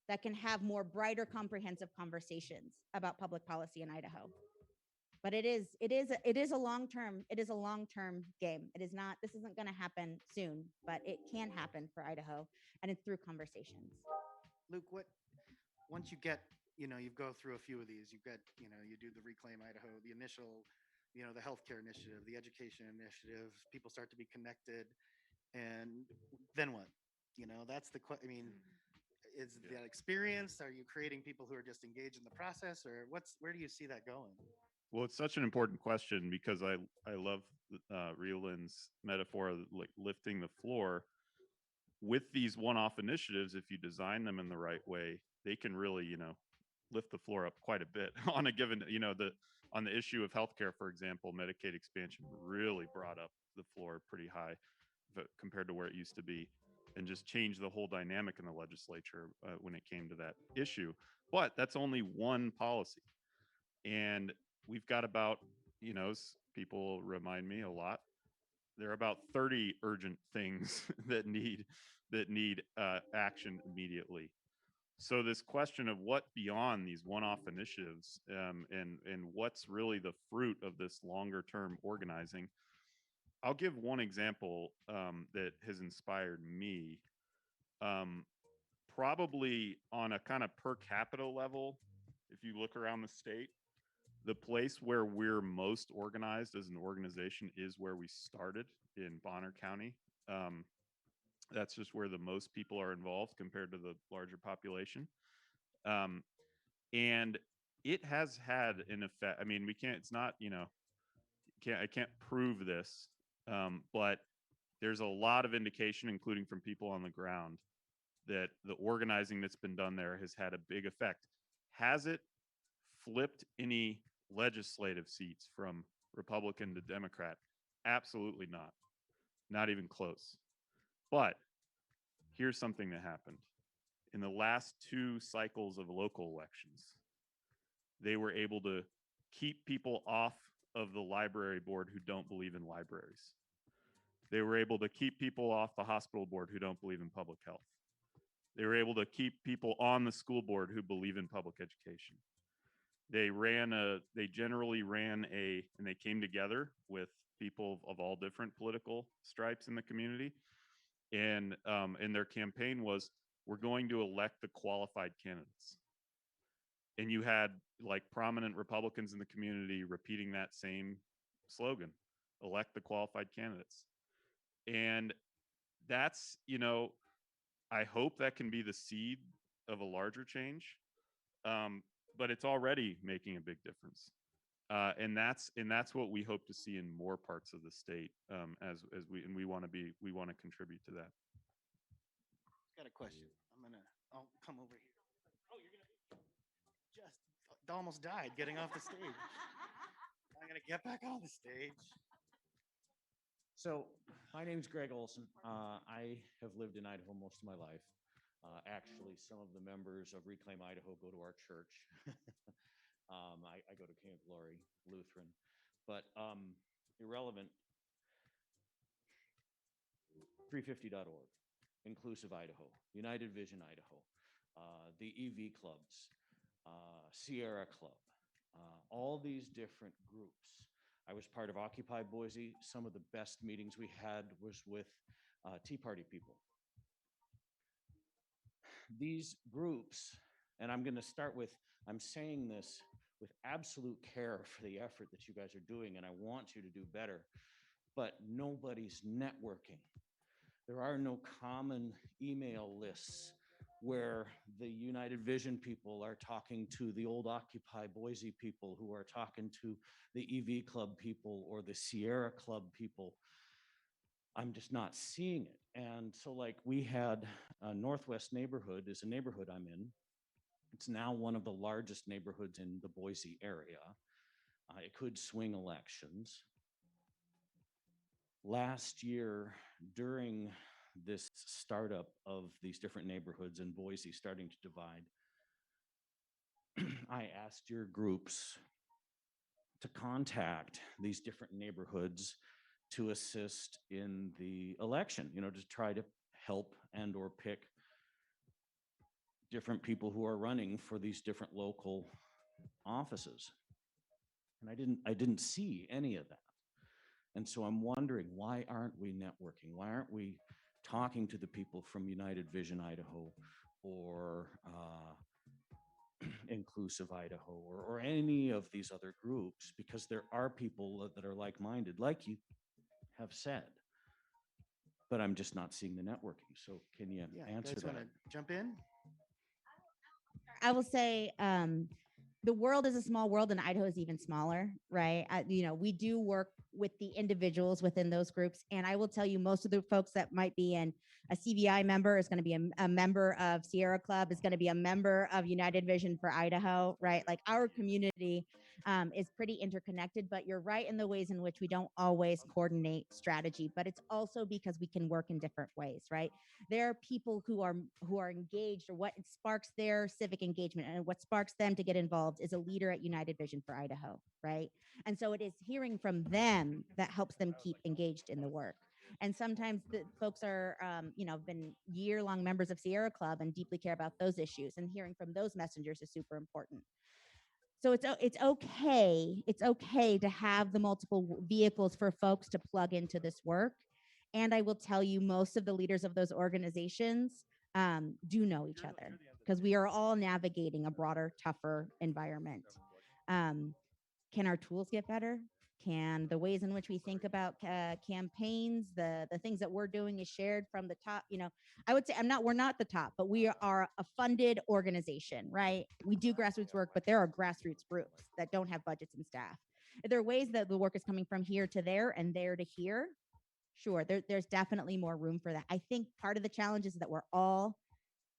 that can have more brighter, comprehensive conversations about public policy in Idaho. But it is a long-term game. This isn't going to happen soon, but it can happen for Idaho, and it's through conversations. Luke, once you get, you go through a few of these, you do the Reclaim Idaho, the initial, the healthcare initiative, the education initiative, people start to be connected, and then what? That's the question. Is that experience? Are you creating people who are just engaged in the process, or where do you see that going? Well, it's such an important question because I love Rieland's metaphor of like lifting the floor. With these one-off initiatives, if you design them in the right way, they can really, lift the floor up quite a bit on a given, on the issue of healthcare, for example, Medicaid expansion really brought up the floor pretty high compared to where it used to be, and just changed the whole dynamic in the legislature when it came to that issue. But that's only one policy. And we've got about, people remind me a lot, there are about 30 urgent things that need action immediately. So this question of what beyond these one-off initiatives and what's really the fruit of this longer term organizing. I'll give one example that has inspired me. Probably on a kind of per capita level, if you look around the state, the place where we're most organized as an organization is where we started in Bonner County. That's just where the most people are involved compared to the larger population. And it has had an effect. I mean, it's not, I can't prove this, but there's a lot of indication, including from people on the ground, that the organizing that's been done there has had a big effect. Has it flipped any legislative seats from Republican to Democrat? Absolutely not. Not even close. But here's something that happened. In the last 2 cycles of local elections, they were able to keep people off of the library board who don't believe in libraries. They were able to keep people off the hospital board who don't believe in public health. They were able to keep people on the school board who believe in public education. They generally ran and they came together with people of all different political stripes in the community. And their campaign was, we're going to elect the qualified candidates. and you had like prominent Republicans in the community repeating that same slogan, elect the qualified candidates. And that's, I hope that can be the seed of a larger change. But it's already making a big difference. And that's what we hope to see in more parts of the state, as we want to contribute to that. Got a question. I'll come over here. Oh, you're gonna just almost died getting off the stage. I'm gonna get back on the stage. So my name's Greg Olson. I have lived in Idaho most of my life. Actually, some of the members of Reclaim Idaho go to our church. I go to Camp Glory Lutheran, but irrelevant. 350.org, Inclusive Idaho, United Vision Idaho, the EV clubs, Sierra Club, all these different groups. I was part of Occupy Boise. Some of the best meetings we had was with Tea Party people. These groups, and I'm going to start with, I'm saying this with absolute care for the effort that you guys are doing, and I want you to do better, but nobody's networking. There are no common email lists where the United Vision people are talking to the old Occupy Boise people, who are talking to the EV Club people or the Sierra Club people. I'm just not seeing it. And so like we had Northwest neighborhood is a neighborhood I'm in. It's now one of the largest neighborhoods in the Boise area. It could swing elections. Last year, during this startup of these different neighborhoods in Boise starting to divide, I asked your groups to contact these different neighborhoods to assist in the election, to try to help and or pick different people who are running for these different local offices. And I didn't see any of that. And so I'm wondering, why aren't we networking? Why aren't we talking to the people from United Vision Idaho or Inclusive Idaho or any of these other groups? Because there are people that are like-minded, like you have said, but I'm just not seeing the networking. So can you answer guys that? want to jump in? I will say the world is a small world and Idaho is even smaller, right? We do work with the individuals within those groups. And I will tell you, most of the folks that might be in a CVI member is going to be a member of Sierra Club, is going to be a member of United Vision for Idaho, right? Like our community is pretty interconnected, but you're right in the ways in which we don't always coordinate strategy, but it's also because we can work in different ways, right? There are people who are engaged, or what sparks their civic engagement and what sparks them to get involved is a leader at United Vision for Idaho, right? And so it is hearing from them that helps them keep engaged in the work. And sometimes the folks are, been year-long members of Sierra Club and deeply care about those issues, and hearing from those messengers is super important. So it's okay to have the multiple vehicles for folks to plug into this work. And I will tell you, most of the leaders of those organizations do know each other, because we are all navigating a broader, tougher environment. Can our tools get better? Can the ways in which we think about campaigns, the things that we're doing is shared from the top? I would say we're not the top, but we are a funded organization, right? We do grassroots work, but there are grassroots groups that don't have budgets and staff. If there are ways that the work is coming from here to there and there to here, sure, there's definitely more room for that. I think part of the challenge is that we're all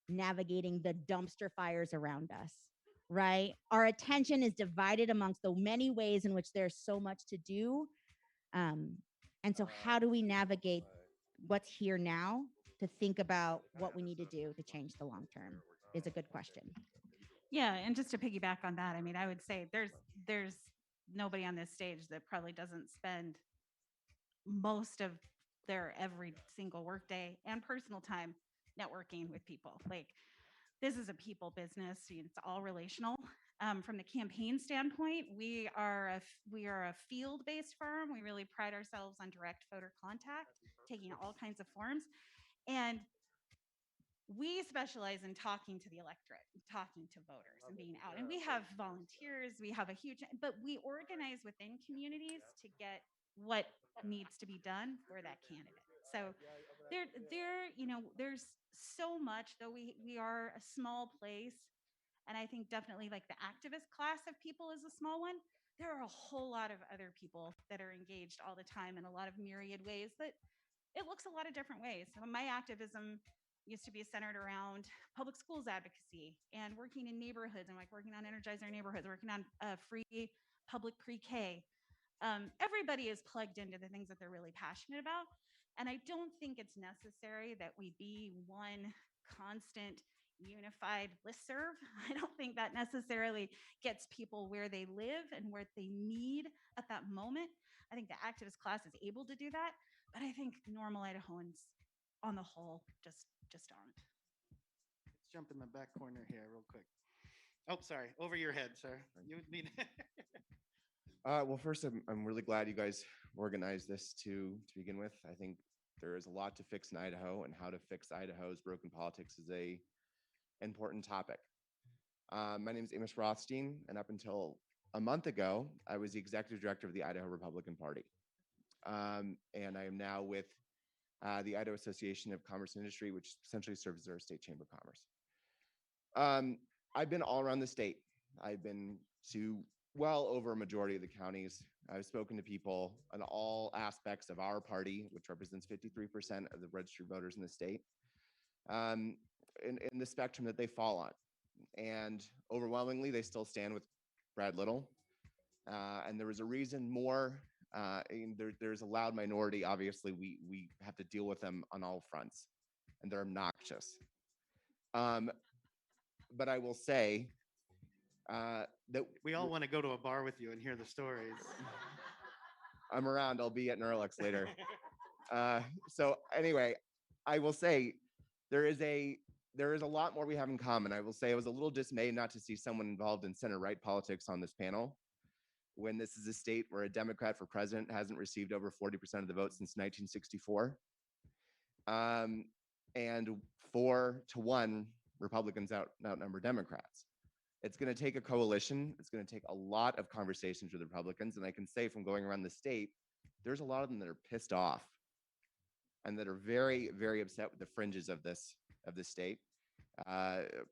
navigating the dumpster fires around us, right? Our attention is divided amongst the many ways in which there's so much to do. And so how do we navigate what's here now to think about what we need to do to change the long term is a good question. Yeah, and just to piggyback on that, I mean, I would say there's nobody on this stage that probably doesn't spend most of their every single workday and personal time networking with people. Like, this is a people business. It's all relational. From the campaign standpoint, we are a field-based firm. We really pride ourselves on direct voter contact, taking all kinds of forms. And we specialize in talking to the electorate, talking to voters and being out. And we have volunteers, we have a huge, but we organize within communities to get what needs to be done for that candidate. So there's so much, though we are a small place. And I think definitely like the activist class of people is a small one. There are a whole lot of other people that are engaged all the time in a lot of myriad ways that it looks a lot of different ways. So my activism used to be centered around public schools advocacy and working in neighborhoods and like working on energizing our neighborhoods, working on free public pre-K. Everybody is plugged into the things that they're really passionate about. And I don't think it's necessary that we be one constant unified listserv. I don't think that necessarily gets people where they live and where they need at that moment. I think the activist class is able to do that, but I think normal Idahoans on the whole just aren't. Let's jump in the back corner here real quick. Oh, sorry, over your head, sir. You need. Well, first, I'm really glad you guys organized this to begin with. I think there is a lot to fix in Idaho, and how to fix Idaho's broken politics is a important topic. My name is Amos Rothstein, and up until a month ago, I was the executive director of the Idaho Republican Party. And I am now with the Idaho Association of Commerce and Industry, which essentially serves as our state chamber of commerce. I've been all around the state. I've been to well over a majority of the counties. I've spoken to people on all aspects of our party, which represents 53% of the registered voters in the state, in the spectrum that they fall on. And overwhelmingly, they still stand with Brad Little. And there was a reason more. There's a loud minority. Obviously, we have to deal with them on all fronts, and they're obnoxious. But I will say that we all want to go to a bar with you and hear the stories. I'm around. I'll be at Neuralix later. So anyway, I will say there is a lot more we have in common. I will say I was a little dismayed not to see someone involved in center-right politics on this panel, when this is a state where a Democrat for president hasn't received over 40% of the vote since 1964. And 4-1 Republicans outnumber Democrats. It's going to take a coalition. It's going to take a lot of conversations with Republicans. And I can say from going around the state, there's a lot of them that are pissed off and that are very, very upset with the fringes of this state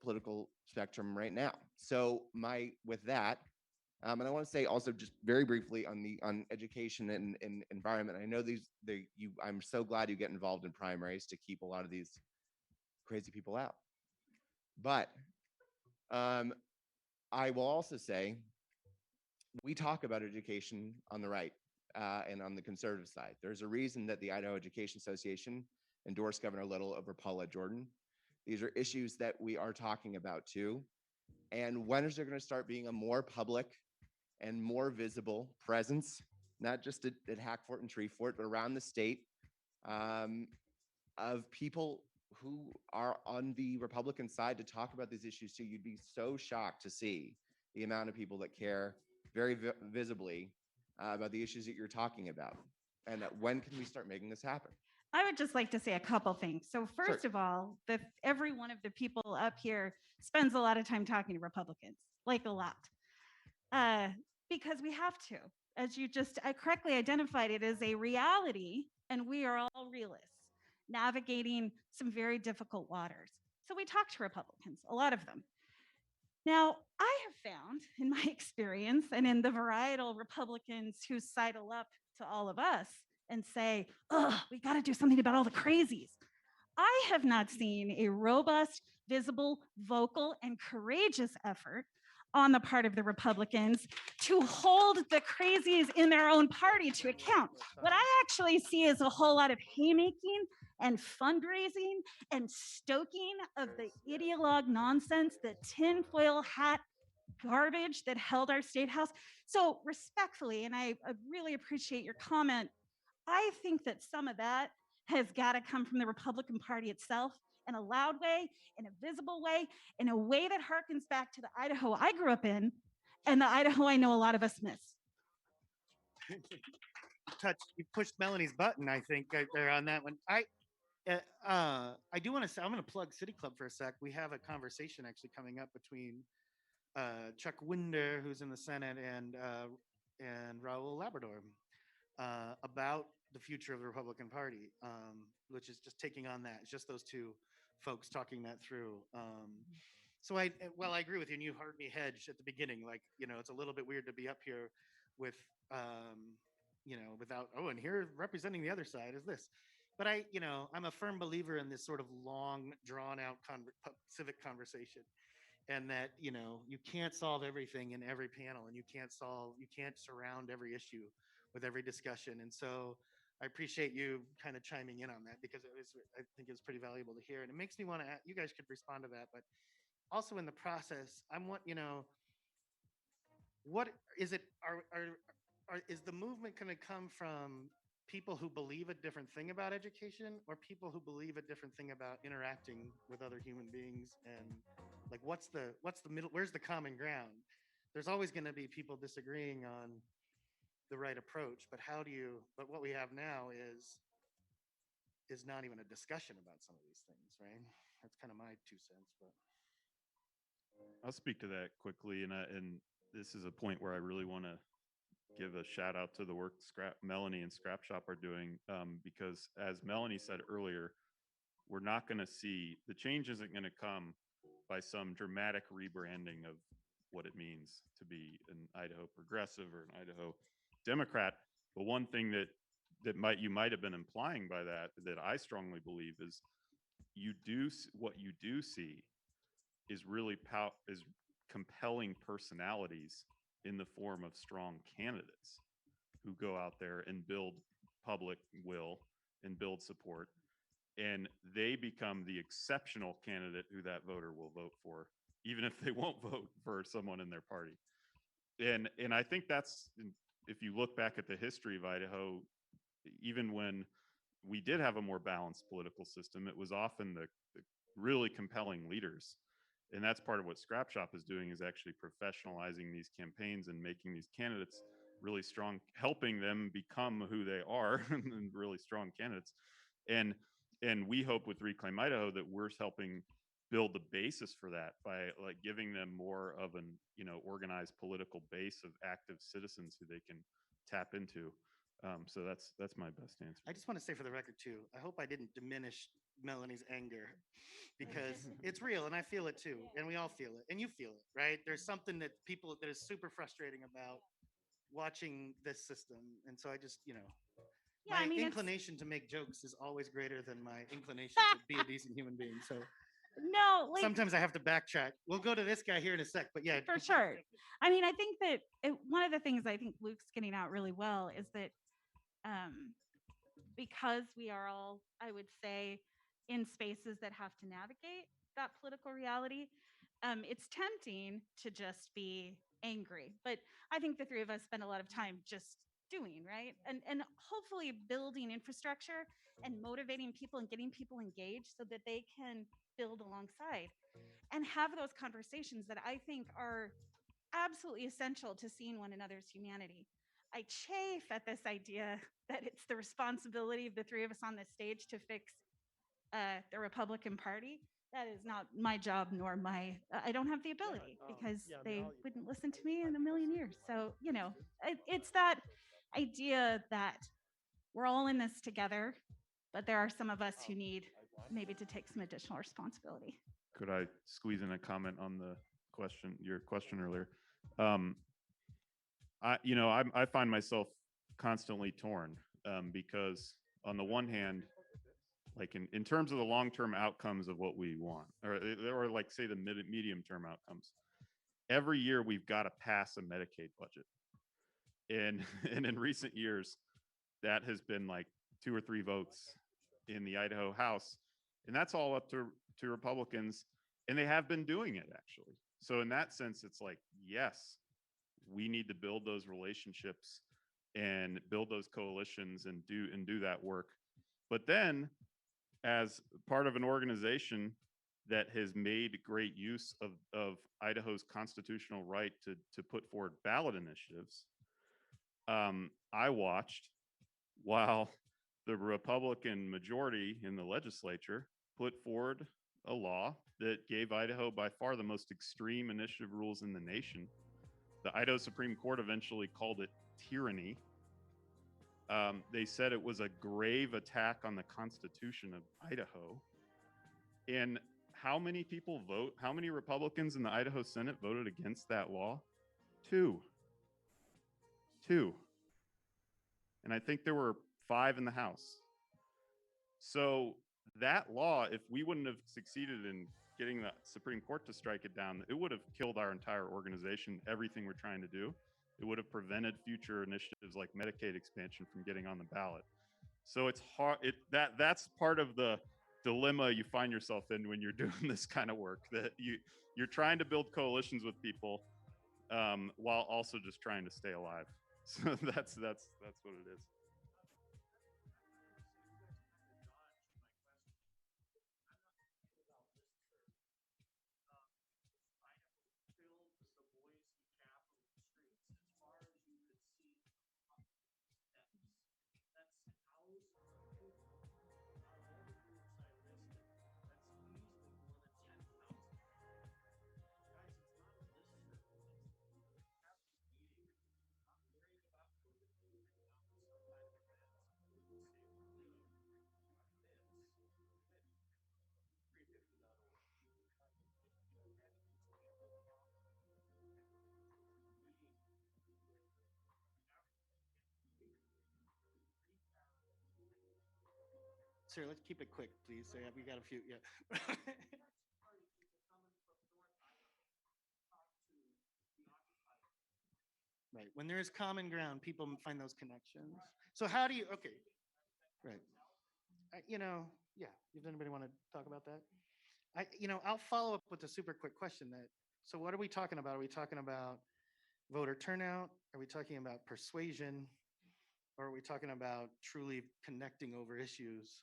political spectrum right now. So with that, and I want to say also just very briefly on education and environment. I know I'm so glad you get involved in primaries to keep a lot of these crazy people out. But I will also say we talk about education on the right and on the conservative side. There's a reason that the Idaho Education Association endorsed Governor Little over Paulette Jordan. These are issues that we are talking about too. And when is there going to start being a more public and more visible presence, not just at Hackfort and Treefort, but around the state, of people who are on the Republican side to talk about these issues too? You'd be so shocked to see the amount of people that care very visibly about the issues that you're talking about. And when can we start making this happen? I would just like to say a couple things. So first of all, every one of the people up here spends a lot of time talking to Republicans, like a lot, because we have to. As you just correctly identified, it is a reality, and we are all realists navigating some very difficult waters. So we talk to Republicans, a lot of them. Now, I have found in my experience and in the varietal Republicans who sidle up to all of us and say, oh, we got to do something about all the crazies. I have not seen a robust, visible, vocal, and courageous effort on the part of the Republicans to hold the crazies in their own party to account. What I actually see is a whole lot of haymaking and fundraising and stoking of the ideologue nonsense, the tinfoil hat garbage that held our state house. So respectfully, and I really appreciate your comment, I think that some of that has got to come from the Republican Party itself in a loud way, in a visible way, in a way that harkens back to the Idaho I grew up in and the Idaho I know a lot of us miss. You pushed Melanie's button, I think, right there on that one. I do want to say, I'm going to plug City Club for a sec. We have a conversation actually coming up between Chuck Winder, who's in the Senate, and Raul Labrador about the future of the Republican Party, which is just taking on that. It's just those two folks talking that through. So I agree with you, and you heard me hedge at the beginning. Like, it's a little bit weird to be up here with, without, and here representing the other side is this. But I'm a firm believer in this sort of long, drawn out civic conversation. And that, you can't solve everything in every panel, and you can't surround every issue with every discussion. And so I appreciate you kind of chiming in on that, because I think it's pretty valuable to hear. And it makes me want to, you guys could respond to that, but also in the process, what is it, is the movement going to come from people who believe a different thing about education, or people who believe a different thing about interacting with other human beings? And like, what's the middle, where's the common ground? There's always going to be people disagreeing on the right approach, but what we have now is not even a discussion about some of these things, right? That's kind of my 2 cents, but I'll speak to that quickly, and this is a point where I really want to give a shout out to the work Melanie and Scrap Shop are doing, because as Melanie said earlier, we're not going to see, the change isn't going to come by some dramatic rebranding of what it means to be an Idaho progressive or an Idaho Democrat. But one thing that you might have been implying by that I strongly believe is what you do see is really is compelling personalities in the form of strong candidates who go out there and build public will and build support, and they become the exceptional candidate who that voter will vote for, even if they won't vote for someone in their party. And I think that's, if you look back at the history of Idaho, even when we did have a more balanced political system, it was often the really compelling leaders. And that's part of what Scrap Shop is doing, is actually professionalizing these campaigns and making these candidates really strong, helping them become who they are and really strong candidates. And we hope with Reclaim Idaho that we're helping build the basis for that by like giving them more of an organized political base of active citizens who they can tap into. So that's my best answer. I just want to say for the record too, I hope I didn't diminish Melanie's anger, because it's real and I feel it too. And we all feel it, and you feel it, right? There's something that is super frustrating about watching this system. And so I just, my inclination to make jokes is always greater than my inclination to be a decent human being. So No, sometimes I have to backtrack. We'll go to this guy here in a sec, but yeah. For sure. I mean, I think that one of the things I think Luke's getting out really well is that because we are all, I would say, in spaces that have to navigate that political reality, it's tempting to just be angry. But I think the three of us spend a lot of time just doing, right? And hopefully building infrastructure and motivating people and getting people engaged so that they can build alongside and have those conversations that I think are absolutely essential to seeing one another's humanity. I chafe at this idea that it's the responsibility of the three of us on this stage to fix the Republican Party. That is not my job, nor I don't have the ability, because they wouldn't listen to me in a million years. So, it's that idea that we're all in this together, but there are some of us who need maybe to take some additional responsibility. Could I squeeze in a comment on your question earlier? I find myself constantly torn, because on the one hand, like in terms of the long-term outcomes of what we want, or like say the medium-term outcomes, every year we've got to pass a Medicaid budget. And in recent years, that has been like 2 or 3 votes in the Idaho House. And that's all up to Republicans. And they have been doing it, actually. So in that sense, it's like, yes, we need to build those relationships and build those coalitions and do that work. But then, as part of an organization that has made great use of Idaho's constitutional right to put forward ballot initiatives, I watched while the Republican majority in the legislature put forward a law that gave Idaho by far the most extreme initiative rules in the nation. The Idaho Supreme Court eventually called it tyranny. They said it was a grave attack on the Constitution of Idaho. And how many people vote? How many Republicans in the Idaho Senate voted against that law? Two. And I think there were 5 in the House. So that law, if we wouldn't have succeeded in getting the Supreme Court to strike it down, it would have killed our entire organization, everything we're trying to do. It would have prevented future initiatives like Medicaid expansion from getting on the ballot. So it's hard. That's part of the dilemma you find yourself in when you're doing this kind of work, that you're trying to build coalitions with people while also just trying to stay alive. So that's what it is. Sir, let's keep it quick, please. So yeah, we got a few. Yeah. Right. When there is common ground, people find those connections. So how do you? Okay. Right. Yeah. Does anybody want to talk about that? I'll follow up with a super quick question. So what are we talking about? Are we talking about voter turnout? Are we talking about persuasion? Or are we talking about truly connecting over issues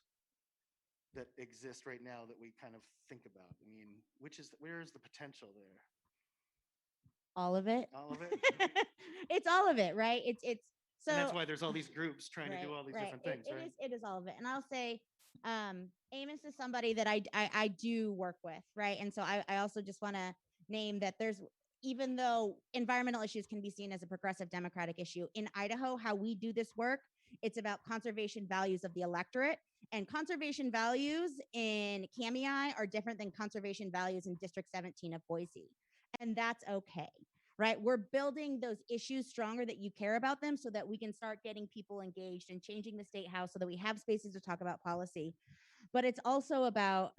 that exist right now that we kind of think about? I mean, where is the potential there? All of it. All of it. It's all of it, right? It's so. And that's why there's all these groups trying to do all these different things, right? It is all of it. And I'll say, Amos is somebody that I do work with, right? And so I also just want to name that even though environmental issues can be seen as a progressive democratic issue, in Idaho, how we do this work, it's about conservation values of the electorate. And conservation values in Kamei are different than conservation values in District 17 of Boise. And that's okay, right? We're building those issues stronger, that you care about them, so that we can start getting people engaged and changing the state house so that we have spaces to talk about policy. But it's also about,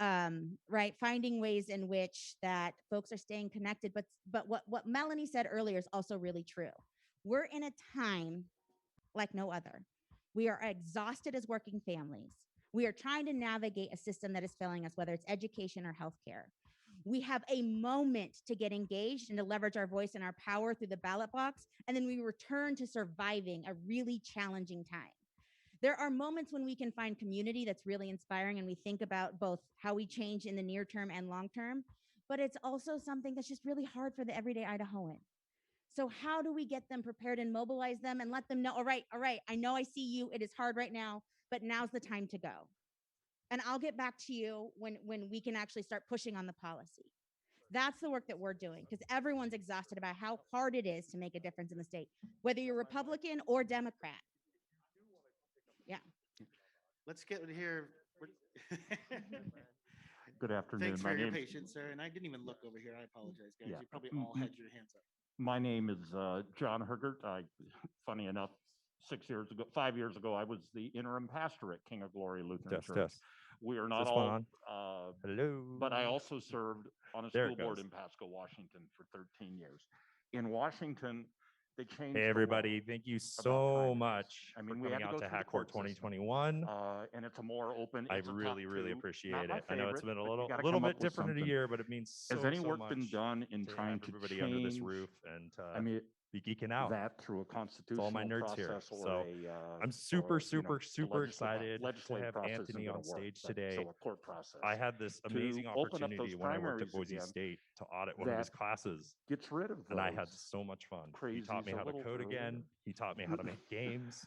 right, finding ways in which that folks are staying connected. But what Melanie said earlier is also really true. We're in a time like no other. We are exhausted as working families. We are trying to navigate a system that is failing us, whether it's education or healthcare. We have a moment to get engaged and to leverage our voice and our power through the ballot box, and then we return to surviving a really challenging time. There are moments when we can find community that's really inspiring, and we think about both how we change in the near term and long term, but it's also something that's just really hard for the everyday Idahoan. So how do we get them prepared and mobilize them and let them know, all right, I know I see you, it is hard right now, but now's the time to go. And I'll get back to you when we can actually start pushing on the policy. That's the work that we're doing, because everyone's exhausted about how hard it is to make a difference in the state, whether you're Republican or Democrat. Yeah. Let's get here. Good afternoon. Thanks My for your name- patience, sir. And I didn't even look over here. I apologize, guys. Yeah. You probably all had your hands up. My name is John Hergert. Funny enough, 5 years ago, I was the interim pastor at King of Glory Lutheran Test, Church. test. We are Is not this all. one on? Hello. But I also served on a There school it board goes. in Pasco, Washington for 13 years. In Washington, they changed. Hey, the everybody. law Thank you about so primaries. much I for mean, we coming had to out go to through the Hackfort court system. 2021. And it's a more open. I it's a top really, really two. appreciate Not my it. I know it's favorite, been a but you little gotta little come up bit with different in a something. year, but it means so, Has any so work much been done in to trying have to everybody change? under this roof and I mean, be geeking out. that through a It's all constitutional my nerds here. process or So I'm super, or, super, super the excited to legislative have process Anthony isn't on gonna work, stage but- today. So a court process. I had this to amazing open up opportunity those when I worked at primaries Boise again State to audit one of his that classes. Gets rid of And I had those so much fun. He taught me crazies a how to little code again. earlier. He taught me how to make games.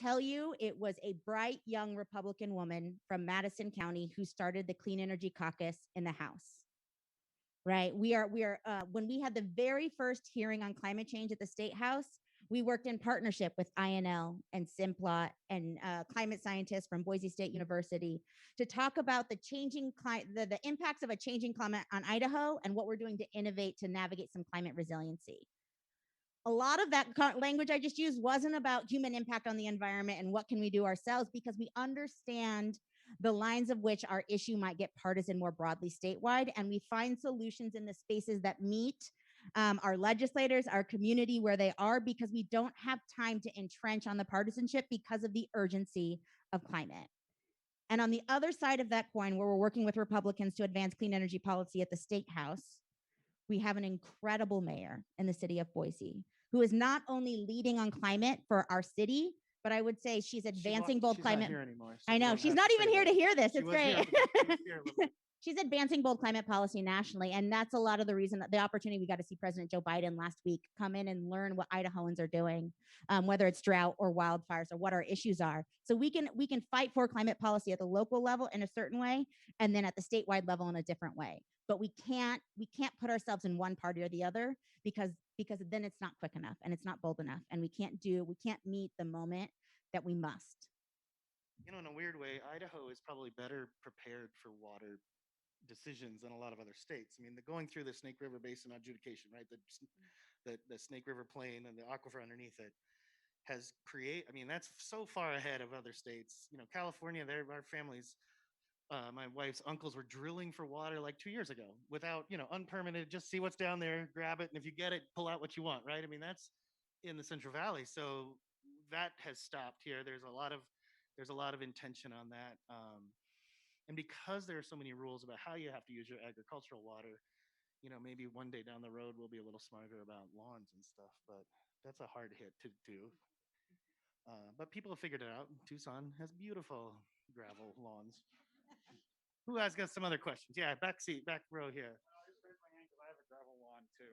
tell you it was a bright young Republican woman from Madison County who started the Clean Energy Caucus in the House. Right? We are when we had the very first hearing on climate change at the State House, we worked in partnership with INL and Simplot and climate scientists from Boise State University to talk about the the impacts of a changing climate on Idaho and what we're doing to innovate to navigate some climate resiliency. A lot of that language I just used wasn't about human impact on the environment and what can we do ourselves, because we understand the lines of which our issue might get partisan more broadly statewide, and we find solutions in the spaces that meet our legislators, our community where they are, because we don't have time to entrench on the partisanship because of the urgency of climate. And on the other side of that coin, where we're working with Republicans to advance clean energy policy at the State House, We have an incredible mayor in the city of Boise who is not only leading on climate for our city, but I would say she's advancing bold she's climate. Not here anymore, so I we know don't she's have not to even say here that. to hear this. She It's was here great. a little bit. She was here a little bit. She's advancing bold climate policy nationally. And that's a lot of the reason, the opportunity we got to see President Joe Biden last week come in and learn what Idahoans are doing, whether it's drought or wildfires or what our issues are. So we can fight for climate policy at the local level in a certain way, and then at the statewide level in a different way. But we can't put ourselves in one party or the other because then it's not quick enough and it's not bold enough. And we can't meet the moment that we must. You know, in a weird way, Idaho is probably better prepared for water decisions than a lot of other states. I mean, going through the Snake River Basin adjudication, right? The Snake River Plain and the aquifer underneath it has I mean, that's so far ahead of other states. You know, California, our families, my wife's uncles were drilling for water like 2 years ago without, unpermitted, just see what's down there, grab it. And if you get it, pull out what you want, right? I mean, that's in the Central Valley. So that has stopped here. There's a lot of intention on that. And because there are so many rules about how you have to use your agricultural water, maybe one day down the road we'll be a little smarter about lawns and stuff, but that's a hard hit to do. But people have figured it out. Tucson has beautiful gravel lawns. Who has got some other questions? Yeah, back row here.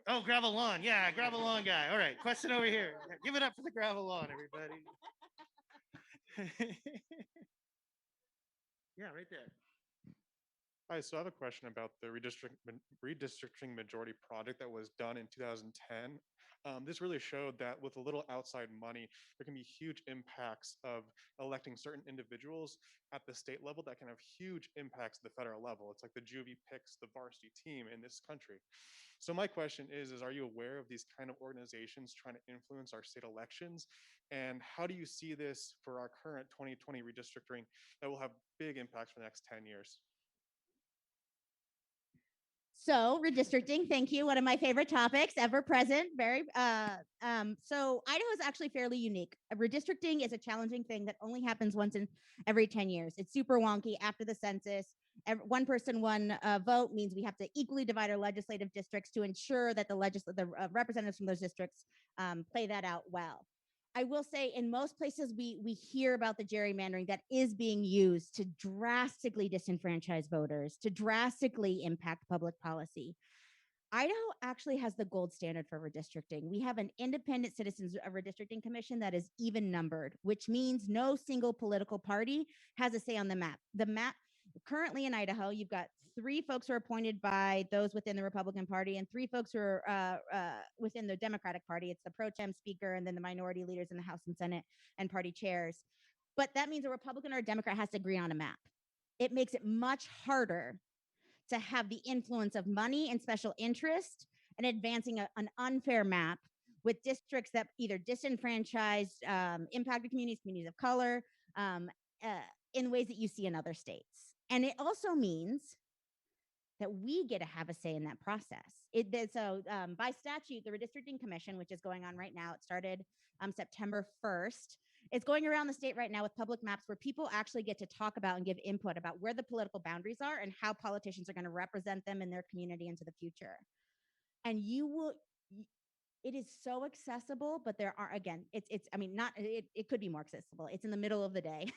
Oh, gravel lawn. Yeah, gravel lawn guy. All right, question over here. Give it up for the gravel lawn, everybody. Yeah, right there. Hi, so I have a question about the redistricting majority project that was done in 2010. This really showed that with a little outside money, there can be huge impacts of electing certain individuals at the state level that can have huge impacts at the federal level. It's like the juvie picks the varsity team in this country. So my question is are you aware of these kind of organizations trying to influence our state elections? And how do you see this for our current 2020 redistricting that will have big impacts for the next 10 years? So redistricting, thank you. One of my favorite topics, ever present. So Idaho is actually fairly unique. Redistricting is a challenging thing that only happens once in every 10 years. It's super wonky. After the census, one person, one vote means we have to equally divide our legislative districts to ensure that the representatives from those districts play that out well. I will say in most places we hear about the gerrymandering that is being used to drastically disenfranchise voters, to drastically impact public policy. Idaho actually has the gold standard for redistricting. We have an independent citizens redistricting commission that is even numbered, which means no single political party has a say on the map. The map currently in Idaho, you've got 3 folks who are appointed by those within the Republican Party and 3 folks who are within the Democratic Party. It's the pro tem speaker and then the minority leaders in the House and Senate and party chairs. But that means a Republican or a Democrat has to agree on a map. It makes it much harder to have the influence of money and special interest and advancing an unfair map with districts that either disenfranchised impacted communities of color, in ways that you see in other states. And it also means that we get to have a say in that process. By statute, the Redistricting Commission, which is going on right now, it started September 1st. It's going around the state right now with public maps where people actually get to talk about and give input about where the political boundaries are and how politicians are going to represent them in their community into the future. And it is so accessible, but there are, again, it could be more accessible. It's in the middle of the day.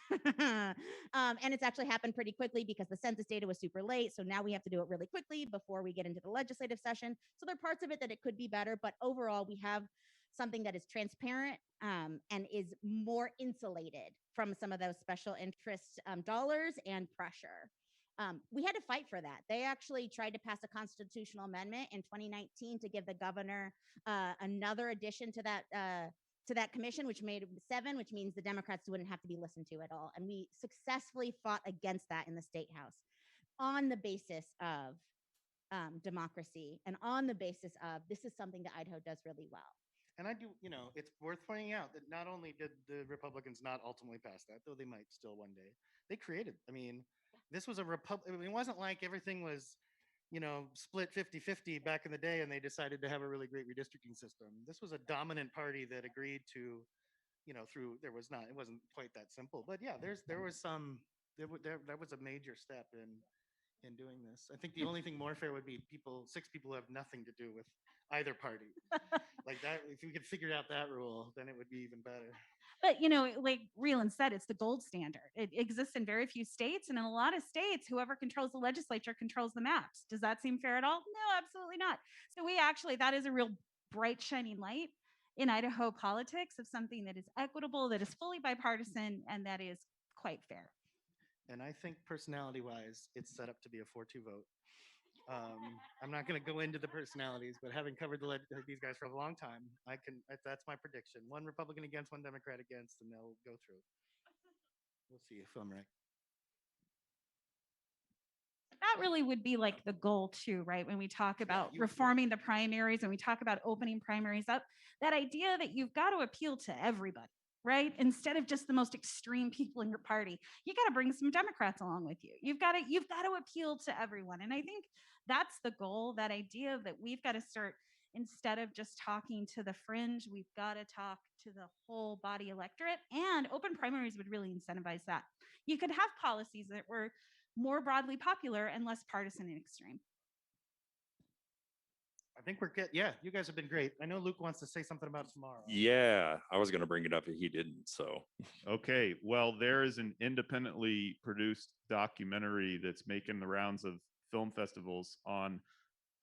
And it's actually happened pretty quickly because the census data was super late. So now we have to do it really quickly before we get into the legislative session. So there are parts of it that it could be better, but overall we have something that is transparent and is more insulated from some of those special interest dollars and pressure. We had to fight for that. They actually tried to pass a constitutional amendment in 2019 to give the governor another addition to that commission, which made 7, which means the Democrats wouldn't have to be listened to at all. And we successfully fought against that in the state house on the basis of democracy and on the basis of this is something that Idaho does really well. And I do, it's worth pointing out that not only did the Republicans not ultimately pass that, though they might still one day, they created, this was a republic. It wasn't like everything was, split 50-50 back in the day and they decided to have a really great redistricting system. This was a dominant party that agreed to, it wasn't quite that simple, but yeah, there was a major step in doing this. I think the only thing more fair would be six people who have nothing to do with either party. Like that, if we could figure out that rule, then it would be even better. But like Reelan said, it's the gold standard. It exists in very few states, and in a lot of states, whoever controls the legislature controls the maps. Does that seem fair at all? No, absolutely not. So that is a real bright shining light in Idaho politics of something that is equitable, that is fully bipartisan, and that is quite fair. And I think personality-wise, it's set up to be a 4-2 vote. I'm not going to go into the personalities, but having covered these guys for a long time, that's my prediction. One Republican against, one Democrat against, and they'll go through. We'll see if I'm right. That really would be like the goal too, right? When we talk about reforming the primaries and we talk about opening primaries up, that idea that you've got to appeal to everybody, right? Instead of just the most extreme people in your party, you got to bring some Democrats along with you. You've got to appeal to everyone. And I think that's the goal, that idea that we've got to start, instead of just talking to the fringe, we've got to talk to the whole body electorate, and open primaries would really incentivize that. You could have policies that were more broadly popular and less partisan and extreme. I think we're good. Yeah, you guys have been great. I know Luke wants to say something about tomorrow. Yeah, I was going to bring it up, but he didn't. So, okay. Well, there is an independently produced documentary that's making the rounds of film festivals on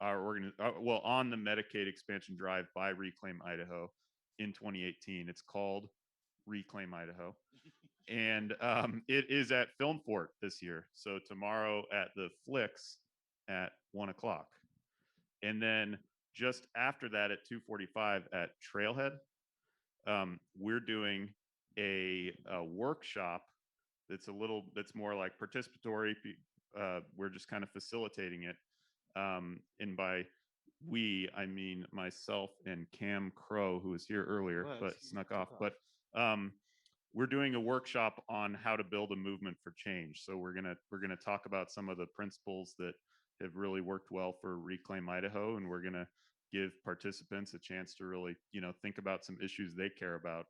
on the Medicaid expansion drive by Reclaim Idaho in 2018. It's called Reclaim Idaho. And it is at Filmfort this year. So tomorrow at the Flicks at 1:00. And then just after that at 2:45 at Trailhead, we're doing a workshop that's more like participatory. We're just kind of facilitating it. And by we, I mean myself and Cam Crow, who was here earlier, but snuck off. But we're doing a workshop on how to build a movement for change. So we're gonna talk about some of the principles that have really worked well for Reclaim Idaho, and we're gonna give participants a chance to really, think about some issues they care about,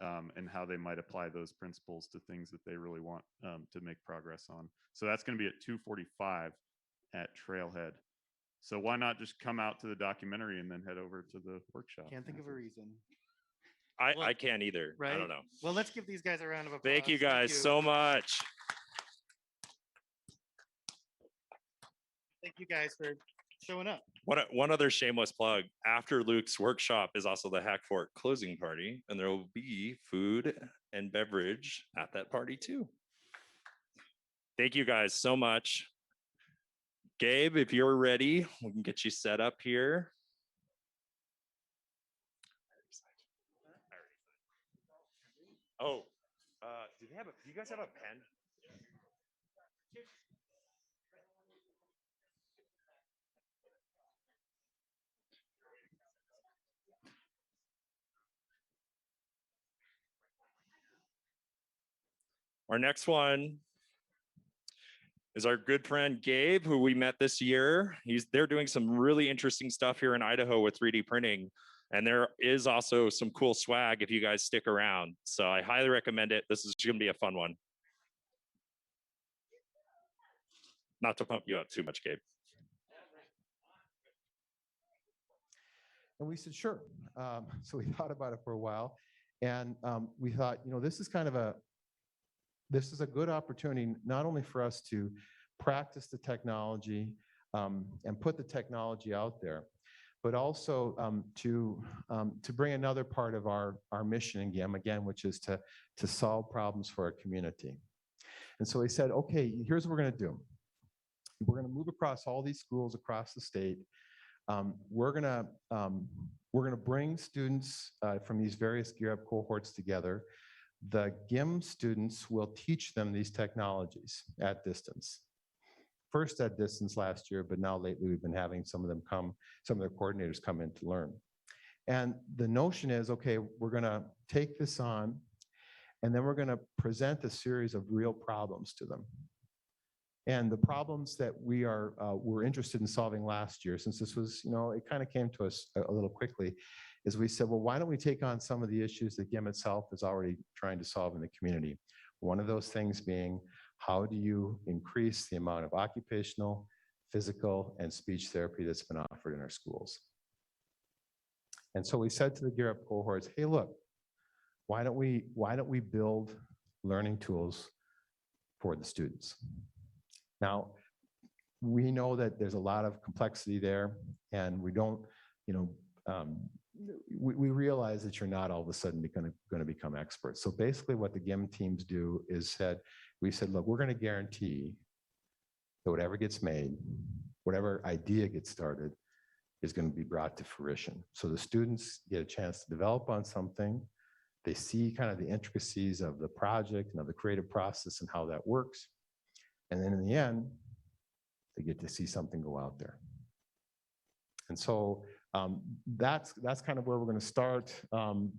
and how they might apply those principles to things that they really want to make progress on. So that's going to be at 2:45 at Trailhead. So why not just come out to the documentary and then head over to the workshop? Can't think of a reason. I can't either. Right? I don't know. Well, let's give these guys a round of applause. Thank you guys so much. Thank you guys for showing up. One other shameless plug. After Luke's workshop is also the Hackfort closing party, and there will be food and beverage at that party too. Thank you guys so much. Gabe, if you're ready, we can get you set up here. Oh, do you guys have a pen? Our next one is our good friend Gabe, who we met this year. They're doing some really interesting stuff here in Idaho with 3D printing. And there is also some cool swag if you guys stick around. So I highly recommend it. This is going to be a fun one. Not to pump you up too much, Gabe. And we said, sure. So we thought about it for a while. And we thought, this is a good opportunity, not only for us to practice the technology and put the technology out there, but also to bring another part of our mission in GIM, again, which is to solve problems for our community. And so we said, okay, here's what we're going to do. We're going to move across all these schools across the state. We're going to bring students from these various Gear Up cohorts together. The GIM students will teach them these technologies at distance. First at distance last year, but now lately we've been having some of their coordinators come in to learn. And the notion is, okay, we're gonna take this on, and then we're gonna present a series of real problems to them. And the problems that we're interested in solving last year, since this was, it kind of came to us a little quickly, is we said, well, why don't we take on some of the issues that GIM itself is already trying to solve in the community? One of those things being, how do you increase the amount of occupational, physical, and speech therapy that's been offered in our schools? And so we said to the Gear Up cohorts, hey, look, why don't we build learning tools for the students? Now, we know that there's a lot of complexity there, and we don't, we realize that you're not all of a sudden going to become experts. So basically what the GIM teams do is we said, look, we're going to guarantee that whatever gets made, whatever idea gets started, is going to be brought to fruition. So the students get a chance to develop on something. They see kind of the intricacies of the project and of the creative process and how that works. And then in the end, they get to see something go out there. And so that's kind of where we're going to start. I'll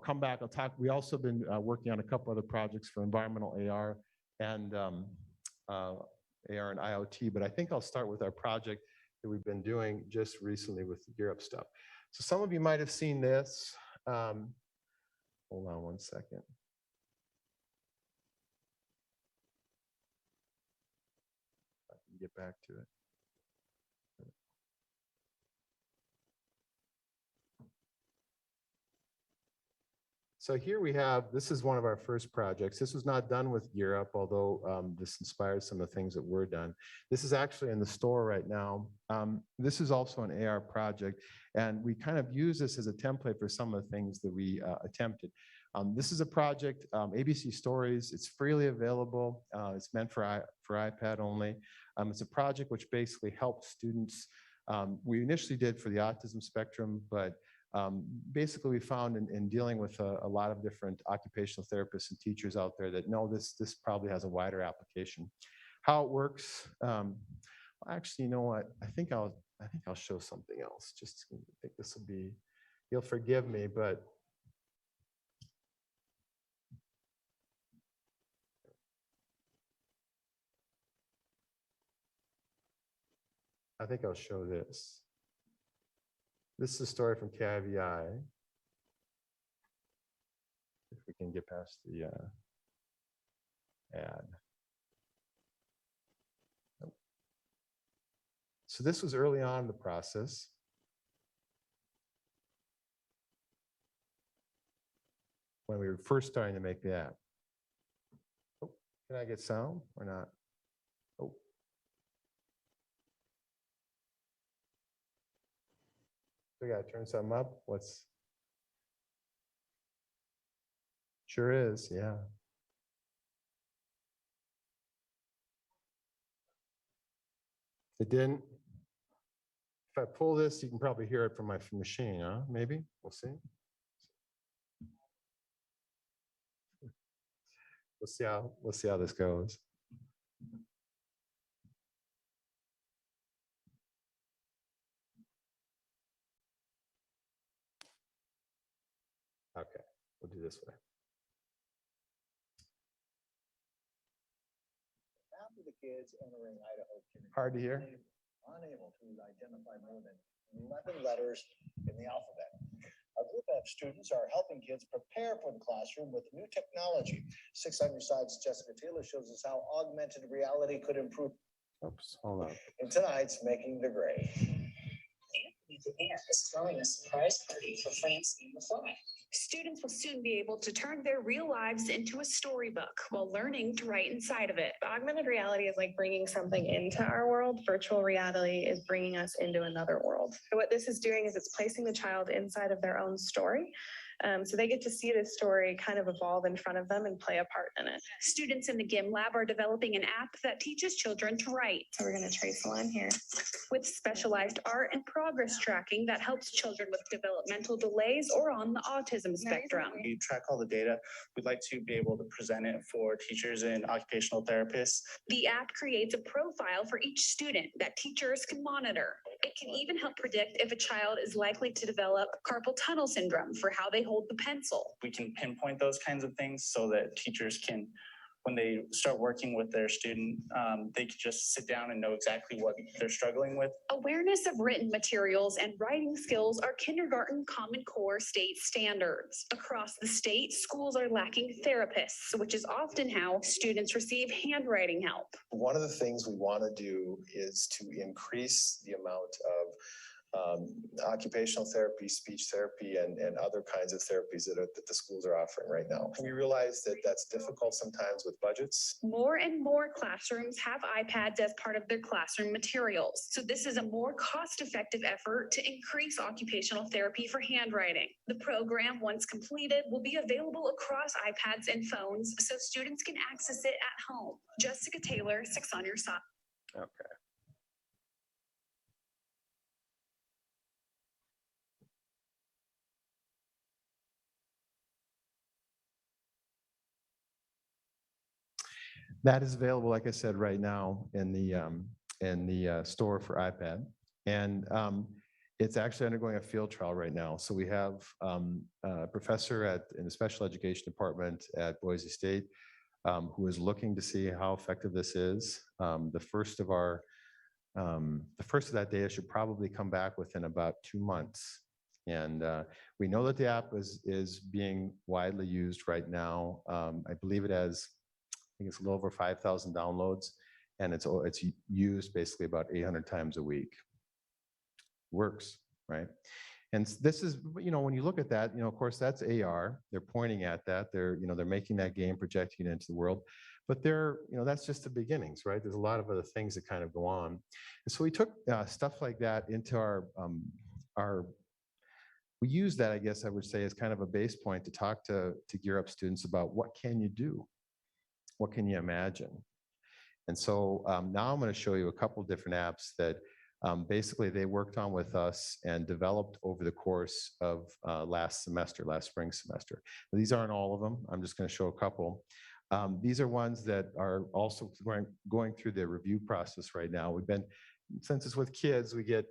come back. I'll talk. We also been working on a couple other projects for environmental AR and AR and IoT. But I think I'll start with our project that we've been doing just recently with the Gear Up stuff. So some of you might have seen this. Hold on one second. I can get back to it. So here we have, this is one of our first projects. This was not done with Gear Up, although this inspired some of the things that were done. This is actually in the store right now. This is also an AR project, and we kind of use this as a template for some of the things that we attempted. This is a project, ABC Stories. It's freely available. It's meant for iPad only. It's a project which basically helps students. We initially did for the autism spectrum, but basically we found in dealing with a lot of different occupational therapists and teachers out there that no, this probably has a wider application. How it works, well, actually, you know what? I think I'll show something else. Just I think this will be, you'll forgive me, but I think I'll show this. This is a story from KIVI. If we can get past the ad. Nope. So this was early on in the process. When we were first starting to make the app. Oh, can I get sound or not? Oh. We gotta turn something up. What's? Sure is, yeah. It didn't. If I pull this, you can probably hear it from my machine, huh? Maybe, we'll see. We'll see how this goes. Okay, we'll do this way. After the kids entering Idaho kindergarten, Hard to hear. Unable to identify more than 11 letters in the alphabet. A group of students are helping kids prepare for the classroom with new technology. 6 on Your Side's Jessica Taylor shows us how augmented reality could improve. Oops, hold on. In tonight's Making the Grade. The air is throwing a surprise party for Francine McFly. Students will soon be able to turn their real lives into a storybook while learning to write inside of it. Augmented reality is like bringing something into our world. Virtual reality is bringing us into another world. So what this is doing is it's placing the child inside of their own story. So they get to see this story kind of evolve in front of them and play a part in it. Students in the GIM lab are developing an app that teaches children to write. So we're going to trace a line here. With specialized art and progress tracking that helps children with developmental delays or on the autism spectrum. We track all the data. We'd like to be able to present it for teachers and occupational therapists. The app creates a profile for each student that teachers can monitor. It can even help predict if a child is likely to develop carpal tunnel syndrome for how they hold the pencil. We can pinpoint those kinds of things so that teachers can when they start working with their student, they can just sit down and know exactly what they're struggling with. Awareness of written materials and writing skills are kindergarten Common Core state standards. Across the state, schools are lacking therapists, which is often how students receive handwriting help. One of the things we want to do is to increase the amount of occupational therapy, speech therapy, and other kinds of therapies that the schools are offering right now. We realize that that's difficult sometimes with budgets. More and more classrooms have iPads as part of their classroom materials. So this is a more cost-effective effort to increase occupational therapy for handwriting. The program, once completed, will be available across iPads and phones so students can access it at home. Jessica Taylor, 6 on Your Side. Okay. That is available, like I said, right now in the store for iPad. And it's actually undergoing a field trial right now. So we have a professor in the special education department at Boise State who is looking to see how effective this is. The first of that data should probably come back within about 2 months. And we know that the app is being widely used right now. I believe it has, I think it's a little over 5,000 downloads, and it's used basically about 800 times a week. Works, right? And this is, when you look at that, of course, that's AR. They're pointing at that. They're making that game, projecting it into the world. But that's just the beginnings, right? There's a lot of other things that kind of go on. And so we took stuff like that into we use that, I guess I would say, as kind of a base point to talk to Gear Up students about what can you do? What can you imagine? And so now I'm going to show you a couple different apps that basically they worked on with us and developed over the course of last spring semester. These aren't all of them. I'm just going to show a couple. These are ones that are also going through the review process right now. Since it's with kids, we get,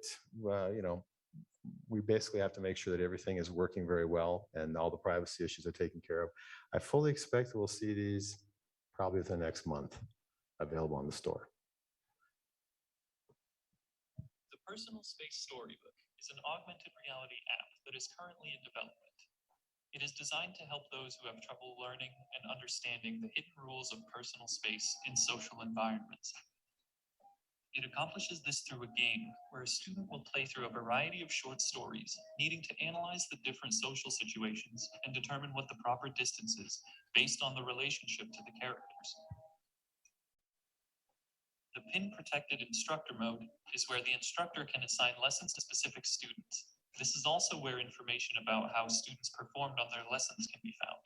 we basically have to make sure that everything is working very well and all the privacy issues are taken care of. I fully expect we'll see these probably within the next month available in the store. The Personal Space Storybook is an augmented reality app that is currently in development. It is designed to help those who have trouble learning and understanding the hidden rules of personal space in social environments. It accomplishes this through a game where a student will play through a variety of short stories, needing to analyze the different social situations and determine what the proper distance is based on the relationship to the characters. The pin-protected instructor mode is where the instructor can assign lessons to specific students. This is also where information about how students performed on their lessons can be found.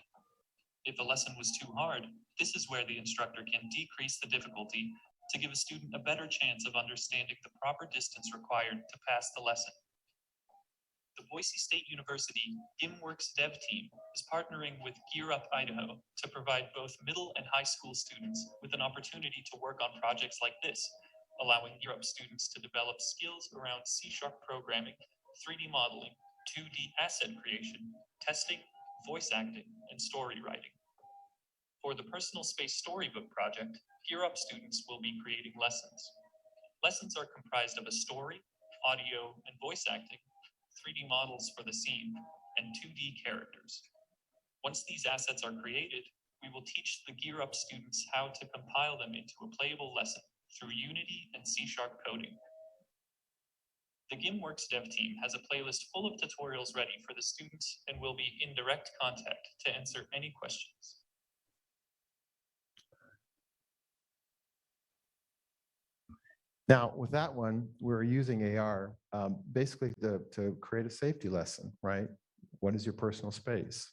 If a lesson was too hard, this is where the instructor can decrease the difficulty to give a student a better chance of understanding the proper distance required to pass the lesson. The Boise State University GimWorks dev team is partnering with Gear Up Idaho to provide both middle and high school students with an opportunity to work on projects like this, allowing Gear Up students to develop skills around C# programming, 3D modeling, 2D asset creation, testing, voice acting, and story writing. For the Personal Space Storybook project, Gear Up students will be creating lessons. Lessons are comprised of a story, audio, and voice acting, 3D models for the scene, and 2D characters. Once these assets are created, we will teach the Gear Up students how to compile them into a playable lesson through Unity and C# coding. The GimWorks dev team has a playlist full of tutorials ready for the students and will be in direct contact to answer any questions. Now, with that one, we're using AR basically to create a safety lesson, right? What is your personal space?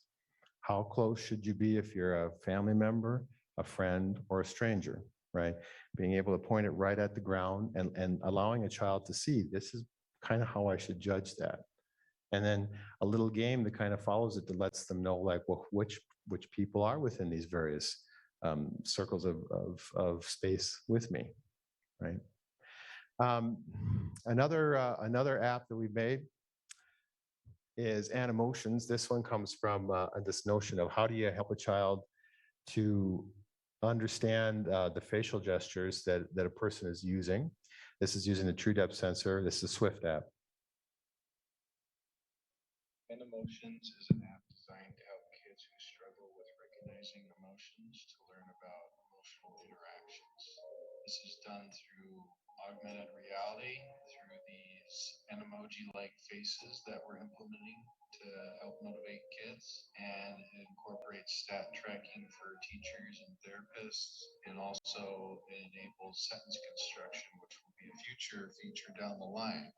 How close should you be if you're a family member, a friend, or a stranger, right? Being able to point it right at the ground and allowing a child to see, this is kind of how I should judge that. And then a little game that kind of follows it that lets them know, like, well, which people are within these various circles of space with me, right? Another app that we've made is Animotions. This one comes from this notion of how do you help a child to understand the facial gestures that a person is using. This is using the True Depth sensor. This is Swift app. And Emotions is an app designed to help kids who struggle with recognizing emotions to learn about emotional interactions. This is done through augmented reality, through these emoji-like faces that we're implementing to help motivate kids, and it incorporates stat tracking for teachers and therapists, and also it enables sentence construction, which will be a future feature down the line.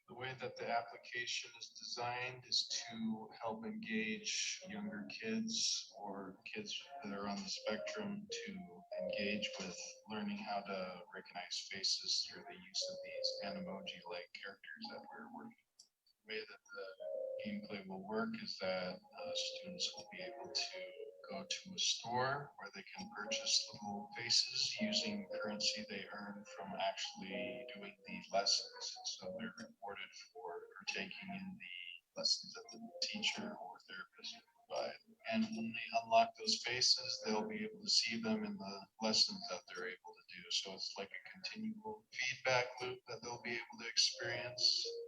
The way that the application is designed is to help engage younger kids or kids that are on the spectrum to engage with learning how to recognize faces through the use of these emoji-like characters that we're working. The way that the gameplay will work is that students will be able to go to a store where they can purchase little faces using currency they earn from actually doing the lessons. So they're rewarded for partaking in the lessons that the teacher or therapist provide. And when they unlock those faces, they'll be able to see them in the lessons that they're able to do. So it's like a continual feedback loop that they'll be able to experience.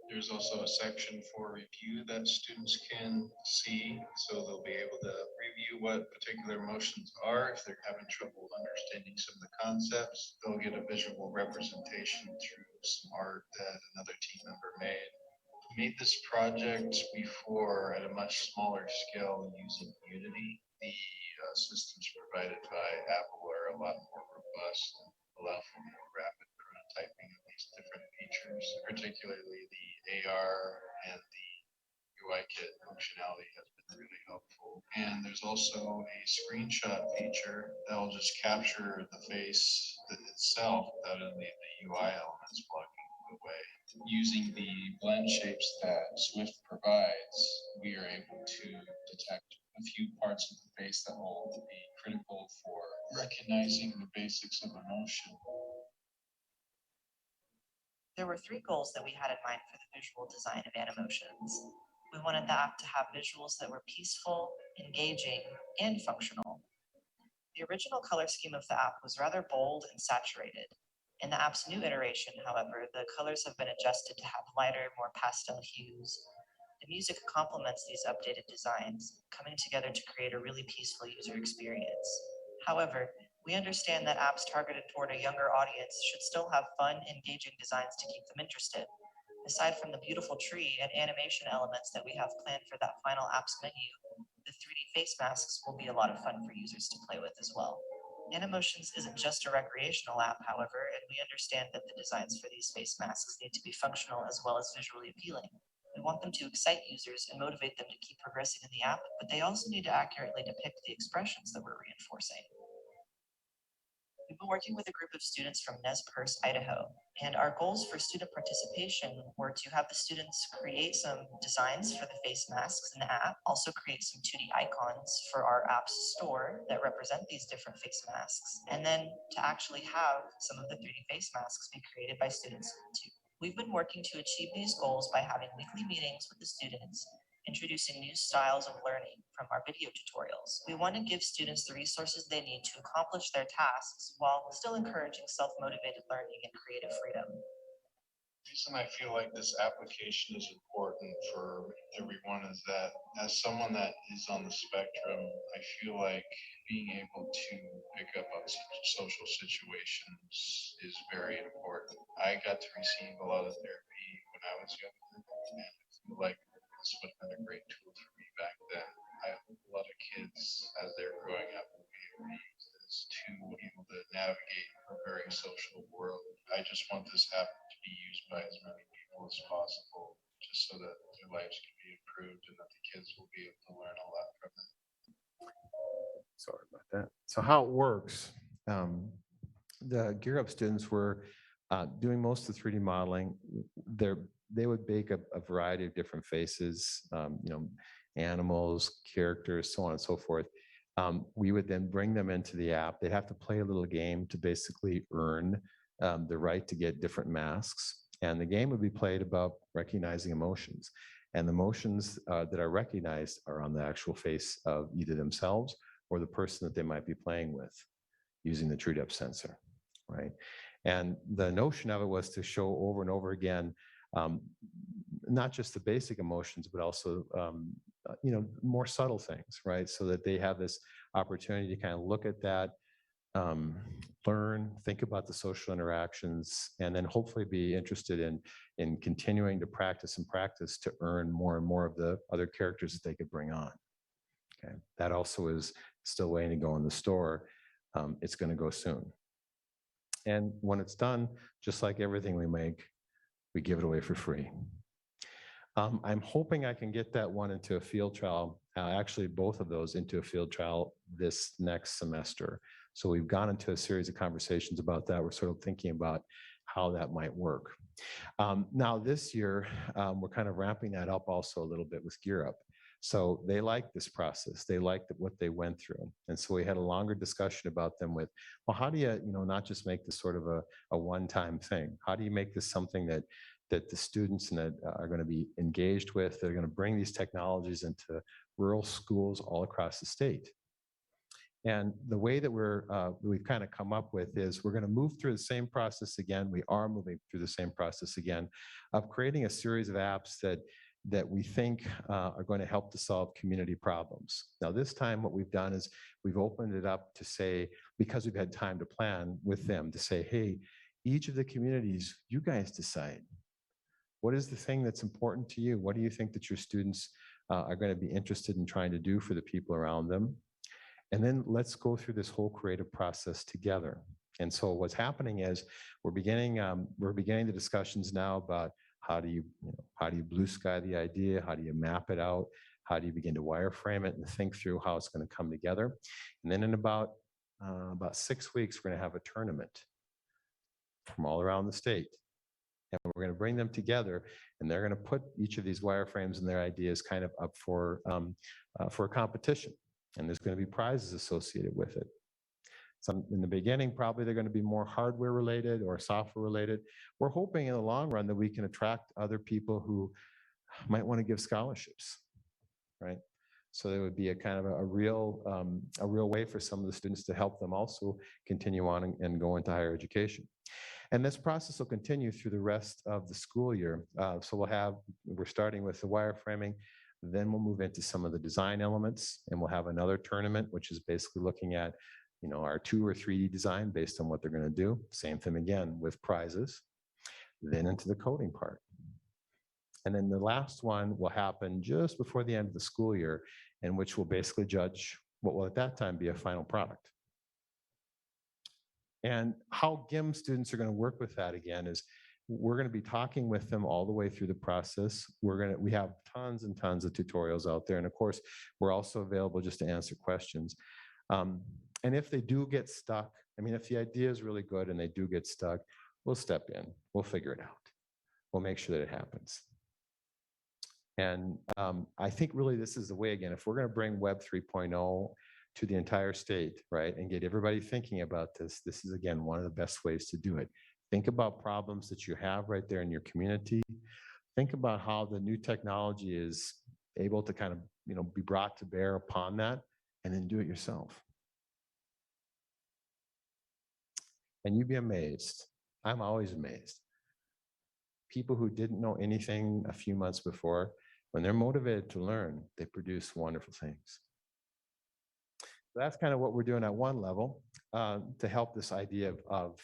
There's also a section for review that students can see, so they'll be able to review what particular emotions are. If they're having trouble understanding some of the concepts, they'll get a visual representation through some art that another team member made. We made this project before at a much smaller scale using Unity. The systems provided by Apple are a lot more robust and allow for more rapid prototyping of these different features, particularly the AR and the UI kit functionality has been really helpful. And there's also a screenshot feature that will just capture the face itself without any of the UI elements blocking away. Using the blend shapes that Swift provides, we are able to detect a few parts of the face that will be critical for recognizing the basics of emotion. There were three goals that we had in mind for the visual design of Animotions. We wanted the app to have visuals that were peaceful, engaging, and functional. The original color scheme of the app was rather bold and saturated. In the app's new iteration, however, the colors have been adjusted to have lighter, more pastel hues. The music complements these updated designs, coming together to create a really peaceful user experience. However, we understand that apps targeted toward a younger audience should still have fun, engaging designs to keep them interested. Aside from the beautiful tree and animation elements that we have planned for that final app's menu, the 3D face masks will be a lot of fun for users to play with as well. Animotions isn't just a recreational app, however, and we understand that the designs for these face masks need to be functional as well as visually appealing. We want them to excite users and motivate them to keep progressing in the app, but they also need to accurately depict the expressions that we're reinforcing. We've been working with a group of students from Nez Perce, Idaho, and our goals for student participation were to have the students create some designs for the face masks in the app, also create some 2D icons for our app's store that represent these different face masks, and then to actually have some of the 3D face masks be created by students too. We've been working to achieve these goals by having weekly meetings with the students, introducing new styles of learning from our video tutorials. We want to give students the resources they need to accomplish their tasks while still encouraging self-motivated learning and creative freedom. The reason I feel like this application is important for everyone is that as someone that is on the spectrum, I feel like being able to pick up on social situations is very important. I got to receive a lot of therapy when I was younger, and I feel like this would have been a great tool for me back then. I hope a lot of kids, as they're growing up, will be able to use this to be able to navigate a very social world. I just want this app to be used by as many people as possible, just so that their lives can be improved and that the kids will be able to learn a lot from it. Sorry about that. So how it works, the Gear Up students were doing most of the 3D modeling. They would bake a variety of different faces, animals, characters, so on and so forth. We would then bring them into the app. They'd have to play a little game to basically earn the right to get different masks. And the game would be played about recognizing emotions. And the emotions that are recognized are on the actual face of either themselves or the person that they might be playing with. using the true depth sensor, right? And the notion of it was to show over and over again, not just the basic emotions, but also, more subtle things, right? So that they have this opportunity to kind of look at that, learn, think about the social interactions, and then hopefully be interested in continuing to practice and practice to earn more and more of the other characters that they could bring on. Okay, that also is still waiting to go in the store. It's going to go soon. And when it's done, just like everything we make, we give it away for free. I'm hoping I can get that one into a field trial, actually both of those into a field trial this next semester. So we've gone into a series of conversations about that. We're sort of thinking about how that might work. Now this year, we're kind of ramping that up also a little bit with Gear Up. So they like this process. They liked what they went through. And so we had a longer discussion about them with, well, how do you, not just make this sort of a one-time thing? How do you make this something that the students and that are going to be engaged with, they're going to bring these technologies into rural schools all across the state? And the way that we've kind of come up with is we're going to move through the same process again. We are moving through the same process again of creating a series of apps that we think are going to help to solve community problems. Now, this time what we've done is we've opened it up to say, because we've had time to plan with them, to say, hey, each of the communities, you guys decide. What is the thing that's important to you? What do you think that your students are going to be interested in trying to do for the people around them? And then let's go through this whole creative process together. And so what's happening is we're beginning the discussions now about how do you blue sky the idea? How do you map it out? How do you begin to wireframe it and think through how it's going to come together? And then in about 6 weeks, we're going to have a tournament from all around the state. And we're going to bring them together, and they're going to put each of these wireframes and their ideas kind of up for a competition. And there's going to be prizes associated with it. Some in the beginning, probably they're going to be more hardware related or software related. We're hoping in the long run that we can attract other people who might want to give scholarships, right? So there would be a kind of a real way for some of the students to help them also continue on and go into higher education. And this process will continue through the rest of the school year. So we're starting with the wireframing, then we'll move into some of the design elements, and we'll have another tournament, which is basically looking at, our 2 or 3D design based on what they're going to do. Same thing again with prizes, then into the coding part. And then the last one will happen just before the end of the school year, in which we'll basically judge what will at that time be a final product. And how GIM students are going to work with that again is we're going to be talking with them all the way through the process. We have tons and tons of tutorials out there. And of course, we're also available just to answer questions. And if they do get stuck, if the idea is really good and they do get stuck, we'll step in, we'll figure it out. We'll make sure that it happens. And I think really this is the way, again, if we're going to bring Web 3.0 to the entire state, right, and get everybody thinking about this, this is, again, one of the best ways to do it. Think about problems that you have right there in your community. Think about how the new technology is able to kind of, be brought to bear upon that, and then do it yourself. And you'd be amazed. I'm always amazed. People who didn't know anything a few months before, when they're motivated to learn, they produce wonderful things. So that's kind of what we're doing at one level to help this idea of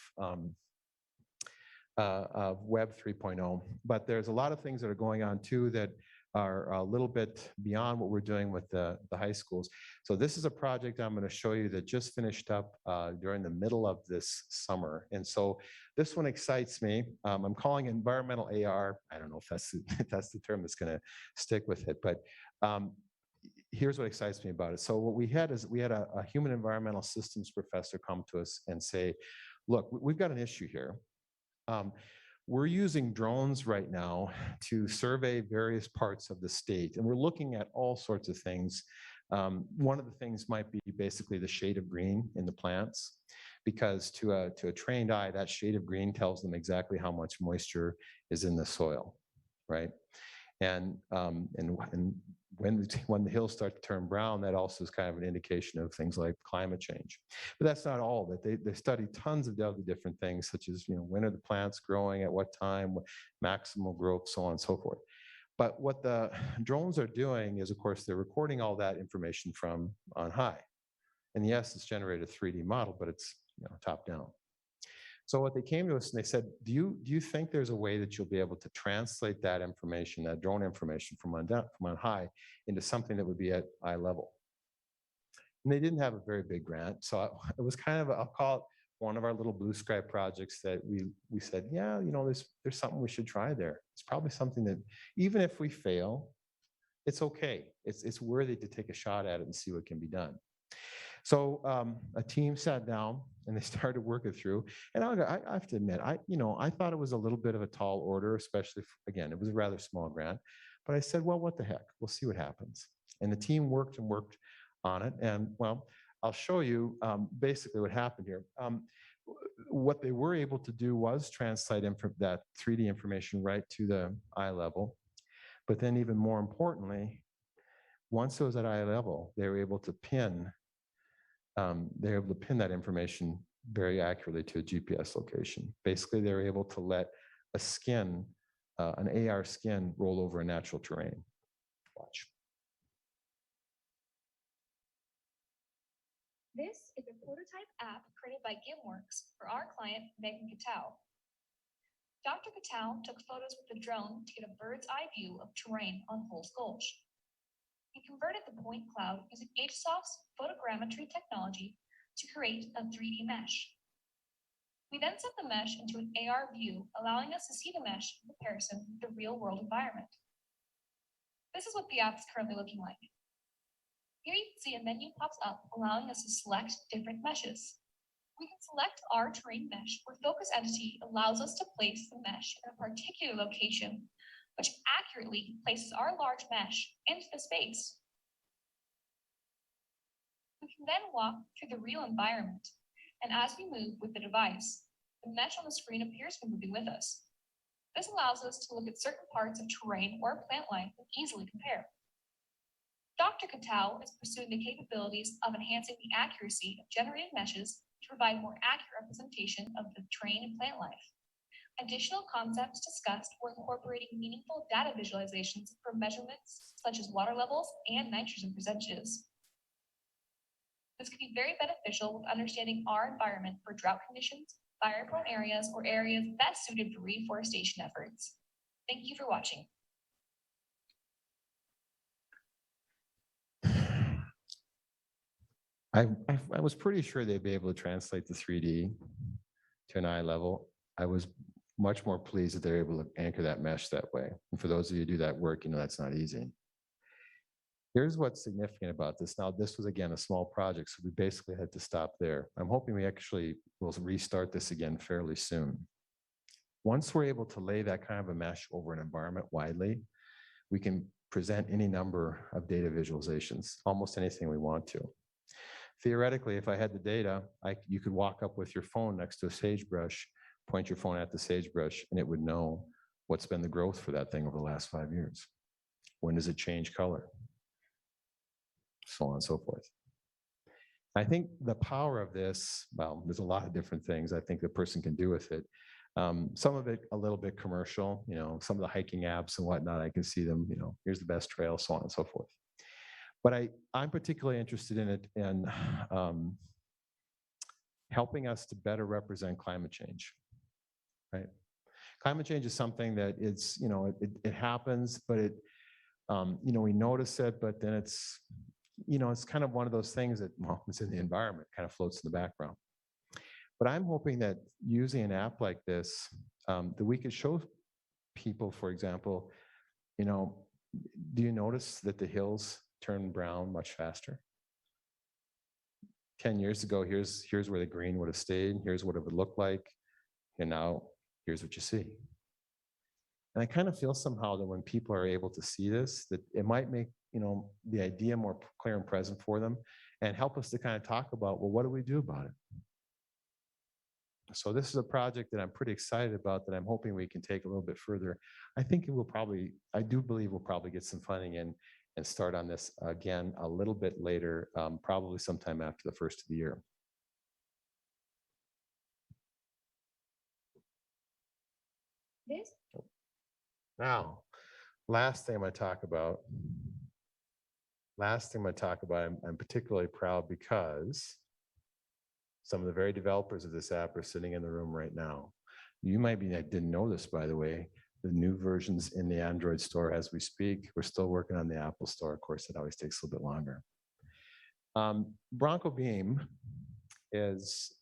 Web 3.0. But there's a lot of things that are going on too that are a little bit beyond what we're doing with the high schools. So this is a project I'm going to show you that just finished up during the middle of this summer. And so this one excites me. I'm calling it environmental AR. I don't know if that's the term that's going to stick with it, but here's what excites me about it. So what we had is we had a human environmental systems professor come to us and say, look, we've got an issue here. We're using drones right now to survey various parts of the state, and we're looking at all sorts of things. One of the things might be basically the shade of green in the plants, because to a trained eye, that shade of green tells them exactly how much moisture is in the soil, right? And when the hills start to turn brown, that also is kind of an indication of things like climate change. But that's not all that they study tons of other different things, such as, when are the plants growing, at what time, maximal growth, so on and so forth. But what the drones are doing is, of course, they're recording all that information from on high. And yes, it's generated a 3D model, but it's top down. So what they came to us and they said, do you think there's a way that you'll be able to translate that information, that drone information from on high, into something that would be at eye level? And they didn't have a very big grant, so it was kind of I'll call it one of our little blue sky projects that we said, yeah, there's something we should try there. It's probably something that even if we fail, it's okay. It's worthy to take a shot at it and see what can be done. So a team sat down and they started working through. And I have to admit, I thought it was a little bit of a tall order, especially again, it was a rather small grant. But I said, well, what the heck? We'll see what happens. And the team worked and worked on it. And well, I'll show you basically what happened here. What they were able to do was translate that 3D information right to the eye level. But then even more importantly, once it was at eye level, they were able to pin that information very accurately to a GPS location. Basically, they're able to let a skin, an AR skin, roll over a natural terrain. Watch. This is a prototype app created by GimWorks for our client, Megan Cattell. Dr. Cattell took photos with the drone to get a bird's eye view of terrain on Hulls Gulch. He converted the point cloud using HSoft's photogrammetry technology to create a 3D mesh. We then set the mesh into an AR view, allowing us to see the mesh in comparison with the real-world environment. This is what the app is currently looking like. Here you can see a menu pops up, allowing us to select different meshes. We can select our terrain mesh, where Focus Entity allows us to place the mesh in a particular location, which accurately places our large mesh into the space. We can then walk through the real environment, and as we move with the device, the mesh on the screen appears to be moving with us. This allows us to look at certain parts of terrain or plant life and easily compare. Dr. Cattell is pursuing the capabilities of enhancing the accuracy of generated meshes to provide more accurate representation of the terrain and plant life. Additional concepts discussed were incorporating meaningful data visualizations for measurements such as water levels and nitrogen percentages. This can be very beneficial with understanding our environment for drought conditions, fire-prone areas, or areas best suited for reforestation efforts. Thank you for watching. I was pretty sure they'd be able to translate the 3D to an eye level. I was much more pleased that they're able to anchor that mesh that way. And for those of you who do that work, that's not easy. Here's what's significant about this. Now, this was, again, a small project, so we basically had to stop there. I'm hoping we actually will restart this again fairly soon. Once we're able to lay that kind of a mesh over an environment widely, we can present any number of data visualizations, almost anything we want to. Theoretically, if I had the data, you could walk up with your phone next to a sagebrush, point your phone at the sagebrush, and it would know what's been the growth for that thing over the last 5 years. When does it change color? So on and so forth. I think the power of this, well, there's a lot of different things I think the person can do with it. Some of it a little bit commercial, some of the hiking apps and whatnot, I can see them, here's the best trail, so on and so forth. But I'm particularly interested in it and helping us to better represent climate change, right? Climate change is something that it's, it happens, but it, we notice it, but then it's, it's kind of one of those things that, well, it's in the environment, kind of floats in the background. But I'm hoping that using an app like this, that we could show people, for example, do you notice that the hills turn brown much faster? 10 years ago, here's where the green would have stayed, here's what it would look like, and now here's what you see. And I kind of feel somehow that when people are able to see this, that it might make, the idea more clear and present for them and help us to kind of talk about, well, what do we do about it? So this is a project that I'm pretty excited about that I'm hoping we can take a little bit further. I think it will probably, I do believe we'll probably get some funding in and start on this again a little bit later, probably sometime after the first of the year. Now, last thing I'm going to talk about. I'm particularly proud because some of the very developers of this app are sitting in the room right now. You might be, I didn't know this, by the way, the new versions in the Android store as we speak. We're still working on the Apple store. Of course, it always takes a little bit longer. Bronco Beam is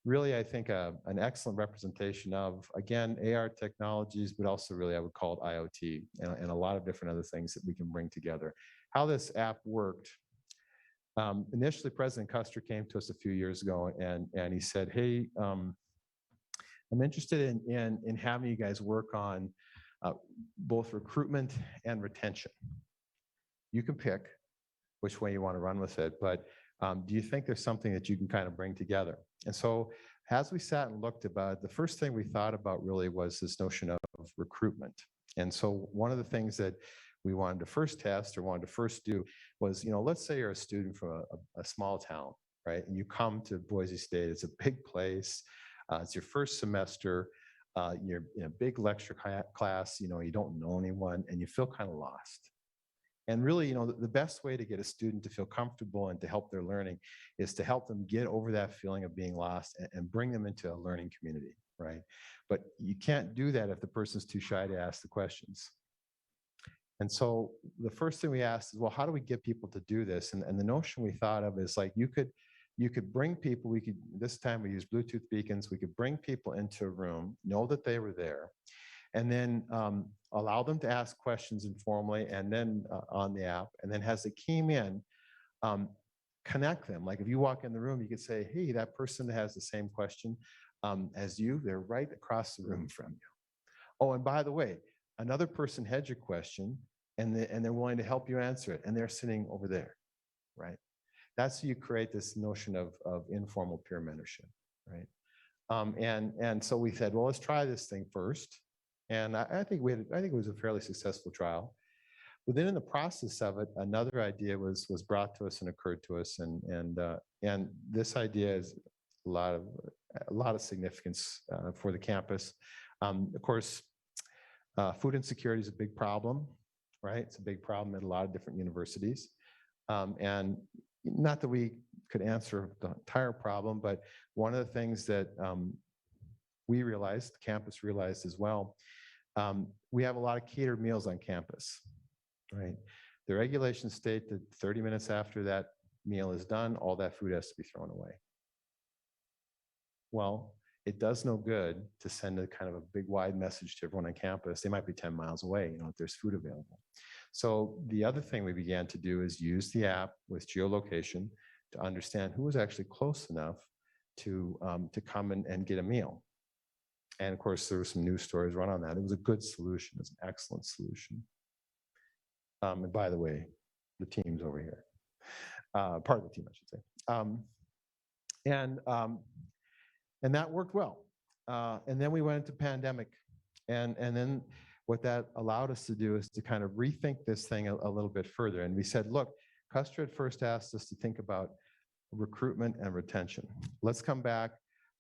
really, I think, an excellent representation of, again, AR technologies, but also really I would call it IoT and a lot of different other things that we can bring together. How this app worked, initially President Custer came to us a few years ago and he said, hey, I'm interested in having you guys work on both recruitment and retention. You can pick which way you want to run with it, but do you think there's something that you can kind of bring together? And so as we sat and looked about it, the first thing we thought about really was this notion of recruitment. And so one of the things that we wanted to first test or wanted to first do was, let's say you're a student from a small town, right? And you come to Boise State, it's a big place. It's your first semester, you're in a big lecture class, you don't know anyone and you feel kind of lost. And really, the best way to get a student to feel comfortable and to help their learning is to help them get over that feeling of being lost and bring them into a learning community, right? But you can't do that if the person's too shy to ask the questions. And so the first thing we asked is, well, how do we get people to do this? And the notion we thought of is like, you could bring people, this time we used Bluetooth beacons, we could bring people into a room, know that they were there, and then allow them to ask questions informally and then on the app, and then as they came in, connect them. Like if you walk in the room, you could say, hey, that person that has the same question as you, they're right across the room from you. Oh, and by the way, another person had your question and they're willing to help you answer it, and they're sitting over there, right? That's how you create this notion of informal peer mentorship, right? And so we said, well, let's try this thing first. And I think it was a fairly successful trial. But then in the process of it, another idea was brought to us and occurred to us, and this idea is a lot of significance for the campus. Of course, food insecurity is a big problem, right? It's a big problem at a lot of different universities, and not that we could answer the entire problem, but one of the things that we realized, the campus realized as well, we have a lot of catered meals on campus, right? The regulations state that 30 minutes after that meal is done, all that food has to be thrown away. Well, it does no good to send a kind of a big wide message to everyone on campus. They might be 10 miles away, if there's food available. So the other thing we began to do is use the app with geolocation to understand who was actually close enough to come and get a meal. And of course, there were some news stories run on that. It was a good solution. It's an excellent solution. And by the way, the team's over here. Part of the team, I should say. And that worked well. And then we went into pandemic. And then what that allowed us to do is to kind of rethink this thing a little bit further. And we said, look, Custer had first asked us to think about recruitment and retention. Let's come back.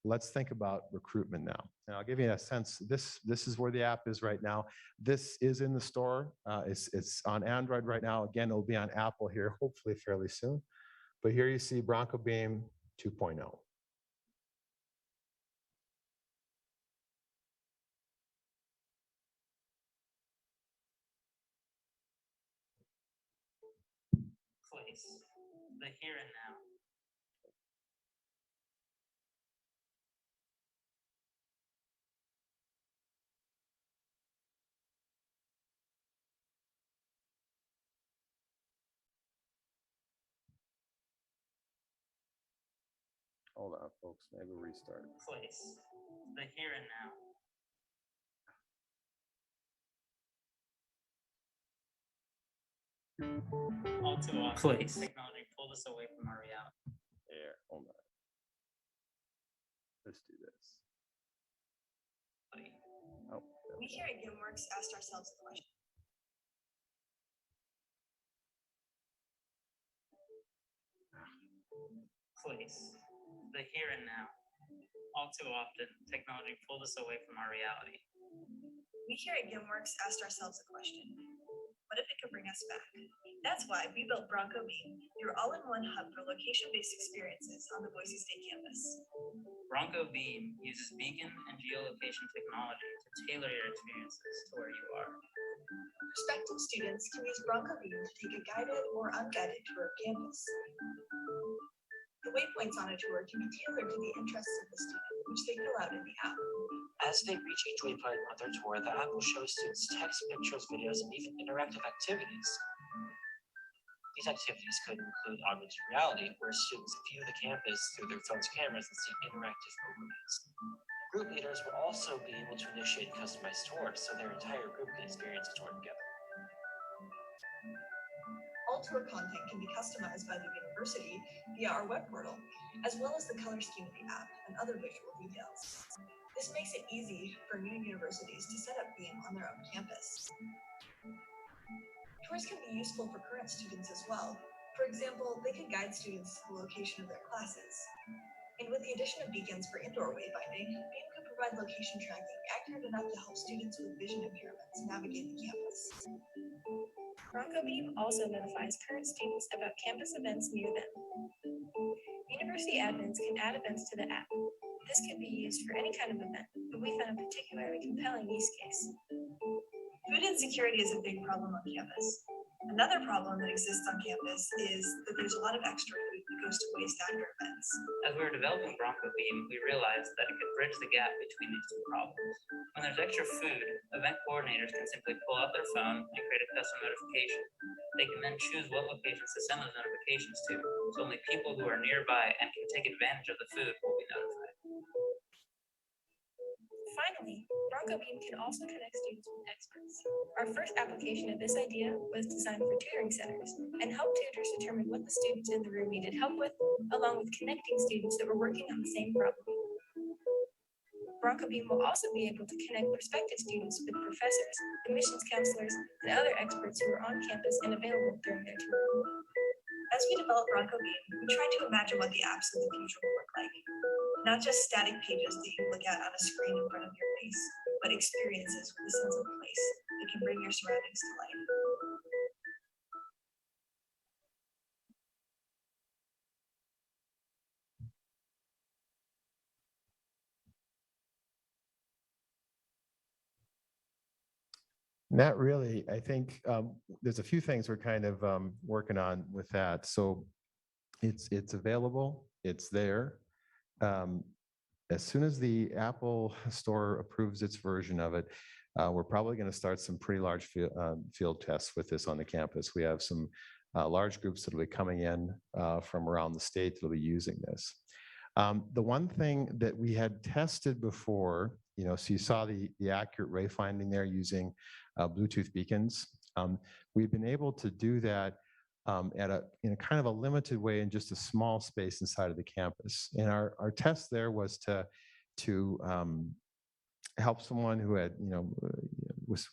Let's think about recruitment now. And I'll give you a sense. This is where the app is right now. This is in the store. It's on Android right now. Again, it'll be on Apple here, hopefully fairly soon. But here you see Bronco Beam 2.0. Place, the here and now. Hold on, folks. Maybe restart. Place, the here and now. All too often, Place. technology pulled us away from our reality. There, hold on. Let's do this. Oh, We here at GimWorks asked ourselves the question. Place, the here and now. All too often, technology pulled us away from our reality. We here at GimWorks asked ourselves a question. What if it could bring us back? That's why we built Bronco Beam, your all-in-one hub for location-based experiences on the Boise State campus. Bronco Beam uses beacon and geolocation technology to tailor your experiences to where you are. Prospective students can use Bronco Beam to take a guided or unguided tour of campus. The waypoints on a tour can be tailored to the interests of the student, which they fill out in the app. As they reach each waypoint on their tour, the app will show students text, pictures, videos, and even interactive activities. These activities could include augmented reality, where students view the campus through their phone's cameras and see interactive overlays. Group leaders will also be able to initiate customized tours, so their entire group can experience a tour together. All tour content can be customized by the university via our web portal, as well as the color scheme of the app and other visual details. This makes it easy for new universities to set up Beam on their own campus. Tours can be useful for current students as well. For example, they could guide students to the location of their classes. And with the addition of beacons for indoor wayfinding, Beam could provide location tracking accurate enough to help students with vision impairments navigate the campus. Bronco Beam also notifies current students about campus events near them. University admins can add events to the app. This can be used for any kind of event, but we found a particularly compelling use case. Food insecurity is a big problem on campus. Another problem that exists on campus is that there's a lot of extra food that goes to waste after events. As we were developing Bronco Beam, we realized that it could bridge the gap between these two problems. When there's extra food, event coordinators can simply pull out their phone and create a custom notification. They can then choose what locations to send those notifications to, so only people who are nearby and can take advantage of the food will be notified. Finally, Bronco Beam can also connect students with experts. Our first application of this idea was designed for tutoring centers and helped tutors determine what the students in the room needed help with, along with connecting students that were working on the same problem. Bronco Beam will also be able to connect prospective students with professors, admissions counselors, and other experts who are on campus and available during their tour. As we developed Bronco Beam, we tried to imagine what the apps of the future will look like. Not just static pages that you look at on a screen in front of your face, but experiences with a sense of place that can bring your surroundings to life. Not really. I think there's a few things we're kind of working on with that. So it's available. It's there. As soon as the Apple Store approves its version of it, we're probably going to start some pretty large field tests with this on the campus. We have some large groups that will be coming in from around the state that will be using this. The one thing that we had tested before, so you saw the accurate wayfinding there using Bluetooth beacons. We've been able to do that in a kind of a limited way in just a small space inside of the campus. And our test there was to help someone who had was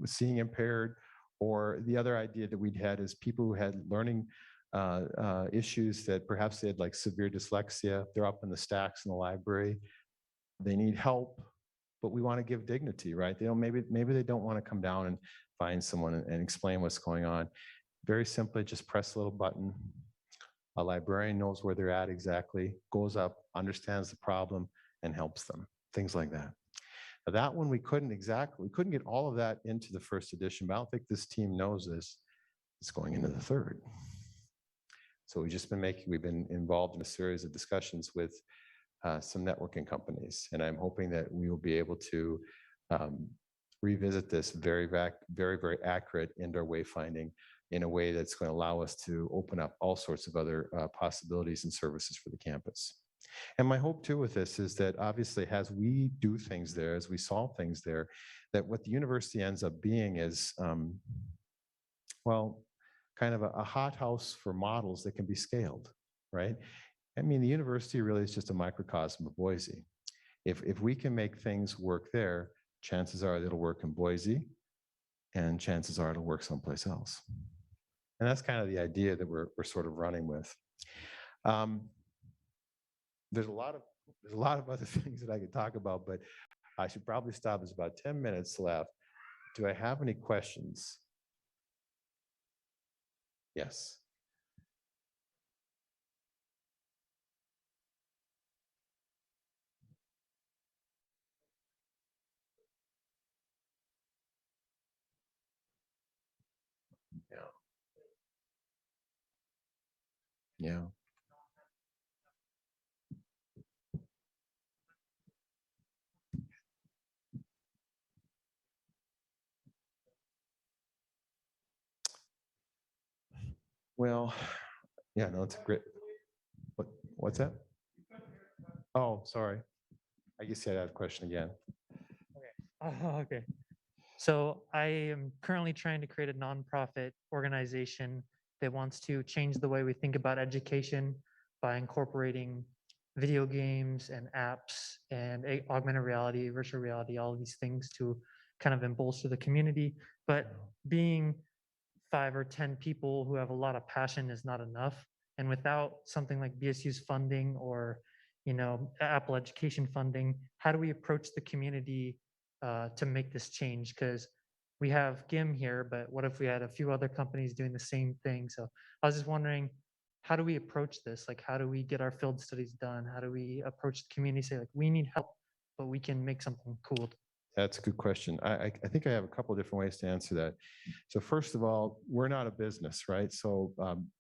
seeing impaired, or the other idea that we'd had is people who had learning issues that perhaps they had like severe dyslexia. They're up in the stacks in the library. They need help, but we want to give dignity, right? They don't, maybe they don't want to come down and find someone and explain what's going on. Very simply, just press a little button. A librarian knows where they're at exactly, goes up, understands the problem, and helps them. Things like that. Now, that one we couldn't get all of that into the first edition, but I don't think this team knows this. It's going into the third. So we've been involved in a series of discussions with some networking companies, and I'm hoping that we will be able to revisit this very, very accurate indoor wayfinding in a way that's going to allow us to open up all sorts of other possibilities and services for the campus. And my hope too with this is that obviously as we do things there, as we solve things there, that what the university ends up being is, well, kind of a hothouse for models that can be scaled, right? I mean, the university really is just a microcosm of Boise. If we can make things work there, chances are it'll work in Boise, and chances are it'll work someplace else. And that's kind of the idea that we're sort of running with. There's a lot of other things that I could talk about, but I should probably stop. There's about 10 minutes left. Do I have any questions? Yes. Yeah. Yeah. Well, yeah, no, it's a great. What's that? Oh, sorry. I guess I had a question again. Okay. So I am currently trying to create a nonprofit organization that wants to change the way we think about education by incorporating video games and apps and augmented reality, virtual reality, all of these things to kind of bolster the community. But being 5 or 10 people who have a lot of passion is not enough. And without something like BSU's funding or, Apple Education funding, how do we approach the community to make this change? Because we have GIM here, but what if we had a few other companies doing the same thing? So I was just wondering, how do we approach this? Like, how do we get our field studies done? How do we approach the community? Say, like, we need help, but we can make something cool. That's a good question. I think I have a couple of different ways to answer that. So first of all, we're not a business, right? So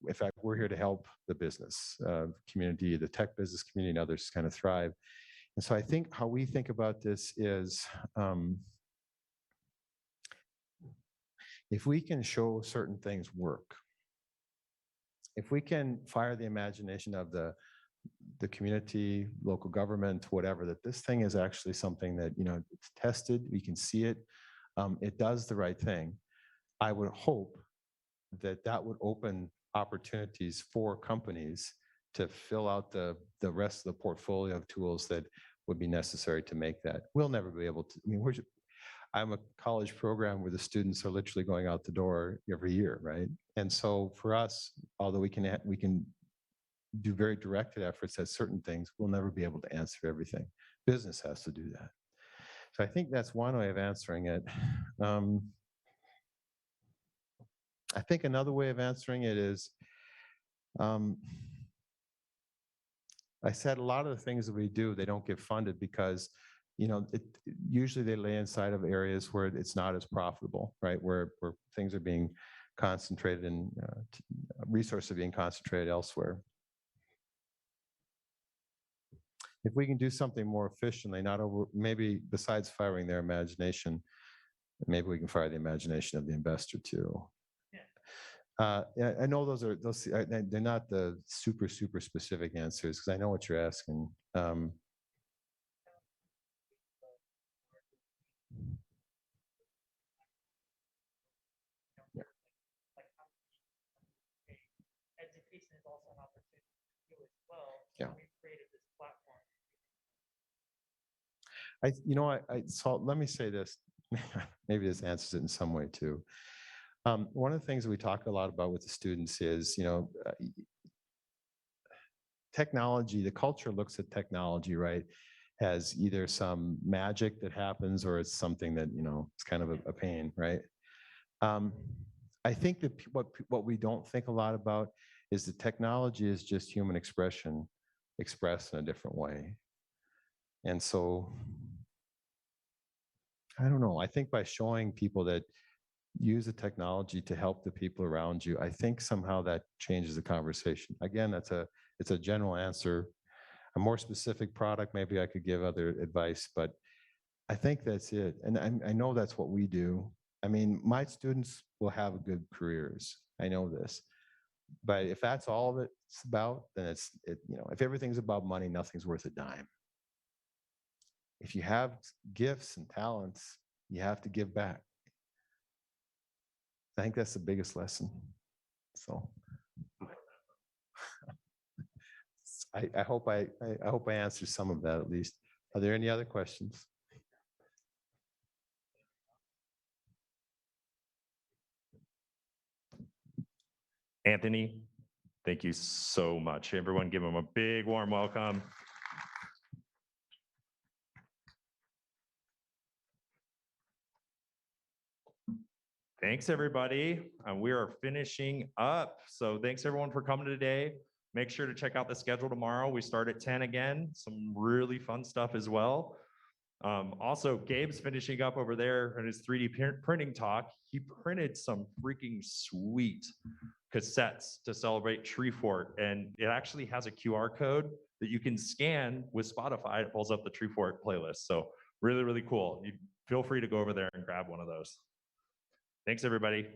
in fact, we're here to help the business community, the tech business community, and others kind of thrive. And so I think how we think about this is if we can show certain things work, if we can fire the imagination of the community, local government, whatever, that this thing is actually something that, it's tested, we can see it, it does the right thing. I would hope that that would open opportunities for companies to fill out the rest of the portfolio of tools that would be necessary to make that. We'll never be able to, I'm a college program where the students are literally going out the door every year, right? And so for us, although we can do very directed efforts at certain things, we'll never be able to answer everything. Business has to do that. So I think that's one way of answering it. I think another way of answering it is, I said a lot of the things that we do, they don't get funded because, usually they lay inside of areas where it's not as profitable, right? Where things are being concentrated and resources are being concentrated elsewhere. If we can do something more efficiently, maybe besides firing their imagination, maybe we can fire the imagination of the investor too. I know they're not the super specific answers because I know what you're asking. Education is also an opportunity for you as well. Yeah. We've created this platform. So let me say this. Maybe this answers it in some way too. One of the things that we talk a lot about with the students is, technology, the culture looks at technology, right, as either some magic that happens or it's something that, it's kind of a pain, right? I think that what we don't think a lot about is that technology is just human expression expressed in a different way. And so, I don't know, I think by showing people that use the technology to help the people around you, I think somehow that changes the conversation. Again, it's a general answer. A more specific product, maybe I could give other advice, but I think that's it. And I know that's what we do. I mean, my students will have good careers. I know this. But if that's all that it's about, then if everything's about money, nothing's worth a dime. If you have gifts and talents, you have to give back. I think that's the biggest lesson. So I hope I hope I answered some of that at least. Are there any other questions? Anthony, thank you so much. Everyone give him a big warm welcome. Thanks, everybody. We are finishing up. So thanks everyone for coming today. Make sure to check out the schedule tomorrow. We start at 10 again. Some really fun stuff as well. Also, Gabe's finishing up over there in his 3D printing talk. He printed some freaking sweet cassettes to celebrate Treefort, and it actually has a QR code that you can scan with Spotify. It pulls up the Treefort playlist. So really, really cool. You feel free to go over there and grab one of those. Thanks, everybody.